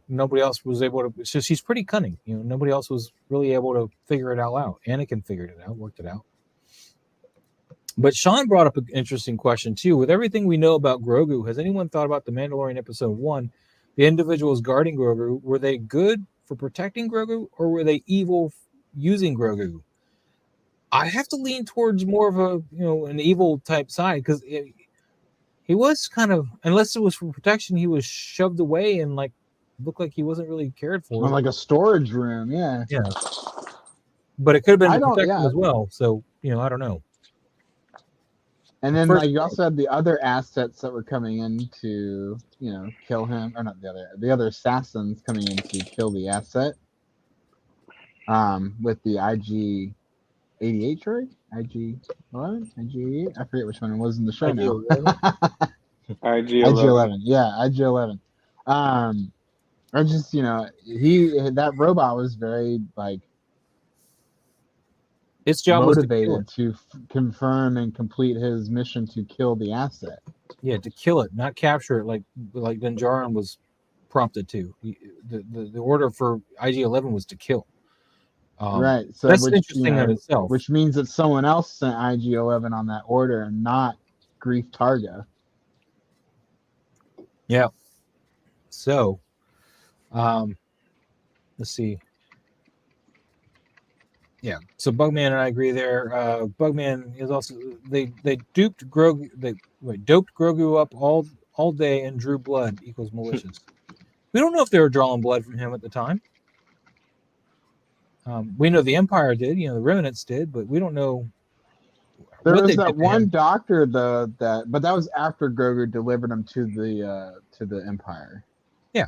Speaker 1: Nobody else was able to. So she's pretty cunning. Nobody else was really able to figure it all out. Anakin figured it out, worked it out. But Sean brought up an interesting question too. With everything we know about Grogu, has anyone thought about the Mandalorian episode 1? The individuals guarding Grogu, were they good for protecting Grogu, or were they evil using Grogu? I have to lean towards more of an evil type side, because he was kind of, unless it was for protection, he was shoved away and looked like he wasn't really cared for.
Speaker 4: Like a storage room, yeah.
Speaker 1: Yeah. But it could have been to protect him as well. So, I don't know.
Speaker 4: And then you also had the other assets that were coming in to, kill him, or not the other assassins coming in to kill the asset. With the IG-88 droid? IG-11? IG-88? I forget which one it was in the show now. IG-11. Yeah, IG-11. I just, that robot was very,
Speaker 1: its job
Speaker 4: motivated
Speaker 1: was
Speaker 4: to confirm and complete his mission to kill the asset.
Speaker 1: Yeah, to kill it, not capture it, like Din Djarin was prompted to. The order for IG-11 was to kill.
Speaker 4: Right. So
Speaker 1: that's interesting in itself.
Speaker 4: Which means that someone else sent IG-11 on that order, and not Grief Targa.
Speaker 1: Yeah. So, let's see. Yeah, so Bugman and I agree there. Bugman is also they duped Grogu. They doped Grogu up all day and drew blood equals malicious. We don't know if they were drawing blood from him at the time. We know the Empire did, the Remnants did, but we don't know.
Speaker 4: There was that one doctor though but that was after Grogu delivered him to the Empire.
Speaker 1: Yeah.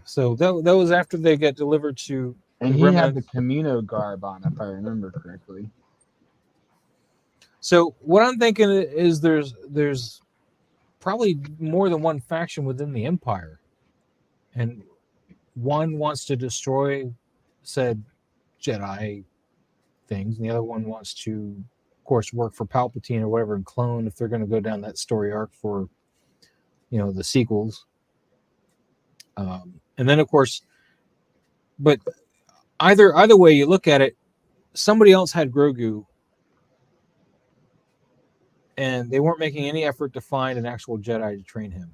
Speaker 1: So that was after they get delivered to.
Speaker 4: And he had the Camino garb on, if I remember correctly.
Speaker 1: So what I'm thinking is there's probably more than one faction within the Empire, and one wants to destroy said Jedi things, and the other one wants to, of course, work for Palpatine or whatever and clone if they're going to go down that story arc for, the sequels. And then, of course, but. Either way you look at it, somebody else had Grogu, and they weren't making any effort to find an actual Jedi to train him.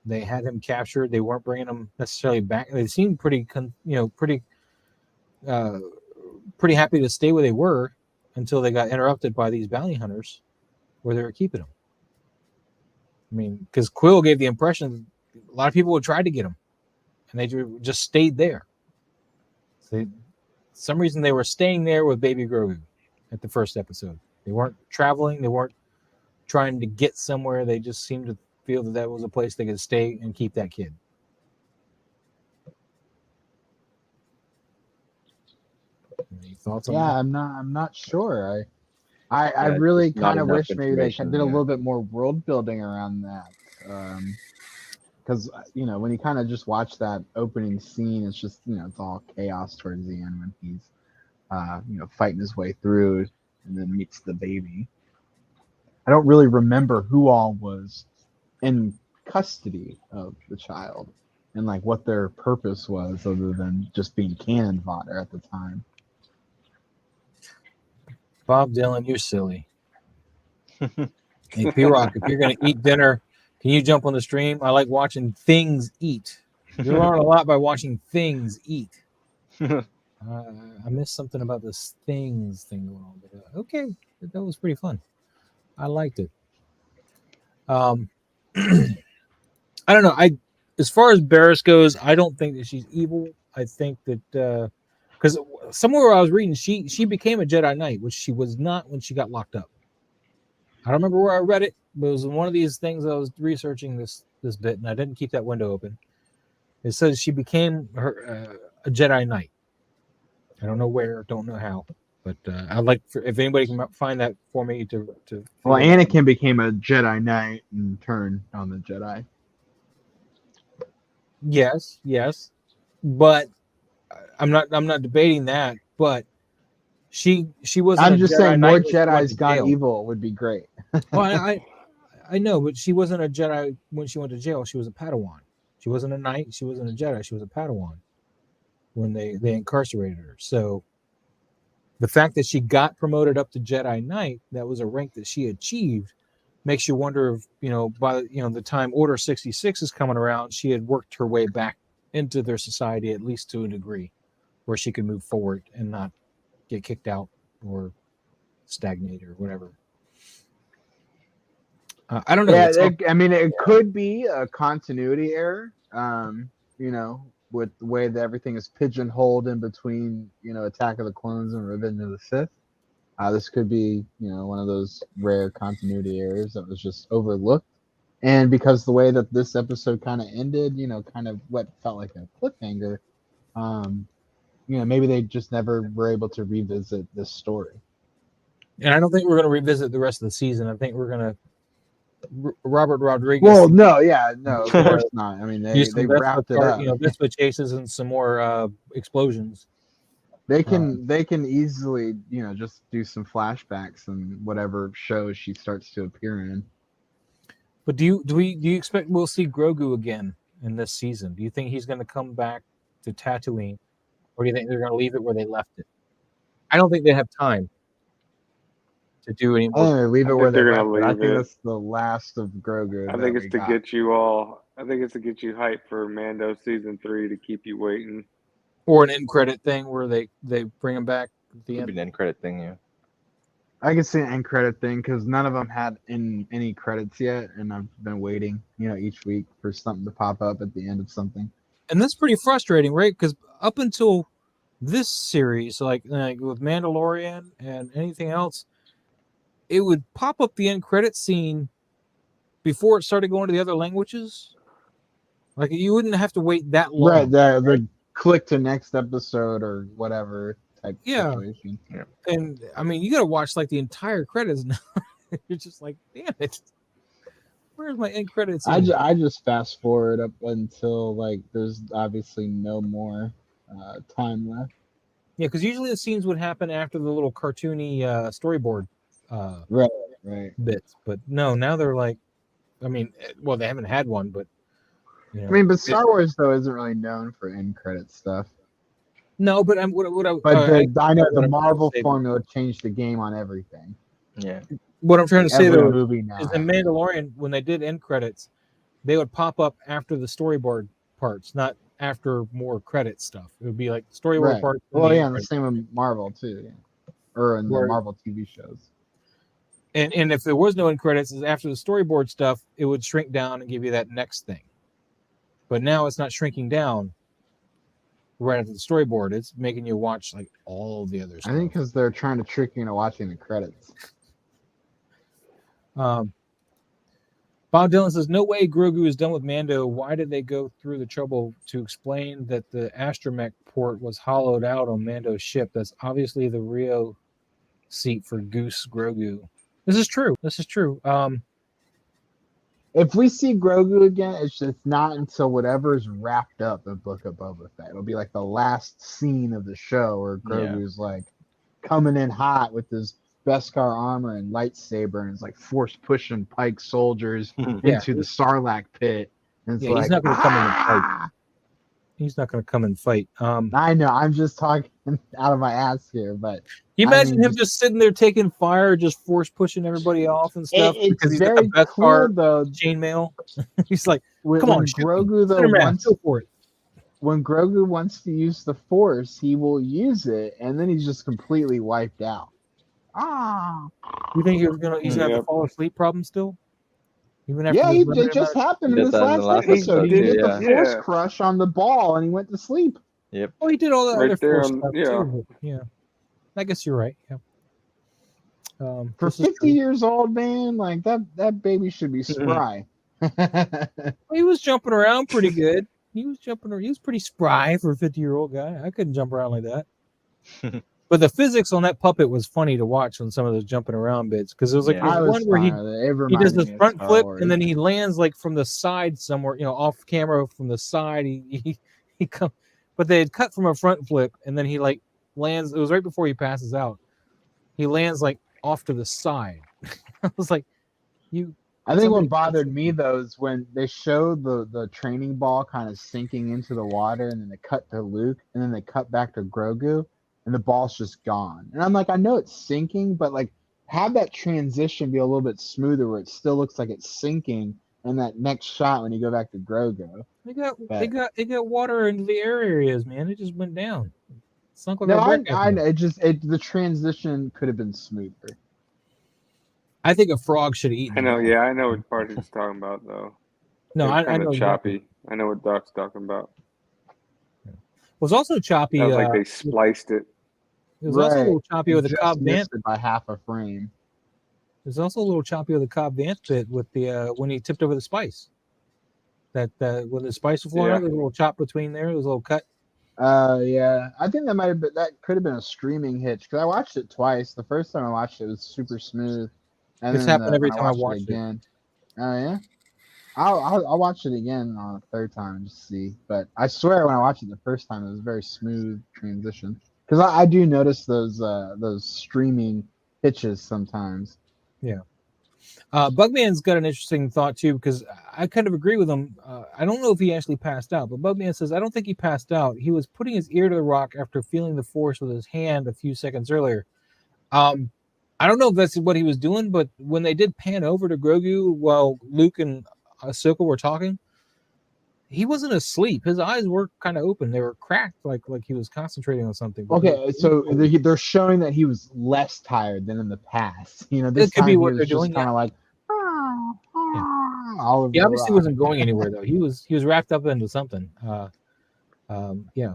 Speaker 1: They had him captured. They weren't bringing him necessarily back. They seemed pretty happy to stay where they were until they got interrupted by these bounty hunters, where they were keeping him. I mean, because Quill gave the impression a lot of people would try to get him, and they just stayed there. Some reason they were staying there with baby Grogu at the first episode. They weren't traveling. They weren't trying to get somewhere. They just seemed to feel that was a place they could stay and keep that kid. Any thoughts on that?
Speaker 4: Yeah, I'm not sure. I really kind of wish maybe they did a little bit more world building around that. Because, when you kind of just watch that opening scene, it's just, it's all chaos towards the end when he's, fighting his way through and then meets the baby. I don't really remember who all was in custody of the child and, what their purpose was other than just being cannon fodder at the time.
Speaker 1: Bob Dylan, you're silly. Hey, P-Rock, if you're going to eat dinner, can you jump on the stream? I like watching things eat. You learn a lot by watching things eat. I missed something about this things thing going on. But, okay, that was pretty fun. I liked it. I don't know. As far as Barris goes, I don't think that she's evil. I think that because somewhere I was reading, she became a Jedi Knight, which she was not when she got locked up. I don't remember where I read it, but it was one of these things I was researching this bit, and I didn't keep that window open. It says she became a Jedi Knight. I don't know where, don't know how. But I'd like if anybody can find that for me to.
Speaker 4: Well, Anakin became a Jedi Knight and turned on the Jedi.
Speaker 1: Yes, but I'm not debating that. But she wasn't.
Speaker 4: I'm
Speaker 1: a
Speaker 4: just
Speaker 1: Jedi
Speaker 4: saying, more
Speaker 1: Knight when she went
Speaker 4: Jedi's
Speaker 1: to
Speaker 4: gone
Speaker 1: jail.
Speaker 4: evil would be great.
Speaker 1: Well, I know, but she wasn't a Jedi when she went to jail. She was a Padawan. She wasn't a knight. She wasn't a Jedi. She was a Padawan when they incarcerated her. So the fact that she got promoted up to Jedi Knight, that was a rank that she achieved, makes you wonder if, by the time Order 66 is coming around, she had worked her way back into their society, at least to a degree, where she could move forward and not get kicked out or stagnate or whatever. I don't know.
Speaker 4: Yeah, it could be a continuity error. With the way that everything is pigeonholed in between, Attack of the Clones and Revenge of the Sith. This could be, one of those rare continuity errors that was just overlooked. And because the way that this episode kind of ended, kind of what felt like a cliffhanger, maybe they just never were able to revisit this story.
Speaker 1: And I don't think we're going to revisit the rest of the season. I think we're going to Robert Rodriguez.
Speaker 4: Well, of course not. I mean, they wrapped it up.
Speaker 1: Vespa chases and some more explosions.
Speaker 4: They can easily, just do some flashbacks and whatever shows she starts to appear in.
Speaker 1: But do you expect we'll see Grogu again in this season? Do you think he's going to come back to Tatooine, or do you think they're going to leave it where they left it? I don't think they have time to do any more.
Speaker 4: I think they leave it where they're going to leave it. I think
Speaker 2: it.
Speaker 4: that's the last of Grogu.
Speaker 2: I think it's to get you all. I think it's to get you hyped for Mando season 3 to keep you waiting.
Speaker 1: Or an end credit thing where they bring him back at the end.
Speaker 3: An end credit thing, yeah.
Speaker 4: I can see an end credit thing because none of them had any credits yet, and I've been waiting, each week for something to pop up at the end of something.
Speaker 1: And that's pretty frustrating, right? Because up until this series, like with Mandalorian and anything else, it would pop up the end credit scene before it started going to the other languages. Like you wouldn't have to wait that long.
Speaker 4: Right, the click to next episode or whatever type situation.
Speaker 3: Yeah.
Speaker 1: And I mean, you got to watch like the entire credits now. You're just like, damn it. Where's my end credits?
Speaker 4: I just fast forward up until like there's obviously no more time left.
Speaker 1: Yeah, because usually the scenes would happen after the little cartoony storyboard
Speaker 4: right
Speaker 1: bits. But no, now they're like, I mean, well, they haven't had one, but
Speaker 4: but Star Wars though isn't really known for end credit stuff.
Speaker 1: No, but I know
Speaker 4: the Marvel formula changed the game on everything.
Speaker 3: Yeah.
Speaker 1: What I'm trying to say though
Speaker 4: movie now
Speaker 1: is in Mandalorian, when they did end credits, they would pop up after the storyboard parts, not after more credit stuff. It would be like storyboard parts.
Speaker 4: Well, yeah, and the same with Marvel too, yeah. Or in the Marvel TV shows.
Speaker 1: And if there was no end credits, after the storyboard stuff, it would shrink down and give you that next thing. But now it's not shrinking down right after the storyboard. It's making you watch like all the other stuff.
Speaker 4: I think because they're trying to trick you into watching the credits.
Speaker 1: Bob Dylan says, no way Grogu is done with Mando. Why did they go through the trouble to explain that the astromech port was hollowed out on Mando's ship? That's obviously the Rio seat for Goose Grogu. This is true.
Speaker 4: If we see Grogu again, it's just not until whatever's wrapped up in Book of Boba Fett. It'll be like the last scene of the show where Grogu's like coming in hot with his Beskar armor and lightsaber, and it's like force pushing Pike soldiers into the Sarlacc pit. And it's like,
Speaker 1: he's not going to come in and fight. He's not going to come and fight.
Speaker 4: I know. I'm just talking out of my ass here, but
Speaker 1: you imagine him just sitting there taking fire, just force pushing everybody off and stuff because he's got the best car chainmail. He's like, "Come on,
Speaker 4: Grogu though. When Grogu wants to use the Force, he will use it, and then he's just completely wiped out.
Speaker 1: You think he's gonna have the fall asleep problem still? Even after
Speaker 4: it just happened in this last episode. He did the Force crush on the ball, and he went to sleep.
Speaker 3: Yep.
Speaker 1: Well, he did all that
Speaker 2: right
Speaker 1: other
Speaker 2: there
Speaker 1: Force stuff too. Yeah. I guess you're right. Yeah.
Speaker 4: For 50 years old, man, like that baby should be spry.
Speaker 1: He was jumping around pretty good. He was pretty spry for a 50-year-old guy. I couldn't jump around like that. But the physics on that puppet was funny to watch on some of those jumping around bits because it was like
Speaker 3: Yeah.
Speaker 1: there's one where he does this front flip and then he lands like from the side somewhere, off camera from the side. He come, but they had cut from a front flip and then he like lands. It was right before he passes out. He lands like off to the side. I was like,
Speaker 4: I think what bothered me though is when they showed the training ball kind of sinking into the water, and then they cut to Luke, and then they cut back to Grogu, and the ball's just gone. And I'm like, I know it's sinking, but like have that transition be a little bit smoother where it still looks like it's sinking. And that next shot when you go back to Grogu,
Speaker 1: they got water into the air areas, man. It just went down. Sunk like
Speaker 4: the transition could have been smoother.
Speaker 1: I think a frog should have eaten.
Speaker 2: I know, yeah, I know what part he's talking about, though.
Speaker 1: No, I know
Speaker 2: choppy.
Speaker 1: Exactly.
Speaker 2: I know what Doc's talking about.
Speaker 1: It was also choppy.
Speaker 2: That was like they spliced it.
Speaker 1: It was also a little choppy with the Cobb Vanth
Speaker 4: by half a frame.
Speaker 1: There's also a little choppy with the Cobb Vanth bit with the when he tipped over the spice. That when the spice was flowing out, there's a little chop between there. There was a little cut.
Speaker 4: Yeah, I think that could have been a streaming hitch because I watched it twice. The first time I watched it was super smooth. And
Speaker 1: this happened every time I watched it
Speaker 4: again. Oh yeah, I'll watch it again on a third time just to see. But I swear when I watched it the first time, it was a very smooth transition because I do notice those streaming hitches sometimes.
Speaker 1: Yeah. Bugman's got an interesting thought too because I kind of agree with him. I don't know if he actually passed out, but Bugman says I don't think he passed out. He was putting his ear to the rock after feeling the force with his hand a few seconds earlier. I don't know if that's what he was doing, but when they did pan over to Grogu while Luke and Ahsoka were talking, he wasn't asleep. His eyes were kind of open. They were cracked, like he was concentrating on something.
Speaker 4: Okay, so they're showing that he was less tired than in the past. This
Speaker 1: could
Speaker 4: time
Speaker 1: be
Speaker 4: he
Speaker 1: what
Speaker 4: was
Speaker 1: they're
Speaker 4: just
Speaker 1: doing.
Speaker 4: Kind of like,
Speaker 1: he obviously wasn't going anywhere though. He was wrapped up into something.
Speaker 4: Yeah,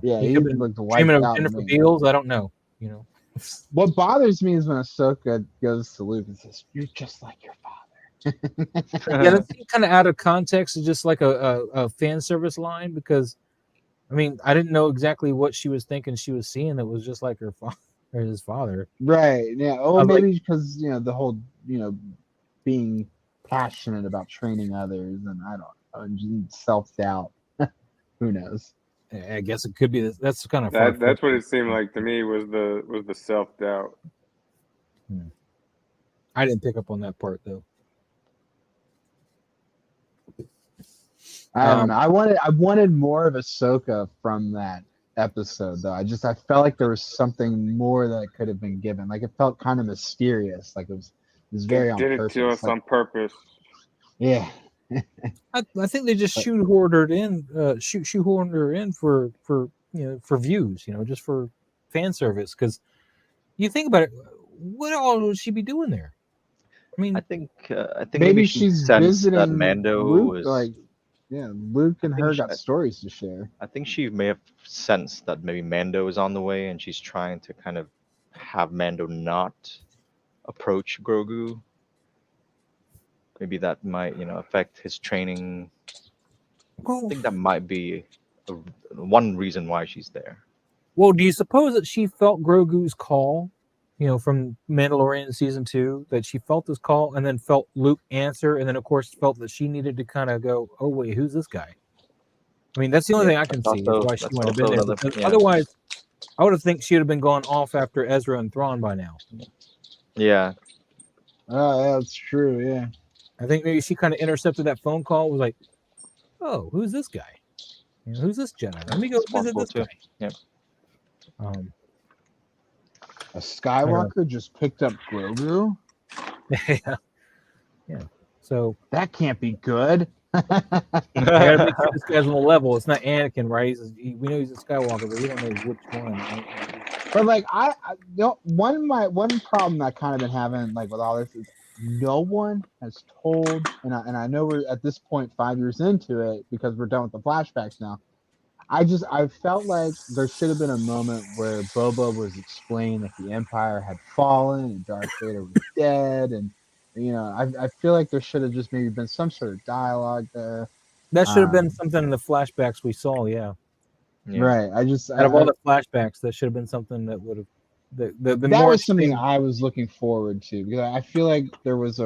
Speaker 1: he could have been dreaming of Jennifer Beals. I don't know.
Speaker 4: What bothers me is when Ahsoka goes to Luke and says, "You're just like your father."
Speaker 1: Yeah, that's kind of out of context. It's just like a fan service line because, I mean, I didn't know exactly what she was thinking. She was seeing it was just like her father or his father.
Speaker 4: Right. Yeah. Oh, maybe because the whole being passionate about training others, and I don't know, self-doubt. Who knows?
Speaker 1: I guess it could be. That's kind of
Speaker 2: that's what it seemed like to me was the self-doubt.
Speaker 1: I didn't pick up on that part though.
Speaker 4: I don't know. I wanted more of Ahsoka from that episode though. I felt like there was something more that could have been given. Like it felt kind of mysterious. Like it was very on purpose.
Speaker 2: Did it to us on purpose.
Speaker 4: Yeah.
Speaker 1: I think they just shoehorned her in for for views, just for fan service. Because you think about it, what all would she be doing there? I mean,
Speaker 3: I think maybe
Speaker 4: she's visiting that Mando Luke, Luke and her got stories to share.
Speaker 3: I think she may have sensed that maybe Mando is on the way, and she's trying to kind of have Mando not approach Grogu. Maybe that might, affect his training. I think that might be one reason why she's there.
Speaker 1: Well, do you suppose that she felt Grogu's call, from Mandalorian season 2, that she felt this call and then felt Luke answer, and then of course felt that she needed to kind of go, oh wait, who's this guy? I mean, that's the only thing I can see why she might have been there. Because otherwise, I would have think she would have been going off after Ezra and Thrawn by now.
Speaker 3: Yeah.
Speaker 4: Oh, that's true. Yeah.
Speaker 1: I think maybe she kind of intercepted that phone call. Was like, "Oh, who's this guy? Who's this Jedi? Let me go visit this guy."
Speaker 3: Yeah.
Speaker 4: A Skywalker just picked up Grogu.
Speaker 1: Yeah. So
Speaker 4: that can't be good.
Speaker 1: I gotta make sure this guy's on the level. It's not Anakin, right? We know he's a Skywalker, but we don't know which one. Right?
Speaker 4: But like one problem I kind of been having like with all this is no one has told, and I know we're at this point 5 years into it because we're done with the flashbacks now. I felt like there should have been a moment where Boba was explaining that the Empire had fallen and Darth Vader was dead, and I feel like there should have just maybe been some sort of dialogue there.
Speaker 1: That should have been something in the flashbacks we saw. Yeah.
Speaker 4: Right.
Speaker 1: Out of all the flashbacks, that should have been something that would have The
Speaker 4: That
Speaker 1: more
Speaker 4: was something
Speaker 1: extreme-
Speaker 4: I was looking forward to because I feel like there was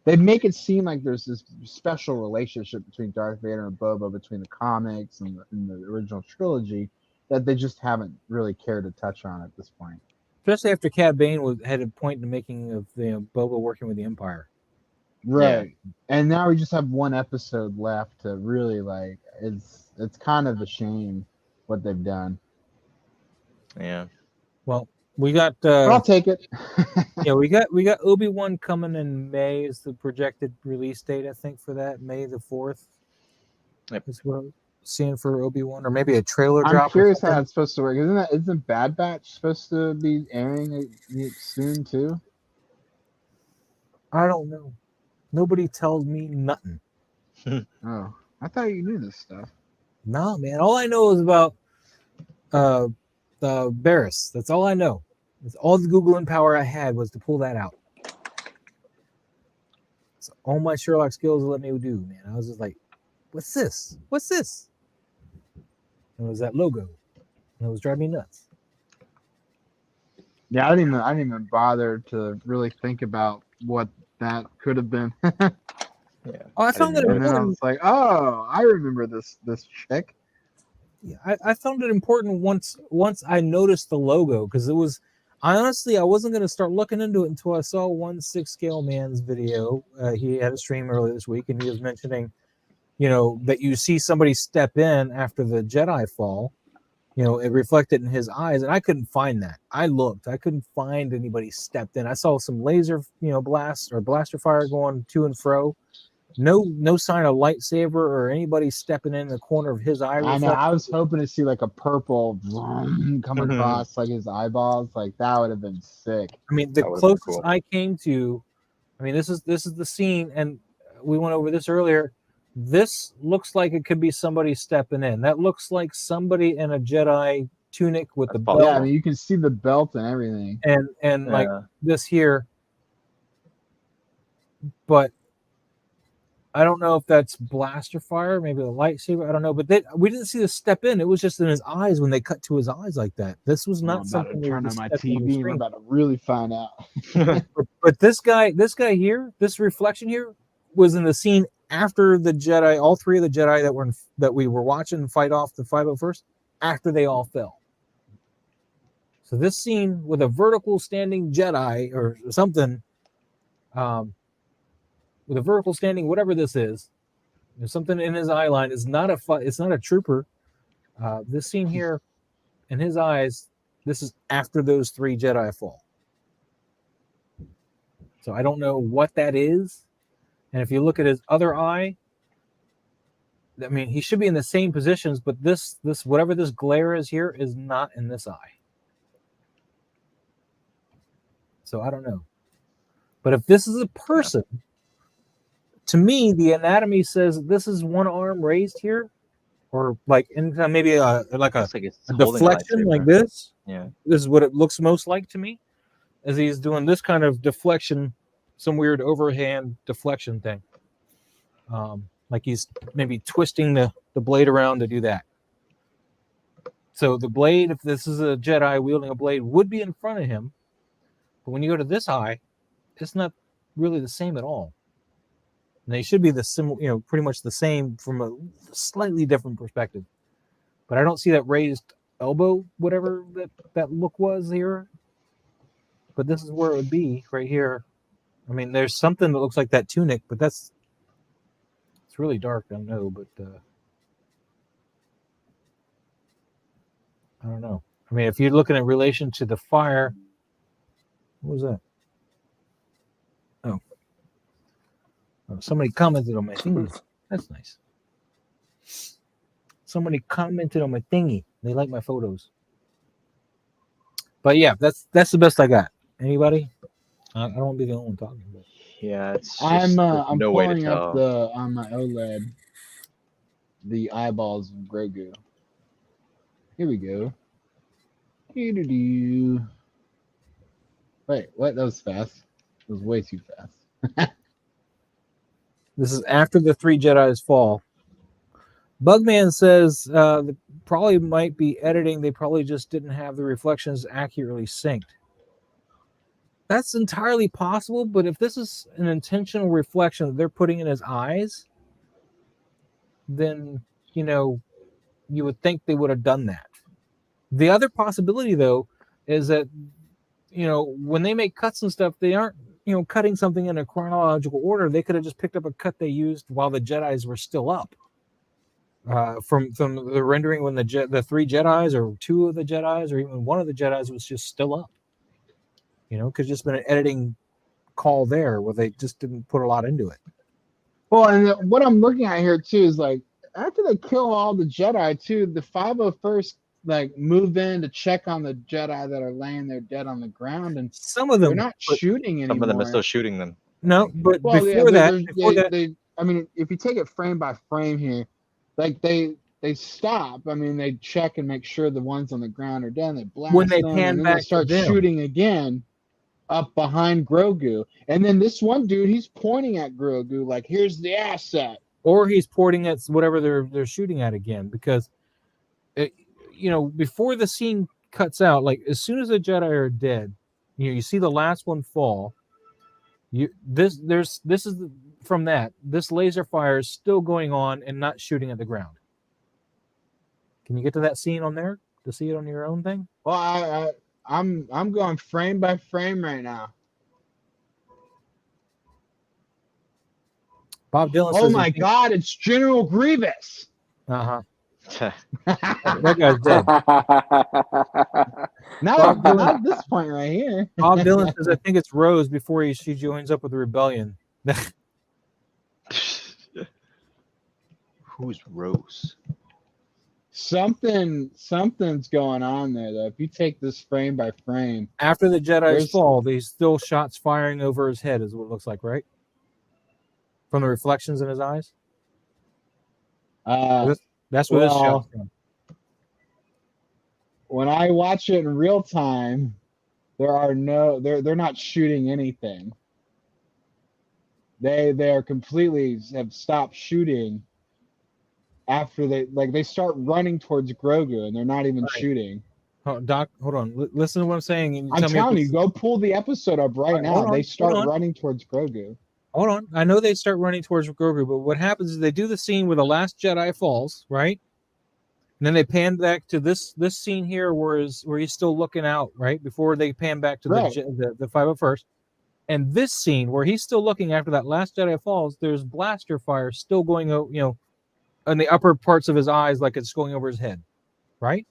Speaker 4: they make it seem like there's this special relationship between Darth Vader and Boba between the comics and the original trilogy that they just haven't really cared to touch on at this point.
Speaker 1: especially after Cad Bane had a point in the making of Boba working with the Empire.
Speaker 4: Right. And now we just have one episode left to really like it's kind of a shame what they've done.
Speaker 3: Yeah.
Speaker 1: Well, we got
Speaker 4: But I'll take it.
Speaker 1: we got Obi-Wan coming in May is the projected release date, I think, for that. May the 4th.
Speaker 3: Yep.
Speaker 1: Is what I'm seeing for Obi-Wan, or maybe a trailer
Speaker 4: I'm
Speaker 1: drop.
Speaker 4: curious how it's supposed to work. Isn't Bad Batch supposed to be airing soon too?
Speaker 1: I don't know. Nobody tells me nothing.
Speaker 4: Oh, I thought you knew this stuff.
Speaker 1: No, man. All I know is about Barris. That's all I know. That's all the Googling power I had was to pull that out. So all my Sherlock skills let me do, man. I was just like, what's this? What's this? And it was that logo. And it was driving me nuts.
Speaker 4: Yeah, I didn't even bother to really think about what that could have been.
Speaker 3: Yeah.
Speaker 1: Oh, I found that
Speaker 4: And then I
Speaker 1: important.
Speaker 4: was like, oh, I remember this chick.
Speaker 1: Yeah, I found it important once I noticed the logo, because I wasn't going to start looking into it until I saw 1/6 Scale Man's video. He had a stream earlier this week, and he was mentioning, that you see somebody step in after the Jedi fall, it reflected in his eyes, and I couldn't find that. I looked, I couldn't find anybody stepped in. I saw some laser, blast or blaster fire going to and fro. No sign of lightsaber or anybody stepping in the corner of his eye.
Speaker 4: I know. I was hoping to see like a purple vroom come
Speaker 3: Mhm.
Speaker 4: across like his eyeballs. Like that would have been sick.
Speaker 1: I mean, the
Speaker 3: That would've been
Speaker 1: closest
Speaker 3: cool.
Speaker 1: I came to, this is the scene, and we went over this earlier. This looks like it could be somebody stepping in. That looks like somebody in a Jedi tunic with the
Speaker 3: That's
Speaker 1: belt,
Speaker 3: possible.
Speaker 4: Yeah, I mean you can see the belt and everything.
Speaker 1: and like
Speaker 3: Yeah.
Speaker 1: this here. But I don't know if that's blaster fire, maybe a lightsaber. I don't know, but we didn't see the step in. It was just in his eyes when they cut to his eyes like that. This was
Speaker 4: I'm
Speaker 1: not
Speaker 4: about
Speaker 1: something
Speaker 4: to
Speaker 1: we
Speaker 4: turn
Speaker 1: were
Speaker 4: on my
Speaker 1: expecting on the
Speaker 4: TV and I'm
Speaker 1: screen.
Speaker 4: about to really find out.
Speaker 1: But this guy here, this reflection here, was in the scene after the Jedi. All three of the Jedi that we were watching fight off the 501st, after they all fell. So this scene with a vertical standing Jedi or something, with a vertical standing, whatever this is, there's something in his eye line. It's not a trooper. This scene here, in his eyes, this is after those three Jedi fall. So I don't know what that is. And if you look at his other eye, I mean, he should be in the same positions, but this whatever this glare is here is not in this eye. So I don't know. But if this is a person, to me, the anatomy says this is one arm raised here, or like in maybe a deflection like this.
Speaker 3: Yeah.
Speaker 1: This is what it looks most like to me, as he's doing this kind of deflection, some weird overhand deflection thing. Like he's maybe twisting the blade around to do that. So the blade, if this is a Jedi wielding a blade, would be in front of him. But when you go to this eye, it's not really the same at all. And they should be pretty much the same from a slightly different perspective. But I don't see that raised elbow, whatever that look was here. But this is where it would be, right here. I mean, there's something that looks like that tunic, but it's really dark. I don't know, but I don't know. I mean, if you're looking at relation to the fire, what was that? Oh, somebody commented on my thingy. That's nice. Somebody commented on my thingy. They like my photos. But yeah, that's the best I got. Anybody? I don't want to be the only one talking. But
Speaker 3: Yeah, it's just
Speaker 4: I'm
Speaker 3: no way to
Speaker 4: pulling up
Speaker 3: tell.
Speaker 4: on my OLED the eyeballs of Grogu. Here we go. Wait, what? That was fast. It was way too fast.
Speaker 1: This is after the three Jedis fall. Bugman says probably might be editing. They probably just didn't have the reflections accurately synced. That's entirely possible, but if this is an intentional reflection that they're putting in his eyes, then, you would think they would have done that. The other possibility, though, is that, when they make cuts and stuff, they aren't, cutting something in a chronological order. They could have just picked up a cut they used while the Jedis were still up. From the rendering when the 3 Jedis or 2 of the Jedis or even 1 of the Jedis was just still up. Could just been an editing call there where they just didn't put a lot into it.
Speaker 4: Well, and what I'm looking at here too is like after they kill all the Jedi too, the 501st like move in to check on the Jedi that are laying there dead on the ground, and
Speaker 1: some of them
Speaker 4: they're not shooting anymore.
Speaker 3: Some of them are still shooting them.
Speaker 1: No, but
Speaker 4: well,
Speaker 1: before that,
Speaker 4: I mean, if you take it frame by frame here, like they stop. I mean, they check and make sure the ones on the ground are dead. They blast
Speaker 1: when they
Speaker 4: them,
Speaker 1: pan
Speaker 4: and then
Speaker 1: back
Speaker 4: they start shooting again up behind Grogu. And then this one dude, he's pointing at Grogu like, "Here's the asset,"
Speaker 1: or he's pointing at whatever they're shooting at again. Because, before the scene cuts out, like as soon as the Jedi are dead, you see the last one fall. This is from that. This laser fire is still going on and not shooting at the ground. Can you get to that scene on there to see it on your own thing?
Speaker 4: Well, I'm going frame by frame right now.
Speaker 1: Bob Dylan says,
Speaker 4: "Oh my God, it's General Grievous."
Speaker 1: That guy's dead.
Speaker 4: Not at this point right here.
Speaker 1: Bob Dylan says, I think it's Rose before she joins up with the rebellion.
Speaker 3: Who's Rose?
Speaker 4: Something's going on there though. If you take this frame by frame,
Speaker 1: after the Jedi's fall, there's still shots firing over his head, is what it looks like, right? From the reflections in his eyes. That's where this shot's from.
Speaker 4: When I watch it in real time, they're not shooting anything. They are completely have stopped shooting after they start running towards Grogu and they're not even shooting.
Speaker 1: Oh, Doc, hold on. Listen to what I'm saying. And
Speaker 4: I'm telling you, go pull the episode up right now. They start running towards Grogu.
Speaker 1: Hold on. I know they start running towards Grogu, but what happens is they do the scene where the last Jedi falls, right? And then they pan back to this scene here where he's still looking out, right? Before they pan back to the 501st. And this scene where he's still looking after that last Jedi falls, there's blaster fire still going, in the upper parts of his eyes, like it's going over his head, right?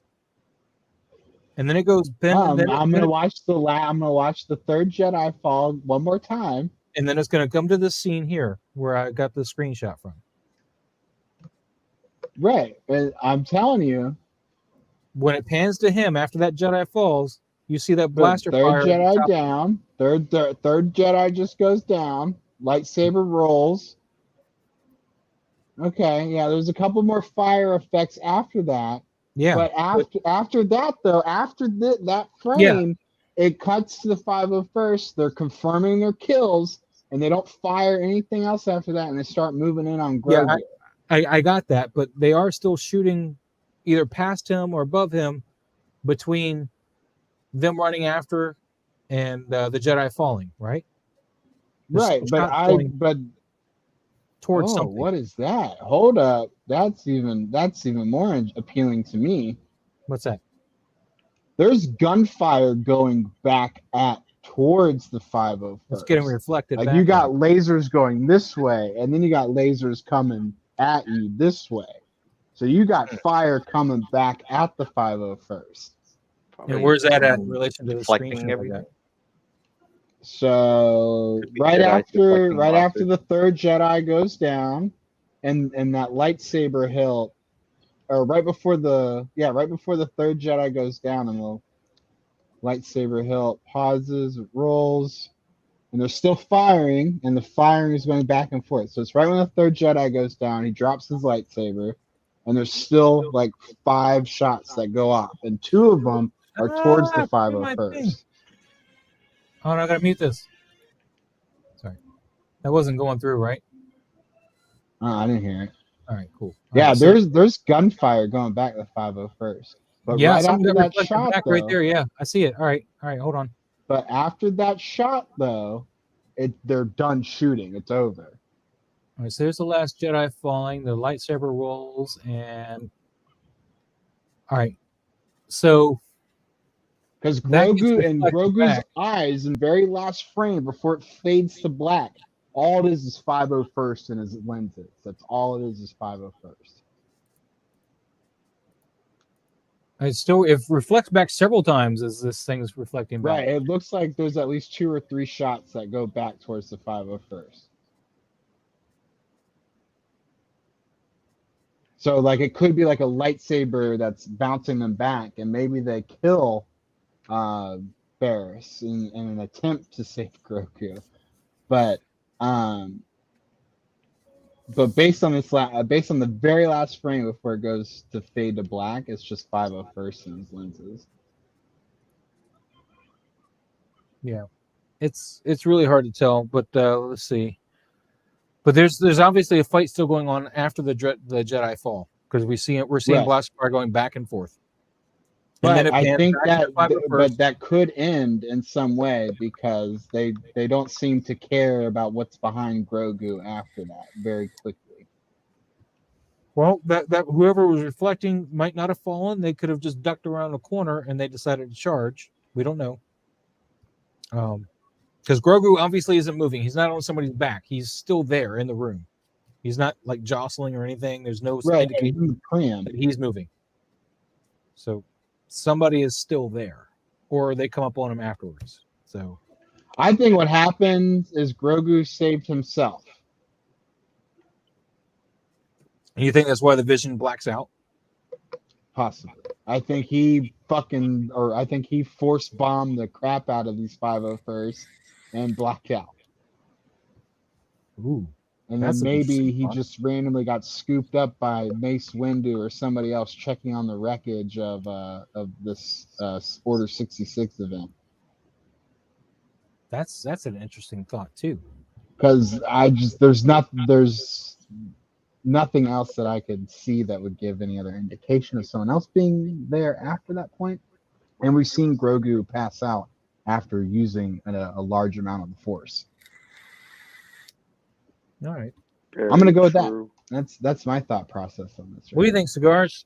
Speaker 1: And then it goes.
Speaker 4: I'm gonna watch the 3rd Jedi fall one more time,
Speaker 1: and then it's gonna come to this scene here where I got the screenshot from.
Speaker 4: Right, and I'm telling you,
Speaker 1: when it pans to him after that Jedi falls, you see that blaster
Speaker 4: fire.
Speaker 1: Third
Speaker 4: Jedi down. Third Jedi just goes down. Lightsaber rolls. Okay, yeah, there's a couple more fire effects after that.
Speaker 1: Yeah.
Speaker 4: But after that, though, after that frame, it cuts to the 501st. They're confirming their kills, and they don't fire anything else after that, and they start moving in on Grogu.
Speaker 1: Yeah, I got that, but they are still shooting either past him or above him between them running after and the Jedi falling, right?
Speaker 4: Right, but
Speaker 1: towards something.
Speaker 4: What is that? Hold up. That's even more appealing to me.
Speaker 1: What's that?
Speaker 4: There's gunfire going back towards the 501st.
Speaker 1: It's getting reflected.
Speaker 4: Like you got lasers going this way, and then you got lasers coming at you this way. So you got fire coming back at the 501st.
Speaker 1: And where's that at in relation to the screen?
Speaker 3: Everything.
Speaker 4: So right after the 3rd Jedi goes down, and that lightsaber hilt, or right before the 3rd Jedi goes down, and the lightsaber hilt pauses, it rolls, and they're still firing, and the firing is going back and forth. So it's right when the 3rd Jedi goes down, he drops his lightsaber, and there's still like 5 shots that go off, and 2 of them are towards the 501st.
Speaker 1: Oh, I gotta mute this. Sorry, that wasn't going through, right?
Speaker 4: I didn't hear it.
Speaker 1: All right, cool. All
Speaker 4: Yeah,
Speaker 1: right, so,
Speaker 4: there's gunfire going back to 501st. But
Speaker 1: yeah,
Speaker 4: right
Speaker 1: something
Speaker 4: after
Speaker 1: got
Speaker 4: that
Speaker 1: reflected
Speaker 4: shot,
Speaker 1: back
Speaker 4: though,
Speaker 1: right there. Yeah, I see it. All right, hold on.
Speaker 4: but after that shot, though, they're done shooting. It's over.
Speaker 1: All right, so there's the Last Jedi falling. The lightsaber rolls, and all right, so
Speaker 4: Because
Speaker 1: that gets reflected
Speaker 4: Grogu's
Speaker 1: back.
Speaker 4: eyes in the very last frame before it fades to black, all it is 501st in his lenses. That's all it is 501st.
Speaker 1: It reflects back several times as this thing's reflecting back.
Speaker 4: Right. It looks like there's at least 2 or 3 shots that go back towards the 501st. So like it could be like a lightsaber that's bouncing them back, and maybe they kill Barris in an attempt to save Grogu. But based on this based on the very last frame before it goes to fade to black, it's just 501st in his lenses.
Speaker 1: Yeah, it's really hard to tell, but let's see. But there's obviously a fight still going on after the Jedi fall, because we're seeing
Speaker 4: Right.
Speaker 1: blast fire going back and forth.
Speaker 4: But
Speaker 1: then it
Speaker 4: I
Speaker 1: pans
Speaker 4: think
Speaker 1: back to
Speaker 4: that
Speaker 1: 501st.
Speaker 4: but that could end in some way because they don't seem to care about what's behind Grogu after that very quickly.
Speaker 1: Well, that whoever was reflecting might not have fallen. They could have just ducked around the corner and they decided to charge. We don't know. Because Grogu obviously isn't moving. He's not on somebody's back. He's still there in the room. He's not like jostling or anything. There's no indication that he's moving. So somebody is still there, or they come up on him afterwards. So
Speaker 4: I think what happened is Grogu saved himself.
Speaker 1: And you think that's why the vision blacks out?
Speaker 4: Possibly. I think he force bombed the crap out of these 501st and blacked out.
Speaker 1: Ooh.
Speaker 4: And then maybe he just randomly got scooped up by Mace Windu or somebody else checking on the wreckage of this Order 66 event.
Speaker 1: That's an interesting thought too.
Speaker 4: Because there's nothing else that I could see that would give any other indication of someone else being there after that point. And we've seen Grogu pass out after using a large amount of the Force.
Speaker 1: All right.
Speaker 2: Very
Speaker 4: I'm going to go with
Speaker 2: true.
Speaker 4: that. That's my thought process on this.
Speaker 1: What do you think, Cigars?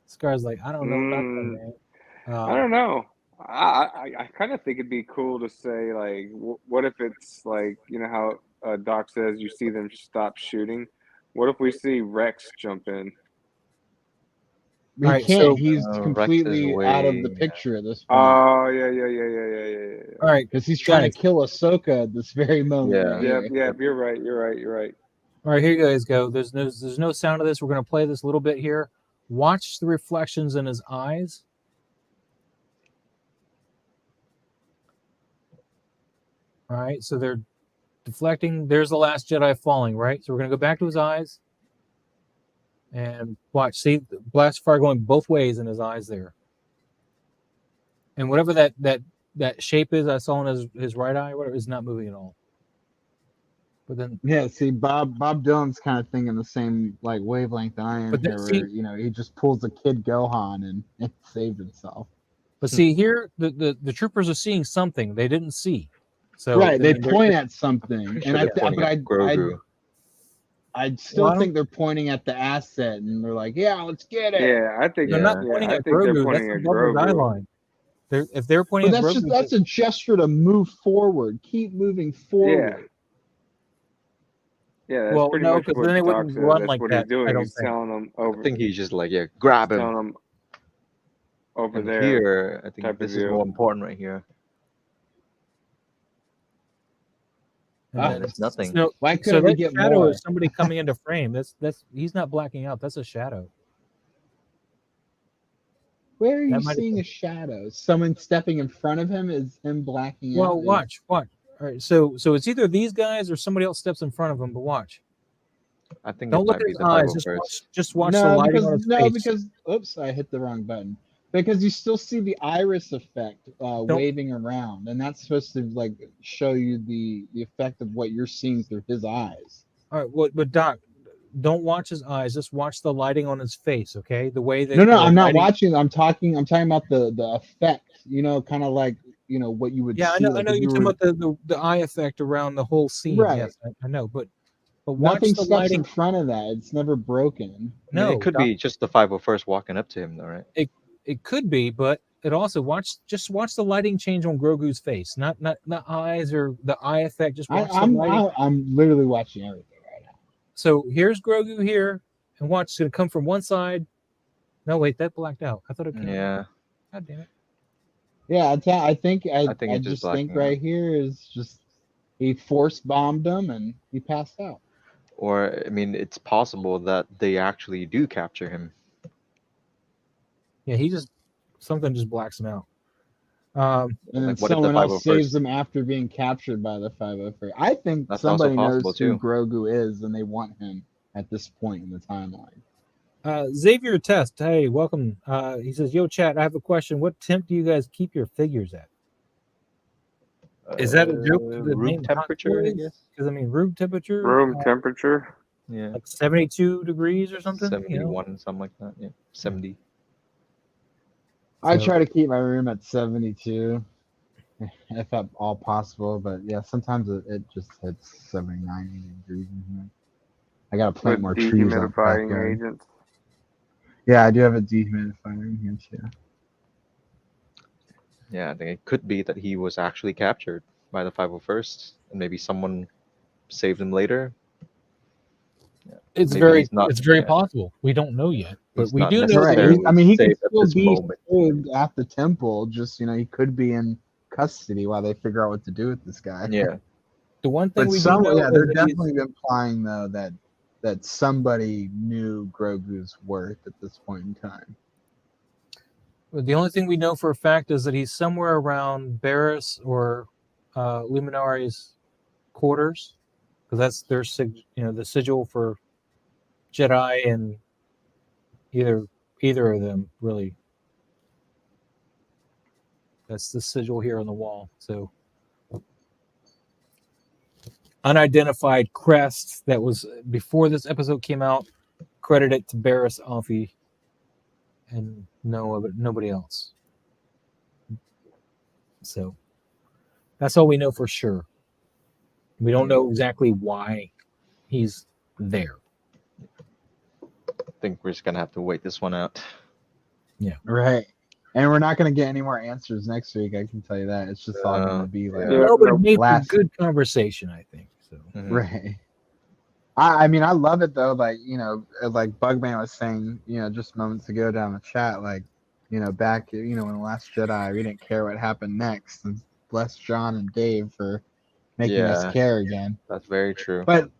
Speaker 1: Cigars like, I don't know nothing, man.
Speaker 2: I don't know. I kind of think it'd be cool to say, like, what if it's like, you know how Doc says you see them stop shooting? What if we see Rex jump in?
Speaker 4: He
Speaker 1: Right,
Speaker 4: can't.
Speaker 1: so-
Speaker 4: He's completely out of the picture at this point.
Speaker 2: Oh, yeah.
Speaker 1: All right.
Speaker 4: Because he's trying to kill Ahsoka at this very moment.
Speaker 3: Yeah.
Speaker 4: right here.
Speaker 2: Yeah, you're right.
Speaker 1: All right, here you guys go. There's no sound of this. We're going to play this a little bit here. Watch the reflections in his eyes. All right, so they're deflecting. There's the Last Jedi falling, right? So we're going to go back to his eyes. And watch. See, the blast fire going both ways in his eyes there. And whatever that shape is I saw in his right eye, whatever, is not moving at all. But then,
Speaker 4: yeah, see, Bob Dylan's kind of thinking the same like wavelength that I am
Speaker 1: But then,
Speaker 4: here, where he just pulls the kid Gohan and saved himself.
Speaker 1: but see here, the troopers are seeing something they didn't see. So
Speaker 4: right, they point at something,
Speaker 3: Sure, they're pointing at Grogu.
Speaker 4: I still think they're pointing at the asset, and they're like, "Yeah, let's get it."
Speaker 2: Yeah, I think
Speaker 1: they're not pointing at Grogu. That's above the eye line. If they're pointing at Grogu,
Speaker 4: that's a gesture to move forward. Keep moving forward.
Speaker 2: Yeah, that's
Speaker 1: well,
Speaker 2: pretty
Speaker 1: no,
Speaker 2: much
Speaker 1: because
Speaker 2: what
Speaker 1: then they
Speaker 2: Doc
Speaker 1: wouldn't
Speaker 2: says.
Speaker 1: run
Speaker 2: That's
Speaker 1: like
Speaker 2: what
Speaker 1: that.
Speaker 2: he's doing.
Speaker 1: I don't
Speaker 2: He's
Speaker 1: think.
Speaker 2: telling them over.
Speaker 3: I think he's just like, grab him.
Speaker 2: Telling them over
Speaker 3: And
Speaker 2: there.
Speaker 3: here, I think
Speaker 2: type
Speaker 3: this
Speaker 2: of
Speaker 3: is
Speaker 2: deal.
Speaker 3: more important right here. And it's nothing.
Speaker 1: So,
Speaker 4: Why
Speaker 1: so
Speaker 4: couldn't we
Speaker 1: that
Speaker 4: get
Speaker 1: shadow
Speaker 4: more?
Speaker 1: is somebody coming into frame. That's he's not blacking out. That's a shadow.
Speaker 4: Where are you
Speaker 1: That might have
Speaker 4: seeing a shadow? Someone stepping in front of him is him blacking out.
Speaker 1: Well, watch. All right, so it's either these guys or somebody else steps in front of him. But watch.
Speaker 3: I think
Speaker 1: Don't
Speaker 3: it
Speaker 1: look
Speaker 3: might
Speaker 1: at
Speaker 3: be
Speaker 1: his
Speaker 3: the
Speaker 1: eyes.
Speaker 3: 501st.
Speaker 1: Just watch the lighting on his face.
Speaker 4: because oops, I hit the wrong button. Because you still see the iris effect waving around, and that's supposed to like show you the effect of what you're seeing through his eyes.
Speaker 1: All right, but Doc, don't watch his eyes. Just watch the lighting on his face, okay? The way that
Speaker 4: No,
Speaker 1: the
Speaker 4: I'm not
Speaker 1: lighting...
Speaker 4: watching. I'm talking about the effect. Kind of like what you would
Speaker 1: Yeah,
Speaker 4: see.
Speaker 1: I know you're talking about the eye effect around the whole scene.
Speaker 4: Right.
Speaker 1: Yes, I know, but watch
Speaker 4: nothing
Speaker 1: the
Speaker 4: steps
Speaker 1: lighting.
Speaker 4: in front of that. It's never broken.
Speaker 3: I mean,
Speaker 1: No,
Speaker 3: it could be just the 501st walking up to him, though, right?
Speaker 1: It could be, but it also just watch the lighting change on Grogu's face, not eyes or the eye effect. Just watch the lighting.
Speaker 4: I'm literally watching everything right now.
Speaker 1: So here's Grogu here, and watch. It's gonna come from one side. No, wait, that blacked out. I thought it came.
Speaker 3: Yeah.
Speaker 1: God damn it.
Speaker 4: Yeah, I think
Speaker 3: just
Speaker 4: right here is just he force bombed him and he passed out.
Speaker 3: Or I mean, it's possible that they actually do capture him.
Speaker 1: Yeah, something just blacks him out.
Speaker 4: And then someone else saves him after being captured by the 501st. I think somebody knows who Grogu is, and they want him at this point in the timeline.
Speaker 1: Xavier Test, hey, welcome. He says, "Yo, chat, I have a question. What temp do you guys keep your figures at?" Is that a joke?
Speaker 3: Room temperature, I guess.
Speaker 1: Because I mean, room temperature.
Speaker 2: Room temperature.
Speaker 3: Yeah.
Speaker 1: Like 72 degrees or something.
Speaker 3: 71, something like that. Yeah, 70.
Speaker 4: I try to keep my room at 72, if at all possible. But yeah, sometimes it just hits 79, 80 degrees in here. I gotta plant more trees.
Speaker 2: Dehumidifying agents.
Speaker 4: Yeah, I do have a dehumidifier in here too.
Speaker 3: Yeah, I think it could be that he was actually captured by the 501st, and maybe someone saved him later. Yeah.
Speaker 1: It's very possible. We don't know yet, but we do know that.
Speaker 4: I mean, he could still be saved at the temple. Just he could be in custody while they figure out what to do with this guy.
Speaker 3: Yeah.
Speaker 1: The one thing we do know,
Speaker 4: they're definitely implying though that somebody knew Grogu's worth at this point in time.
Speaker 1: The only thing we know for a fact is that he's somewhere around Barris or Luminari's quarters, because that's their the sigil for Jedi, and either of them really. That's the sigil here on the wall. So unidentified crest that was before this episode came out, credited to Barris Offee, and nobody else. So that's all we know for sure. We don't know exactly why he's there.
Speaker 3: I think we're just gonna have to wait this one out.
Speaker 4: Yeah. Right. And we're not gonna get any more answers next week. I can tell you that. It's just all gonna be like
Speaker 1: made good conversation, I think. So
Speaker 4: right. I mean, I love it though. Like like Bugman was saying, just moments ago down the chat, like back in The Last Jedi, we didn't care what happened next. And bless John and Dave for making us care again.
Speaker 3: That's very true.
Speaker 4: But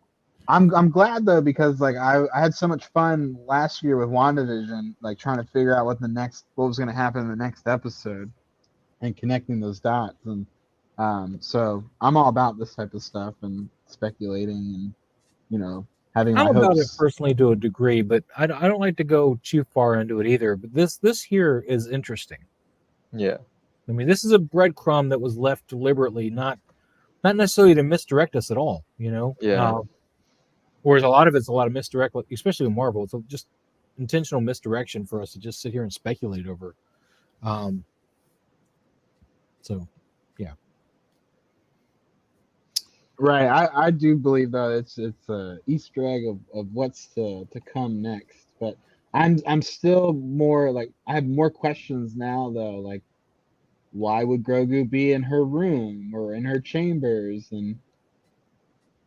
Speaker 4: I'm glad though, because like I had so much fun last year with WandaVision, like trying to figure out what was going to happen in the next episode and connecting those dots. And so I'm all about this type of stuff and speculating and having my hopes.
Speaker 1: I'm about it personally to a degree, but I don't like to go too far into it either. But this here is interesting.
Speaker 3: Yeah.
Speaker 1: I mean, this is a breadcrumb that was left deliberately, not necessarily to misdirect us at all,
Speaker 3: Yeah.
Speaker 1: Whereas a lot of misdirect, especially with Marvel, it's just intentional misdirection for us to just sit here and speculate over. So, yeah.
Speaker 4: Right. I do believe though it's a Easter egg of what's to come next. But I'm still more like I have more questions now though, like why would Grogu be in her room or in her chambers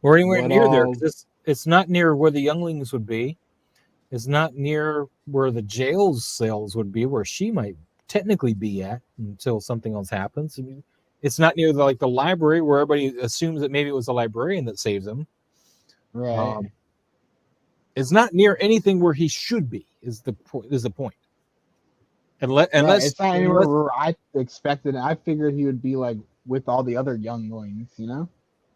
Speaker 1: or anywhere near there? Because it's not near where the younglings would be. It's not near where the jail's cells would be, where she might technically be at until something else happens. I mean, it's not near the library where everybody assumes that maybe it was the librarian that saved them.
Speaker 4: Right.
Speaker 1: It's not near anything where he should be. Is the point? Unless
Speaker 4: it's not anywhere where I expected. I figured he would be like with all the other younglings,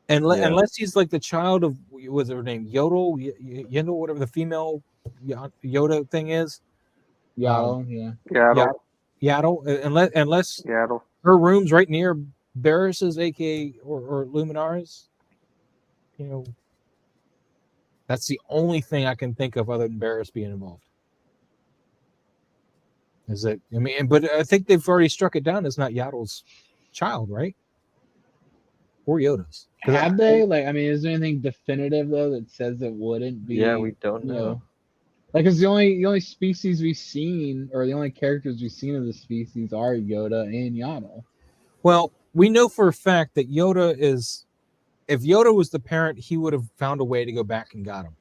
Speaker 1: Unless he's like the child of, what's her name, Yendel, whatever the female Yoda thing is.
Speaker 4: Yaddle,
Speaker 2: yeah.
Speaker 1: Yaddle, unless
Speaker 2: Seattle.
Speaker 1: her room's right near Barris's, aka or Luminara's. You know, that's the only thing I can think of other than Barris being involved. Is it? I mean, but I think they've already struck it down. It's not Yaddle's child, right? Or Yoda's.
Speaker 4: Have they? Like, I mean, is there anything definitive though that says it wouldn't be?
Speaker 3: Yeah, we don't know.
Speaker 4: Like, because the only species we've seen, or the only characters we've seen of the species, are Yoda and Yaddle.
Speaker 1: Well, we know for a fact that Yoda is. If Yoda was the parent, he would have found a way to go back and got him.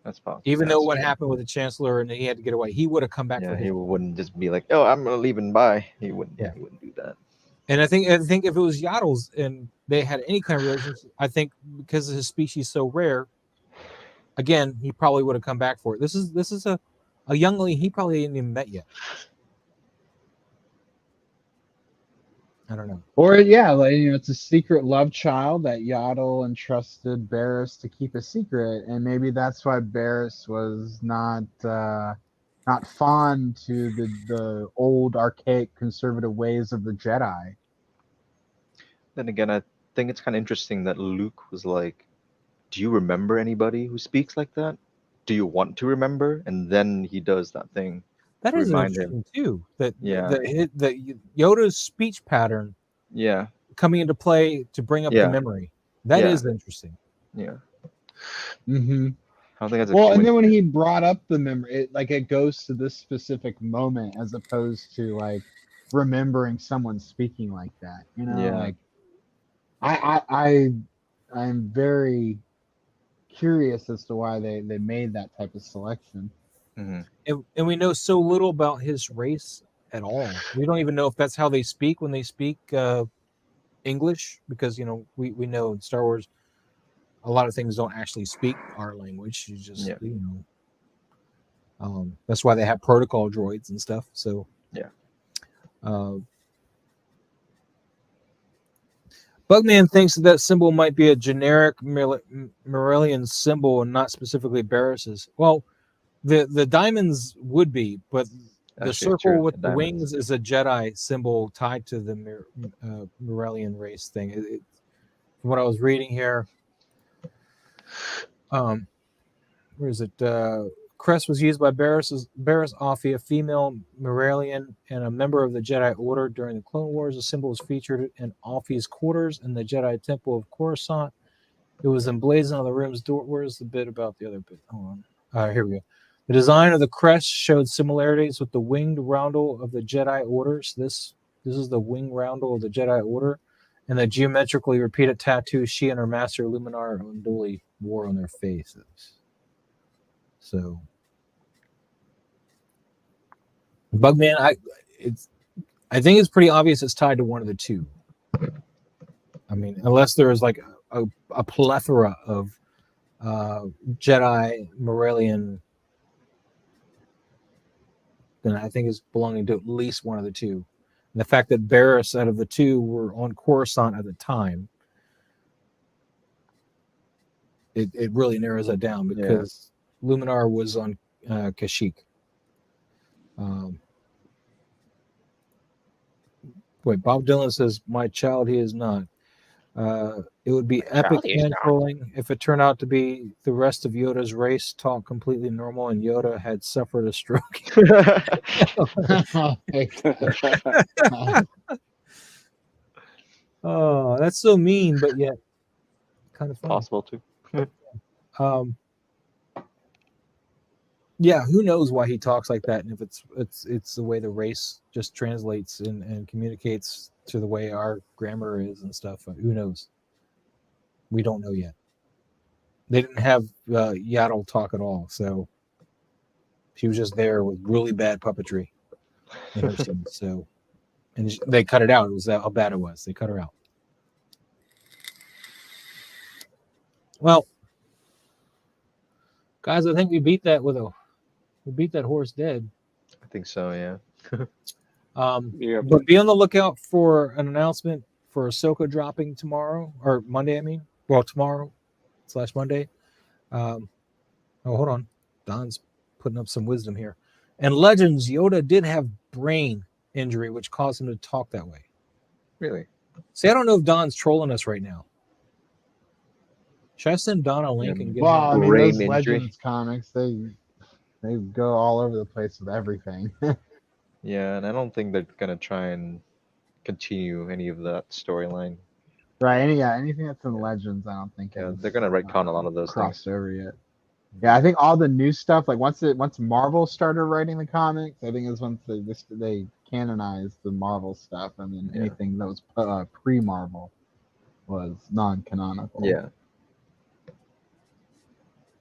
Speaker 3: That's possible.
Speaker 1: Even though what happened with the Chancellor and he had to get away, he would have come back.
Speaker 3: Yeah, he wouldn't just be like, "Oh, I'm gonna leave and bye." He wouldn't.
Speaker 1: Yeah.
Speaker 3: He wouldn't do that.
Speaker 1: And I think if it was Yaddle's and they had any kind of relationship, I think because his species so rare, again, he probably would have come back for it. This is a youngling he probably ain't even met yet. I don't know.
Speaker 4: Or yeah, like, you know, it's a secret love child that Yaddle entrusted Barris to keep a secret, and maybe that's why Barris was not fond to the old archaic conservative ways of the Jedi.
Speaker 3: Then again, I think it's kind of interesting that Luke was like, "Do you remember anybody who speaks like that? Do you want to remember?" And then he does that thing.
Speaker 1: That is interesting too. That Yoda's speech pattern, coming into play to bring up the memory. That is interesting.
Speaker 3: Yeah.
Speaker 4: Mm-hmm.
Speaker 3: I don't think that's
Speaker 4: well, and then when he brought up the memory, it goes to this specific moment as opposed to like remembering someone speaking like that. You know, I'm very curious as to why they made that type of selection.
Speaker 3: Mm-hmm.
Speaker 1: And we know so little about his race at all. We don't even know if that's how they speak when they speak English, because, you know, we know in Star Wars a lot of things don't actually speak our language. You just, you know, that's why they have protocol droids and stuff. So Bugman thinks that symbol might be a generic Morellian symbol and not specifically Barris's. Well, the diamonds would be, but the circle with the wings is a Jedi symbol tied to the Morellian race thing. From what I was reading here, where is it? Crest was used by Barris Offee, a female Morellian and a member of the Jedi Order during the Clone Wars. The symbol was featured in Offee's quarters in the Jedi Temple of Coruscant. It was emblazoned on the room's door. Where's the bit about the other bit? Hold on. Here we go. The design of the crest showed similarities with the winged roundel of the Jedi Order. So this is the winged roundel of the Jedi Order, and the geometrically repeated tattoos she and her master Luminar Unduli wore on their faces. So, Bugman, I think it's pretty obvious it's tied to one of the two. I mean, unless there is like a plethora of Jedi Morellian, then I think it's belonging to at least one of the two. And the fact that Barris out of the two were on Coruscant at the time, it really narrows that down, because Luminar was on Kashyyyk. Wait, Bob Dylan says, "My child, he is not." It would be epic hand trolling if it turned out to be the rest of Yoda's race talk completely normal and Yoda had suffered a stroke. Oh, that's so mean, but yet kind of funny.
Speaker 3: Possible too.
Speaker 1: Yeah, who knows why he talks like that, and if it's the way the race just translates and communicates to the way our grammar is and stuff. Who knows? We don't know yet. They didn't have Yaddle talk at all, so she was just there with really bad puppetry in her scenes. So, and they cut it out. It was how bad it was. They cut her out. Well, guys, I think we beat that horse dead.
Speaker 3: I think so, yeah.
Speaker 1: But be on the lookout for an announcement for Ahsoka dropping tomorrow, or Monday, I mean. Well, tomorrow/Monday. Hold on. Don's putting up some wisdom here. And Legends, Yoda did have brain injury, which caused him to talk that way.
Speaker 3: Really?
Speaker 1: See, I don't know if Don's trolling us right now. Should I send Don a link and get
Speaker 4: Well,
Speaker 1: him?
Speaker 4: I mean,
Speaker 3: Brain
Speaker 4: those
Speaker 3: injury.
Speaker 4: Legends comics, they go all over the place with everything.
Speaker 3: Yeah, and I don't think they're gonna try and continue any of that storyline.
Speaker 4: Right? Anything that's in Legends, I don't think
Speaker 3: Yeah,
Speaker 4: has
Speaker 3: they're gonna retcon a lot of those
Speaker 4: crossed
Speaker 3: things.
Speaker 4: over yet. Yeah, I think all the new stuff, like once Marvel started writing the comics, I think it was once they canonized the Marvel stuff, and then
Speaker 3: Yeah.
Speaker 4: anything that was pre-Marvel was non-canonical.
Speaker 3: Yeah.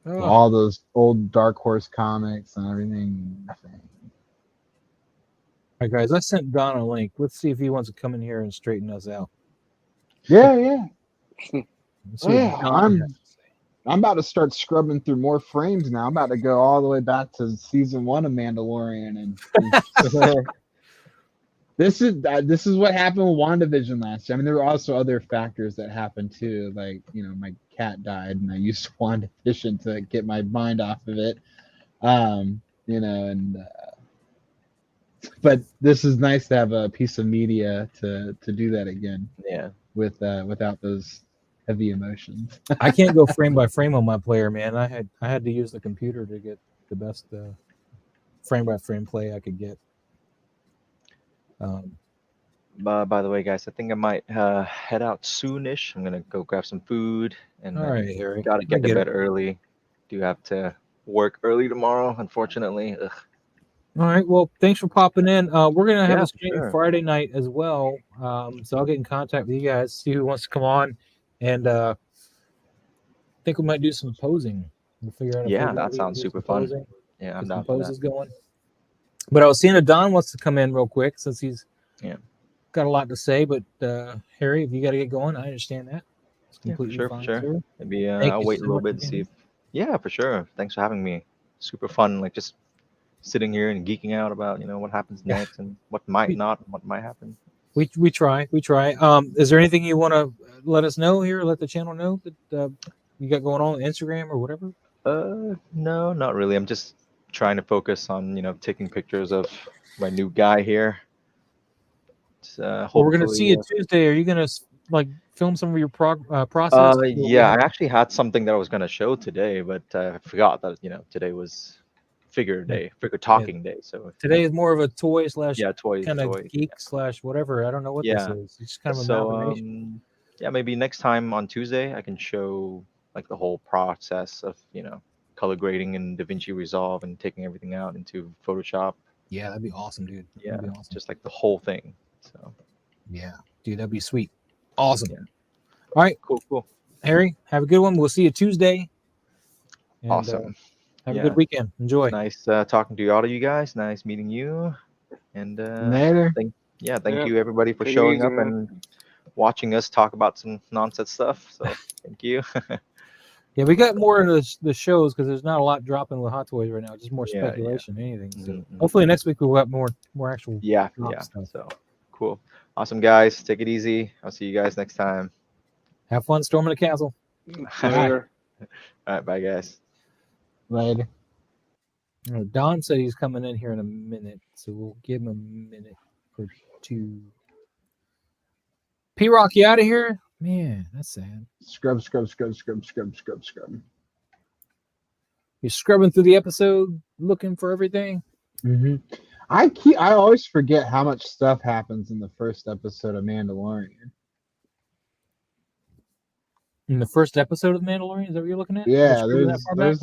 Speaker 4: So all those old Dark Horse comics and everything. Nothing.
Speaker 1: All right, guys, I sent Don a link. Let's see if he wants to come in here and straighten us out.
Speaker 4: Yeah.
Speaker 1: Let's see what Don has to say.
Speaker 4: I'm about to start scrubbing through more frames now. I'm about to go all the way back to season 1 of Mandalorian, and this is what happened with WandaVision last year. I mean, there were also other factors that happened too, like my cat died, and I used WandaVision to get my mind off of it. But this is nice to have a piece of media to do that again.
Speaker 3: Yeah.
Speaker 4: Without those heavy emotions.
Speaker 1: I can't go frame by frame on my player, man. I had to use the computer to get the best frame by frame play I could get.
Speaker 3: By the way, guys, I think I might head out soonish. I'm gonna go grab some food, and
Speaker 1: All right, Harry.
Speaker 3: gotta get to bed early. Do have to work early tomorrow, unfortunately. Ugh.
Speaker 1: All right. Well, thanks for popping in. We're gonna have a stream
Speaker 3: sure.
Speaker 1: Friday night as well. So I'll get in contact with you guys, see who wants to come on, and I think we might do some posing. We'll figure out.
Speaker 3: Yeah, that sounds super fun. Yeah, I'm down for that.
Speaker 1: Going. But I was seeing that Don wants to come in real quick since he's got a lot to say. But Harry, if you got to get going, I understand that. It's completely fine.
Speaker 3: Sure. Maybe I'll wait a little bit to see if. Yeah, for sure. Thanks for having me. Super fun. Like just sitting here and geeking out about what happens next and what might happen.
Speaker 1: We try. Is there anything you want to let us know here? Let the channel know that you got going on Instagram or whatever?
Speaker 3: No, not really. I'm just trying to focus on taking pictures of my new guy here.
Speaker 1: Well, we're gonna see you Tuesday. Are you gonna film some of your process?
Speaker 3: Yeah, I actually had something that I was gonna show today, but I forgot that today was figure talking day. So
Speaker 1: today is more of a toy
Speaker 3: kind
Speaker 1: of geek / whatever. I don't know what this is. It's kind of an amalgamation.
Speaker 3: Maybe next time on Tuesday I can show like the whole process of color grading in DaVinci Resolve and taking everything out into Photoshop.
Speaker 1: Yeah, that'd be awesome, dude.
Speaker 3: Yeah, just like the whole thing. So
Speaker 1: yeah, dude, that'd be sweet. Awesome.
Speaker 3: Yeah.
Speaker 1: All right,
Speaker 3: cool.
Speaker 1: Harry, have a good one. We'll see you Tuesday. And,
Speaker 3: awesome.
Speaker 1: Have a good weekend. Enjoy.
Speaker 3: Nice talking to all of you guys. Nice meeting you. And
Speaker 4: later.
Speaker 3: Thank you everybody for showing up and watching us talk about some nonsense stuff. So thank you.
Speaker 1: Yeah, we got more of the shows because there's not a lot dropping with Hot Toys right now. Just more speculation, anything. So hopefully next week we'll have more actual stuff.
Speaker 3: So cool. Awesome, guys. Take it easy. I'll see you guys next time.
Speaker 1: Have fun storming the castle.
Speaker 2: Later.
Speaker 3: All right, bye, guys.
Speaker 4: Later.
Speaker 1: Don said he's coming in here in a minute, so we'll give him a minute or two. P-Rock, you out of here? Man, that's sad.
Speaker 4: Scrub.
Speaker 1: You're scrubbing through the episode, looking for everything.
Speaker 4: Mm-hmm. I always forget how much stuff happens in the first episode of Mandalorian.
Speaker 1: In the first episode of Mandalorian, is that what you're looking at?
Speaker 4: Yeah, there's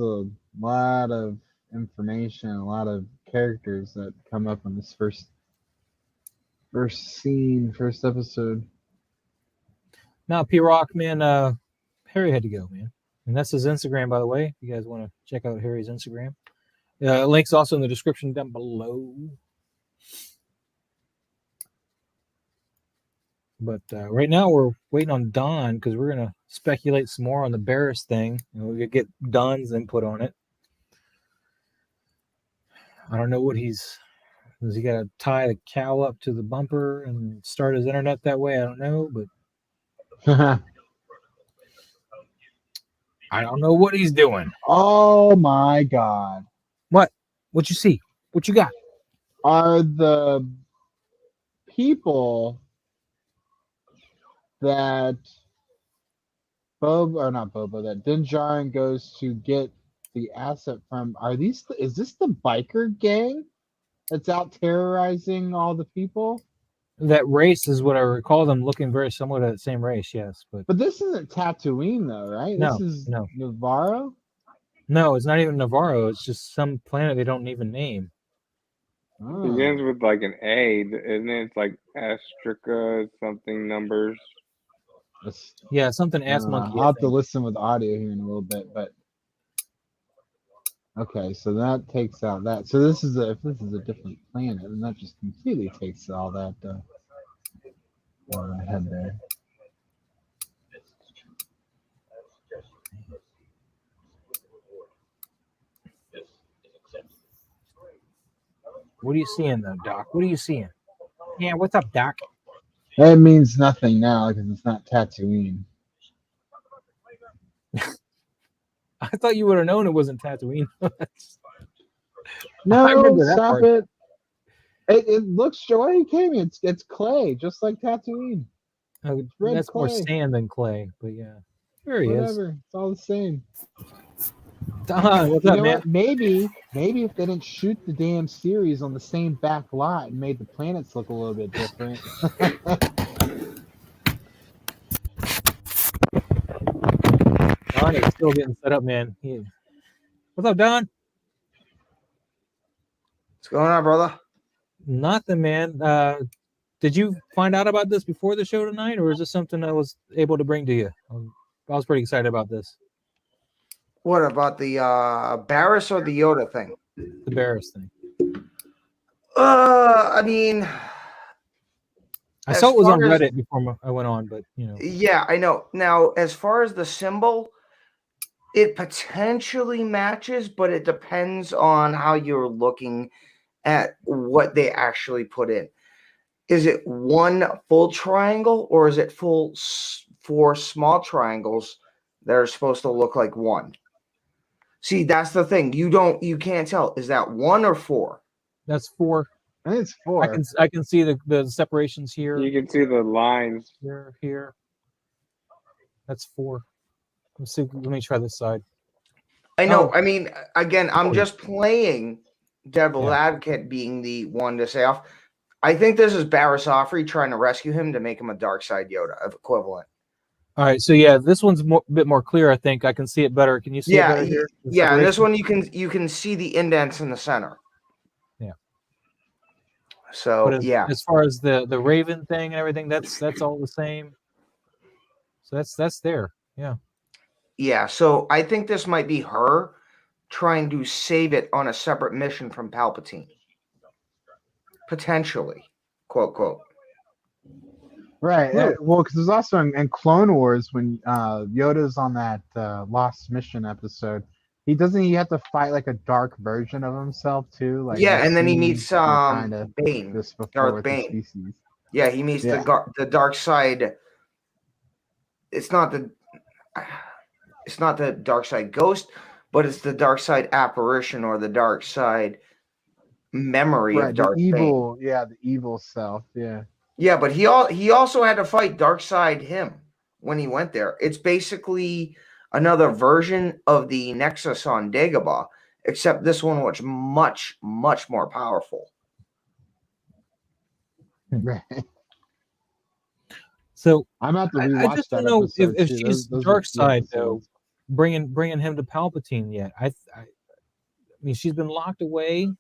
Speaker 4: a lot of information, a lot of characters that come up in this first episode.
Speaker 1: Now, P-Rock, man, Harry had to go, man. And that's his Instagram, by the way. If you guys want to check out Harry's Instagram. Link's also in the description down below. But right now we're waiting on Don because we're going to speculate some more on the Barris thing. We could get Don's input on it. I don't know what does he got to tie the cowl up to the bumper and start his internet that way? I don't know, but I don't know what he's doing.
Speaker 4: Oh my God.
Speaker 1: What'd you see? What you got?
Speaker 4: Are the people that that Din Djarin goes to get the asset from, is this the biker gang that's out terrorizing all the people?
Speaker 1: That race is what I recall them looking very similar to that same race, yes.
Speaker 4: But this isn't Tatooine though, right?
Speaker 1: No,
Speaker 4: This is
Speaker 1: no.
Speaker 4: Navarro?
Speaker 1: No, it's not even Navarro. It's just some planet they don't even name.
Speaker 2: It begins with like an A, isn't it? It's like Astrica something numbers.
Speaker 1: Yeah, something ass monkey.
Speaker 4: I'll have to listen with audio here in a little bit, but okay, so that takes out that. So if this is a different planet, then that just completely takes all that ahead there.
Speaker 1: What are you seeing though, Doc? What are you seeing? Yeah, what's up, Doc?
Speaker 4: That means nothing now because it's not Tatooine.
Speaker 1: I thought you would have known it wasn't Tatooine.
Speaker 4: No,
Speaker 1: I remember that
Speaker 4: stop
Speaker 1: part.
Speaker 4: it. It looks Joy came. It's clay, just like Tatooine. Red
Speaker 1: That's
Speaker 4: clay.
Speaker 1: more sand than clay, but yeah. There he is.
Speaker 4: Whatever. It's all the same.
Speaker 1: Don, what's up, man?
Speaker 4: What? Maybe if they didn't shoot the damn series on the same back lot and made the planets look a little bit different.
Speaker 1: Don is still getting set up, man. What's up, Don?
Speaker 5: What's going on, brother?
Speaker 1: Nothing, man. Did you find out about this before the show tonight, or is this something I was able to bring to you? I was pretty excited about this.
Speaker 5: What about the Barris or the Yoda thing?
Speaker 1: The Barris thing.
Speaker 5: I mean,
Speaker 1: I saw it was on Reddit before I went on, but you know.
Speaker 5: Yeah, I know. Now, as far as the symbol, it potentially matches, but it depends on how you're looking at what they actually put in. Is it one full triangle, or is it four small triangles that are supposed to look like one? See, that's the thing. You can't tell. Is that 1 or 4?
Speaker 1: That's 4.
Speaker 4: I think it's 4.
Speaker 1: I can see the separations here.
Speaker 2: You can see the lines
Speaker 1: here. That's 4. Let me try this side.
Speaker 5: I know. I mean, again, I'm just playing devil advocate, being the one to say off. I think this is Barris Offee trying to rescue him to make him a dark side Yoda of equivalent.
Speaker 1: All right, so yeah, this one's a bit more clear. I think I can see it better. Can you see it better here?
Speaker 5: Yeah, and this one you can see the indents in the center.
Speaker 1: Yeah.
Speaker 5: So
Speaker 1: as far as the Raven thing and everything, that's all the same. So that's there. Yeah.
Speaker 5: Yeah. So I think this might be her trying to save it on a separate mission from Palpatine. Potentially, quote.
Speaker 4: Right. Well, because there's also in Clone Wars when Yoda's on that Lost Mission episode, he have to fight like a dark version of himself too. Like
Speaker 5: and then he meets Bane,
Speaker 4: this
Speaker 5: Darth Bane. Yeah, he meets the dark side. It's not the dark side ghost, but it's the dark side apparition or the dark side memory of Darth
Speaker 4: evil,
Speaker 5: Bane.
Speaker 4: Yeah, the evil self. Yeah.
Speaker 5: Yeah, but he also had to fight dark side him when he went there. It's basically another version of the Nexus on Dagobah, except this one was much, much more powerful.
Speaker 4: Right.
Speaker 1: So
Speaker 4: I'm about to rewatch
Speaker 1: I just
Speaker 4: that
Speaker 1: don't know if
Speaker 4: too.
Speaker 1: she's dark side though, bringing him to Palpatine yet. I mean, she's been locked away,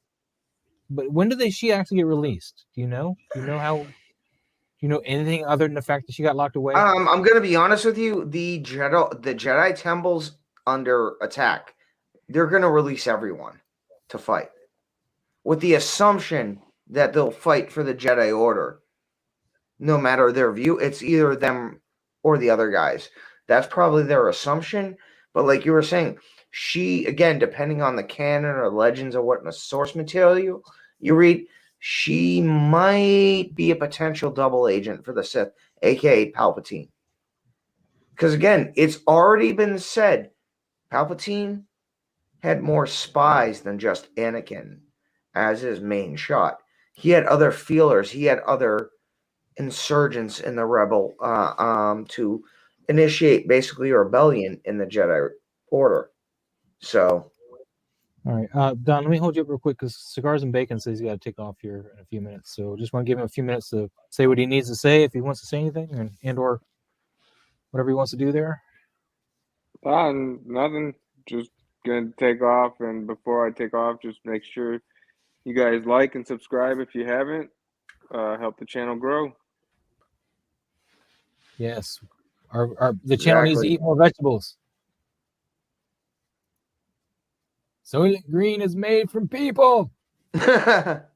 Speaker 1: but when did she actually get released? Do you know? Do you know how? Do you know anything other than the fact that she got locked away?
Speaker 5: I'm gonna be honest with you. The Jedi Temple's under attack. They're gonna release everyone to fight, with the assumption that they'll fight for the Jedi Order. No matter their view, it's either them or the other guys. That's probably their assumption. But like you were saying, she, again, depending on the canon or legends or what source material you read, she might be a potential double agent for the Sith, aka Palpatine. Because again, it's already been said Palpatine had more spies than just Anakin. as his main shot. He had other feelers. He had other insurgents in the rebel to initiate basically a rebellion in the Jedi Order. So,
Speaker 1: all right, Don, let me hold you up real quick because Cigars and Bacon says he's got to take off here in a few minutes. So just want to give him a few minutes to say what he needs to say if he wants to say anything, and or whatever he wants to do there.
Speaker 2: Nothing. Just gonna take off, and before I take off, just make sure you guys like and subscribe if you haven't. Help the channel grow.
Speaker 1: Yes, the channel needs to eat more vegetables. Soylent Green is made from people.
Speaker 5: that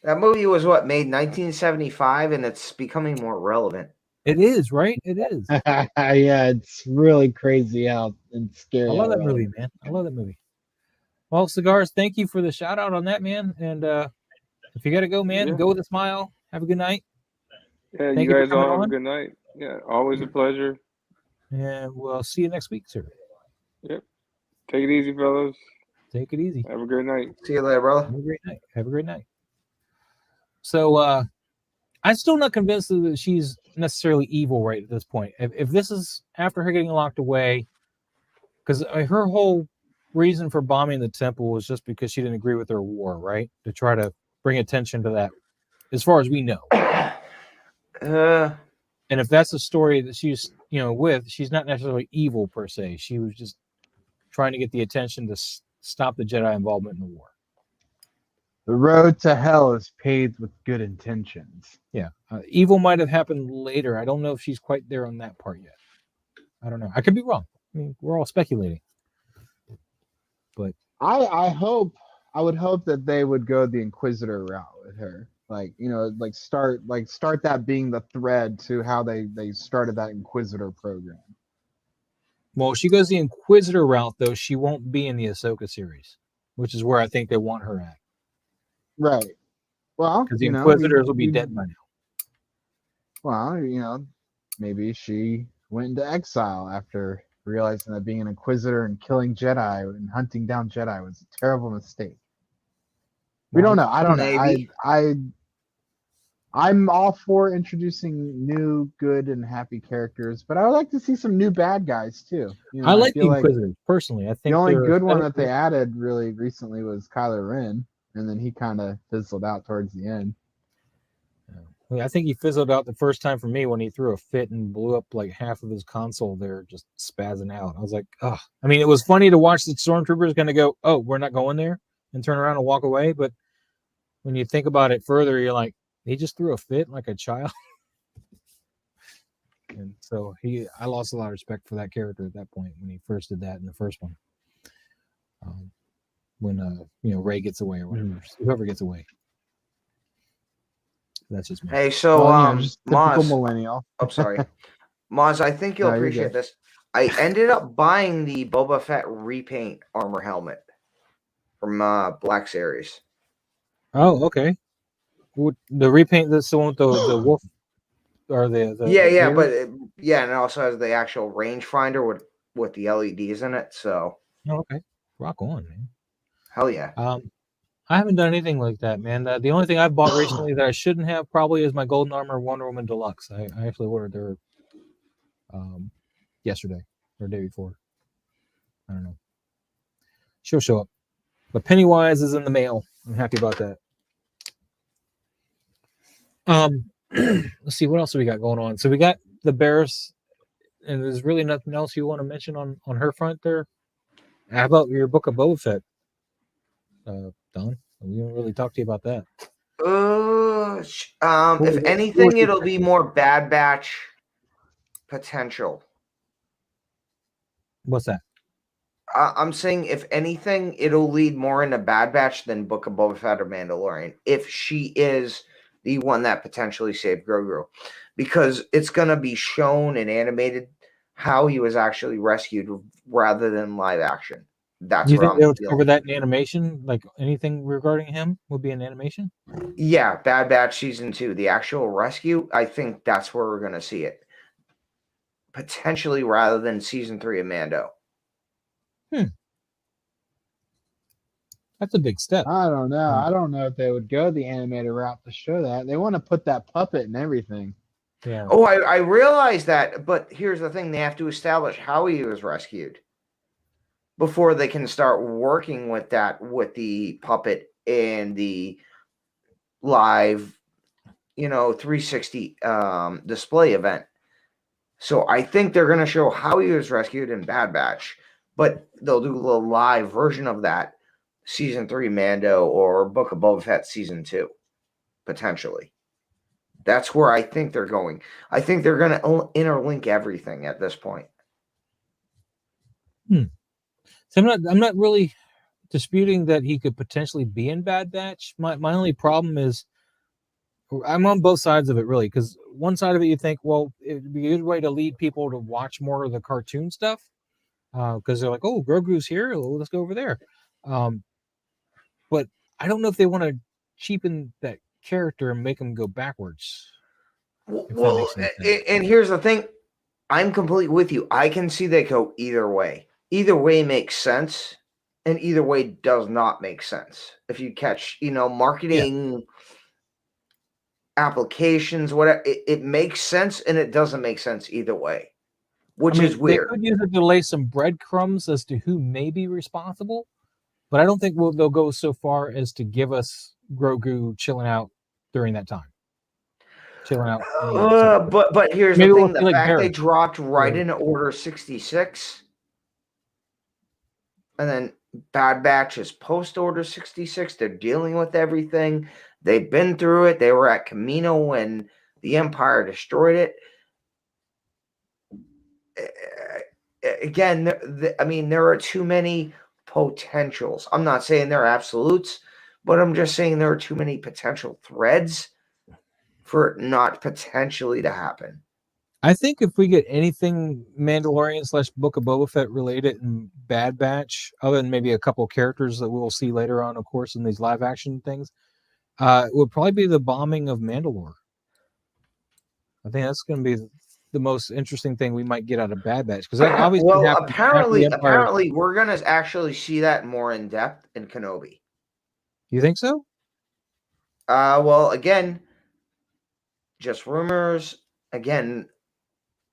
Speaker 5: movie was made 1975, and it's becoming more relevant.
Speaker 1: It is, right? It is.
Speaker 4: Yeah, it's really crazy out and scary.
Speaker 1: I love that movie, man. I love that movie. Well, Cigars, thank you for the shout out on that, man. And if you got to go, man, go with a smile. Have a good night.
Speaker 2: Yeah, you guys all have a good night. Yeah, always a pleasure.
Speaker 1: And we'll see you next week, sir.
Speaker 2: Yep. Take it easy, fellas.
Speaker 1: Take it easy.
Speaker 2: Have a great night.
Speaker 5: See you later, brother.
Speaker 1: Have a great night. Have a great night. So I'm still not convinced that she's necessarily evil right at this point. If this is after her getting locked away, because her whole reason for bombing the temple was just because she didn't agree with their war, right? To try to bring attention to that, as far as we know. And if that's the story that she's, with, she's not necessarily evil per se. She was just trying to get the attention to stop the Jedi involvement in the war.
Speaker 4: The road to hell is paved with good intentions.
Speaker 1: Yeah. Evil might have happened later. I don't know if she's quite there on that part yet. I don't know. I could be wrong. I mean, we're all speculating. But
Speaker 4: I would hope that they would go the Inquisitor route with her. Start that being the thread to how they started that Inquisitor program.
Speaker 1: Well, if she goes the Inquisitor route, though, she won't be in the Ahsoka series, which is where I think they want her at.
Speaker 4: Right. Well,
Speaker 1: because the Inquisitors will be dead by now.
Speaker 4: Well, maybe she went into exile after realizing that being an Inquisitor and killing Jedi and hunting down Jedi was a terrible mistake. We don't know. I don't know. I'm all for introducing new, good, and happy characters, but I would like to see some new bad guys too.
Speaker 1: I like the Inquisitors personally. I think
Speaker 4: the only good one that they added really recently was Kylo Ren, and then he kind of fizzled out towards the end.
Speaker 1: I think he fizzled out the first time for me when he threw a fit and blew up like half of his console there, just spazzing out. I was like, oh, I mean, it was funny to watch the stormtroopers going to go, oh, we're not going there, and turn around and walk away. But when you think about it further, you're like, he just threw a fit like a child. And so I lost a lot of respect for that character at that point when he first did that in the first one. When Rey gets away or whatever, whoever gets away. That's just me.
Speaker 5: Hey, so
Speaker 4: Maz, millennial.
Speaker 5: I'm sorry, Maz. I think you'll appreciate this. I ended up buying the Boba Fett repaint armor helmet from Black Series.
Speaker 1: Oh, okay. The repaint that's the one with the wolf or the
Speaker 5: and it also has the actual rangefinder with the LEDs in it. So
Speaker 1: okay, rock on, man.
Speaker 5: Hell yeah.
Speaker 1: I haven't done anything like that, man. The only thing I've bought recently that I shouldn't have probably is my Golden Armor Wonder Woman Deluxe. I actually ordered her yesterday or the day before. I don't know. She'll show up. But Pennywise is in the mail. I'm happy about that. Let's see what else we got going on. So we got the Barris, and there's really nothing else you want to mention on her front there. How about your Book of Boba Fett, Don? We didn't really talk to you about that.
Speaker 5: If anything, it'll be more Bad Batch potential.
Speaker 1: What's that?
Speaker 5: I'm saying, if anything, it'll lead more into Bad Batch than Book of Boba Fett or Mandalorian. If she is the one that potentially saved Grogu, because it's going to be shown and animated how he was actually rescued rather than live action. That's
Speaker 1: you think they'll cover that in animation? Like anything regarding him will be in animation?
Speaker 5: Yeah, Bad Batch season 2, the actual rescue. I think that's where we're going to see it, potentially, rather than season 3 of Mando.
Speaker 1: That's a big step.
Speaker 4: I don't know. I don't know if they would go the animated route to show that. They want to put that puppet and everything.
Speaker 1: Yeah.
Speaker 5: Oh, I realize that, but here's the thing: they have to establish how he was rescued before they can start working with that, with the puppet and the live, 360 display event. So I think they're going to show how he was rescued in Bad Batch, but they'll do a live version of that season 3 Mando or Book of Boba Fett season 2, potentially. That's where I think they're going. I think they're going to interlink everything at this point.
Speaker 1: So I'm not really disputing that he could potentially be in Bad Batch. My only problem is I'm on both sides of it, really, because one side of it you think, well, it'd be a good way to lead people to watch more of the cartoon stuff, because they're like, oh, Grogu's here, well, let's go over there. But I don't know if they want to cheapen that character and make him go backwards.
Speaker 5: Well, and here's the thing. I'm completely with you. I can see they go either way. Either way makes sense, and either way does not make sense. If you catch, marketing applications, whatever, it makes sense and it doesn't make sense either way, which is weird.
Speaker 1: They could use it to lay some breadcrumbs as to who may be responsible, but I don't think they'll go so far as to give us Grogu chilling out during that time. Chilling out.
Speaker 5: But here's
Speaker 1: maybe
Speaker 5: the thing:
Speaker 1: we'll
Speaker 5: the
Speaker 1: like
Speaker 5: fact
Speaker 1: Barris.
Speaker 5: they dropped right into Order 66, and then Bad Batch is post Order 66. They're dealing with everything. They've been through it. They were at Camino when the Empire destroyed it. Again, there are too many potentials. I'm not saying they're absolutes, but I'm just saying there are too many potential threads for it not potentially to happen.
Speaker 1: I think if we get anything Mandalorian / Book of Boba Fett related in Bad Batch, other than maybe a couple of characters that we'll see later on, of course, in these live action things, it would probably be the bombing of Mandalore. I think that's going to be the most interesting thing we might get out of Bad Batch, because obviously,
Speaker 5: apparently, we're going to actually see that more in depth in Kenobi.
Speaker 1: You think so?
Speaker 5: Well, again, just rumors. Again,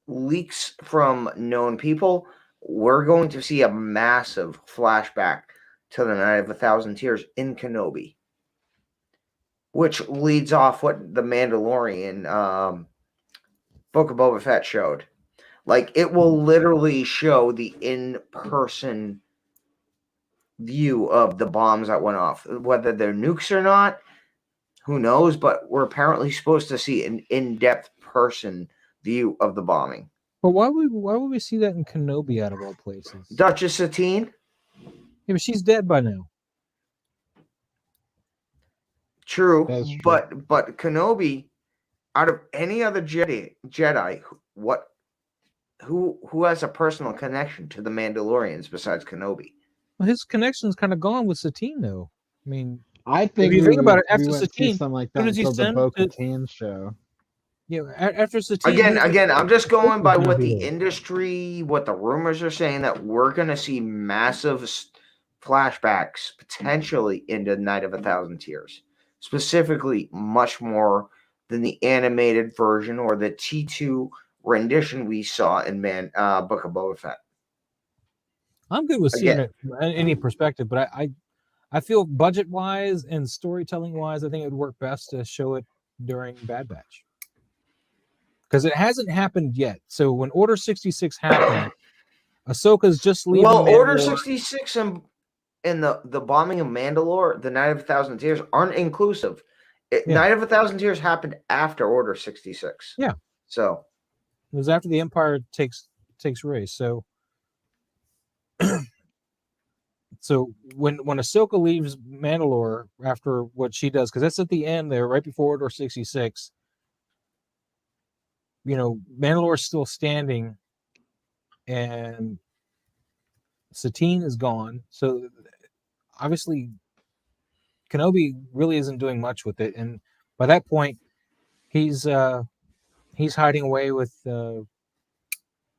Speaker 5: leaks from known people. We're going to see a massive flashback to the Night of 1,000 Tears in Kenobi, which leads off what the Mandalorian Book of Boba Fett showed. Like, it will literally show the in-person view of the bombs that went off. Whether they're nukes or not, who knows? But we're apparently supposed to see an in-depth person view of the bombing.
Speaker 1: But why would we see that in Kenobi out of all places?
Speaker 5: Duchess Satine?
Speaker 1: Yeah, but she's dead by now.
Speaker 5: True. But Kenobi, out of any other Jedi, who has a personal connection to the Mandalorians besides Kenobi?
Speaker 1: Well, his connection's kind of gone with Satine, though. I mean,
Speaker 4: I think
Speaker 1: if you think about it, after Satine,
Speaker 4: something like that until the Bo-Katan show.
Speaker 1: Yeah, after Satine.
Speaker 5: Again, I'm just going by what the industry, what the rumors are saying, that we're going to see massive flashbacks potentially into Night of 1,000 Tears. Specifically, much more than the animated version or the T2 rendition we saw in Book of Boba Fett.
Speaker 1: I'm good with seeing it from any perspective, but I feel budget-wise and storytelling-wise, I think it would work best to show it during Bad Batch. Because it hasn't happened yet. So when Order 66 happened, Ahsoka's just leaving Mandalore.
Speaker 5: Order 66 and the bombing of Mandalore, the Night of 1,000 Tears, aren't inclusive. Night of 1,000 Tears happened after Order 66.
Speaker 1: Yeah.
Speaker 5: So
Speaker 1: it was after the Empire takes race. So so when Ahsoka leaves Mandalore after what she does, because that's at the end there, right before Order 66, Mandalore's still standing and Satine is gone. So obviously Kenobi really isn't doing much with it. And by that point, he's hiding away with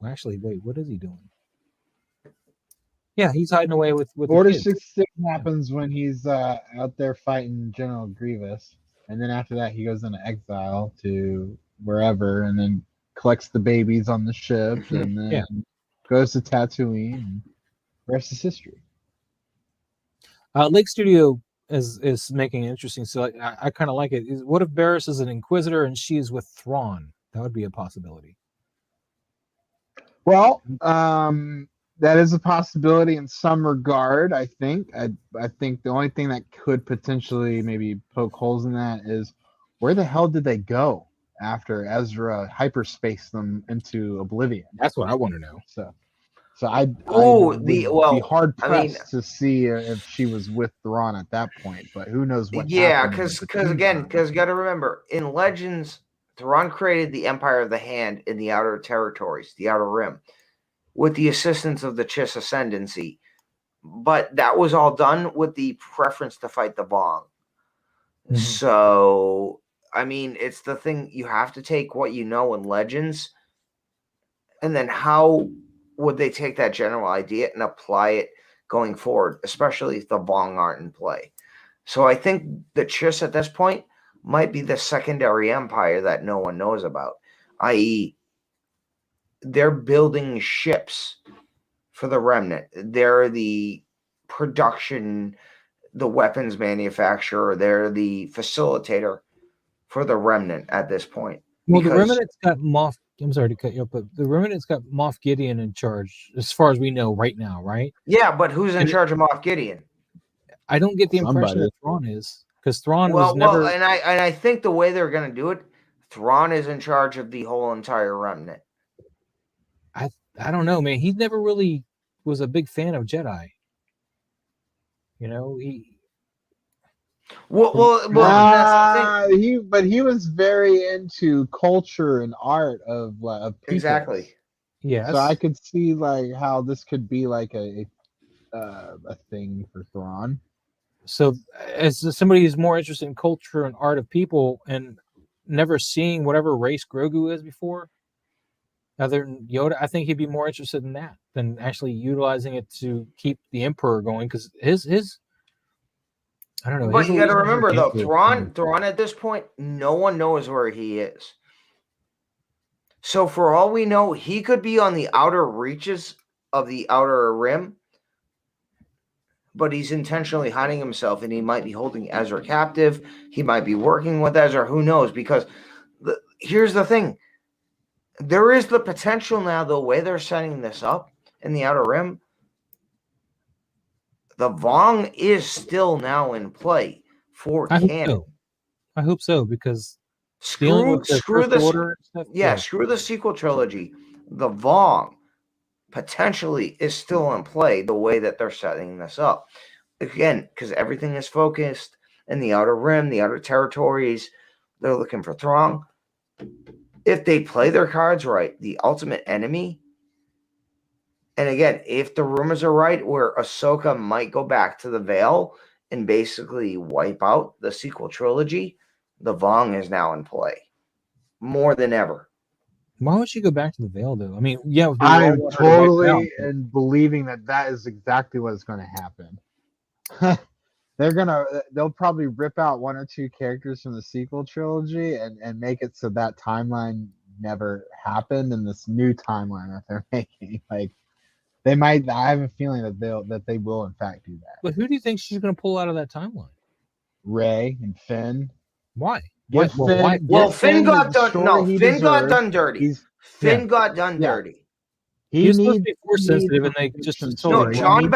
Speaker 1: actually, wait, what is he doing? Yeah, he's hiding away with the
Speaker 4: Order
Speaker 1: kids.
Speaker 4: 66 happens when he's out there fighting General Grievous, and then after that he goes into exile to wherever, and then collects the babies on the ship, and then
Speaker 1: Yeah.
Speaker 4: goes to Tatooine. And the rest is history.
Speaker 1: Lake Studio is making it interesting. So I kind of like it. What if Barris is an Inquisitor and she is with Thrawn? That would be a possibility.
Speaker 4: Well, that is a possibility in some regard. I think. I think the only thing that could potentially maybe poke holes in that is where the hell did they go after Ezra hyperspaced them into oblivion?
Speaker 1: That's what I want to know.
Speaker 4: So I would be hard pressed to see if she was with Thrawn at that point, but who knows what happened.
Speaker 5: Because you got to remember, in Legends, Thrawn created the Empire of the Hand in the Outer Territories, the Outer Rim, with the assistance of the Chiss Ascendancy. But that was all done with the preference to fight the Vong. Mm-hmm. So, I mean, it's the thing, you have to take what you know in Legends, and then how would they take that general idea and apply it going forward, especially if the Vong aren't in play. So I think the Chiss at this point might be the secondary empire that no one knows about, i.e., they're building ships for the Remnant. They're the production, the weapons manufacturer. They're the facilitator for the Remnant at this point.
Speaker 1: Well, the Remnant's got Moff. I'm sorry to cut you up, but the Remnant's got Moff Gideon in charge, as far as we know right now, right?
Speaker 5: Yeah, but who's in charge of Moff Gideon?
Speaker 1: I don't get the impression that Thrawn is, because Thrawn was never.
Speaker 5: And I think the way they're going to do it, Thrawn is in charge of the whole entire Remnant.
Speaker 1: I don't know, man. He never really was a big fan of Jedi. You know, he.
Speaker 5: That's the thing.
Speaker 4: But he was very into culture and art of people.
Speaker 5: Exactly.
Speaker 1: Yeah.
Speaker 4: So I could see like how this could be like a thing for Thrawn.
Speaker 1: So as somebody who's more interested in culture and art of people and never seeing whatever race Grogu is before, other than Yoda, I think he'd be more interested in that than actually utilizing it to keep the Emperor going, because his I don't know.
Speaker 5: But you got to remember, though, Thrawn at this point, no one knows where he is. So for all we know, he could be on the outer reaches of the Outer Rim, but he's intentionally hiding himself, and he might be holding Ezra captive. He might be working with Ezra. Who knows? Because here's the thing. There is the potential now, the way they're setting this up in the Outer Rim, the Vong is still now in play for canon.
Speaker 1: I hope so, because
Speaker 5: screw the sequel trilogy. The Vong potentially is still in play the way that they're setting this up. Again, because everything is focused in the Outer Rim, the Outer Territories. They're looking for Thrawn. If they play their cards right, the ultimate enemy. And again, if the rumors are right, where Ahsoka might go back to the Veil and basically wipe out the sequel trilogy, the Vong is now in play more than ever.
Speaker 1: Why would she go back to the Veil, though? I mean, yeah,
Speaker 4: I'm totally in believing that is exactly what's going to happen. They'll probably rip out one or two characters from the sequel trilogy and make it so that timeline never happened in this new timeline that they're making. Like, they might. I have a feeling that they will in fact do that.
Speaker 1: But who do you think she's going to pull out of that timeline?
Speaker 4: Rey and Finn.
Speaker 1: Why?
Speaker 5: Finn got done. No, Finn got done dirty. Finn got done dirty.
Speaker 1: He was supposed to be force sensitive, and they just told him.
Speaker 5: John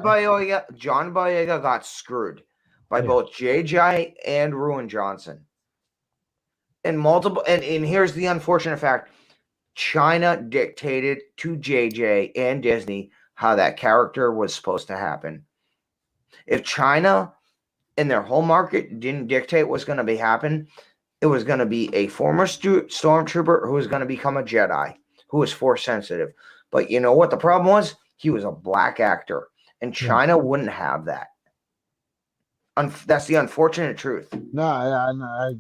Speaker 5: Boyega got screwed by both JJ and Ruin Johnson. And here's the unfortunate fact. China dictated to JJ and Disney how that character was supposed to happen. If China and their whole market didn't dictate what's going to happen, it was going to be a former stormtrooper who was going to become a Jedi, who was force sensitive. But you know what the problem was? He was a black actor, and China wouldn't have that. That's the unfortunate truth.
Speaker 4: No, I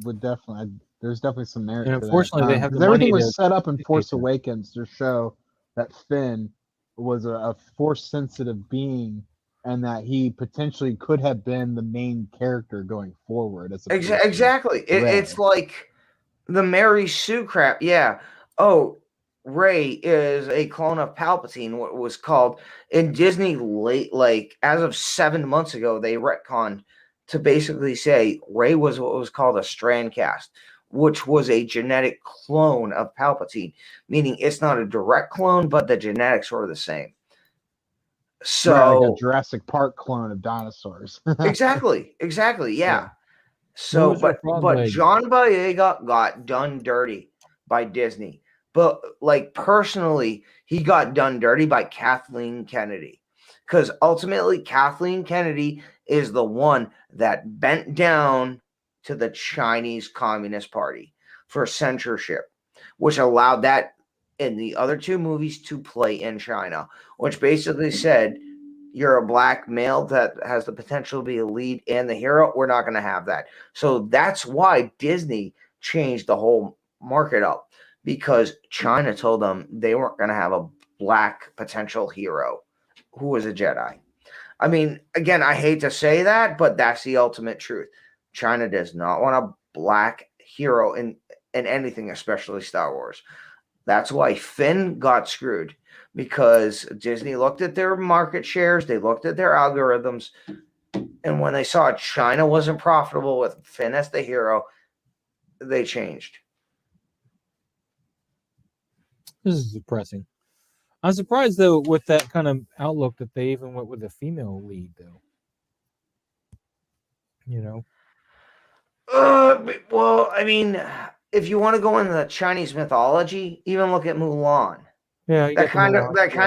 Speaker 4: would definitely. There's definitely some merit.
Speaker 1: And unfortunately, they have the
Speaker 4: everything was set up in Force Awakens to show that Finn was a force-sensitive being, and that he potentially could have been the main character going forward. As
Speaker 5: Exactly. It's like the Mary Sue crap. Yeah. Oh, Rey is a clone of Palpatine. What was called in Disney late, like as of 7 months ago, they retconned to basically say Rey was what was called a strand cast, which was a genetic clone of Palpatine, meaning it's not a direct clone, but the genetics were the same. So
Speaker 4: right, like a Jurassic Park clone of dinosaurs.
Speaker 5: exactly, yeah. So, but John Boyega got done dirty by Disney. But like personally, he got done dirty by Kathleen Kennedy, because ultimately Kathleen Kennedy is the one that bent down to the Chinese Communist Party for censorship, which allowed that in the other two movies to play in China, which basically said, you're a black male that has the potential to be a lead and the hero. We're not going to have that. So that's why Disney changed the whole market up, because China told them they weren't going to have a black potential hero who was a Jedi. I mean, again, I hate to say that, but that's the ultimate truth. China does not want a black hero in anything, especially Star Wars. That's why Finn got screwed, because Disney looked at their market shares, they looked at their algorithms, and when they saw China wasn't profitable with Finn as the hero, they changed.
Speaker 1: This is depressing. I'm surprised, though, with that kind of outlook that they even went with a female lead, though. You know?
Speaker 5: Well, I mean, if you want to go into the Chinese mythology, even look at Mulan.
Speaker 1: Yeah,
Speaker 5: that kind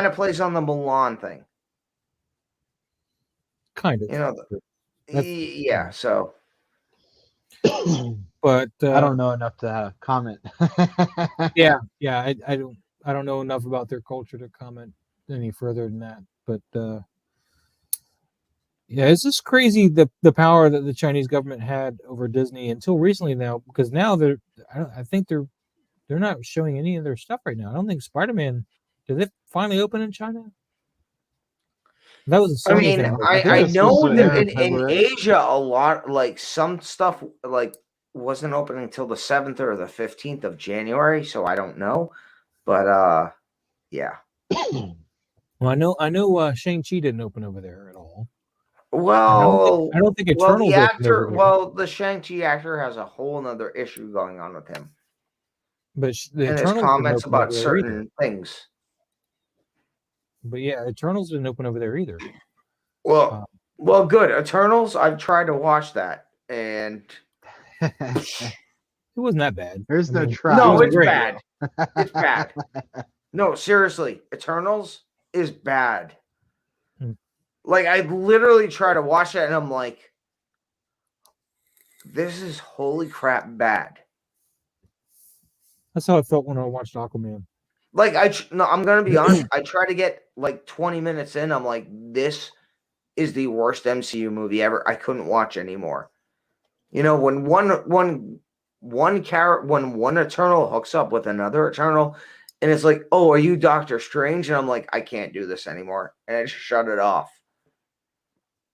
Speaker 5: of plays on the Mulan thing.
Speaker 1: Kind of.
Speaker 5: You know, yeah. So,
Speaker 1: but
Speaker 4: I don't know enough to comment.
Speaker 1: yeah. I don't know enough about their culture to comment any further than that. But yeah, it's just crazy the power that the Chinese government had over Disney until recently now, because now I think they're not showing any of their stuff right now. I don't think Spider-Man, did it finally open in China? That was a Sony thing.
Speaker 5: I know that in Asia, a lot, like some stuff like wasn't opening until the 7th or the 15th of January, so I don't know. But yeah.
Speaker 1: Well, I know Shang-Chi didn't open over there at all.
Speaker 5: Well,
Speaker 1: I don't think Eternals
Speaker 5: the Shang-Chi actor has a whole nother issue going on with him.
Speaker 1: But
Speaker 5: and his comments about certain things.
Speaker 1: But yeah, Eternals didn't open over there either.
Speaker 5: Well, good. Eternals, I've tried to watch that, and
Speaker 1: it wasn't that bad.
Speaker 4: There's no try.
Speaker 5: No, it's bad. It's bad. No, seriously, Eternals is bad. Like, I literally try to watch that, and I'm like, this is holy crap bad.
Speaker 1: That's how I felt when I watched Aquaman.
Speaker 5: Like, I'm gonna be honest. I try to get like 20 minutes in. I'm like, this is the worst MCU movie ever. I couldn't watch anymore. You know, when one Eternal hooks up with another Eternal, and it's like, oh, are you Doctor Strange? And I'm like, I can't do this anymore, and I just shut it off.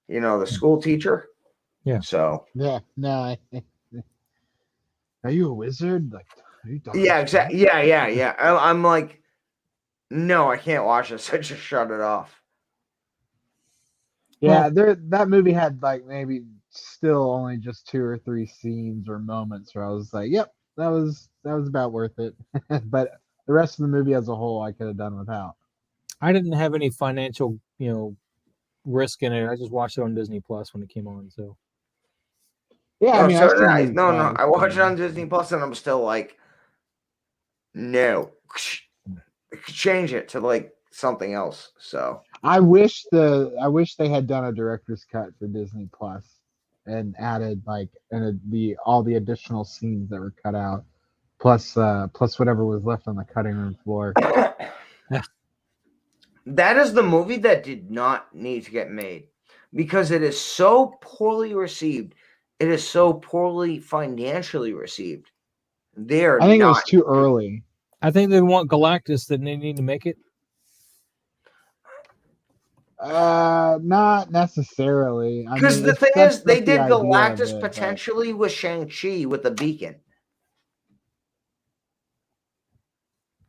Speaker 5: You know, the school teacher.
Speaker 1: Yeah.
Speaker 5: So.
Speaker 4: Yeah. No. Are you a wizard? Like.
Speaker 5: Yeah, exactly. Yeah. I'm like, no, I can't watch this. I just shut it off.
Speaker 4: Yeah, that movie had like maybe still only just 2 or 3 scenes or moments where I was like, yep, that was about worth it. But the rest of the movie as a whole, I could have done without.
Speaker 1: I didn't have any financial, risk in it. I just watched it on Disney Plus when it came on. So.
Speaker 4: Yeah,
Speaker 5: I mean, I watched it on Disney Plus, and I'm still like, no, change it to like something else. So
Speaker 4: I wish they had done a director's cut for Disney Plus and added like all the additional scenes that were cut out, plus whatever was left on the cutting room floor.
Speaker 5: That is the movie that did not need to get made, because it is so poorly received. It is so poorly financially received.
Speaker 4: I think it was too early.
Speaker 1: I think they want Galactus, that they need to make it.
Speaker 4: Not necessarily. I
Speaker 5: Because
Speaker 4: mean,
Speaker 5: the
Speaker 4: it
Speaker 5: thing
Speaker 4: sets
Speaker 5: is, they
Speaker 4: up the
Speaker 5: did
Speaker 4: idea of
Speaker 5: Galactus
Speaker 4: it,
Speaker 5: potentially with Shang-Chi with the beacon.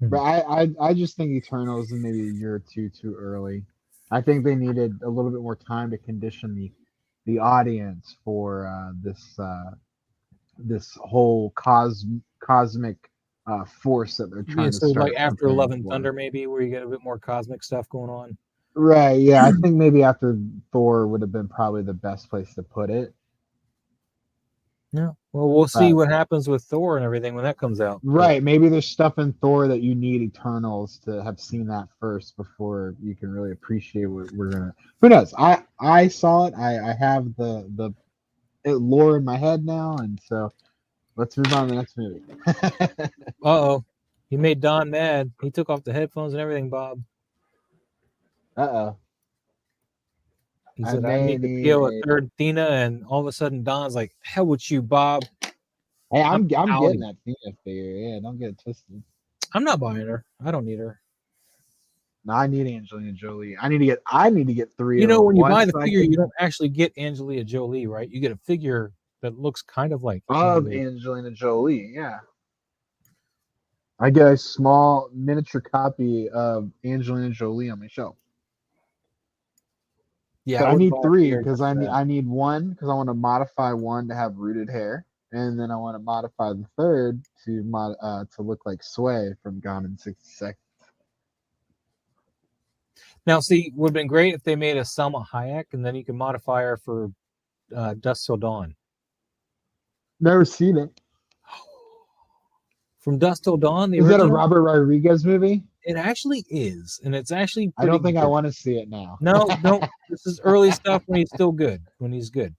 Speaker 4: but I just think Eternals is maybe a year or two too early. I think they needed a little bit more time to condition the audience for this whole cosmic force that they're
Speaker 1: Yeah,
Speaker 4: trying to
Speaker 1: so like
Speaker 4: start
Speaker 1: after
Speaker 4: preparing
Speaker 1: 11
Speaker 4: for.
Speaker 1: Thunder, maybe, where you get a bit more cosmic stuff going on.
Speaker 4: Right, yeah, I think maybe after Thor would have been probably the best place to put it.
Speaker 1: Yeah. Well, we'll see what happens with Thor and everything when that comes out.
Speaker 4: Right, maybe there's stuff in Thor that you need Eternals to have seen that first before you can really appreciate what we're gonna. Who knows? I saw it. I have the lore in my head now, and so let's move on to the next movie.
Speaker 1: Uh-oh. You made Don mad. He took off the headphones and everything, Bob.
Speaker 4: Uh-oh.
Speaker 1: He said, I need to kill a third Thena, and all of a sudden Don's like, hell with you, Bob.
Speaker 4: Hey, I'm
Speaker 1: outie.
Speaker 4: getting that Thena figure. Yeah, don't get it twisted.
Speaker 1: I'm not buying her. I don't need her.
Speaker 4: No, I need Angelina Jolie. I need to get three.
Speaker 1: You know, when you buy the
Speaker 4: so
Speaker 1: figure, you don't actually get Angelina Jolie, right? You get a figure that looks kind of like
Speaker 4: Angelina Jolie. Yeah, I get a small miniature copy of Angelina Jolie on my shelf.
Speaker 1: Yeah,
Speaker 4: so I need three because I need one because I want to modify one to have rooted hair, and then I want to modify the third to look like Sway from Gone in 60 Seconds.
Speaker 1: Now, see, would have been great if they made a Selma Hayek, and then you can modify her for Dusk Till Dawn.
Speaker 4: Never seen it.
Speaker 1: From Dusk Till Dawn, the
Speaker 4: Is
Speaker 1: original?
Speaker 4: that a Robert Rodriguez movie?
Speaker 1: It actually is, and it's actually
Speaker 4: I don't think
Speaker 1: good.
Speaker 4: I want to see it now.
Speaker 1: No, this is early stuff when he's still good. When he's good.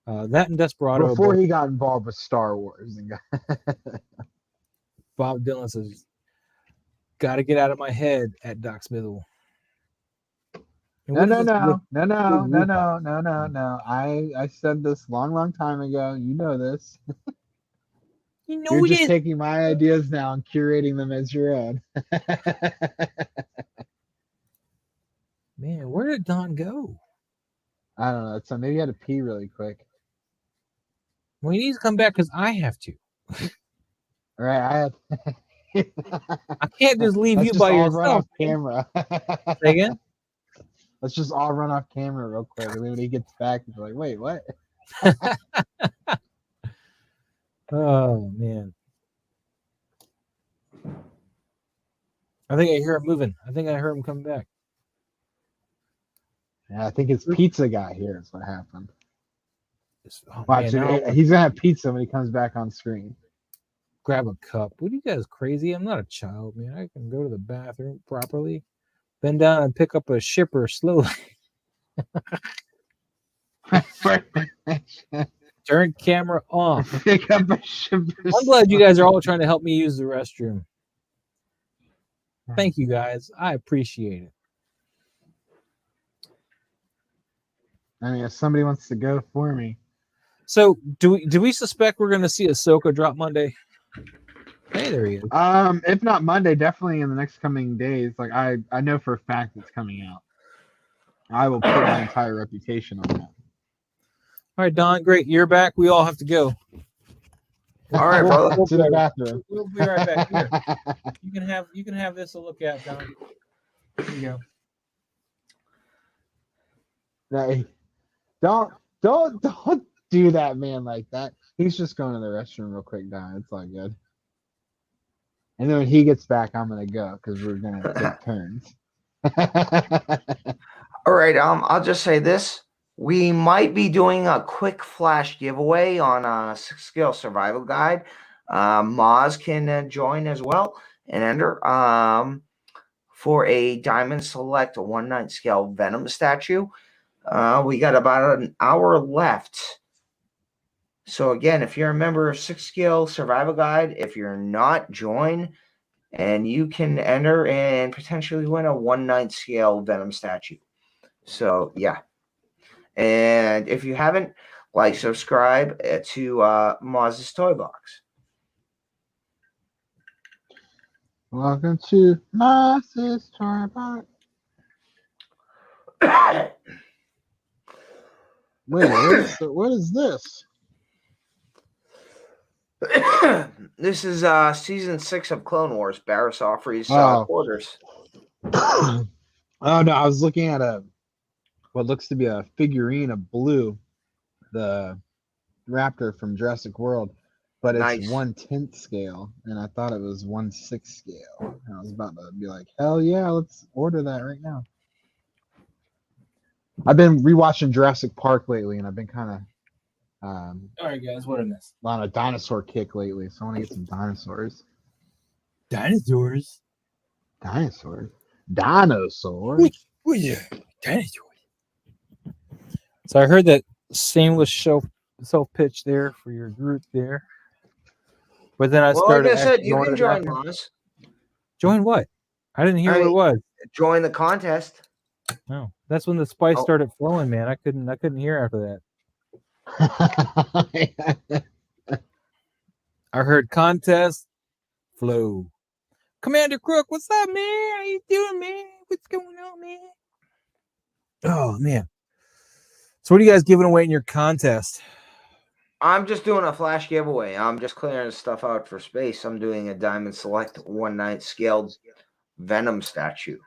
Speaker 1: That and Desperado.
Speaker 4: Before he got involved with Star Wars.
Speaker 1: Bob Dylan says, "Got to get out of my head at Doc Smithville."
Speaker 4: No. I said this long time ago. You know this. You're just taking my ideas now and curating them as your own.
Speaker 1: Man, where did Don go?
Speaker 4: I don't know. So maybe he had to pee really quick.
Speaker 1: Well, he needs to come back because I have to.
Speaker 4: All right,
Speaker 1: I can't just leave you by yourself.
Speaker 4: Run off camera.
Speaker 1: Say again?
Speaker 4: Let's just all run off camera real quick. And then when he gets back, he's like, wait, what?
Speaker 1: Oh, man. I think I hear him moving. I think I heard him coming back.
Speaker 4: Yeah, I think it's pizza guy here is what happened.
Speaker 1: Oh,
Speaker 4: Watch it. He's going to have pizza when he comes back on screen.
Speaker 1: Grab a cup. What are you guys crazy? I'm not a child, man. I can go to the bathroom properly, bend down and pick up a shipper slowly. Turn camera off.
Speaker 4: Pick up a shipper.
Speaker 1: I'm glad you guys are all trying to help me use the restroom. Thank you, guys. I appreciate it.
Speaker 4: I mean, if somebody wants to go for me.
Speaker 1: So, do we suspect we're going to see Ahsoka drop Monday? Hey, there he is.
Speaker 4: If not Monday, definitely in the next coming days. Like I know for a fact it's coming out. I will put my entire reputation on that.
Speaker 1: All right, Don, great. You're back. We all have to go.
Speaker 5: All right, brother.
Speaker 4: To the bathroom.
Speaker 1: We'll be right back. Here. You can have this to look at, Don. There you go.
Speaker 4: Hey, don't do that, man, like that. He's just going to the restroom real quick, Don. It's all good. And then when he gets back, I'm gonna go because we're gonna take turns.
Speaker 5: All right. I'll just say this: we might be doing a quick flash giveaway on a 6-scale survival guide. Maz can join as well and enter for a Diamond Select 1/9 scale Venom statue. We got about an hour left. So again, if you're a member of 6-scale survival guide, if you're not, join, and you can enter and potentially win a 1/9 scale Venom statue. So yeah, and if you haven't, like, subscribe to Maz's Toy Box.
Speaker 4: Welcome to Maz's Toy Box. Wait, what is this?
Speaker 5: This is season 6 of Clone Wars. Barris Offee's quarters.
Speaker 4: Oh no, I was looking at what looks to be a figurine of Blue, the raptor from Jurassic World, but it's
Speaker 5: Nice.
Speaker 4: 1/10 scale, and I thought it was 1/6 scale. And I was about to be like, hell yeah, let's order that right now. I've been rewatching Jurassic Park lately, and I've been kind of
Speaker 1: All right, guys, what a mess.
Speaker 4: on a dinosaur kick lately, so I want to get some dinosaurs.
Speaker 1: Dinosaurs.
Speaker 4: Dinosaurs.
Speaker 1: Oh yeah, dinosaurs. So I heard that shameless self pitch there for your group there, but then I started.
Speaker 5: Like I said, you can join Maz.
Speaker 1: Join what? I didn't hear what it was.
Speaker 5: Join the contest.
Speaker 1: No, that's when the spice started flowing, man. I couldn't hear after that. I heard contest flow. Commander Crook, what's up, man? How you doing, man? What's going on, man? Oh man. So what are you guys giving away in your contest?
Speaker 5: I'm just doing a flash giveaway. I'm just clearing stuff out for space. I'm doing a Diamond Select 1/9 scaled Venom statue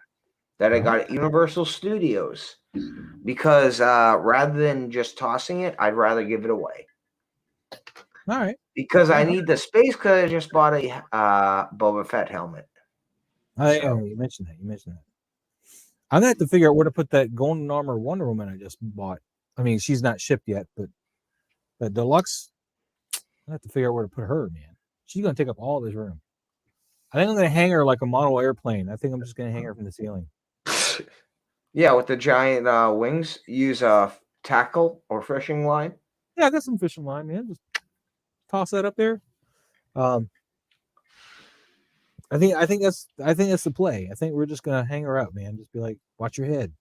Speaker 5: that I got at Universal Studios because rather than just tossing it, I'd rather give it away.
Speaker 1: All right.
Speaker 5: Because I need the space because I just bought a Boba Fett helmet.
Speaker 1: You mentioned that. I'm gonna have to figure out where to put that Golden Armor Wonder Woman I just bought. I mean, she's not shipped yet, but the deluxe, I have to figure out where to put her, man. She's gonna take up all this room. I think I'm gonna hang her like a model airplane. I think I'm just gonna hang her from the ceiling.
Speaker 5: Yeah, with the giant wings. Use a tackle or fishing line.
Speaker 1: Yeah, I got some fishing line, man. Just toss that up there. I think that's the play. I think we're just gonna hang her up, man. Just be like, watch your head.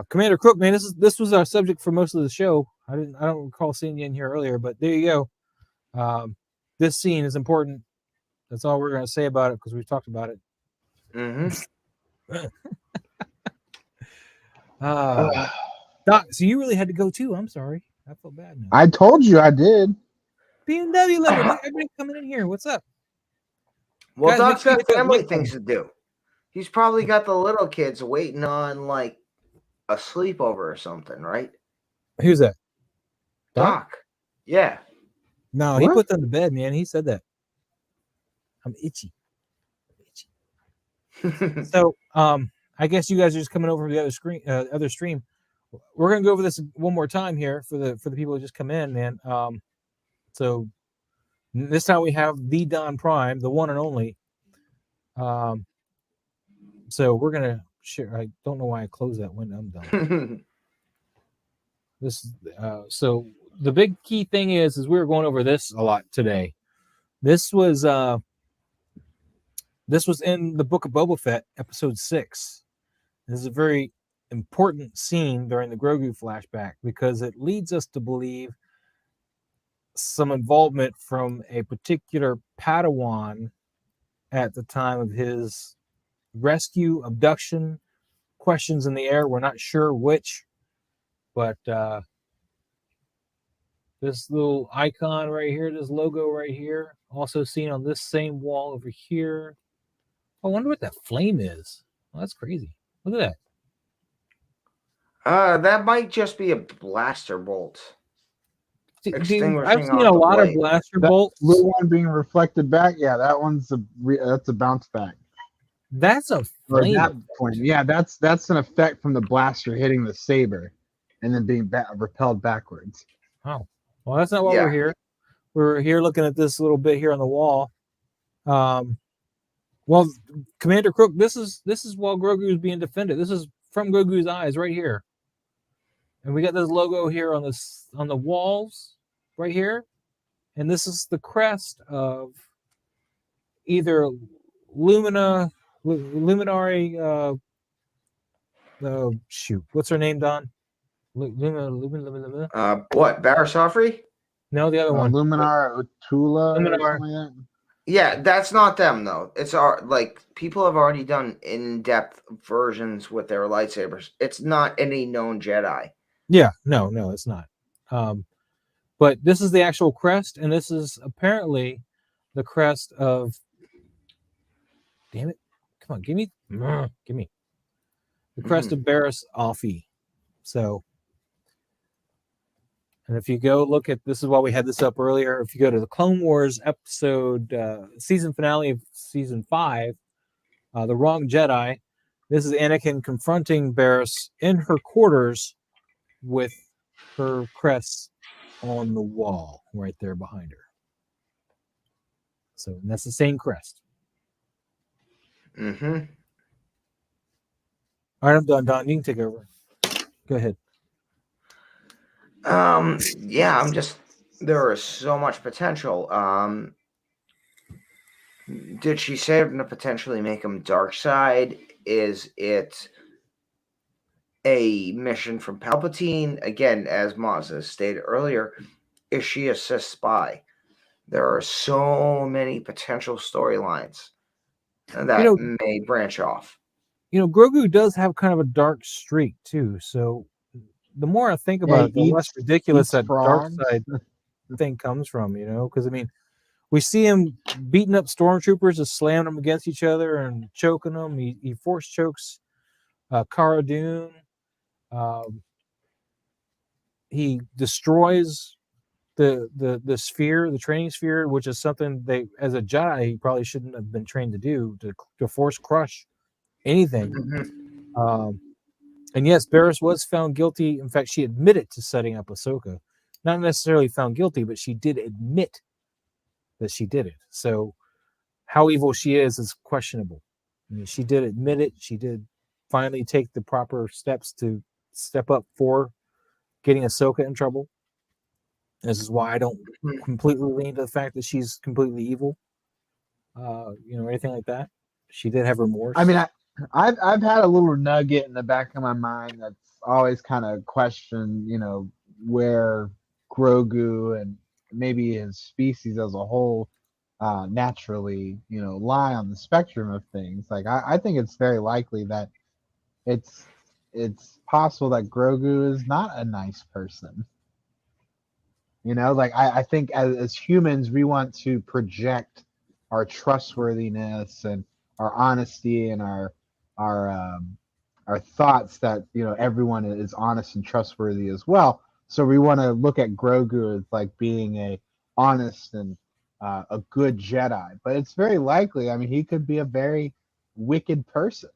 Speaker 1: Commander Crook, man, this was our subject for most of the show. I don't recall seeing you in here earlier, but there you go. This scene is important. That's all we're gonna say about it because we've talked about it.
Speaker 5: Mm-hmm.
Speaker 1: Doc, so you really had to go too. I'm sorry. I feel bad now.
Speaker 4: I told you I did.
Speaker 1: BMW lover, look, everybody coming in here. What's up?
Speaker 5: Well,
Speaker 1: Guys,
Speaker 5: Doc's got family
Speaker 1: like
Speaker 5: things to do. He's probably got the little kids waiting on like a sleepover or something, right?
Speaker 1: Who's that?
Speaker 5: Doc. Yeah.
Speaker 1: No,
Speaker 4: What?
Speaker 1: he put them to bed, man. He said that. I'm itchy. So, I guess you guys are just coming over to the other stream. We're gonna go over this one more time here for the people who just come in, man. So this time we have the DonPrime, the one and only. So we're gonna share. I don't know why I closed that window. I'm done. This so the big key thing is we were going over this a lot today. This was in the Book of Boba Fett, episode 6. This is a very important scene during the Grogu flashback because it leads us to believe some involvement from a particular Padawan at the time of his rescue, abduction, questions in the air. We're not sure which, but this little icon right here, this logo right here, also seen on this same wall over here. I wonder what that flame is. Oh, that's crazy. Look at that.
Speaker 5: That might just be a blaster bolt.
Speaker 1: I've seen a lot of blaster bolts.
Speaker 4: Blue one being reflected back. Yeah, that one's that's a bounce back.
Speaker 1: That's a flame.
Speaker 4: That point. Yeah, that's an effect from the blaster hitting the saber and then being repelled backwards.
Speaker 1: Oh, well, that's not why we're here. We're here looking at this little bit here on the wall. Well, Commander Crook, this is while Grogu is being defended. This is from Grogu's eyes right here, and we got this logo here on the walls right here, and this is the crest of either Luminary. Shoot, what's her name, Don?
Speaker 5: What, Barris Offee?
Speaker 1: No, the other one.
Speaker 4: Luminar Utula.
Speaker 1: Luminar.
Speaker 4: Like
Speaker 5: Yeah, that's not them though. It's like people have already done in-depth versions with their lightsabers. It's not any known Jedi.
Speaker 1: Yeah, no, it's not. But this is the actual crest, and this is apparently the crest of. Damn it! Come on, give me the crest of Barris Offee. So, and if you go look at this, is why we had this up earlier. If you go to the Clone Wars episode, season finale of season 5, The Wrong Jedi, this is Anakin confronting Barris in her quarters with her crest on the wall right there behind her. So, and that's the same crest.
Speaker 5: Mm-hmm.
Speaker 1: All right, I'm done. Don, you can take over. Go ahead.
Speaker 5: Yeah, there is so much potential. Did she say to potentially make him dark side? Is it a mission from Palpatine? Again, as Maz has stated earlier, is she a Sith spy? There are so many potential storylines that may branch off.
Speaker 1: Grogu does have kind of a dark streak too. So the more I think about it, the less ridiculous that dark side thing comes from. Because I mean, we see him beating up stormtroopers, just slamming them against each other and choking them. He force chokes Cara Dune. He destroys the sphere, the training sphere, which is something they, as a Jedi, he probably shouldn't have been trained to do, to force crush anything.
Speaker 5: Mm-hmm.
Speaker 1: And yes, Barris was found guilty. In fact, she admitted to setting up Ahsoka. Not necessarily found guilty, but she did admit that she did it. So how evil she is questionable. I mean, she did admit it. She did finally take the proper steps to step up for getting Ahsoka in trouble. This is why I don't completely lean to the fact that she's completely evil, or anything like that. She did have remorse.
Speaker 4: I mean, I've had a little nugget in the back of my mind that's always kind of questioned, where Grogu and maybe his species as a whole naturally, lie on the spectrum of things. Like I think it's very likely that it's possible that Grogu is not a nice person. Like I think as humans, we want to project our trustworthiness and our honesty and our thoughts that everyone is honest and trustworthy as well. So we want to look at Grogu as like being a honest and a good Jedi, but it's very likely. I mean, he could be a very wicked person.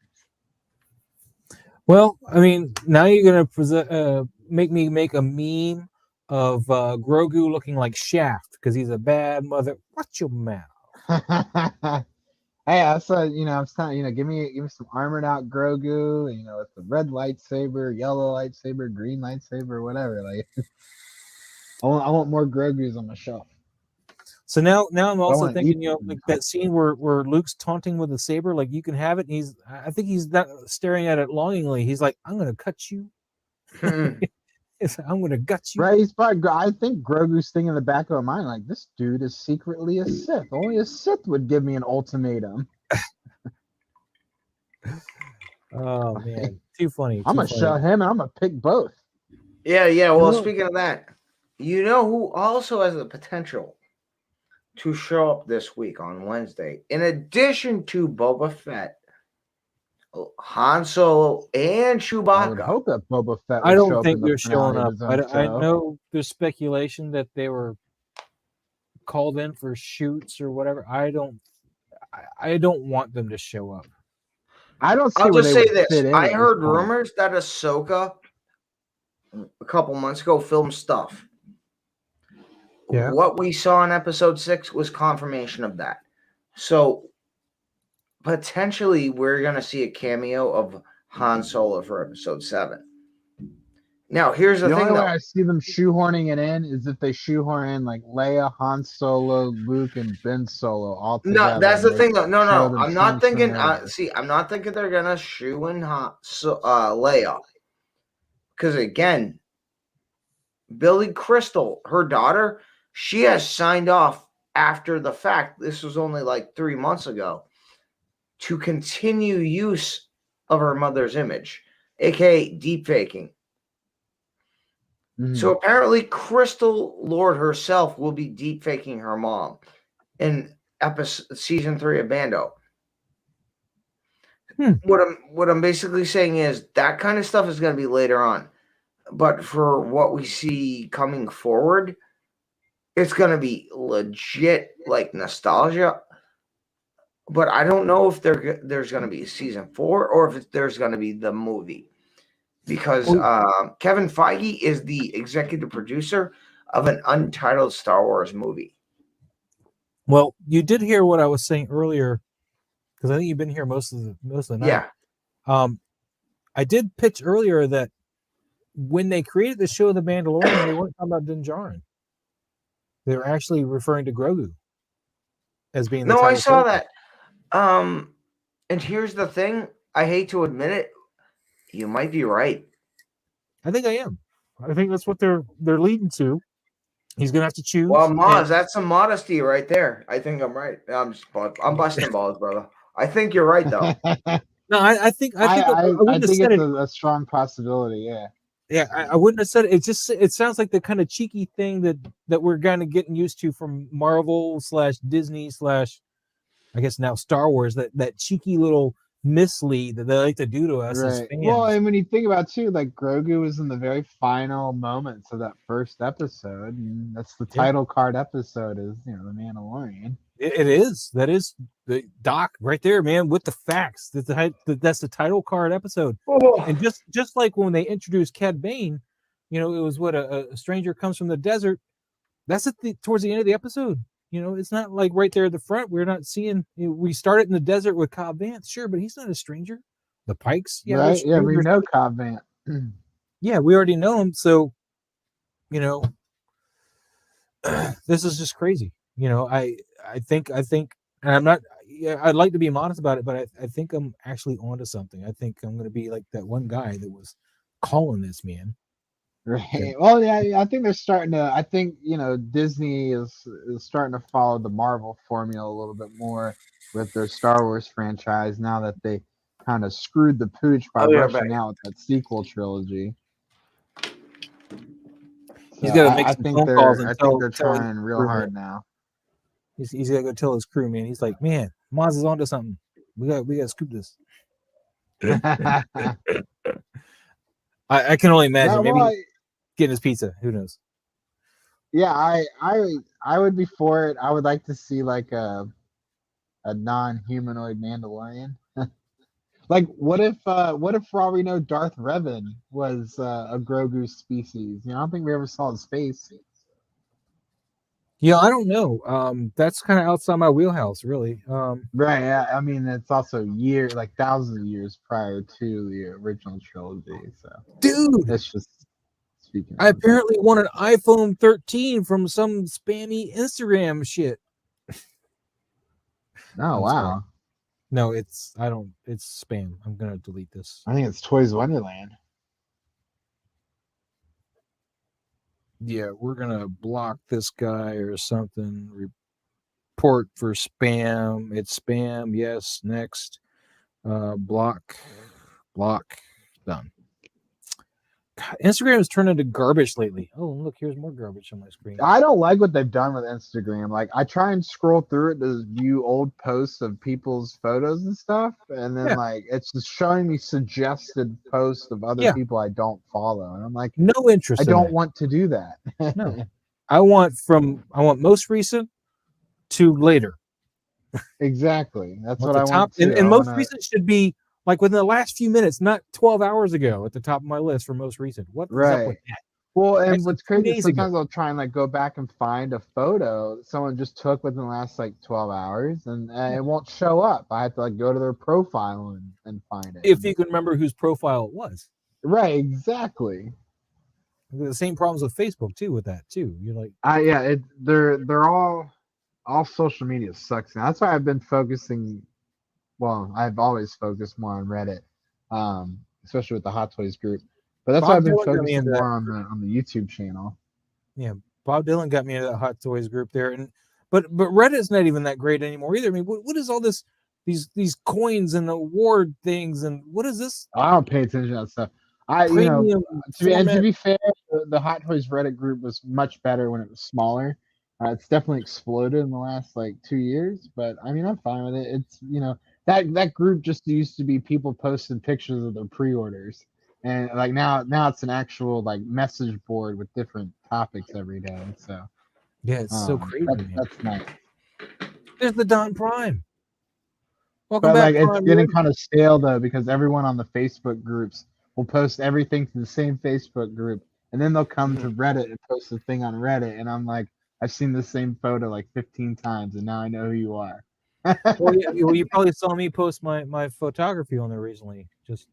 Speaker 1: Well, I mean, now you're gonna make me make a meme of Grogu looking like Shaft because he's a bad mother. Watch your mouth.
Speaker 4: Hey, I said, I'm saying, give me some armored out Grogu, with the red lightsaber, yellow lightsaber, green lightsaber, whatever. Like, I want more Grogus on my shelf.
Speaker 1: So now I'm also thinking, like that scene where Luke's taunting with a saber, like you can have it. And I think he's not staring at it longingly. He's like, I'm gonna cut you. I'm gonna gut you.
Speaker 4: Right? He's probably. I think Grogu's thinking in the back of my mind, like, this dude is secretly a Sith. Only a Sith would give me an ultimatum.
Speaker 1: Oh man, too funny.
Speaker 4: I'm gonna show him, and I'm gonna pick both.
Speaker 5: Yeah. Well, speaking of that, who also has the potential to show up this week on Wednesday, in addition to Boba Fett, Han Solo, and Chewbacca.
Speaker 4: I would hope that Boba Fett.
Speaker 1: I don't think they're showing up. I know there's speculation that they were called in for shoots or whatever. I don't want them to show up.
Speaker 4: I don't see.
Speaker 5: I'll
Speaker 4: where
Speaker 5: just
Speaker 4: they
Speaker 5: say
Speaker 4: would
Speaker 5: this:
Speaker 4: fit in
Speaker 5: I heard rumors that Ahsoka a couple months ago filmed stuff.
Speaker 1: Yeah.
Speaker 5: What we saw in episode 6 was confirmation of that. So potentially we're going to see a cameo of Han Solo for episode 7. Now, here's the thing,
Speaker 4: only way I see them shoehorning it in is if they shoehorn in like Leia, Han Solo, Luke, and Ben Solo all together.
Speaker 5: No, that's the thing, though. No. I'm not thinking. I'm not thinking they're gonna shoe in Leia, because again, Billy Crystal, her daughter, she has signed off after the fact, this was only like 3 months ago, to continue use of her mother's image, aka deep faking. So apparently Crystal Lord herself will be deep faking her mom in season 3 of Bando. What I'm basically saying is that kind of stuff is going to be later on. But for what we see coming forward, it's going to be legit like nostalgia. But I don't know if there's going to be season 4 or if there's going to be the movie. Because Kevin Feige is the executive producer of an untitled Star Wars movie.
Speaker 1: Well, you did hear what I was saying earlier, because I think you've been here most of the night.
Speaker 5: Yeah.
Speaker 1: I did pitch earlier that when they created the show The Mandalorian, they weren't talking about Din Djarin. They were actually referring to Grogu as being the
Speaker 5: I saw
Speaker 1: character.
Speaker 5: that. And here's the thing. I hate to admit it. You might be right.
Speaker 1: I think I am. I think that's what they're leading to. He's gonna have to choose.
Speaker 5: Well, Maz, that's some modesty right there. I think I'm right. I'm busting balls, brother. I think you're right, though.
Speaker 1: No, I think I think
Speaker 4: it's a strong possibility. Yeah.
Speaker 1: Yeah, I wouldn't have said it. It sounds like the kind of cheeky thing that we're kind of getting used to from Marvel / Disney / I guess now Star Wars. That cheeky little mislead that they like to do to us as fans.
Speaker 4: Well, and when you think about it too, like Grogu was in the very final moments of that first episode, and that's the title card episode. Is The Mandalorian.
Speaker 1: It is. That is the doc right there, man, with the facts. That's the title card episode.
Speaker 5: Oh.
Speaker 1: And just like when they introduced Cad Bane, it was what a stranger comes from the desert. That's towards the end of the episode. It's not like right there at the front. We're not seeing. We started in the desert with Cobb Vanth, sure, but he's not a stranger. The Pikes,
Speaker 4: right? Yeah, we know Cobb Vanth.
Speaker 1: Yeah, we already know him. So, this is just crazy. I think, and I'm not. I'd like to be modest about it, but I think I'm actually onto something. I think I'm going to be like that one guy that was calling this, man.
Speaker 4: Right. Yeah. Well, yeah, I think they're starting to. I think Disney is starting to follow the Marvel formula a little bit more with their Star Wars franchise now that they kind of screwed the pooch by rushing out that sequel trilogy.
Speaker 1: He's got to make some phone calls.
Speaker 4: I think they're trying real hard now.
Speaker 1: He's got to go tell his crew, man. He's like, man, Maz is onto something. We got to scoop this. I can only imagine. Maybe getting his pizza. Who knows?
Speaker 4: Yeah, I would be for it. I would like to see like a non-humanoid Mandalorian. Like, what if for all we know, Darth Revan was a Grogu species? I don't think we ever saw his face.
Speaker 1: Yeah, I don't know. That's kind of outside my wheelhouse, really.
Speaker 4: Right. Yeah. I mean, it's also thousands of years prior to the original trilogy. So,
Speaker 1: dude,
Speaker 4: that's just speaking.
Speaker 1: I apparently won an iPhone 13 from some spammy Instagram shit.
Speaker 4: Oh, wow.
Speaker 1: Sorry. No, it's spam. I'm gonna delete this.
Speaker 4: I think it's Toys Wonderland.
Speaker 1: Yeah, we're gonna block this guy or something. Report for spam. It's spam. Yes. Next. Block. Done. God, Instagram has turned into garbage lately. Oh, look, here's more garbage on my screen.
Speaker 4: I don't like what they've done with Instagram. Like, I try and scroll through it to view old posts of people's photos and stuff, and then like it's just showing me suggested posts of other people I don't follow, and I'm like,
Speaker 1: no interest.
Speaker 4: I don't want to do that.
Speaker 1: No, I want most recent to later.
Speaker 4: Exactly. That's what I want.
Speaker 1: And most recent should be like within the last few minutes, not 12 hours ago at the top of my list for most recent. What is up with that?
Speaker 4: Well, and what's crazy is sometimes I'll try and like go back and find a photo that someone just took within the last like 12 hours and it won't show up. I have to like go to their profile and find it.
Speaker 1: If you can remember whose profile it was.
Speaker 4: Right, exactly.
Speaker 1: The same problems with Facebook too with that too. You're like
Speaker 4: they're all social media sucks now. That's why I've been focusing. Well, I've always focused more on Reddit, especially with the Hot Toys group. But that's why I've been focusing more on the YouTube channel.
Speaker 1: Yeah, Bob Dylan got me into that Hot Toys group there, and But Reddit's not even that great anymore either. I mean, what is all this? These coins and award things, and what is this?
Speaker 4: I don't pay attention to that stuff. To be fair, the Hot Toys Reddit group was much better when it was smaller. It's definitely exploded in the last like 2 years, but I mean, I'm fine with it. It's that group just used to be people posting pictures of their pre-orders, and like now it's an actual like message board with different topics every day. So
Speaker 1: yeah, it's so crazy.
Speaker 4: That's nice.
Speaker 1: There's the DonPrime. Welcome
Speaker 4: But
Speaker 1: back.
Speaker 4: like it's getting kind of stale though, because everyone on the Facebook groups will post everything to the same Facebook group, and then they'll come to Reddit and post a thing on Reddit, and I'm like, I've seen the same photo like 15 times, and now I know who you are.
Speaker 1: Well, you probably saw me post my photography on there recently.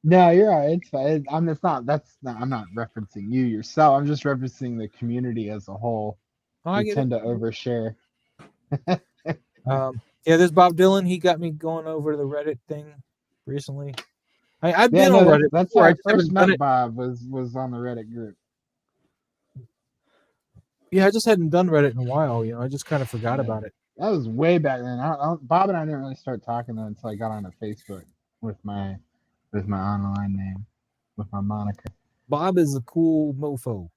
Speaker 4: No, you're right. It's fine. I'm not referencing you yourself. I'm just referencing the community as a whole. We tend to overshare.
Speaker 1: Yeah, there's Bob Dylan. He got me going over to the Reddit thing recently. I've been on Reddit.
Speaker 4: That's
Speaker 1: before.
Speaker 4: how I first met Bob was on the Reddit group.
Speaker 1: Yeah, I just hadn't done Reddit in a while. I just kind of forgot about it.
Speaker 4: That was way back then. Bob and I didn't really start talking until I got onto Facebook with my online name, with my moniker.
Speaker 1: Bob is a cool mofo.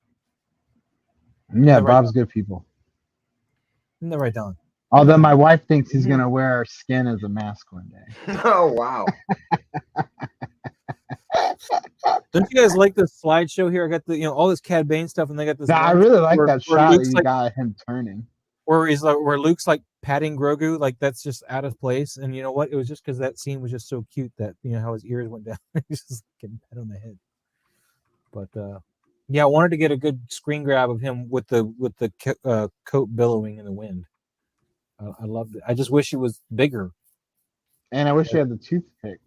Speaker 4: Yeah, Bob's good people.
Speaker 1: Isn't that right, Don?
Speaker 4: Although my wife thinks he's gonna wear our skin as a mask one day.
Speaker 5: Oh wow!
Speaker 1: Don't you guys like this slideshow here? I got all this Cad Bane stuff, and they got this.
Speaker 4: I really like that shot that you got him turning.
Speaker 1: Where Luke's like patting Grogu, like that's just out of place. And you know what? It was just because that scene was just so cute that how his ears went down. He's just getting pat on the head. But yeah, I wanted to get a good screen grab of him with the coat billowing in the wind. I loved it. I just wish he was bigger.
Speaker 4: And I wish he had the toothpick.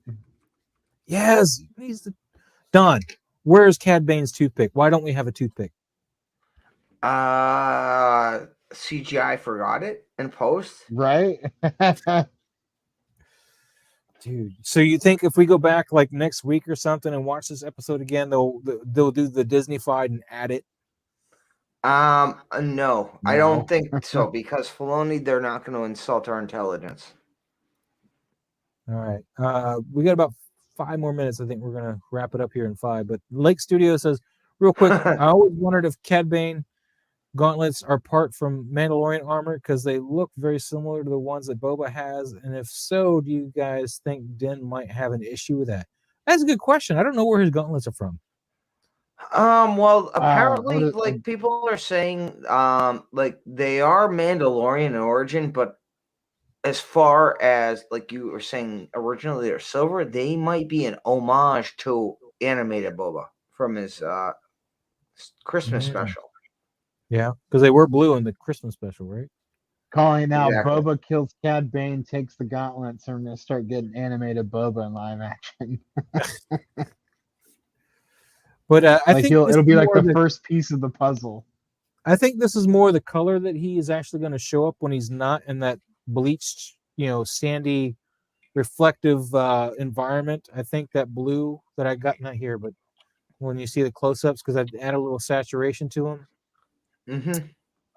Speaker 1: Yes, Don, where's Cad Bane's toothpick? Why don't we have a toothpick?
Speaker 5: CGI forgot it in post.
Speaker 4: Right?
Speaker 1: Dude, so you think if we go back like next week or something and watch this episode again, they'll do the Disney-fied and add it?
Speaker 5: No, I don't think so, because Filoni, they're not going to insult our intelligence.
Speaker 1: All right. We got about 5 more minutes. I think we're going to wrap it up here in 5. But Lake Studio says, real quick, I always wondered if Cad Bane gauntlets are part from Mandalorian armor because they look very similar to the ones that Boba has. And if so, do you guys think Din might have an issue with that? That's a good question. I don't know where his gauntlets are from.
Speaker 5: Well, apparently, people are saying, like they are Mandalorian in origin, but as far as like you were saying, originally they're silver. They might be an homage to animated Boba from his Christmas special.
Speaker 1: Yeah, because they were blue in the Christmas special, right?
Speaker 4: Calling now, exactly. Boba kills Cad Bane, takes the gauntlets, and we're gonna start getting animated Boba in live action.
Speaker 1: But I think
Speaker 4: it'll be like the first piece of the puzzle.
Speaker 1: I think this is more the color that he is actually going to show up when he's not in that bleached, sandy, reflective environment. I think that blue that I got not here, but when you see the close-ups, because I add a little saturation to him.
Speaker 5: Mm-hmm.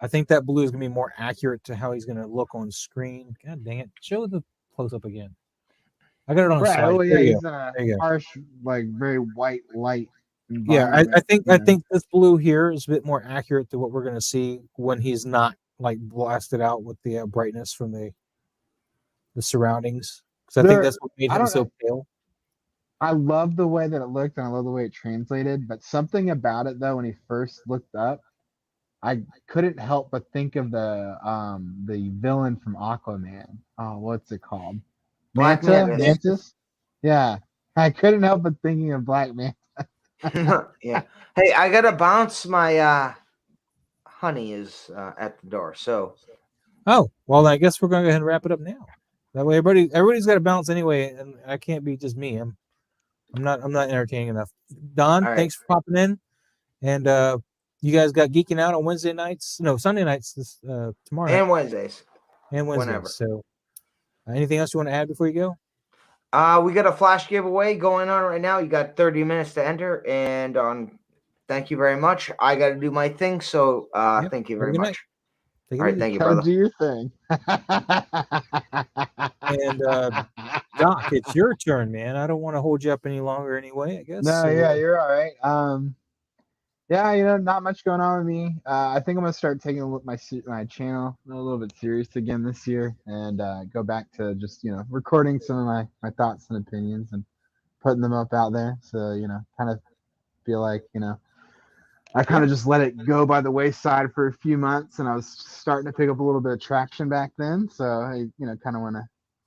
Speaker 1: I think that blue is going to be more accurate to how he's going to look on screen. God dang it! Show the close-up again. I got it on slide.
Speaker 4: Oh yeah, he's in a harsh, like very white light.
Speaker 1: Yeah, I think this blue here is a bit more accurate to what we're going to see when he's not like blasted out with the brightness from the surroundings. Because I think that's what made him so pale.
Speaker 4: I love the way that it looked, and I love the way it translated. But something about it, though, when he first looked up, I couldn't help but think of the villain from Aquaman. Oh, what's it called? Mantis. Yeah, I couldn't help but thinking of Black Manta.
Speaker 5: Yeah. Hey, I gotta bounce. My honey is at the door. So.
Speaker 1: Oh well, I guess we're going to go ahead and wrap it up now. That way, everybody's got to bounce anyway, and I can't be just me. I'm not entertaining enough. Don, thanks for popping in, and you guys got geeking out on Sunday nights this tomorrow
Speaker 5: and Wednesdays.
Speaker 1: Whenever. So, anything else you want to add before you go?
Speaker 5: We got a flash giveaway going on right now. You got 30 minutes to enter, and thank you very much. I got to do my thing, so thank you very much.
Speaker 1: Take it
Speaker 5: All right,
Speaker 1: easy.
Speaker 5: thank you,
Speaker 4: Gotta
Speaker 5: brother.
Speaker 4: do your thing.
Speaker 1: And Doc, it's your turn, man. I don't want to hold you up any longer anyway, I guess.
Speaker 4: No,
Speaker 1: So,
Speaker 4: yeah, you're all right. Yeah, not much going on with me. I think I'm gonna start taking a look my channel a little bit serious again this year, and go back to just recording some of my thoughts and opinions and putting them up out there. So kind of feel like I kind of just let it go by the wayside for a few months, and I was starting to pick up a little bit of traction back then. So I kind of want to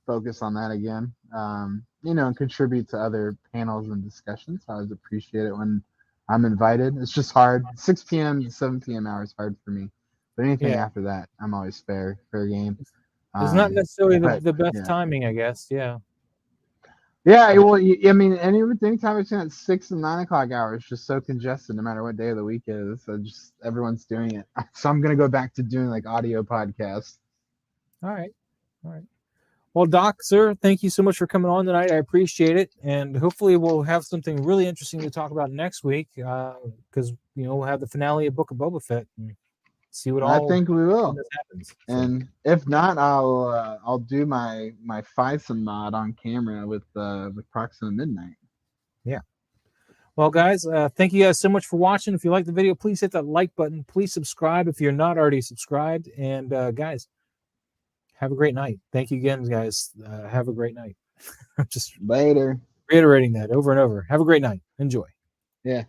Speaker 4: focus on that again. And contribute to other panels and discussions. I always appreciate it when I'm invited. It's just hard. 6 p.m. to 7 p.m. hour is hard for me. But anything after that, I'm always fair game.
Speaker 1: It's not necessarily the best
Speaker 4: yeah.
Speaker 1: timing, I guess. Yeah.
Speaker 4: Yeah, well, I mean, anytime between that 6 and 9 o'clock hour is just so congested, no matter what day of the week it is. So just everyone's doing it. So I'm gonna go back to doing like audio podcasts.
Speaker 1: All right. Well, Doc, sir, thank you so much for coming on tonight. I appreciate it, and hopefully we'll have something really interesting to talk about next week. Because we'll have the finale of Book of Boba Fett and see what
Speaker 4: I think we will.
Speaker 1: happens.
Speaker 4: And if not, I'll do my FISM mod on camera with Proxima Midnight.
Speaker 1: Yeah. Well, guys, thank you guys so much for watching. If you like the video, please hit that like button. Please subscribe if you're not already subscribed. And guys, have a great night. Thank you again, guys. Have a great night. I'm just
Speaker 4: later
Speaker 1: reiterating that over and over. Have a great night. Enjoy.
Speaker 4: Yeah.